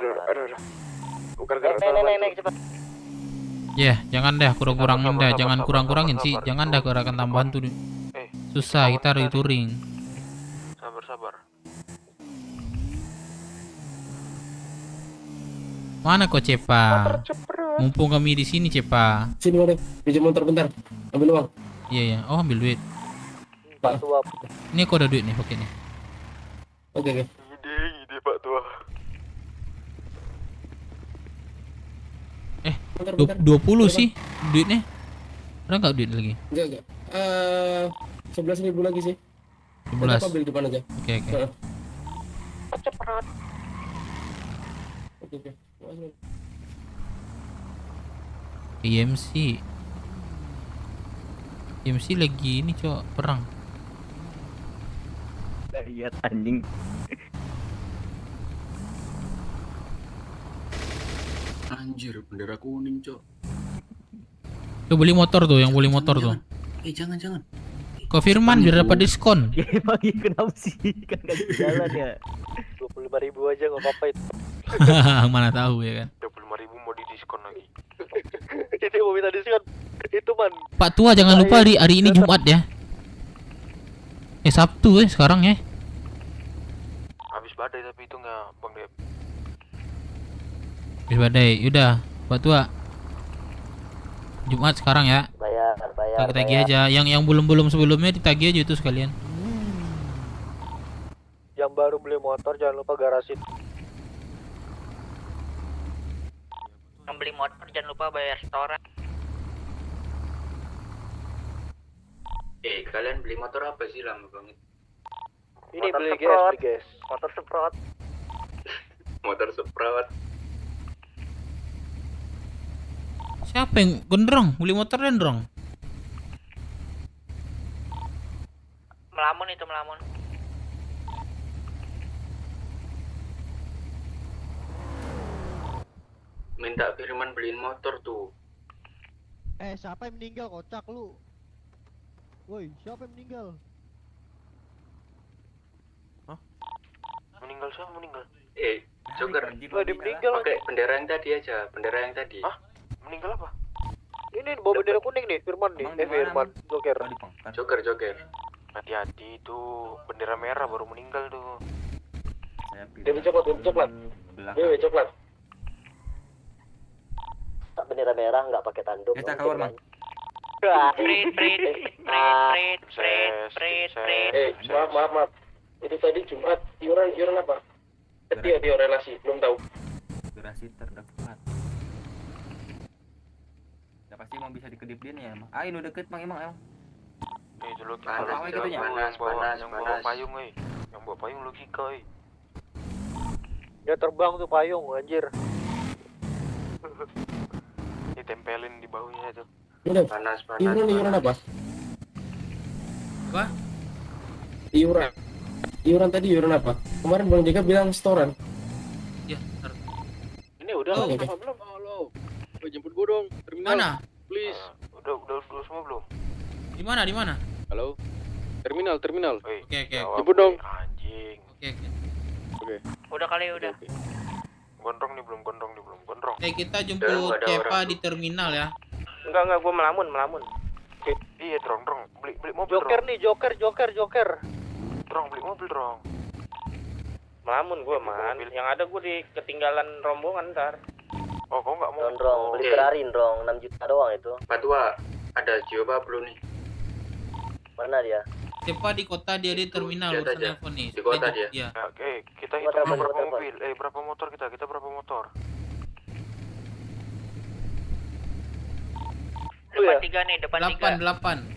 Naik cepat. Ya, jangan dah kurang-kurangin dah, jangan kurang-kurangin sih, jangan dah gerakan tambahan tuh. Susah kita hari touring. Sabar. Mana kok Cepa? Mumpung kami di sini Cepa. Sini mana? Pinjam motor bentar. Ambil uang. Iya. Oh, ambil duit. Pak Tua. Ini kok ada duit nih, pakai nih. Oke. Ide Pak Tua. 20 sih duitnya. Ada nggak duit lagi? Enggak. 11.000 lagi sih. 11. Apa beli depan aja. Oke. Cepat. Oke. IMC lagi ini cok perang. Lihat anjing. Anjir, bendera kuning, Cok. Tuh beli motor tuh, yang beli motor tuh. Jangan. Ke Firman biar dapat diskon. Pagi kenapa sih? Kan gak jalan ya. 25.000 aja nggak apa-apa itu. Mana tahu ya kan. 25.000 mau didiskon lagi. Itu mau minta diskon. Itu man. Pak Tua jangan lupa hari ini Jumat ya. Sabtu sekarang ya. Habis badai tapi itu nggak Bang Dep. Habis badai, yaudah Pak Tua. Jumat sekarang ya. Bayar. Kita tagih aja. Yang belum sebelumnya ditagih aja itu sekalian. Yang baru beli motor jangan lupa garasin. Yang beli motor jangan lupa bayar setoran. Kalian beli motor apa sih lama banget? Ini beli gas. Motor semprot. Motor semprot. Siapa yang gondrong? Beli motor gondrong? Melamun. Minta Firman beliin motor tuh. Siapa yang meninggal kocak lu? Woi, siapa yang meninggal? Meninggal. Joker. Dia meninggal. Pakai bendera yang tadi aja, bendera yang tadi. Meninggal apa? Ini bawa bendera kuning nih, Firman nih. Firman, Joker. Hati-hati itu bendera merah baru meninggal tuh. Dia coklat. Bendera merah nggak pakai tanduk. Kita keluar, Bang. Maaf. Itu tadi Jumat, iuran apa? Dia relasi, belum tahu. Durasi terdekat. Ya pasti emang bisa dikedip-kedipin ya, emang. Ini udah deket, Bang, emang. Itu logika. Yang bawa payung, Yang bawa payung logika, Dia terbang tuh payung, anjir. Ditempelin di bahunya itu. Panas. Iuran apa? Apa? Iuran tadi iuran apa? Kemarin Bang Jeka bilang setoran. Ya, Ini udah Oh, oke. apa belum? Halo. Jemput gua dong, terminal. Mana? Please. Udah semua belum? Di mana? Halo. Terminal. Oke. Jemput dong. Anjing. Oke. Udah kali. Gondrong nih belum gondrong. Kita jemput Cepa di terminal ya. Enggak, gua melamun. Iya, Drong, beli mobil, Joker nih, Joker. Drong, beli mobil, Drong. Melamun gua, man. Yang ada gua di ketinggalan rombongan ntar. Oh, kau nggak mau? Drong, beli Ferrari Drong, 6 juta doang itu. Pak Tua, ada Gio Pablo nih. Mana dia? Siapa di kota, dia di terminal Lihat urusan aja. telepon nih. Di kota Dia. dia. Oke, kita hitung berapa mobil? Berapa motor kita? Kita berapa motor? Depan 3 nih, depan 3. 8.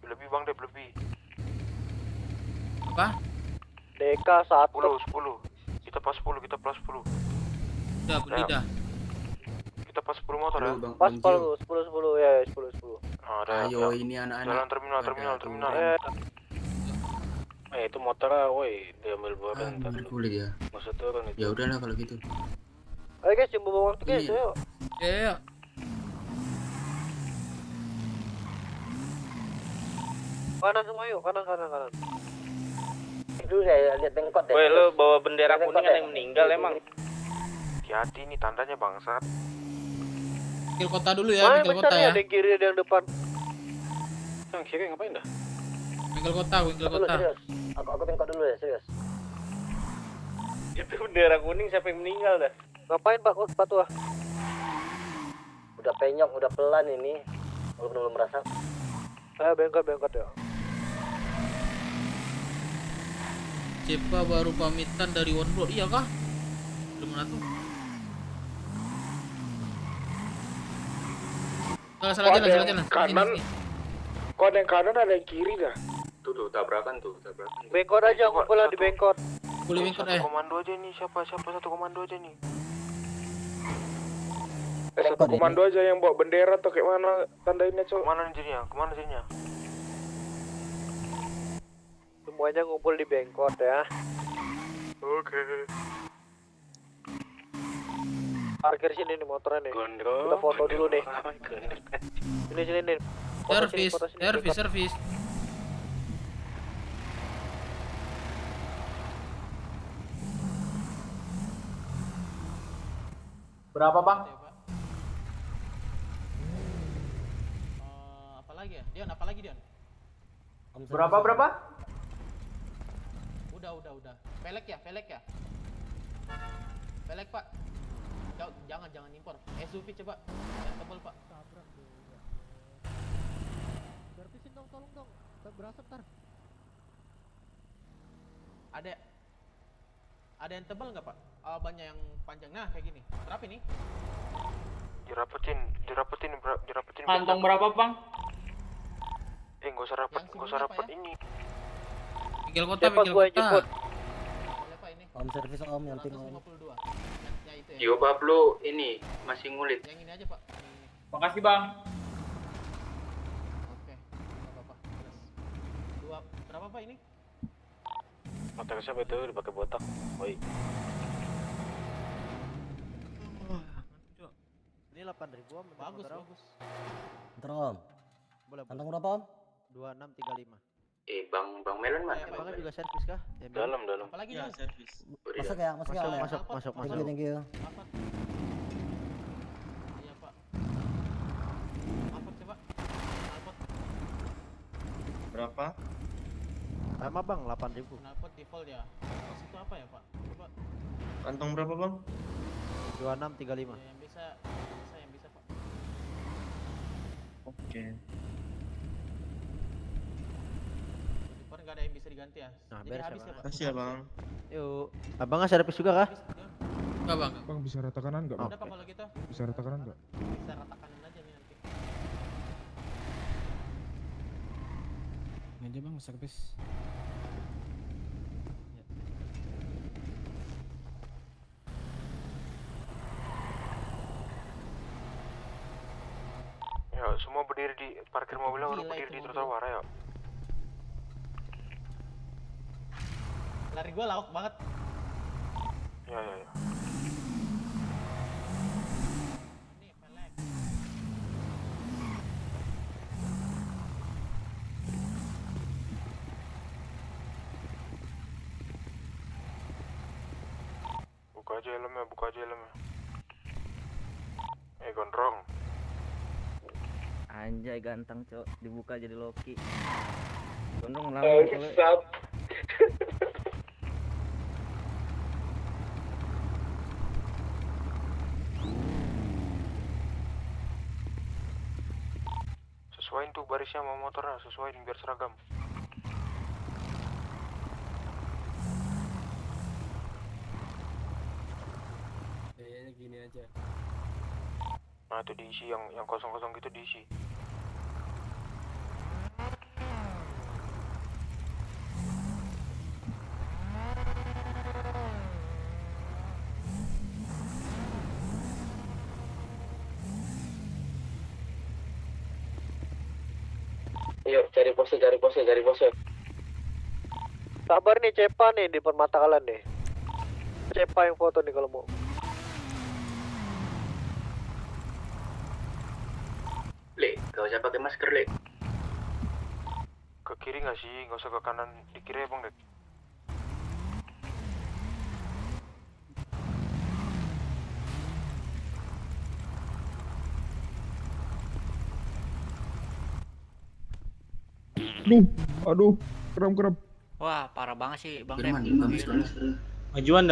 Lebih Bang Dep, lebih. Apa? DK 1. 10. Kita pas 10. Udah, beli dah. Kita pas 10 motor ya. Pas 10 ya, 10. Ayo ini anak-anak. Jalan terminal. Itu motornya, woi, diambil bareng ntar. Boleh ya. Masa turun itu. Ya udahlah kalau gitu. Ayo guys, yang bawa waktu guys, ayo. Ya. Kanan semua yuk, kanan. Itu saya lihat bengkot deh. Woi, lu bawa bendera kuning ada yang meninggal emang. Hati-hati nih tandanya bangsat. Bengkel kota dulu ya, bengkel kota ya. Ada yang kiri, ada yang depan. Yang kiri ngapain dah? Bengkel kota. Serius. Aku bengkot dulu ya, serius. Itu bendera kuning siapa yang meninggal dah? Ngapain Pak Tua? Udah penyok, udah pelan ini. Belum merasa. Ayo bengkot ya. Cepa baru pamitan dari One Block, iya kah? Belum mana tuh? Salah jalan. Kanan. Kok ada yang kanan, ada yang kiri dah. Tuh, tabrakan. Bengkot aja, ngumpul di bengkot. Boleh bengkot Satu komando aja nih, siapa satu komando aja nih. Satu komando aja yang bawa bendera atau kayak mana tandainnya, Cok? Kemana jadinya? Semuanya ngumpul di bengkot ya. Oke. Parkir sini nih motornya nih. Kita foto dulu nih. Sini nih. Servis. Berapa, Bang? Apalagi ya? Dion? Berapa? Udah. Pelek ya? Pelek, Pak. Jangan impor. SUV coba. Yang tebal, Pak. Tabrak dong. Servisin dong, tolong dong. Berasap tar. Ada yang tebal nggak, Pak? Banyak yang panjang. Nah, kayak gini. Berapa ini? Dirapetin. Kantong berapa, Bang? Nggak usah rapet ya? ini. Bengkel kota. Om servis om yang tim om. 52. Ya itu ya. Gio Pablo ini masih ngulit. Yang ini aja, Pak. Makasih, Bang. Oke. Enggak apa-apa. Dua. Berapa, Pak ini? Motor siapa itu dipakai botak? Woi. Ini 8.000 om. Bagus. Bentar om. Boleh. Kantong berapa om? 2635. Bang Melon mana? Abangnya juga servis kah? Dalam. Apalagi dong? servis. Masuk ya. Masuk. Thank you. Iya, Pak. Alphard coba. Berapa? Sama bang, 8.000. Alphard default ya. Terus itu apa ya, Pak? Coba. Kantong berapa bang? 2635. Yang bisa, Pak. Oke. Nggak ada yang bisa diganti ya. Nah, Jadi beres ya, habis Bang. ya, Pak. Makasih ya bang. Yuk. Abangnya servis juga kah? Enggak, Bang. Bang bisa rata kanan nggak? Bang? Udah, Pak, kalau gitu. Bisa rata kanan nggak? Bisa rata kanan aja nih nanti. Ini aja Bang servis. Ya, semua berdiri di parkir mobilnya, udah berdiri di trotoar ya. Lari gua lauk banget. Ya. Nih, pelek. Buka aja helmnya. Gondrong. Anjay ganteng cok, dibuka jadi Loki. Gondong Oh, lama cewek. kesap. Sesuaiin tuh barisnya sama motornya, sesuaiin biar seragam. Kayaknya gini aja. Nah itu diisi, yang kosong-kosong gitu diisi. Yuk, cari pose. Sabar nih, Cepa nih di permata kalian nih. Cepa yang foto nih kalau mau. Lek, gak usah pakai masker, Lek. Ke kiri nggak sih? Nggak usah ke kanan. Di kiri ya bang Dek. Aduh, kram. Wah, parah banget sih Bang Firman, Dep. bagus banget. Majuan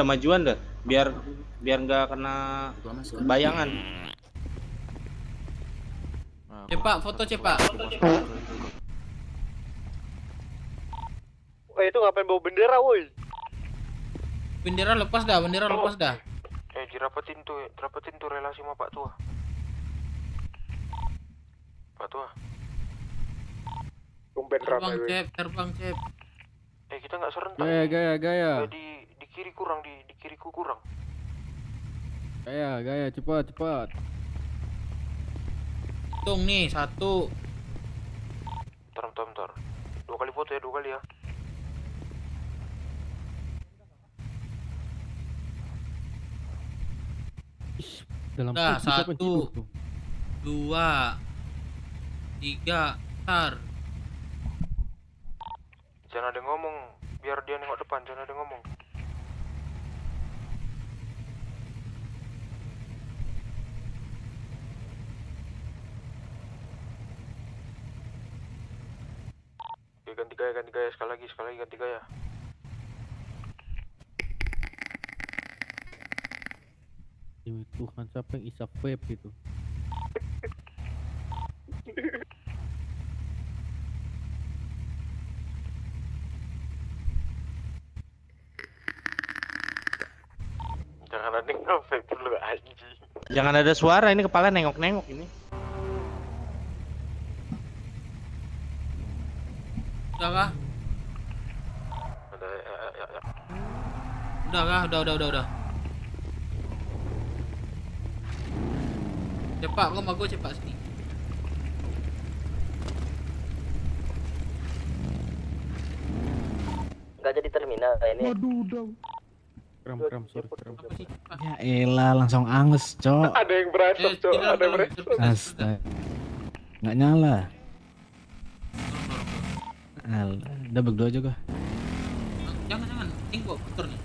dah. Biar nggak kena bayangan. Cepak, foto cepak. Wah, itu ngapain bawa bendera, woi? Bendera lepas dah. Dirapetin tuh relasi sama Pak Tua. Pak Tua. Tumben ramai. Terbang cep. Kita nggak serentak. Gaya. Di kiri kurang, di kiriku kurang. Gaya, cepat. Hitung nih, 1. Bentar. 2 kali foto ya, 2 kali ya. Dalam Udah, peti siapa 1, yang tidur tuh? 2, 3, tar. Jangan ada ngomong, biar dia nengok depan, jangan ada ngomong. Oke, ganti gaya, sekali lagi ganti gaya. Demi Tuhan, siapa yang isap vape gitu? Jangan ada ngefake dulu anjing. Jangan ada suara, ini kepala nengok-nengok ini. Udah kah? Udah. Cepak, kau mau gue cepak sini. Nggak jadi terminal ini. Waduh, udah. Kram, sorry. Ya elah, langsung angus, cok. Ada yang berantem, Cok. Ada yang berantem. Astaga. Nggak nyala. Alah, udah berdua aja gua. Jangan. Ini gua puter nih.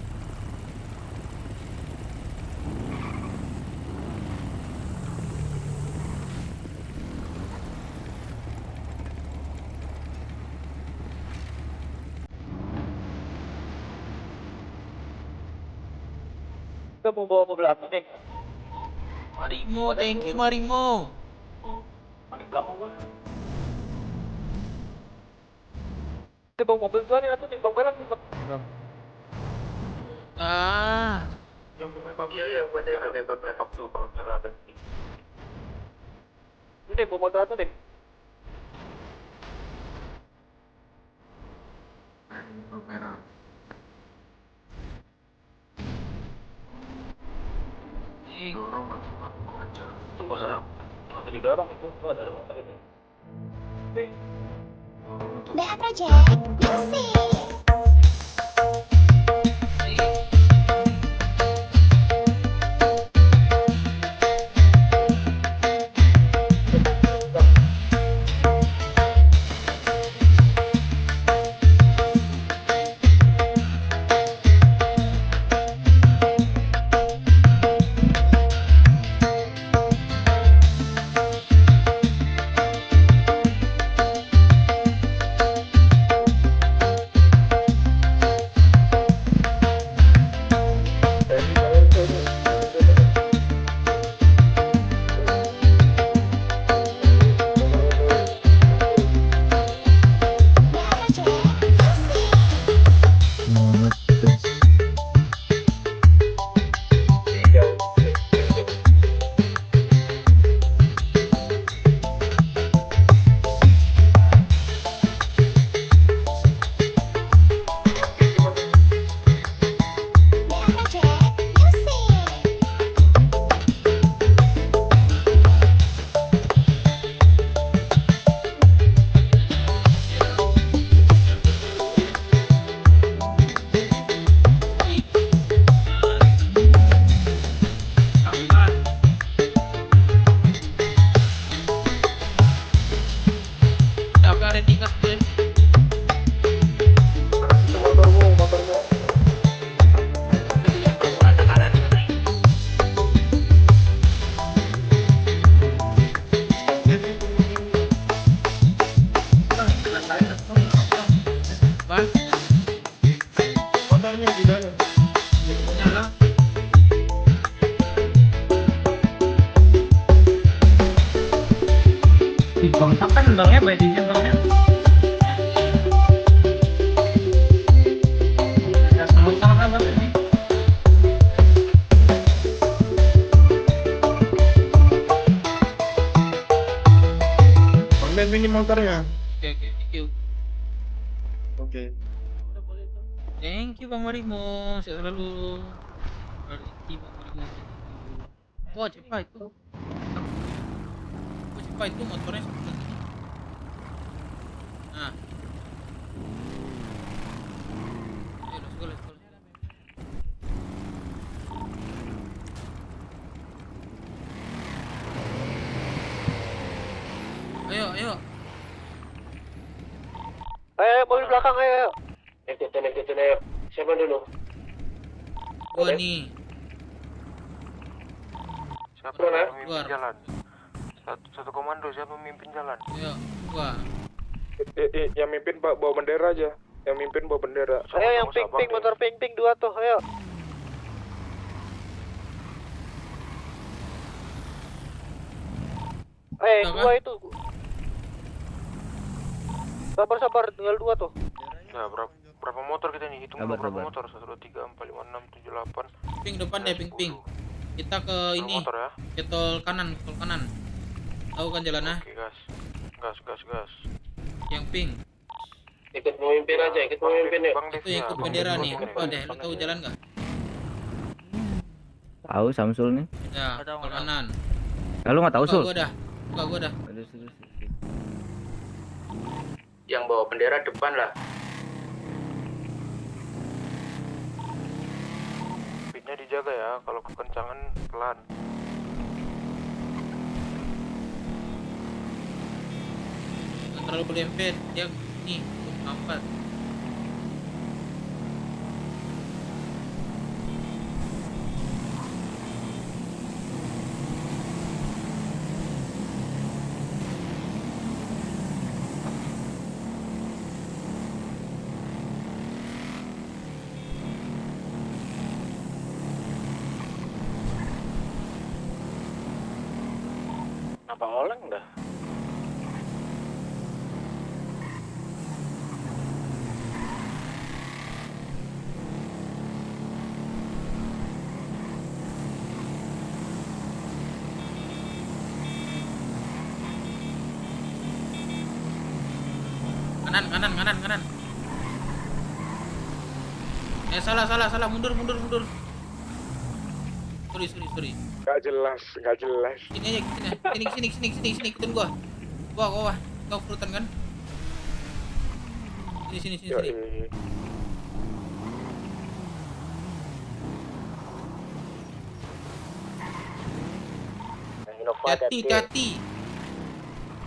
Kita mau bawa mobil apa nih? Marimo, thank you Marimo. Kita bawa mobil tuan ini atau timbang barang. Yang ya buat yang waktu kalau Ini bawa motor atau nih? merah. Dorong aja. Tunggu sana. Di dorong itu ada motor ini. Lihat project. Musik. Bang kan bangnya by design bangnya. Ya semua sama kan bang ini. Lihat ini motornya. Oke, thank you. Oke. Thank you Bang Marimo, sehat selalu. Thank you Bang Marimo. Wah, cepat itu. Wah, cepat itu motornya sebenarnya. Nah. Ayo, let's go. Ayo. Ayo, mobil belakang, ayo. Naik. Siapa dulu? Gua nih. Siapa Keluar, yang ya? memimpin jalan? Satu komando, siapa memimpin jalan? Ayo, gua. Yang mimpin Pak bawa bendera aja. Yang mimpin bawa bendera. Ayo yang pink, motor pink 2 tuh, ayo. Dua itu. Sabar, tinggal 2 tuh. Nah, berapa motor kita nih? Hitung dulu berapa motor? 1, 2, 3, 4, 5, 6, 7, 8. Ping depan deh, ping. Kita ke ini. Motor ya? Ke tol kanan. Tahu kan jalannya? Oke, gas. Yang ping. Ikut memimpin aja, ikut memimpin ya. Itu yang ikut bendera nih. Apa deh? Lu tahu jalan nggak? Tahu Samsul nih. Ya, tol kanan. Kalau nggak tahu Sul. Gua dah. Yang bawa bendera depan lah. Speednya dijaga ya, kalau kekencangan pelan. Nggak terlalu berempet, dia nih lambat. Apa oleng dah? Kanan. Salah. Mundur. Sorry. Gak jelas. Sini aja, ikutin gua. Wah. Kau frutan kan? Sini. Hati.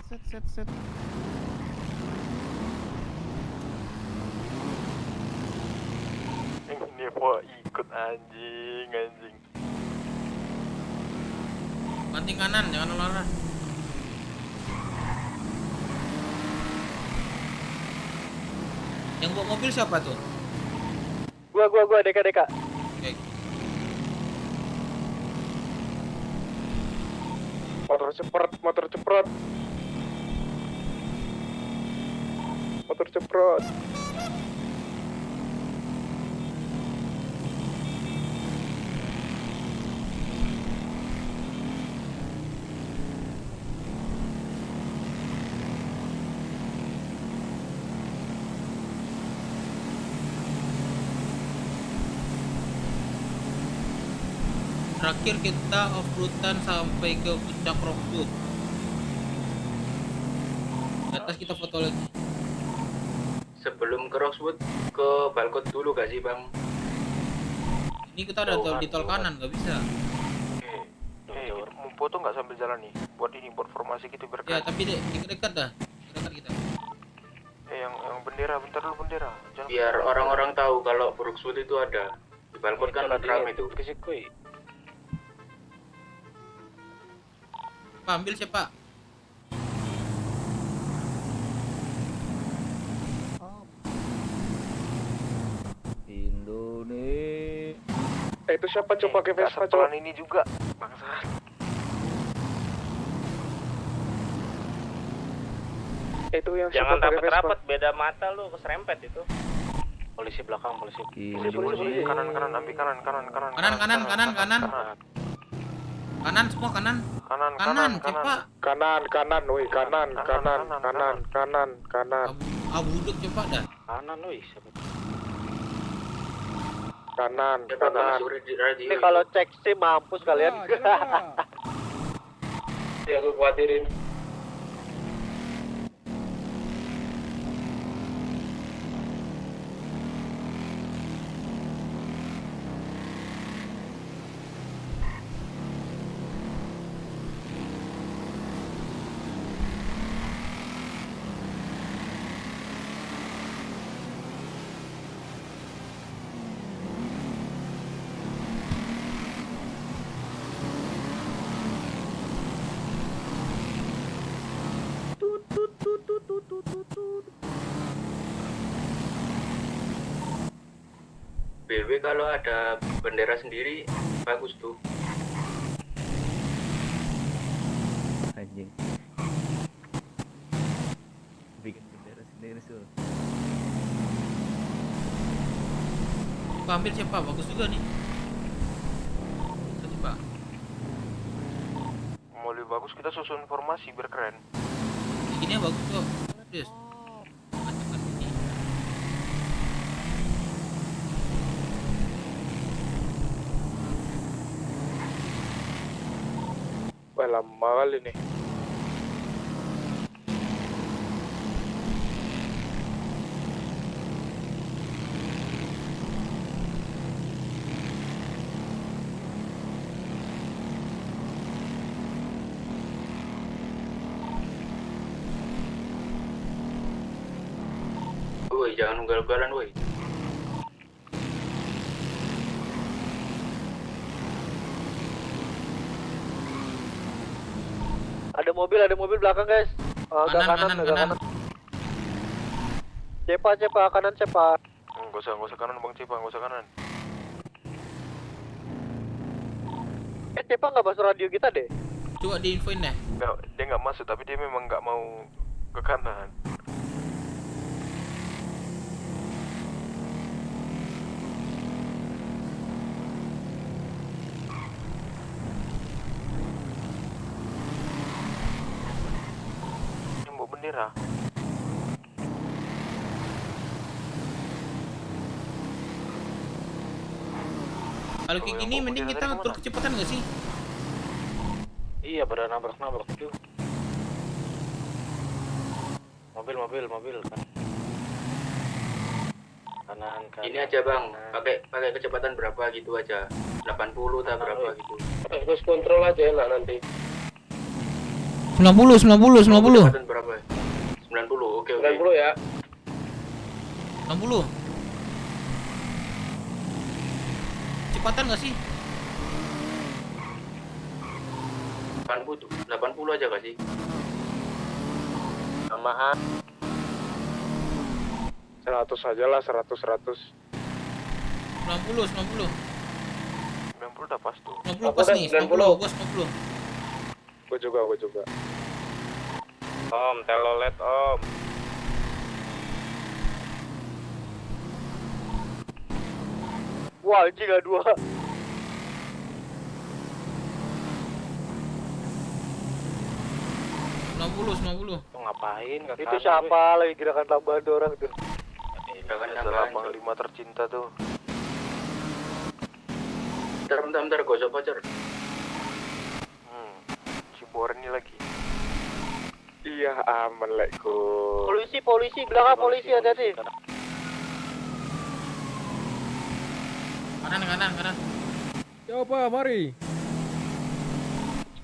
Set. Ini mau ikut anjing. Banting kanan, jangan olahraga. Yang bawa mobil siapa tuh? Gua Deka. Oke. Motor ceprot. Terakhir kita off-roadan sampai ke puncak Rockwood. Di atas kita foto lagi. Sebelum ke Rosewood ke Balkot dulu gak sih Bang? Ini kita ada di tol kanan, nggak bisa. Mau foto nggak sambil jalan nih? Buat formasi gitu berkat. Ya tapi dekat dah. Dekat kita. Yang bendera, bentar dulu bendera. Biar orang-orang tahu kalau Rosewood itu ada. Di Balkot kan ramai itu. Pak, ambil siapa? Indonesia. Itu siapa coba pakai Vespa coba? Ini juga. Bangsa. Itu yang Jangan suka pakai Vespa. rapat-rapat, beda mata lu keserempet itu. Polisi belakang, polisi. Polisi. Kanan, ambil kanan. Kanan semua kanan. Kanan, cepat. Kanan, woi, kanan. Buduk cepat dah. Kanan, woi. Kanan. Ini kalau cek sih mampus kalian. Ya aku khawatirin. BW kalau ada bendera sendiri bagus tuh. Anjing. Bikin bendera sendiri tuh. Ambil siapa? Bagus juga nih. Coba. Mau lebih bagus kita susun informasi biar keren. Ini bagus kok. Yes. Wah, lama kali nih. Woi, jangan ugal-ugalan woi. Ada mobil belakang guys. Agak kanan. Cepa, kanan cepa. Nggak usah kanan Bang Cepa, nggak usah kanan. Cepa nggak masuk radio kita deh. Coba diinfoin deh. Nggak, dia nggak masuk tapi dia memang nggak mau ke kanan. Yang bawa bendera. Kalau kayak gini mending kita ngatur kecepatan nggak sih? Iya, pada nabrak itu. Mobil kan. Kanan. Ini aja Bang, pakai kecepatan berapa gitu aja. 80 atau berapa gitu. Terus kontrol aja enak nanti. 90. Kecepatan berapa? 90. Oke. 90 ya. 60. Kecepatan nggak sih? 80 aja gak sih? Samaan. 100 aja lah, 100. 90. 90 udah pas tuh. 90 pas nih, 90. Gua 90. Gue juga. Om, telolet om. Wah, anjing ada 2. Sembilan Ngapain? Itu siapa lagi gerakan tambahan orang tuh? Gerakan tambahan Bang 5 tercinta tuh. Bentar, gosok pacar. Si Borni lagi. Iya, aman lekku. Polisi, belakang polisi hati-hati. Kanan. Yo Pak, mari.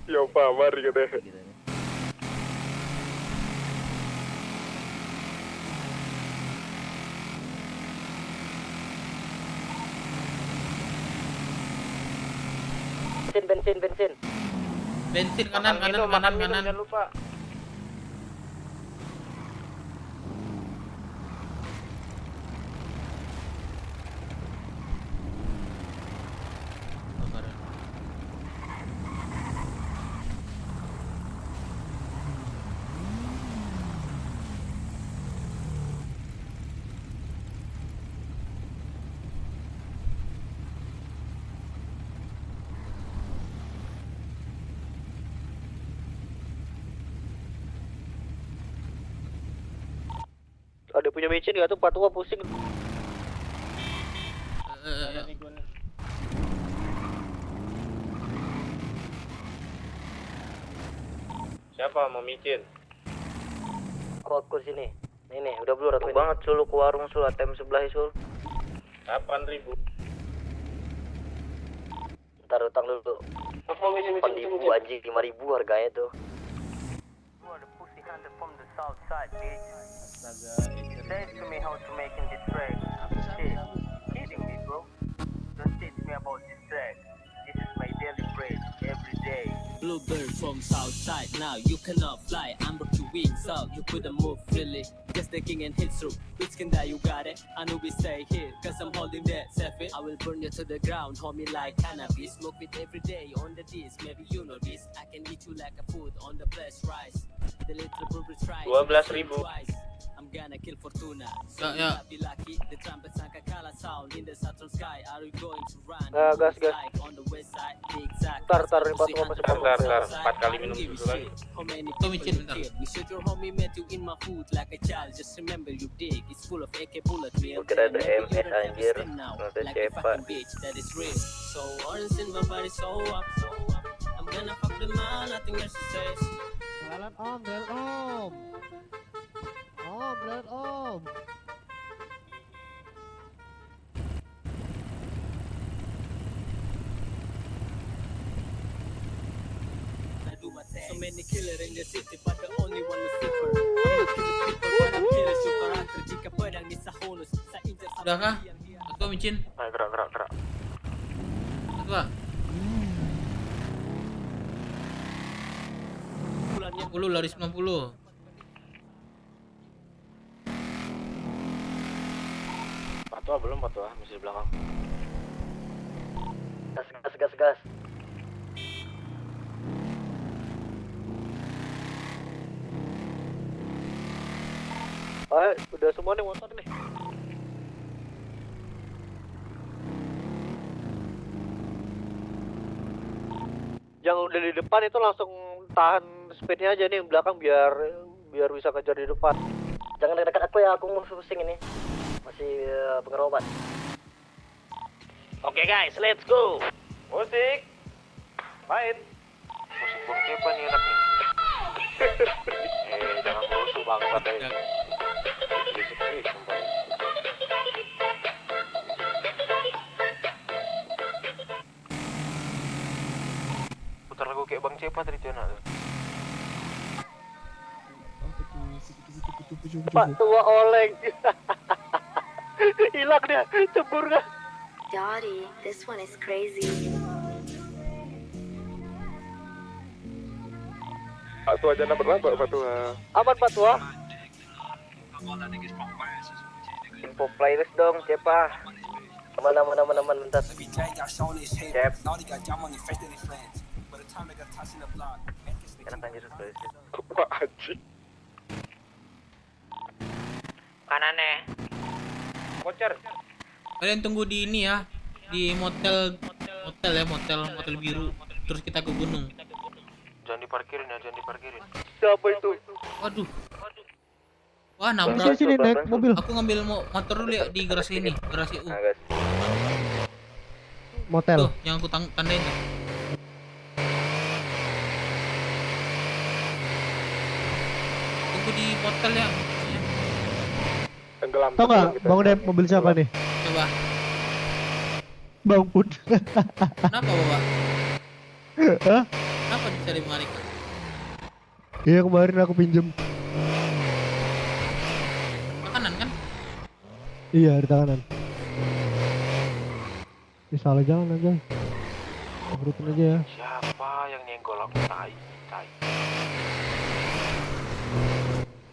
Katanya. Bensin. Bensin kanan. Jangan lupa. Ada punya micin gak tuh Pak Tua pusing. Siapa mau micin? Aku sini. Ini udah blur aku banget Sul ke warung Sul ATM sebelah Sul. 8.000. Ntar utang dulu. Mau micin 4.000 anjing 5.000 harganya tuh. Say to me how to make in this track. Shit, kidding me bro. Don't teach me about this track. This is my daily bread every day. Bluebird from Southside, now you cannot fly. I'm broke your wings out, you couldn't move really. Just the king and hit through. Which can die, you got it. I know we stay here, cause I'm holding that selfie. I will burn you to the ground, homie, like cannabis. Smoke it every day on the disc, maybe you know this. I can eat you like a food on the blessed rice. The little bluebird tries. 12.000. I'm gonna kill Fortuna. Ya. Be lucky, the trumpet sangka kala sound in the southern sky. Are you going to run? Gas. Like on the west side, big zack. Tar ini Pak Tua masih Bentar. 4 kali minum susu lagi. Tuh micin bentar. We shoot your homie met you in my food like a child. Just remember you dig. It's full of AK bullet meal. Kira ada MS anjir. Ada cepat. That is real. So orange in my body so up. I'm gonna fuck the man. Nothing else to say. Jalan om. Om. So many killer in the city, but the only one who's different. I'm not killing people, but I'm killing your character. Jika pedang di sahonus, sa injak sama Udah kah? Aku micin. Ayo gerak. Tua. 90 lari 90. Pak Tua belum, Pak Tua masih di belakang. Gas. Udah semua nih motor nih. Yang udah di depan itu langsung tahan speednya aja nih, belakang biar bisa kejar di depan. Jangan dekat aku ya, aku mau pusing ini. Masih pengaruh obat. Oke guys, let's go. Musik. Main. Musik bangke apa nih enak nih? Jangan merusuh bangsat ya. Putar lagu kayak Bang Cepat tadi Cina tuh. Pak Tua oleng. Hilang dia, cembur kan? Daddy, this one is crazy. Pak Tua jangan berlambak Pak Tua. Aman Pak Tua. Info playlist dong, Cepa. Aman, bentar. Cep. Enak anjir playlist. Pak Haji. Kanannya. Voucher. Kalian tunggu di ini ya, di motel biru. Terus kita ke gunung. Jangan diparkirin. Siapa itu? Waduh. Wah, nabrak. Sini naik mobil. Aku ngambil motor dulu ya di garasi ini, garasi U. Motel. Tuh, yang aku tandain tuh. Tunggu di motel ya. Tenggelam. Tau nggak, Bang Dep, mobil siapa nih? Coba. Bang Pun. Kenapa, Bapak? Hah? Kenapa bisa dimarahin? Iya, kemarin aku pinjem. Makanan kan? Iya, di tanganan. Ini salah jalan aja. Urutin aja ya. Siapa yang nyenggol aku? Tai.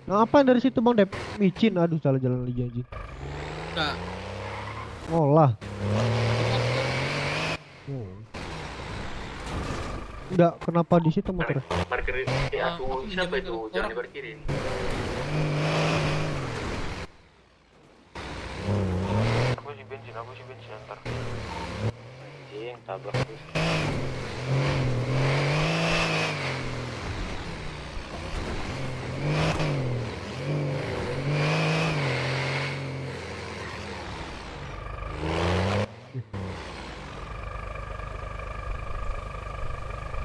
Ngapain dari situ Bang Dep? Micin, aduh salah jalan lagi anjing. Enggak. Ngolah. Enggak, kenapa di situ motor? Parkirin. Aduh, siapa itu? Jangan diparkirin. Aku si bensin ntar. Anjing, tabrak terus.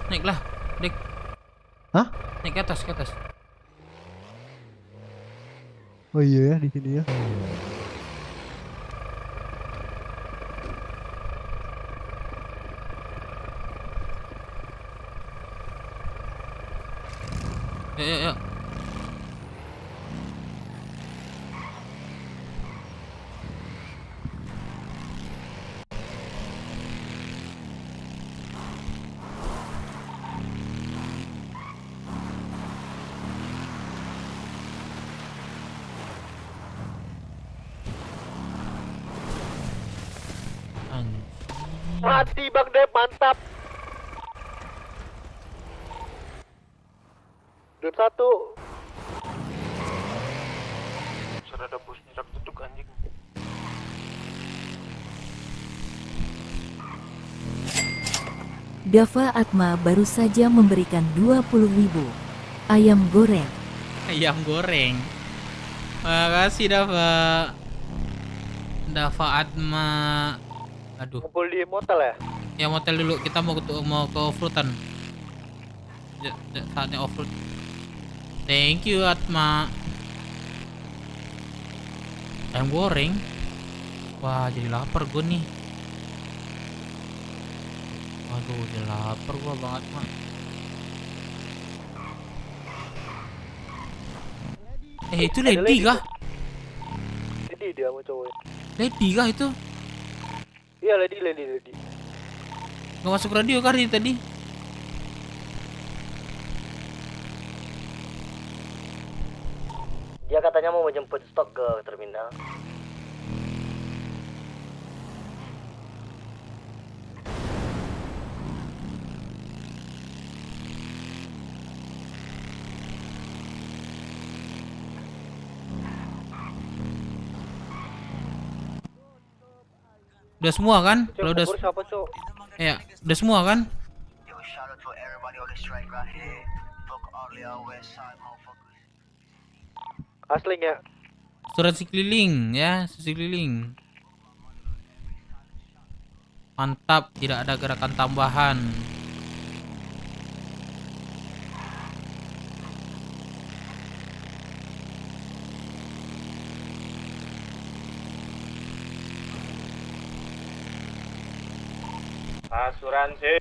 Naiklah, Dek. Hah? Naik ke atas, ke atas. Oh iya ya di sini ya. Yuk. Mati Bang Dep, mantap. Dep 1. Sudah ada bus truk duduk anjing. Dava Atma baru saja memberikan 20.000 ayam goreng. Ayam goreng. Makasih Dava. Dava Atma. Aduh. Ngumpul di motel ya? Ya motel dulu. Kita mau ke off-roadan. Saatnya off-road. Thank you Atma. Ayam goreng. Wah jadi lapar gue nih. Waduh jadi lapar gue banget Atma. Itu lady kah? Lady dia sama cowok. Lady kah itu? Iya lady. Gak masuk radio kah tadi? Dia katanya mau menjemput stok ke terminal. Udah semua kan? Kalau udah siapa, Cok? Ya, udah semua kan? Aslinya. Surat sekeliling ya, sekeliling. Mantap, tidak ada gerakan tambahan. Asuransi.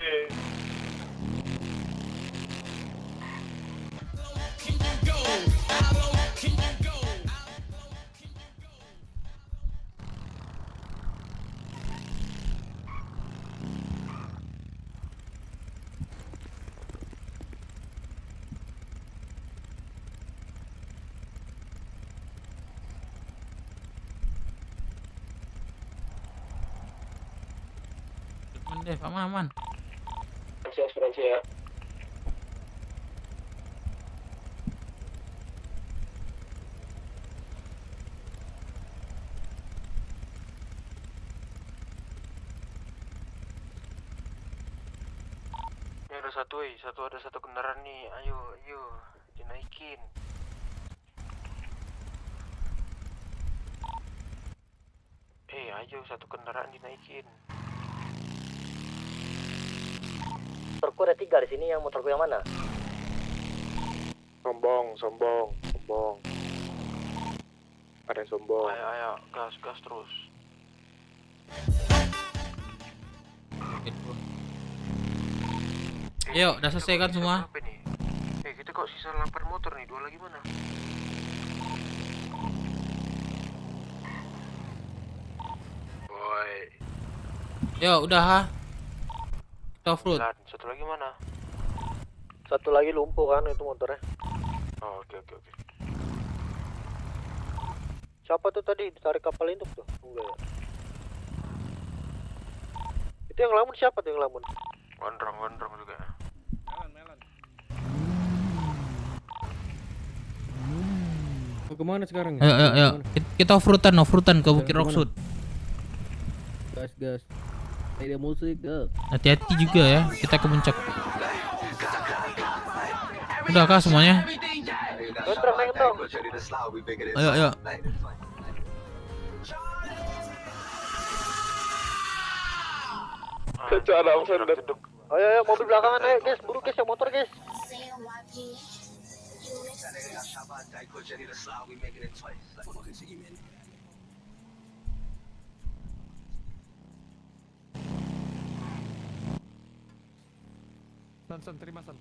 Deh, aman. Asuransi ya. Ini ada satu kendaraan nih. Ayo dinaikin. Ayo satu kendaraan dinaikin. Motorku ada 3 di sini, yang motorku yang mana? Sombong. Ada yang sombong. Ayo, gas terus. Yuk, udah selesai kan semua? Kita kok sisa 8 motor nih, 2 lagi mana? Boy. Yuk, udah ha. Kita off-road. Satu lagi mana? Satu lagi lumpuh kan itu motornya. Oh, oke. Siapa tuh tadi ditarik kapal induk tuh? Enggak ya? Itu yang lamun siapa tuh yang lamun? Gondrong juga. Melan. Mau kemana sekarang? Ayo. Kita off-roadan ke Bukit Rockwood. Gas. Ada musik ke. Hati-hati juga ya, kita ke puncak. Udah kah semuanya? Naik dong. Ayo. Cara urusan Ayo mobil belakangan ayo guys, buru guys yang motor guys. San, terima San.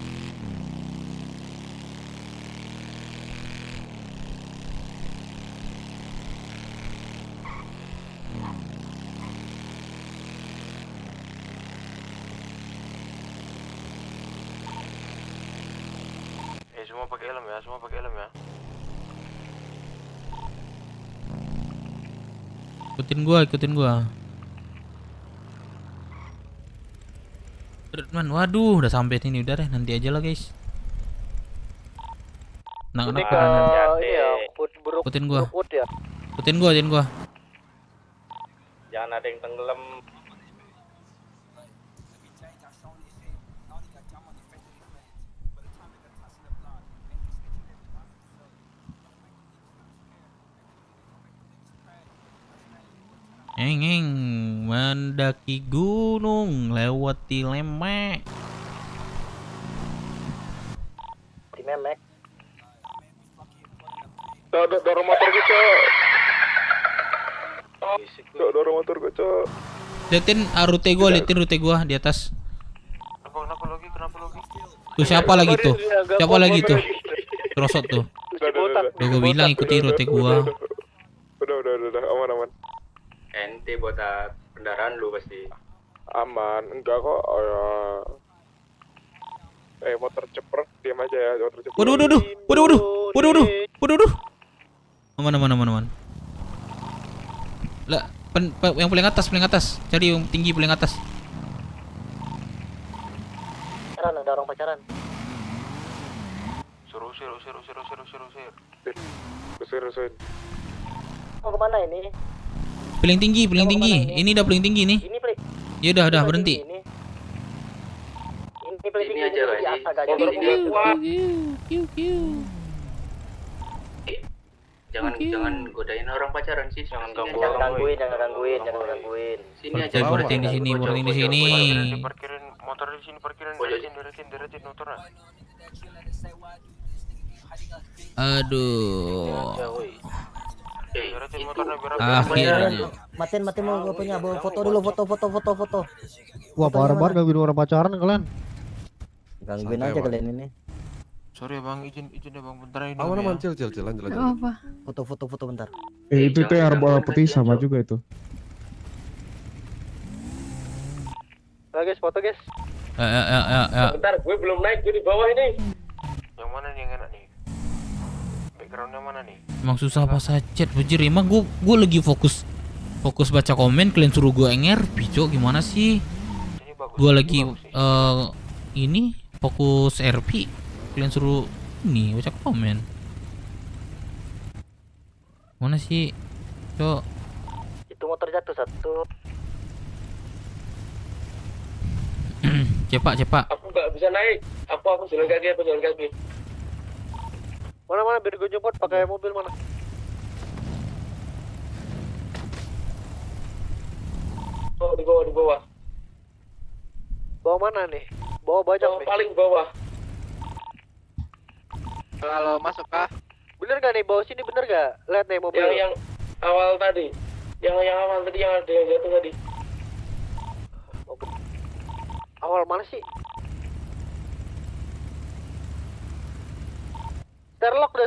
Semua pakai helm ya, semua pakai helm ya. Ikutin gua. Man, waduh, udah sampai sini udah deh, nanti aja lah guys. Nah, ini ya, ikutin gua. Ya. Ikutin gua. Jangan ada yang tenggelam. Mendaki gunung lewati lemek. Di memek. Dorong motor gue, Cok. Dorong motor gue, Cok. Liatin rute gua di atas. Kenapa lagi? Tuh siapa lagi tuh? Rosot tuh. Udah gua bilang ikuti rute gua. Udah, aman. Ente buat kendaraan lu pasti. Aman, enggak kok. Motor ceper, diam aja ya, motor ceper. Waduh. Aman. Lah, yang paling atas. Cari yang tinggi paling atas. Ada orang pacaran. Suruh. Usir. Mau kemana ini? Paling tinggi. Ini udah paling tinggi nih. Ini paling. Ya udah berhenti. Ini paling tinggi aja lah sih. Jangan godain orang pacaran sih. Jangan gangguin. Sini aja. Parking di sini. Parkirin motor di sini, deretin motornya. Aduh. Deretin motornya biar Akhirnya. Matiin mau gue punya foto dulu, foto. Wah, parah gangguin orang pacaran kalian. Gangguin aja kalian ini. Sorry bang, izin ya bang, bentar ini. Aman, cil, lanjut. Apa? Foto bentar. Itu yang arba putih sama juga itu. Guys, foto guys. Ya. Bentar, gue belum naik, gue di bawah ini. Yang mana nih yang enak nih? Backgroundnya mana nih? Emang susah pas chat bujir. Emang gue lagi fokus baca komen, kalian suruh gue nge-RP, Cok. Gimana sih? Gue lagi ini fokus RP, kalian suruh ini baca komen. Mana sih, Cok? Itu motor jatuh satu. Cepak. Aku nggak bisa naik. Aku jalan kaki. Mana biar gue jemput pakai mobil mana? Oh, di bawah. Bawah mana nih? Bawah bajak nih. Paling bawah. Kalau masuk kah? Bener gak nih bawah sini, bener gak? Lihat nih mobil. Yang awal tadi. Yang awal tadi yang ada yang jatuh tadi. Awal mana sih? Sherlock.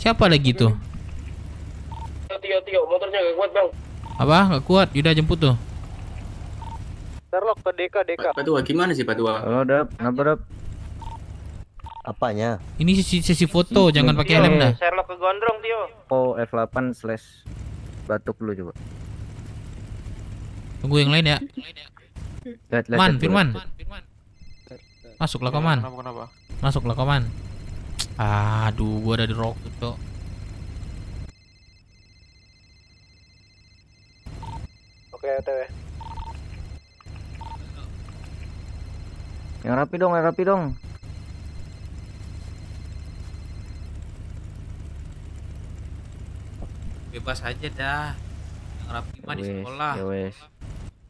Siapa lagi tuh? Tio, motornya gak kuat bang. Apa? Gak kuat? Yaudah jemput tuh. Sherlock ke DK. Patua gimana sih Patua? Halo Dap, kenapa Dap? Apanya? Ini sesi foto, jangan pakai helm dah. Sherlock ke gondrong Tio. Oh, F8/batuk dulu coba. Tunggu yang lain ya. Firman. Masuklah Koman. Kenapa? Masuklah Koman. Aduh, gua ada di rock tuh. Oke, OTW. Yang rapi dong. Bebas aja dah. rapi mah di sekolah.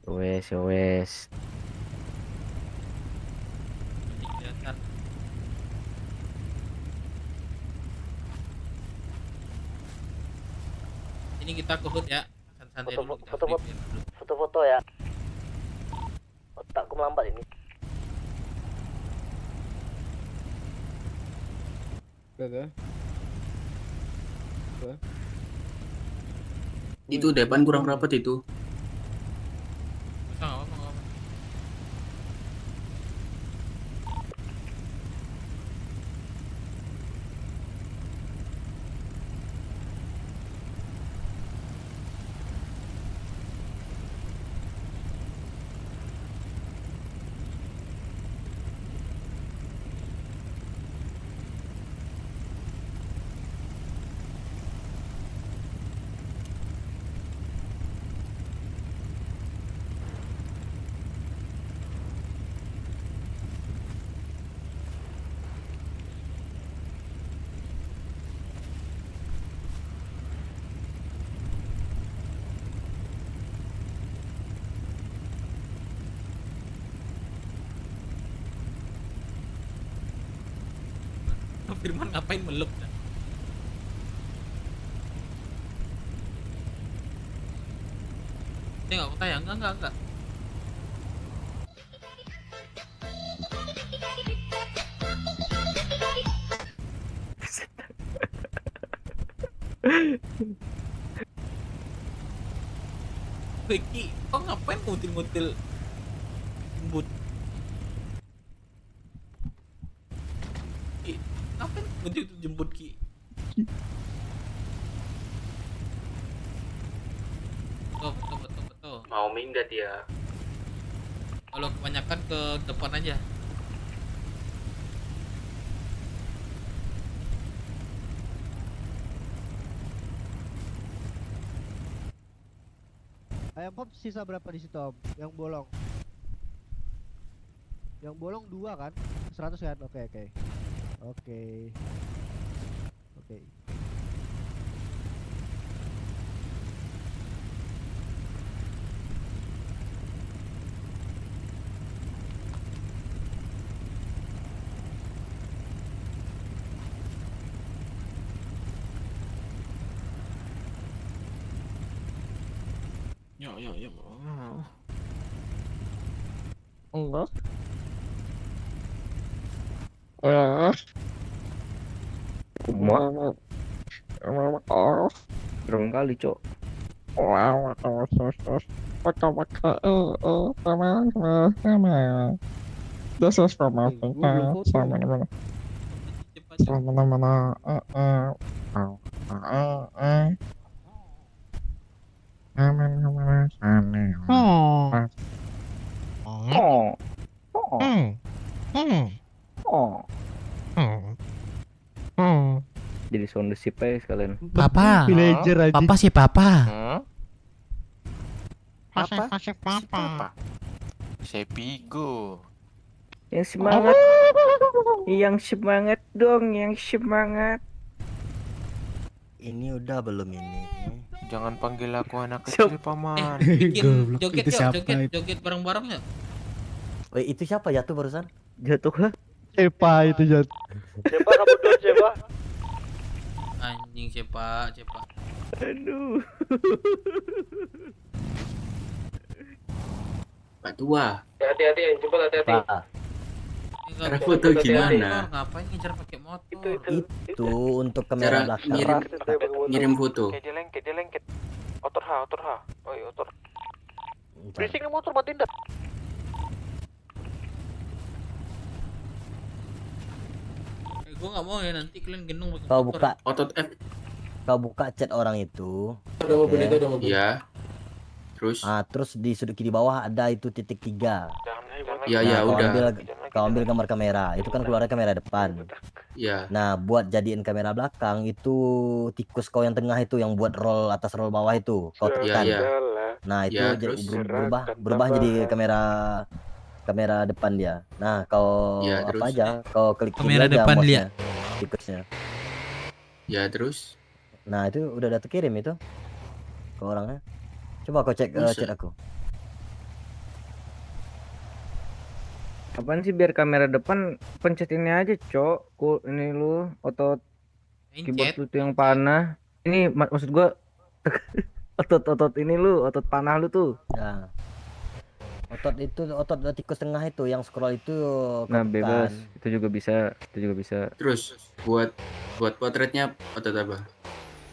Wes. Kelihatan. Ini kita ke HUD ya. Santai dulu. Foto-foto ya. Otakku melambat ini. Itu depan kurang rapat itu. Bisa nggak apa-apa. Firman ngapain meluk? Dia nggak tayang, enggak. Ricky, kok ngapain ngutil-ngutil jembut? Ngapain ngutil jembut Ki? Betul. Mau minggat ya. Kalau kebanyakan ke depan aja. Ayam pop sisa berapa di situ, Om? Yang bolong. Yang bolong 2 kan? 100 kan? Oke. Yuk. Enggak. Berapa kali, Cok? This is for my family. Jadi sound sip aja sekalian. Papa. Villager aja. Papa sih papa. Papa. Sepigo. Yang semangat. Yang semangat dong, yang semangat. Ini udah belum ini? Jangan panggil aku anak kecil, Paman. Bikin joget bareng-bareng ya. Woi, itu siapa jatuh barusan? Jatuh. Cepa itu jatuh. Cepa kamu dulu Cepa. Anjing cepa. Aduh. Pak Tua. Hati-hati, coba hati-hati. Cara foto gimana? Ngapain ngejar pakai motor? Itu untuk kamera belakang. Ngirim foto. Kayak dia lengket. Otor ha. Oi, otor. Berisik nih motor matiin dah. Gue nggak mau ya nanti kalian gendong pakai Kau motor. buka Otot F. Kau buka chat orang itu. Ada mobil itu, ada mobil. Iya. Terus? Terus di sudut kiri bawah ada itu titik 3. Ya udah. Kau ambil gambar kamera. Itu kan keluarnya kamera depan. Ya. Nah, buat jadiin kamera belakang itu tikus kau yang tengah itu yang buat roll atas roll bawah itu. Kau tekan. Nah, itu Ya, jadi terus? berubah jadi kamera depan dia. Nah, kau Ya, apa terus? aja? Kau klik Kamera aja depan mouse-nya, dia. tikusnya. Ya terus? Nah, itu udah terkirim itu ke orangnya. Coba kau cek Buset. chat aku. Apaan sih biar kamera depan pencet ini aja, Cok. Ini lu otot keyboard lu tuh yang panah. Ini maksud gua otot ini lu, otot panah lu tuh. Nah. Otot tikus tengah itu yang scroll itu. Nah, kau bebas. tekan. Itu juga bisa. Terus buat potretnya otot apa?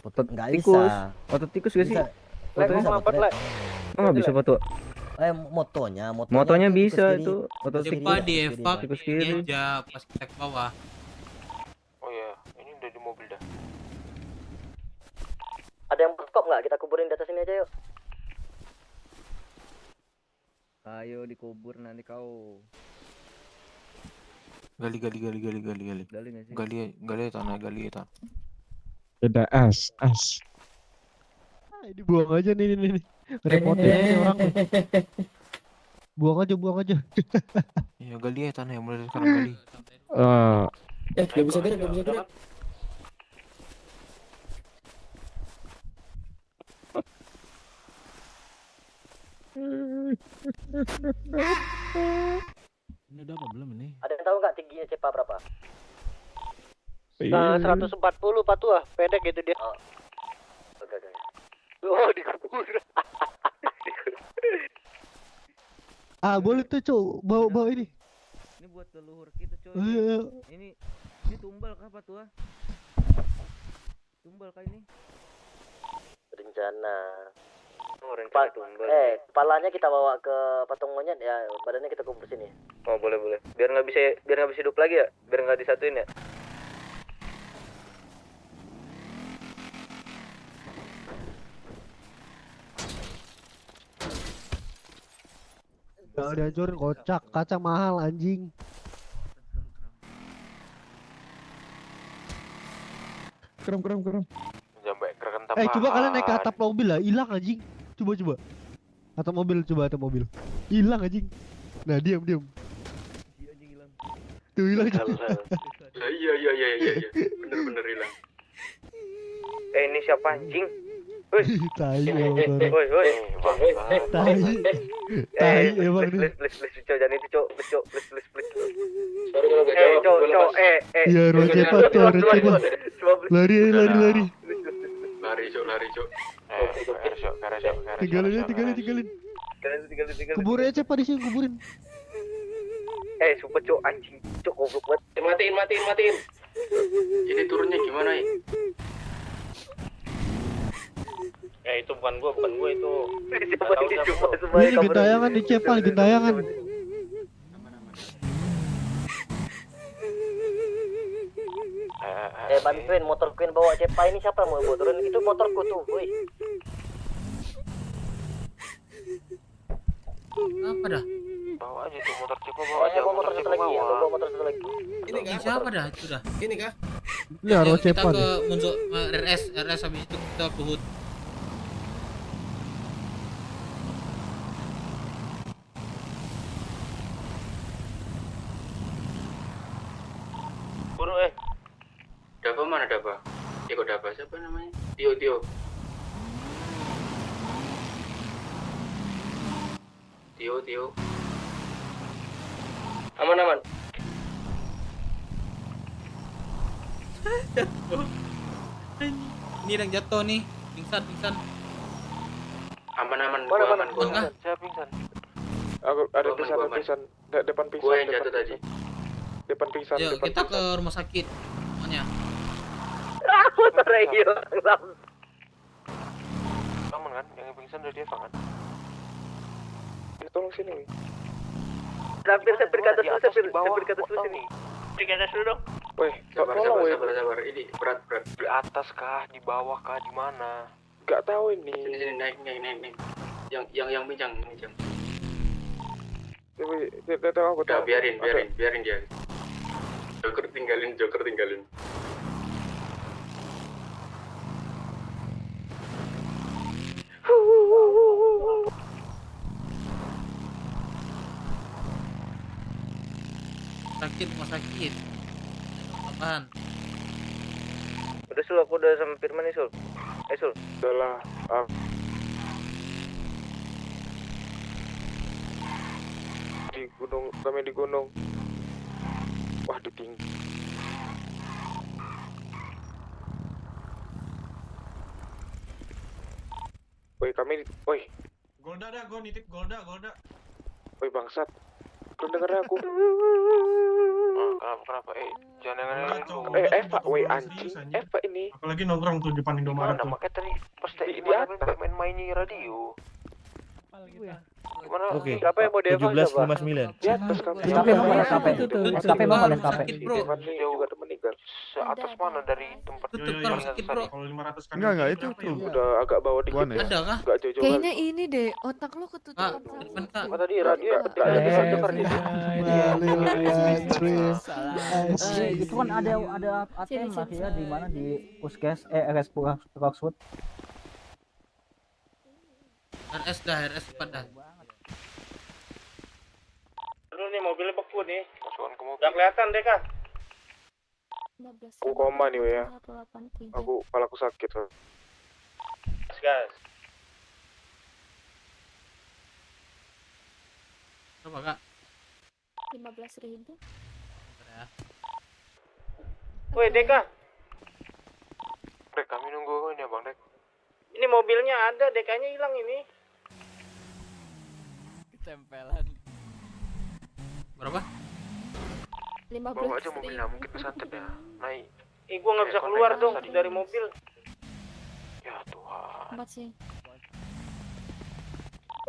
Otot nggak Tikus. bisa. Otot tikus gak sih? Bisa. Fotonya Bisa, potret. nggak bisa foto. Motonya bisa tikus kiri. itu. Otot Coba di evak tikus ini kiri. aja pas kita ke bawah. Oh iya, ini udah di mobil dah. Ada yang berkop nggak? Kita kuburin di atas ini aja yuk. Ayo dikubur nanti kau. Gali. Gali nggak sih? Gali tanah. Beda es. Dibuang aja nih. Repotnya ini orang. Buang aja. Iya, gali ya tanah yang mulai sekarang gali. Gak bisa gerak. Ini udah apa belum ini? Ada yang tahu nggak tingginya Cepa berapa? 140 Patua, pendek gitu dia. Oke. Oh, dikubur. Boleh tuh, Cok. Bawa ini. Ini buat leluhur kita, coy. Ini tumbal kah Patua? Tumbal kah ini? Rencana. Kepalanya kita bawa ke patung monyet ya, badannya kita kubur sini. Oh, boleh. Biar nggak bisa hidup lagi ya? Biar nggak disatuin ya? Jangan dihancurin, kocak. Kaca mahal anjing. Keren. Sampai kerentam. Coba kalian naik ke atap mobil lah, hilang anjing. Coba. Atap mobil. Hilang anjing. Nah, diam. Tuh hilang. Iya. Bener hilang. Ini siapa anjing? Tai ya Woi. Tai emang nih. Please, Cok, jangan itu, Cok. Please. Sorry kalau gak jawab. Cok. Ya, Rocepa. Lari. Lari, Cok. Tinggalin. Kuburin aja Cepa di sini, kuburin. Sumpah, Cok, anjing. Cok, goblok banget. Matiin. Ini turunnya gimana ya? Itu bukan gua itu. Ini gentayangan di Cepa, gentayangan. Bantuin motor Queen bawa Cepa ini, siapa mau bawa turun? Itu motorku tuh, woi. Apa dah? Bawa aja tuh motor Cepa, Bawa motor satu lagi ya, bawa motor satu lagi. Ini kah? Siapa dah itu dah? Ini kah? Ini harus Kita Cepa ke nih. Munzo RS habis itu kita ke HUT. Buru Dapa mana Dapa? Kok Dapa siapa namanya? Tio. Tio. Aman. Ini yang jatuh nih, pingsan. Aman. Mana? Siapa pingsan? Aku ada pingsan. Depan pingsan. Gue yang jatuh tadi. Depan pingsan. Yuk, kita ke rumah sakit. Semuanya. Motornya hilang. Aman kan? Yang pingsan udah dia kan? Tolong sini, Wi. Sepir ke atas dulu sini. Di atas dulu dong. Weh, Sabar. Ini berat. Di atas kah? Di bawah kah? Di mana? Gak tahu ini. Sini naik. Yang bincang. Tapi aku Udah tahu. biarin dia. Joker tinggalin. Rumah sakit. Apaan? Udah, Sul, aku udah sama Firman nih, Sul. Sul. Udahlah. Kami di gunung. Wah, di tinggi. Woi. Golda dah, gue nitip Golda. Woi bangsat. Lu denger aku. Kenapa? Jangan Eva, woi anjing. Eva ini. Apalagi nongkrong tuh depan Indomaret tuh. Makanya tadi pas di atas main radio. Gimana? Oke. Siapa yang mau Deva? 17,9. Di atas kan. SKP mau mana SKP? Jauh gak ada meninggal. Seatas mana dari tempat Kalau 500 kan. Enggak itu tuh. Udah agak bawah dikit. Ada kah? Enggak jauh-jauh. Kayaknya ini deh, otak lu ketutupan Oh, tadi radio ada bisa denger nih. Itu kan ada ATM lah ya di mana di Puskes RS Roxwood. RS pada. Lu nih mobilnya beku nih. Masukan ke mobil. Gak kelihatan deh kah? Aku koma nih ya. Aku kepalaku sakit. Gas. Berapa kak? 15.000. Woi Deka. Dek, kami nunggu ini abang Dek. Ini mobilnya ada, dekanya hilang ini. Tempelan. Berapa? 15.000. Bawa aja mobilnya, mungkin kesantet ya. Naik. Gua nggak bisa keluar tuh dari mobil. Ya Tuhan. 4 sih.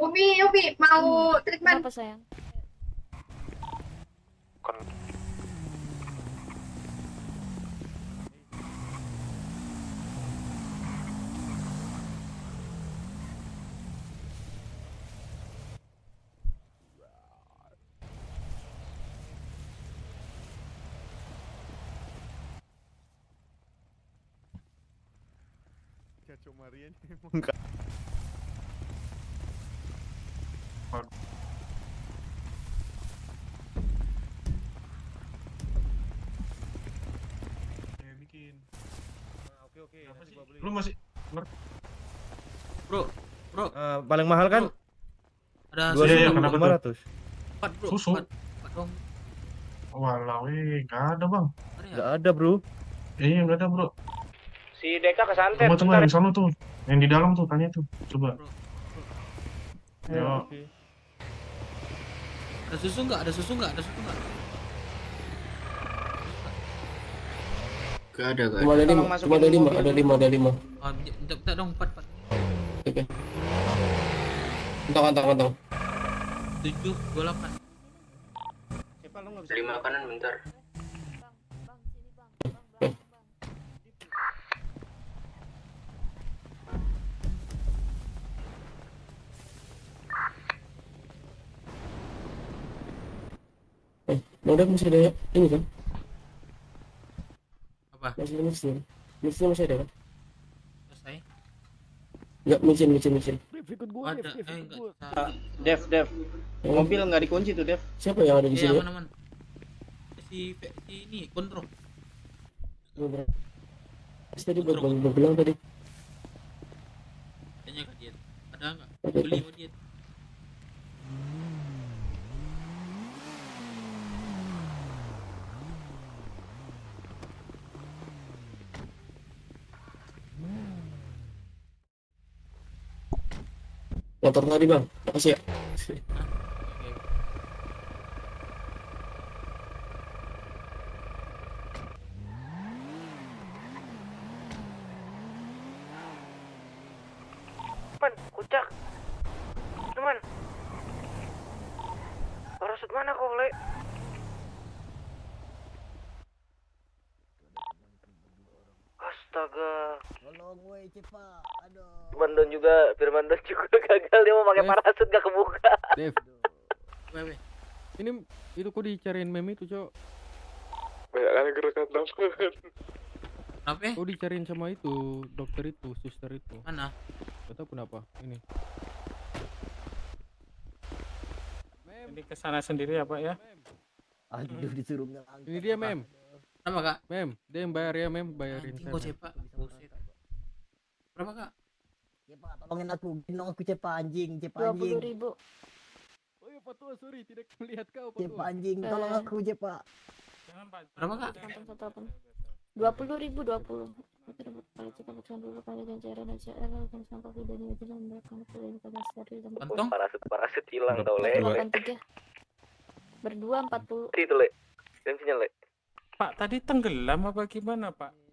Umi mau treatment apa sayang? Kacau Marian emang. Bikin. Oke. Lu masih Bro. Paling mahal kan? Ada kenapa 500. 4 bro. Susu. 4 dong. Walau, nggak ada bang. Nggak ada bro. Iya nggak ada bro. Si Deka kesantet. Coba yang sana tuh, yang di dalam tuh tanya tuh, coba. Yo. Ada susu nggak? Gak ada. Cuma ada 5. Oh, minta dong 4. Oke. Kantong. 7, 28. Beli makanan bentar. Udah masih ada ini kan? Apa? Mesin masih ada kan? Selesai. Enggak, mesin. Ikut gue, Ada, Dev. Mobil nggak dikunci tuh, Dev. Siapa yang ada di sini? Aman. Si ini kontrol. Tadi bilang tadi. Tanya ke dia. Ada enggak? Beli sama dia. Motor tadi bang, makasih ya. Kucak. Teman. Parasut mana kau, Le? Astaga. Tolong woi cepat. Aduh. Firmandon juga gagal, dia mau pakai parasut gak kebuka. Dev. Ini itu kok dicariin meme itu, Cok. Banyak kali gerakan tangan. Kenapa? Kok dicariin sama itu, dokter itu, suster itu. Mana? Gak tahu kenapa. Ini. Ini kesana sendiri ya, Pak ya? Aduh disuruh ngelang. Ini dia, Mem. Berapa, Kak? Mem, dia yang bayar ya, Mem, bayarin Anjing, saya. Pak. Buset. Berapa, Kak? Cepat, tolongin aku, gendong aku cepat anjing, cepat anjing. 20.000. Patua, sorry tidak melihat kau Jep anjing, tolong aku Jep Pak. Berapa kak? 20.000 20. Kali kita pecahan dulu kali dan cairan ACL dan sampah videonya itu dan belakang kalian pada seri dan Kantong? Parasut hilang tau le. makan 3. Berdua 40. Itu le. Dan sinyal le. Pak, tadi tenggelam apa gimana, Pak?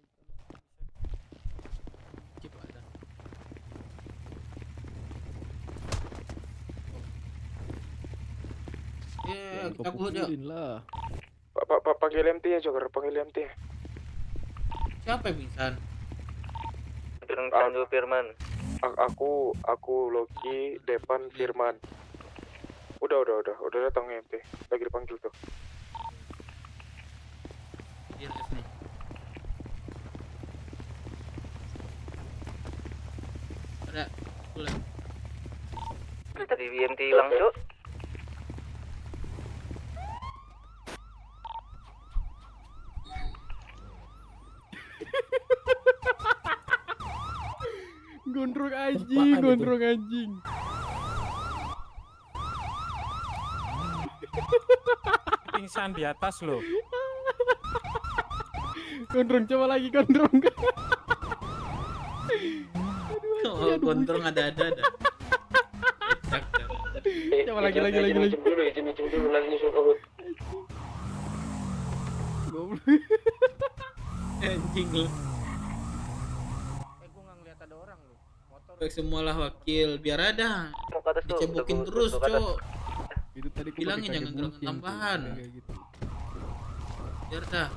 Kita buat yuk. Pak, panggil MT ya, Joker. Panggil MT. Siapa yang pingsan? Panggil Firman. Aku Loki, Depan, Firman. Udah datang MT. Lagi dipanggil tuh. Ada. Boleh. Tadi BMT hilang, Cuk. Gondrong anjing. Pingsan di atas loh. Gondrong, coba lagi gondrong. Oh, gondrong ada. Coba lagi. Izin dulu lagi nyusul ke hood. Anjing lu. Gua nggak ngeliat ada orang lu. Motor. Baik semualah wakil, biar ada. Mau ke atas tuh. Dicebokin terus, Cok. Itu tadi Bilangin jangan gerangan tambahan. Gitu. Biar dah.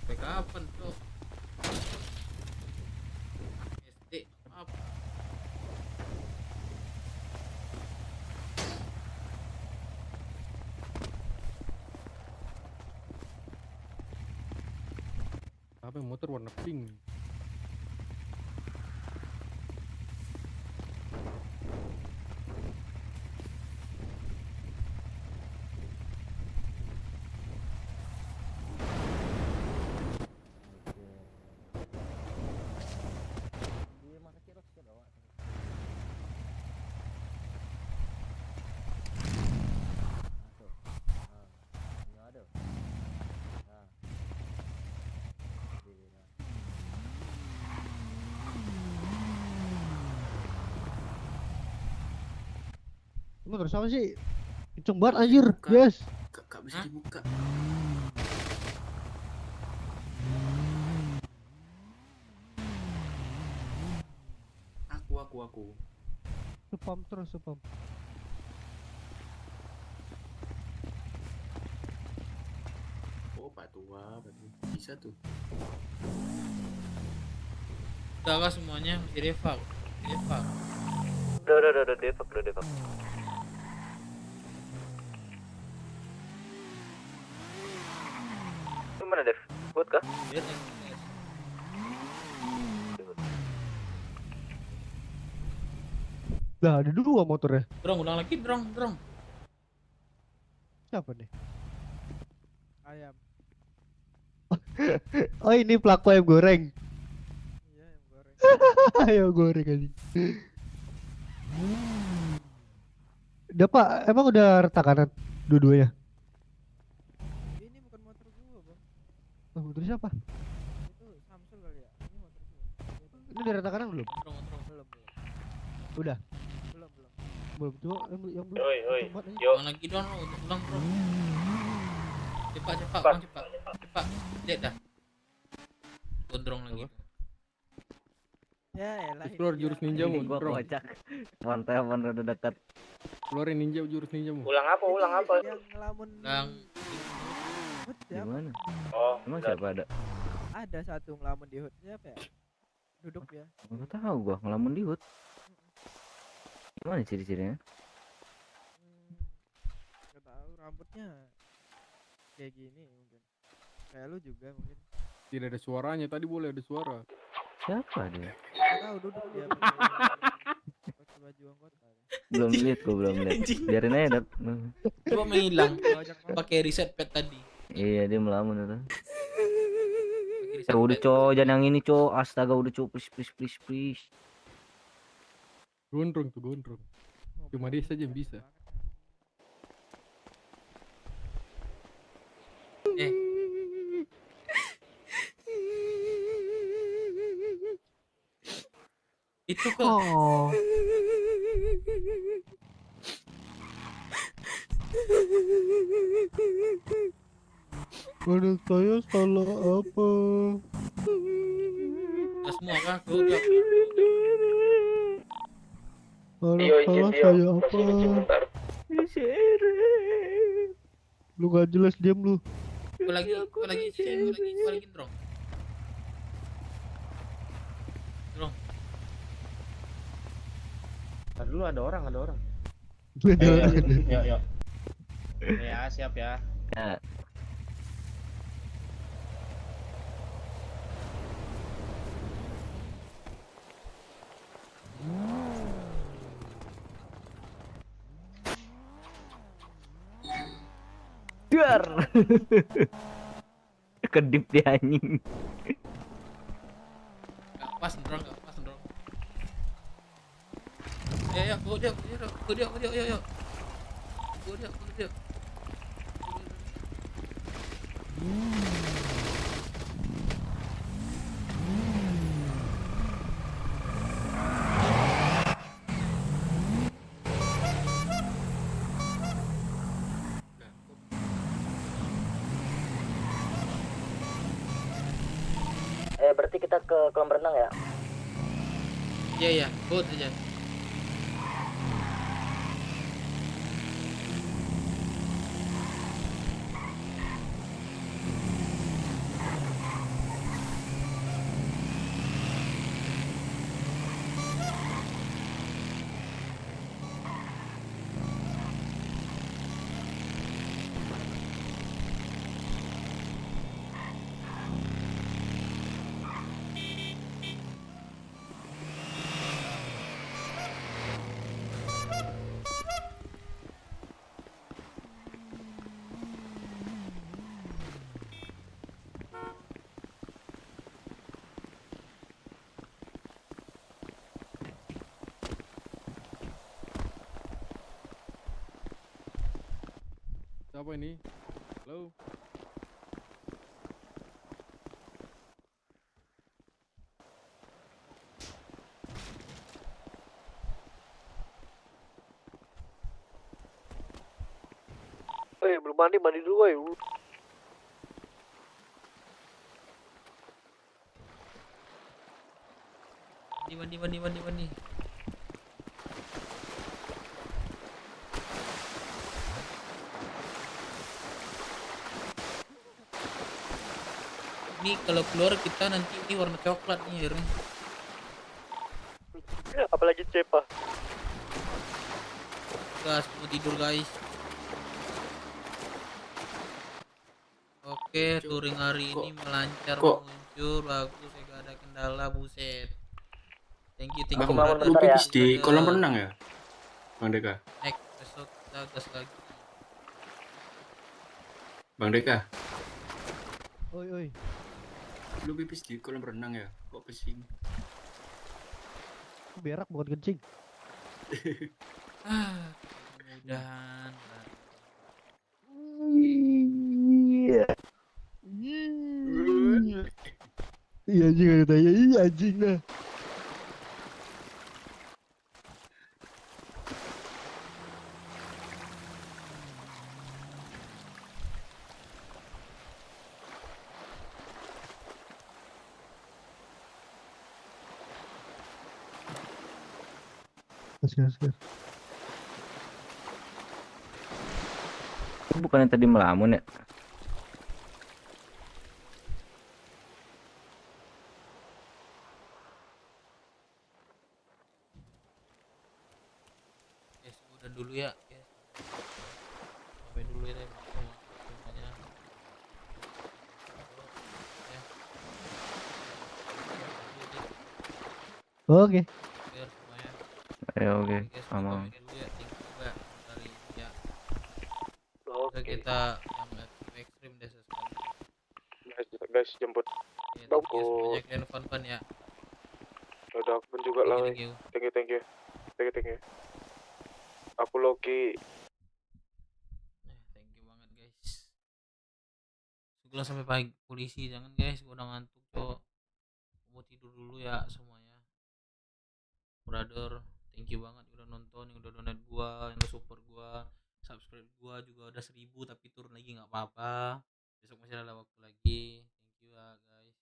Sampai kapan, Cok? SD apa? Apa motor warna pink? Emang terus apa sih? Kenceng banget anjir, guys. Gak bisa dibuka. Aku. Supam terus, supam. Oh, Pak Tua, bisa tuh. Udah lah semuanya, masih depak. Udah depak. Itu mana Dev? Hood kah? Lah ada 2 motornya. Drong, ulang lagi, drong. Siapa nih? Ayam. Oh ini pelaku ayam goreng. Iya, ayam goreng. Ayam goreng kali. Udah Pak, emang udah retak kanan dua-duanya? Ini bukan motor gua, Bang. Oh, motor siapa? Itu Samsul kali ya. Ini motor gua. Ini udah retak kanan belum? Belum. Udah. Belum. Belum tuh, yang belum. Oi. Ulang lagi dong, ulang bro. Cepat. Lihat dah. Gondrong lagi. Ya elah. Keluar jurus ninjamu, gua kocak. Mantap, udah dekat. Keluarin jurus ninjamu. Ulang apa? Yang ngelamun. Hood siapa? Gimana? Oh, Emang siapa ada? Ada satu ngelamun di hood. Siapa ya? Duduk ya. Enggak tahu gua ngelamun di hood. Gimana ciri-cirinya? Enggak tahu, rambutnya kayak gini mungkin. Kayak lu juga mungkin. Tidak ada suaranya, tadi boleh ada suara. Siapa dia? Enggak tahu, duduk dia pakai baju anggota. Belum lihat. Biarin aja dat. Coba menghilang. Pakai reset pet tadi. Iya, dia melamun itu. Pakai Udah cok, jangan yang ini cok. Astaga udah cok, please. Gondrong tuh gondrong. Cuma dia saja yang bisa. Itu kok. Oh. Menurut saya salah apa? Udah semua kah? Salah saya apa? Lu gak jelas, diam lu. Gue lagi drong. Dulu ada orang. Yuk. Ya, siap ya. Dar. Kedip dia anjing. Gak pas drong. Ya, go dia. Berarti kita ke kolam renang ya? Iya, go aja. Siapa ini? Halo? Belum mandi dulu woy. Mandi. Ini kalau keluar kita nanti ini warna coklat nih airnya. Apalagi cepa. Gas, mau tidur guys. Oke, touring hari ini melancar, meluncur, bagus, gak ada kendala, buset. Thank you. Bang, lu pipis di kolam renang ya? Bang Deka. Next, besok kita gas lagi. Bang Deka. Oi. Lu pipis di kolam renang ya? Kok pesing? Berak bukan kencing. Mudahan. Iya anjing ada tanya, iya anjing dah. Gas. Bukannya tadi melamun ya? Yes, udah dulu ya. Yes. Sampai dulu ya semuanya. Oke. Biar semuanya. Oke. Aman. Kita yang ekstrim deh sesekali. Guys jemput. Ya, Thank you semuanya kalian fun ya. Udah aku pun juga lah. Thank you. Thank you. Aku Loki. Thank you banget guys. Syukurlah sampai pagi polisi, jangan guys, gua udah ngantuk cok. Mau tidur dulu ya semuanya. Brother, thank you banget udah nonton, yang udah donate gua, yang udah support gua. Subscribe gua juga udah 1000 tapi turun lagi nggak apa-apa. Besok masih ada waktu lagi. Thank you ya guys.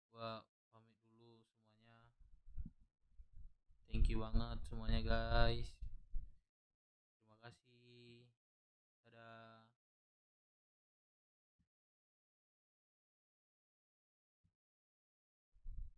Gua pamit dulu semuanya. Thank you banget semuanya guys.